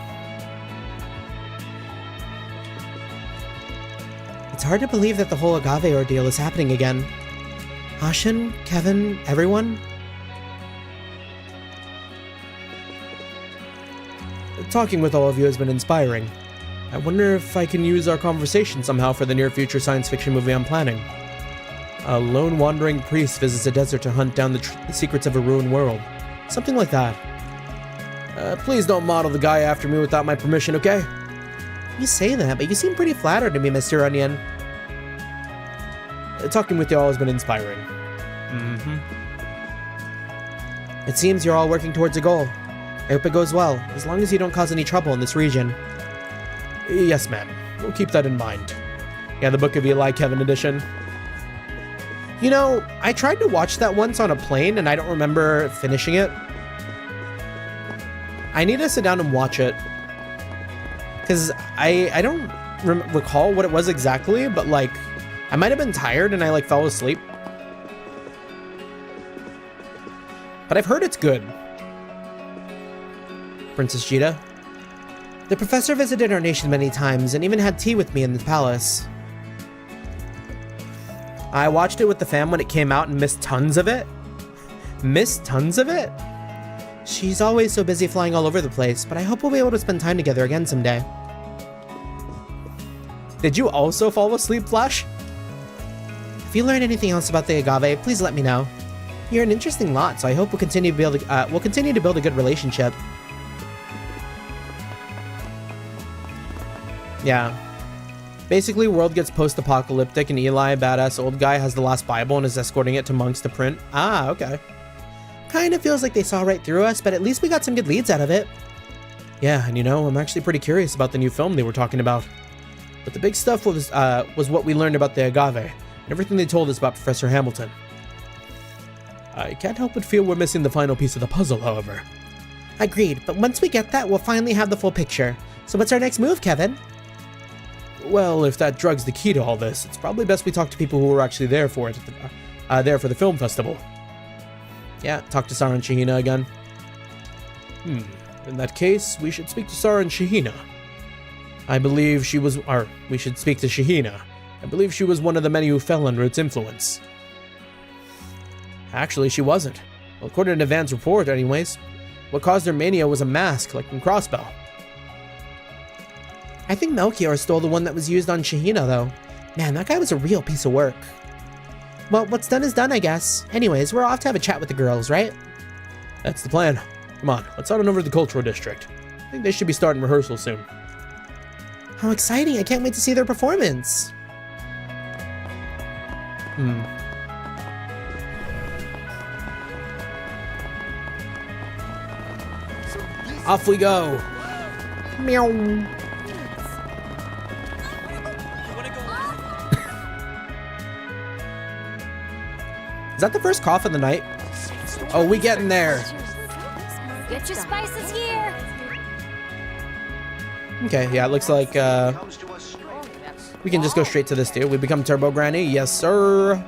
It's hard to believe that the whole agave ordeal is happening again. Ashen, Kevin, everyone? Talking with all of you has been inspiring. I wonder if I can use our conversation somehow for the near future science fiction movie I'm planning. A lone wandering priest visits a desert to hunt down the secrets of a ruined world. Something like that. Please don't model the guy after me without my permission, okay? You say that, but you seem pretty flattered to me, Mr. Onion. Talking with y'all has been inspiring. It seems you're all working towards a goal. I hope it goes well, as long as you don't cause any trouble in this region. Yes, ma'am. We'll keep that in mind. Yeah, the Book of Eli Kevin edition. You know, I tried to watch that once on a plane, and I don't remember finishing it. I need to sit down and watch it. Because I don't recall what it was exactly, but like, I might have been tired and I like fell asleep. But I've heard it's good. Princess Jita. The professor visited our nation many times and even had tea with me in the palace. I watched it with the fam when it came out and missed tons of it. Missed tons of it? She's always so busy flying all over the place, but I hope we'll be able to spend time together again someday. Did you also fall asleep, Flash? If you learn anything else about the agave, please let me know. You're an interesting lot, so I hope we'll continue to build a good relationship. Yeah. Basically, world gets post-apocalyptic and Eli, badass old guy, has the last Bible and is escorting it to monks to print. Ah, okay. Kinda feels like they saw right through us, but at least we got some good leads out of it. Yeah, and you know, I'm actually pretty curious about the new film they were talking about. But the big stuff was what we learned about the agave, and everything they told us about Professor Hamilton. I can't help but feel we're missing the final piece of the puzzle, however. Agreed, but once we get that, we'll finally have the full picture. So what's our next move, Kevin? Well, if that drug's the key to all this, it's probably best we talk to people who were actually there for it, there for the film festival. Yeah, talk to Sarah and Shahina again. In that case, we should speak to Sarah and Shahina. We should speak to Shahina. I believe she was one of the many who fell under its influence. Actually, she wasn't. Well, according to Van's report, anyways. What caused her mania was a mask, like in Crossbow. I think Melchior stole the one that was used on Shahina, though. Man, that guy was a real piece of work. Well, what's done is done, I guess. Anyways, we're off to have a chat with the girls, right? That's the plan. Come on, let's head on over to the Cultural District. I think they should be starting rehearsal soon. How exciting! I can't wait to see their performance! Off we go! Meow! Is that the first cough of the night? Oh, we getting there. Get your spices here. Okay, yeah, it looks like we can just go straight to this dude. We become Turbo Granny. Yes, sir.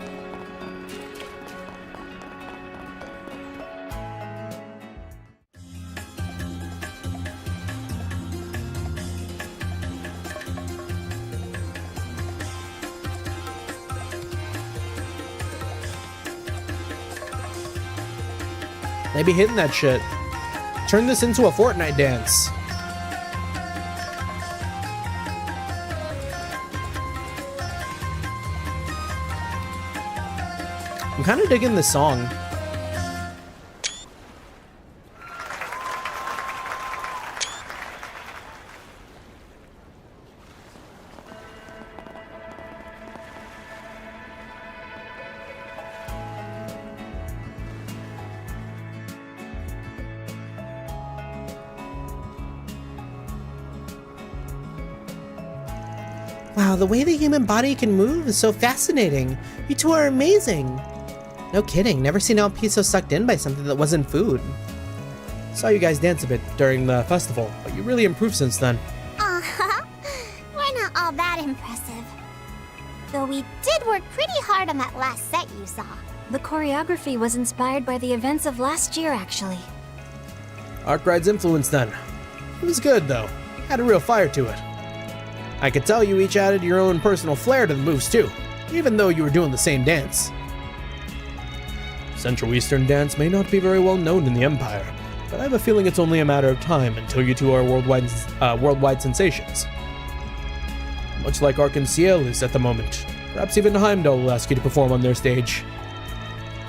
They be hitting that shit. Turn this into a Fortnite dance. I'm kind of digging this song. Wow, the way the human body can move is so fascinating. You two are amazing. No kidding, never seen LP so sucked in by something that wasn't food. Saw you guys dance a bit during the festival, but you really improved since then. We're not all that impressive. Though we did work pretty hard on that last set you saw. The choreography was inspired by the events of last year, actually. Arkwright's influence then. It was good though, had a real fire to it. I could tell you each added your own personal flair to the moves too, even though you were doing the same dance. Central Eastern dance may not be very well known in the Empire, but I have a feeling it's only a matter of time until you two are worldwide sensations. Much like Arkansas is at the moment. Perhaps even Heimdall will ask you to perform on their stage.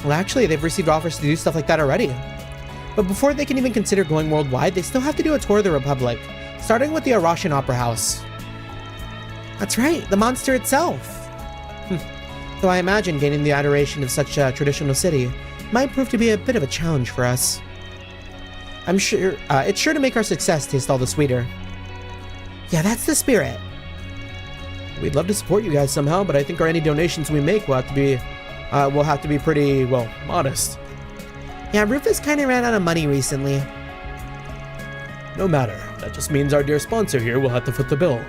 Well, actually, they've received offers to do stuff like that already. But before they can even consider going worldwide, they still have to do a tour of the Republic, starting with the Arashan Opera House. That's right, the monster itself. Though I imagine gaining the adoration of such a traditional city might prove to be a bit of a challenge for us. I'm sure it's sure to make our success taste all the sweeter. Yeah, that's the spirit. We'd love to support you guys somehow, but I think any donations we make will have to be pretty, well, modest. Yeah, Rufus kind of ran out of money recently. No matter, that just means our dear sponsor here will have to foot the bill.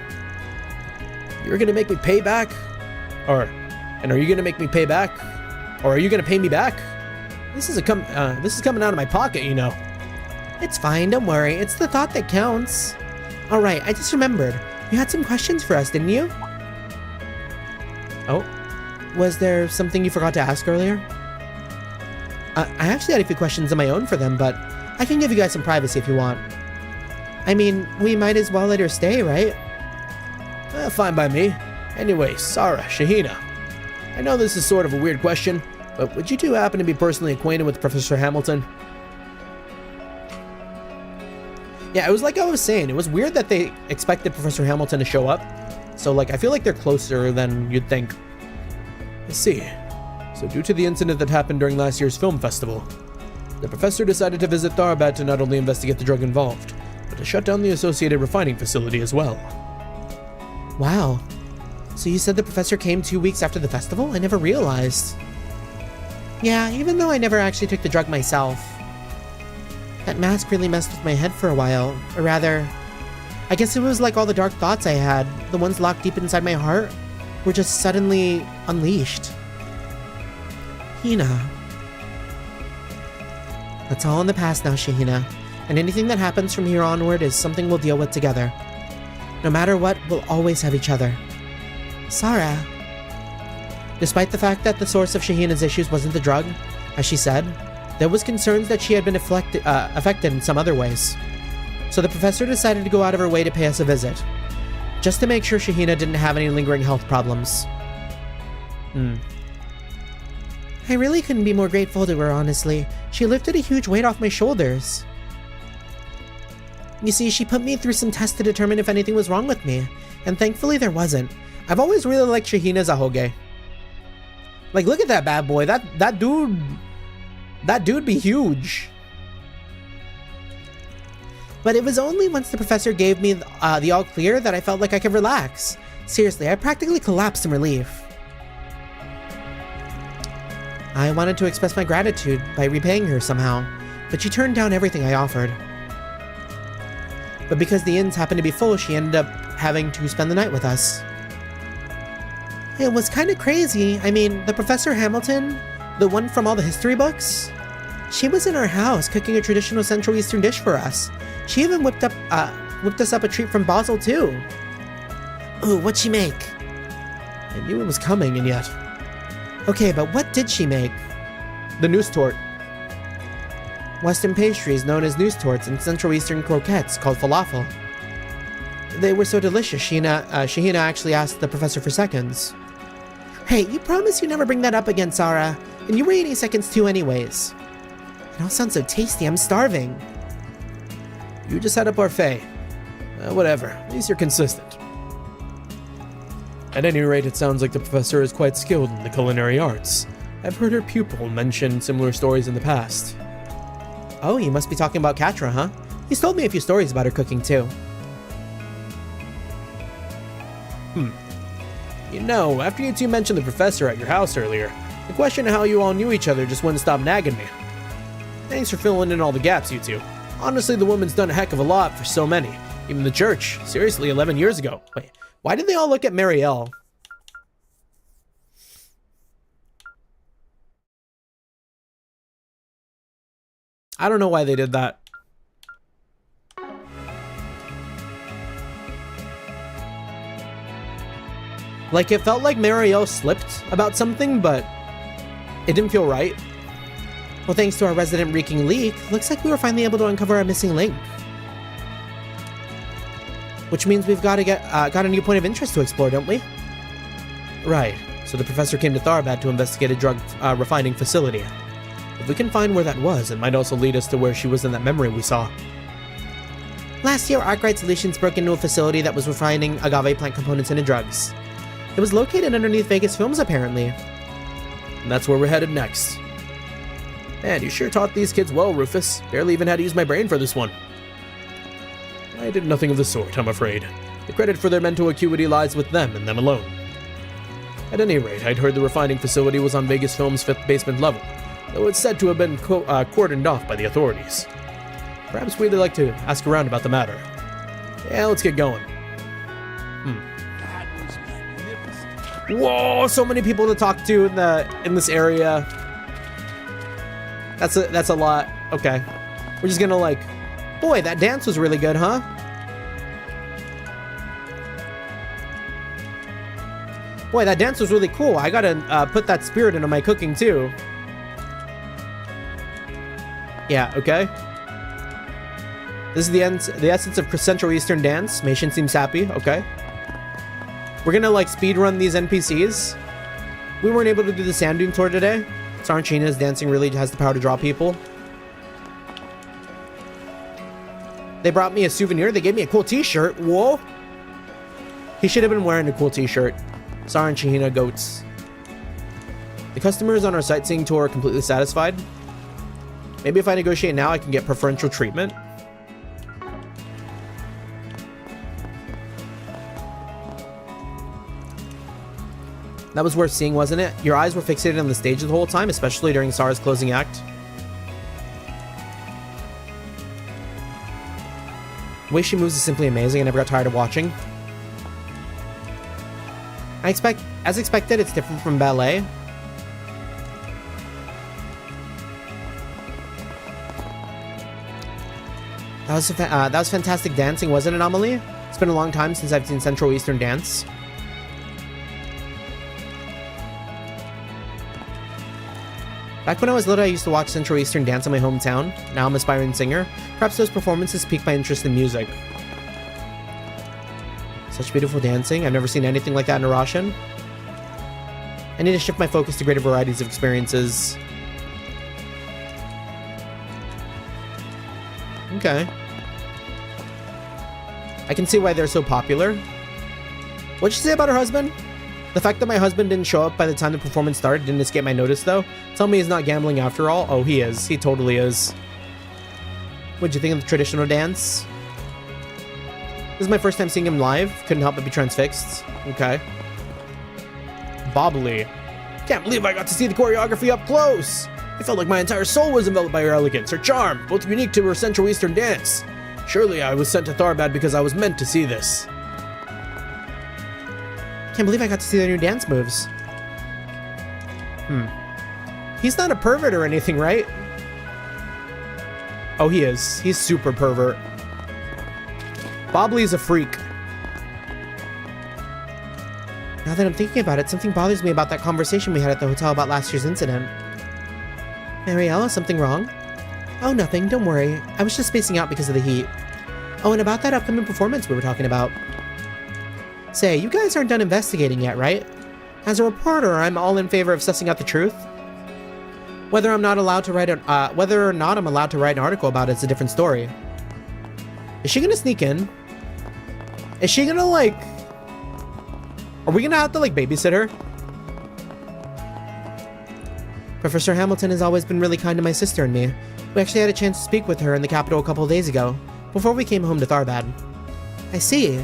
You're gonna make me pay back? Or And are you gonna make me pay back? Or are you gonna pay me back? This is coming out of my pocket, you know. It's fine, don't worry. It's the thought that counts. All right, I just remembered. You had some questions for us, didn't you? Oh? Was there something you forgot to ask earlier? I actually had a few questions of my own for them, but I can give you guys some privacy if you want. I mean, we might as well let her stay, right? Fine by me. Anyway, Sarah, Shahina. I know this is sort of a weird question, but would you two happen to be personally acquainted with Professor Hamilton? Yeah, it was like I was saying, it was weird that they expected Professor Hamilton to show up. So, like, I feel like they're closer than you'd think. I see. So due to the incident that happened during last year's film festival, the professor decided to visit Tharbad to not only investigate the drug involved, but to shut down the associated refining facility as well. Wow. So you said the professor came 2 weeks after the festival? I never realized. Yeah, even though I never actually took the drug myself. That mask really messed with my head for a while. Or rather, I guess it was like all the dark thoughts I had, the ones locked deep inside my heart, were just suddenly unleashed. Hina. That's all in the past now, Shahina. And anything that happens from here onward is something we'll deal with together. No matter what, we'll always have each other. Sarah. Despite the fact that the source of Shahina's issues wasn't the drug, as she said, there was concerns that she had been affected in some other ways. So the professor decided to go out of her way to pay us a visit, just to make sure Shahina didn't have any lingering health problems. I really couldn't be more grateful to her, honestly. She lifted a huge weight off my shoulders. You see, she put me through some tests to determine if anything was wrong with me, and thankfully there wasn't. I've always really liked Shahina's ahoge. Like, look at that bad boy. That dude be huge. But it was only once the professor gave me the all clear that I felt like I could relax. Seriously, I practically collapsed in relief. I wanted to express my gratitude by repaying her somehow, but she turned down everything I offered. But because the inns happened to be full, she ended up having to spend the night with us. It was kind of crazy. I mean, the Professor Hamilton, the one from all the history books, she was in our house cooking a traditional Central Eastern dish for us. She even whipped us up a treat from Basel too. Ooh, what'd she make? I knew it was coming, and yet... Okay, but what did she make? The noose tort. Western pastries known as noose torts and Central Eastern croquettes called falafel. They were so delicious, Shahina actually asked the professor for seconds. Hey, you promise you never bring that up again, Sarah. And you were eating seconds too anyways. It all sounds so tasty, I'm starving. You just had a parfait. Whatever, at least you're consistent. At any rate, it sounds like the professor is quite skilled in the culinary arts. I've heard her pupil mention similar stories in the past. Oh, you must be talking about Katra, huh? He's told me a few stories about her cooking too. You know, after you two mentioned the professor at your house earlier, the question of how you all knew each other just wouldn't stop nagging me. Thanks for filling in all the gaps, you two. Honestly, the woman's done a heck of a lot for so many. Even the church. Seriously, 11 years ago. Wait, why did they all look at Marielle? I don't know why they did that. Like, it felt like Marielle slipped about something, but it didn't feel right. Well, thanks to our resident reeking leak, looks like we were finally able to uncover our missing link. Which means we've got a new point of interest to explore, don't we? Right. So the professor came to Tharbad to investigate a drug refining facility. If we can find where that was, it might also lead us to where she was in that memory we saw. Last year, Arkwright Solutions broke into a facility that was refining agave plant components into drugs. It was located underneath Vegas Films, apparently. And that's where we're headed next. Man, you sure taught these kids well, Rufus. Barely even had to use my brain for this one. I did nothing of the sort, I'm afraid. The credit for their mental acuity lies with them and them alone. At any rate, I'd heard the refining facility was on Vegas Films' 5th basement level, though it's said to have been cordoned off by the authorities. Perhaps we'd like to ask around about the matter. Yeah, let's get going. Whoa, so many people to talk to in this area. That's a lot. Okay. We're just gonna like, boy, that dance was really good, huh? Boy, that dance was really cool. I gotta put that spirit into my cooking too. Yeah, okay. This is the essence of Central Eastern dance. Meishin seems happy. Okay. We're gonna like speed run these NPCs. We weren't able to do the sand dune tour today. Saranchina's dancing really has the power to draw people. They brought me a souvenir. They gave me a cool t-shirt. Whoa. He should have been wearing a cool t-shirt. Saranchina goats. The customers on our sightseeing tour are completely satisfied. Maybe if I negotiate now, I can get preferential treatment. That was worth seeing, wasn't it? Your eyes were fixated on the stage the whole time, especially during Sara's closing act. The way she moves is simply amazing. I never got tired of watching. As expected, it's different from ballet. That was fantastic dancing, wasn't it, Amelie? It's been a long time since I've seen Central Eastern dance. Back when I was little, I used to watch Central Eastern dance in my hometown. Now I'm an aspiring singer. Perhaps those performances piqued my interest in music. Such beautiful dancing. I've never seen anything like that in Arashan. I need to shift my focus to greater varieties of experiences. Okay. I can see why they're so popular. What'd she say about her husband? The fact that my husband didn't show up by the time the performance started didn't escape my notice, though. Tell me he's not gambling after all. Oh, he is. He totally is. What'd you think of the traditional dance? This is my first time seeing him live. Couldn't help but be transfixed. Okay. Bobbly. Can't believe I got to see the choreography up close. I felt like my entire soul was enveloped by her elegance, her charm, both unique to her Central Eastern dance. Surely I was sent to Tharbad because I was meant to see this. Can't believe I got to see their new dance moves. He's not a pervert or anything, right? Oh, he is. He's super pervert. Bobbly's a freak. Now that I'm thinking about it, something bothers me about that conversation we had at the hotel about last year's incident. Mariella, something wrong? Oh, nothing. Don't worry. I was just spacing out because of the heat. Oh, and about that upcoming performance we were talking about. Say, you guys aren't done investigating yet, right? As a reporter, I'm all in favor of sussing out the truth. Whether or not I'm allowed to write an article about it is a different story. Is she gonna sneak in? Is she gonna like... Are we gonna have to like babysit her? Professor Hamilton has always been really kind to my sister and me. We actually had a chance to speak with her in the capital a couple of days ago, before we came home to Tharbad. I see.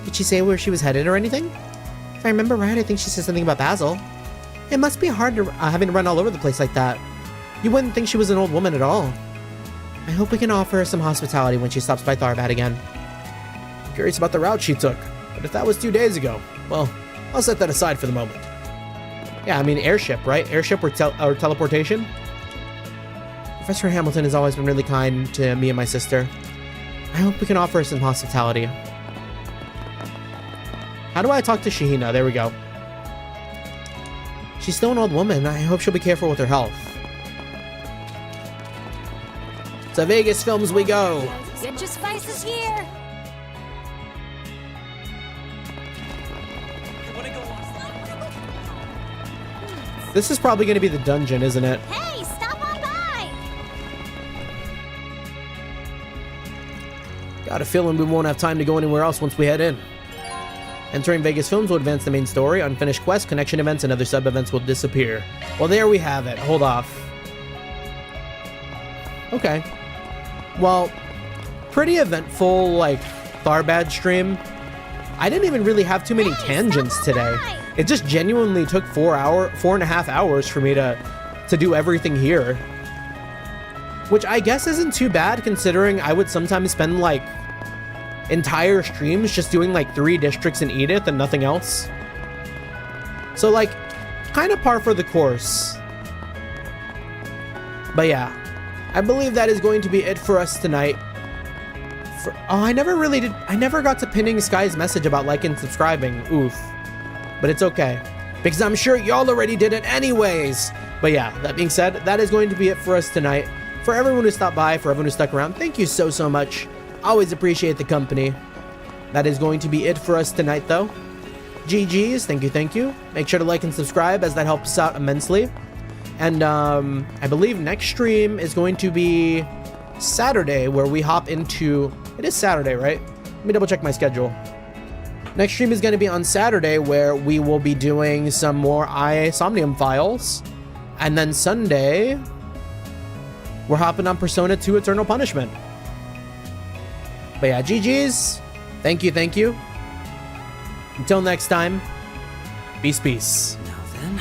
Did she say where she was headed or anything? If I remember right, I think she said something about Basil. It must be hard to having to run all over the place like that. You wouldn't think she was an old woman at all. I hope we can offer her some hospitality when she stops by Tharbad again. I'm curious about the route she took, but if that was 2 days ago, well, I'll set that aside for the moment. Yeah, I mean airship, right? Airship or teleportation? Professor Hamilton has always been really kind to me and my sister. I hope we can offer her some hospitality. How do I talk to Shahina? There we go. She's still an old woman. I hope she'll be careful with her health. To Vegas Films we go. Get your spices here. This is probably going to be the dungeon, isn't it? Hey, stop on by. Got a feeling we won't have time to go anywhere else once we head in. Entering Vegas Films will advance the main story. Unfinished quests, connection events, and other sub-events will disappear. Well, there we have it. Hold off. Okay. Well, pretty eventful, like, Tharbad stream. I didn't even really have too many tangents today. It just genuinely took 4.5 hours for me to do everything here. Which I guess isn't too bad, considering I would sometimes spend, like, entire streams just doing like 3 districts in Edith and nothing else. So like, kind of par for the course. But yeah, I believe that is going to be it for us tonight. I never got to pinning Sky's message about liking and subscribing. Oof. But it's okay, because I'm sure y'all already did it anyways. But yeah, that being said, that is going to be it for us tonight. For everyone who stopped by, for everyone who stuck around, thank you so much. Always appreciate the company. That is going to be it for us tonight, though. GG's, thank you. Make sure to like and subscribe, as that helps us out immensely. And I believe next stream is going to be Saturday, where we hop into... It is Saturday, right? Let me double check my schedule. Next stream is going to be on Saturday, where we will be doing some more Somnium files. And then Sunday, we're hopping on Persona 2 Eternal Punishment. But yeah, GG's. Thank you. Until next time, peace. Now then...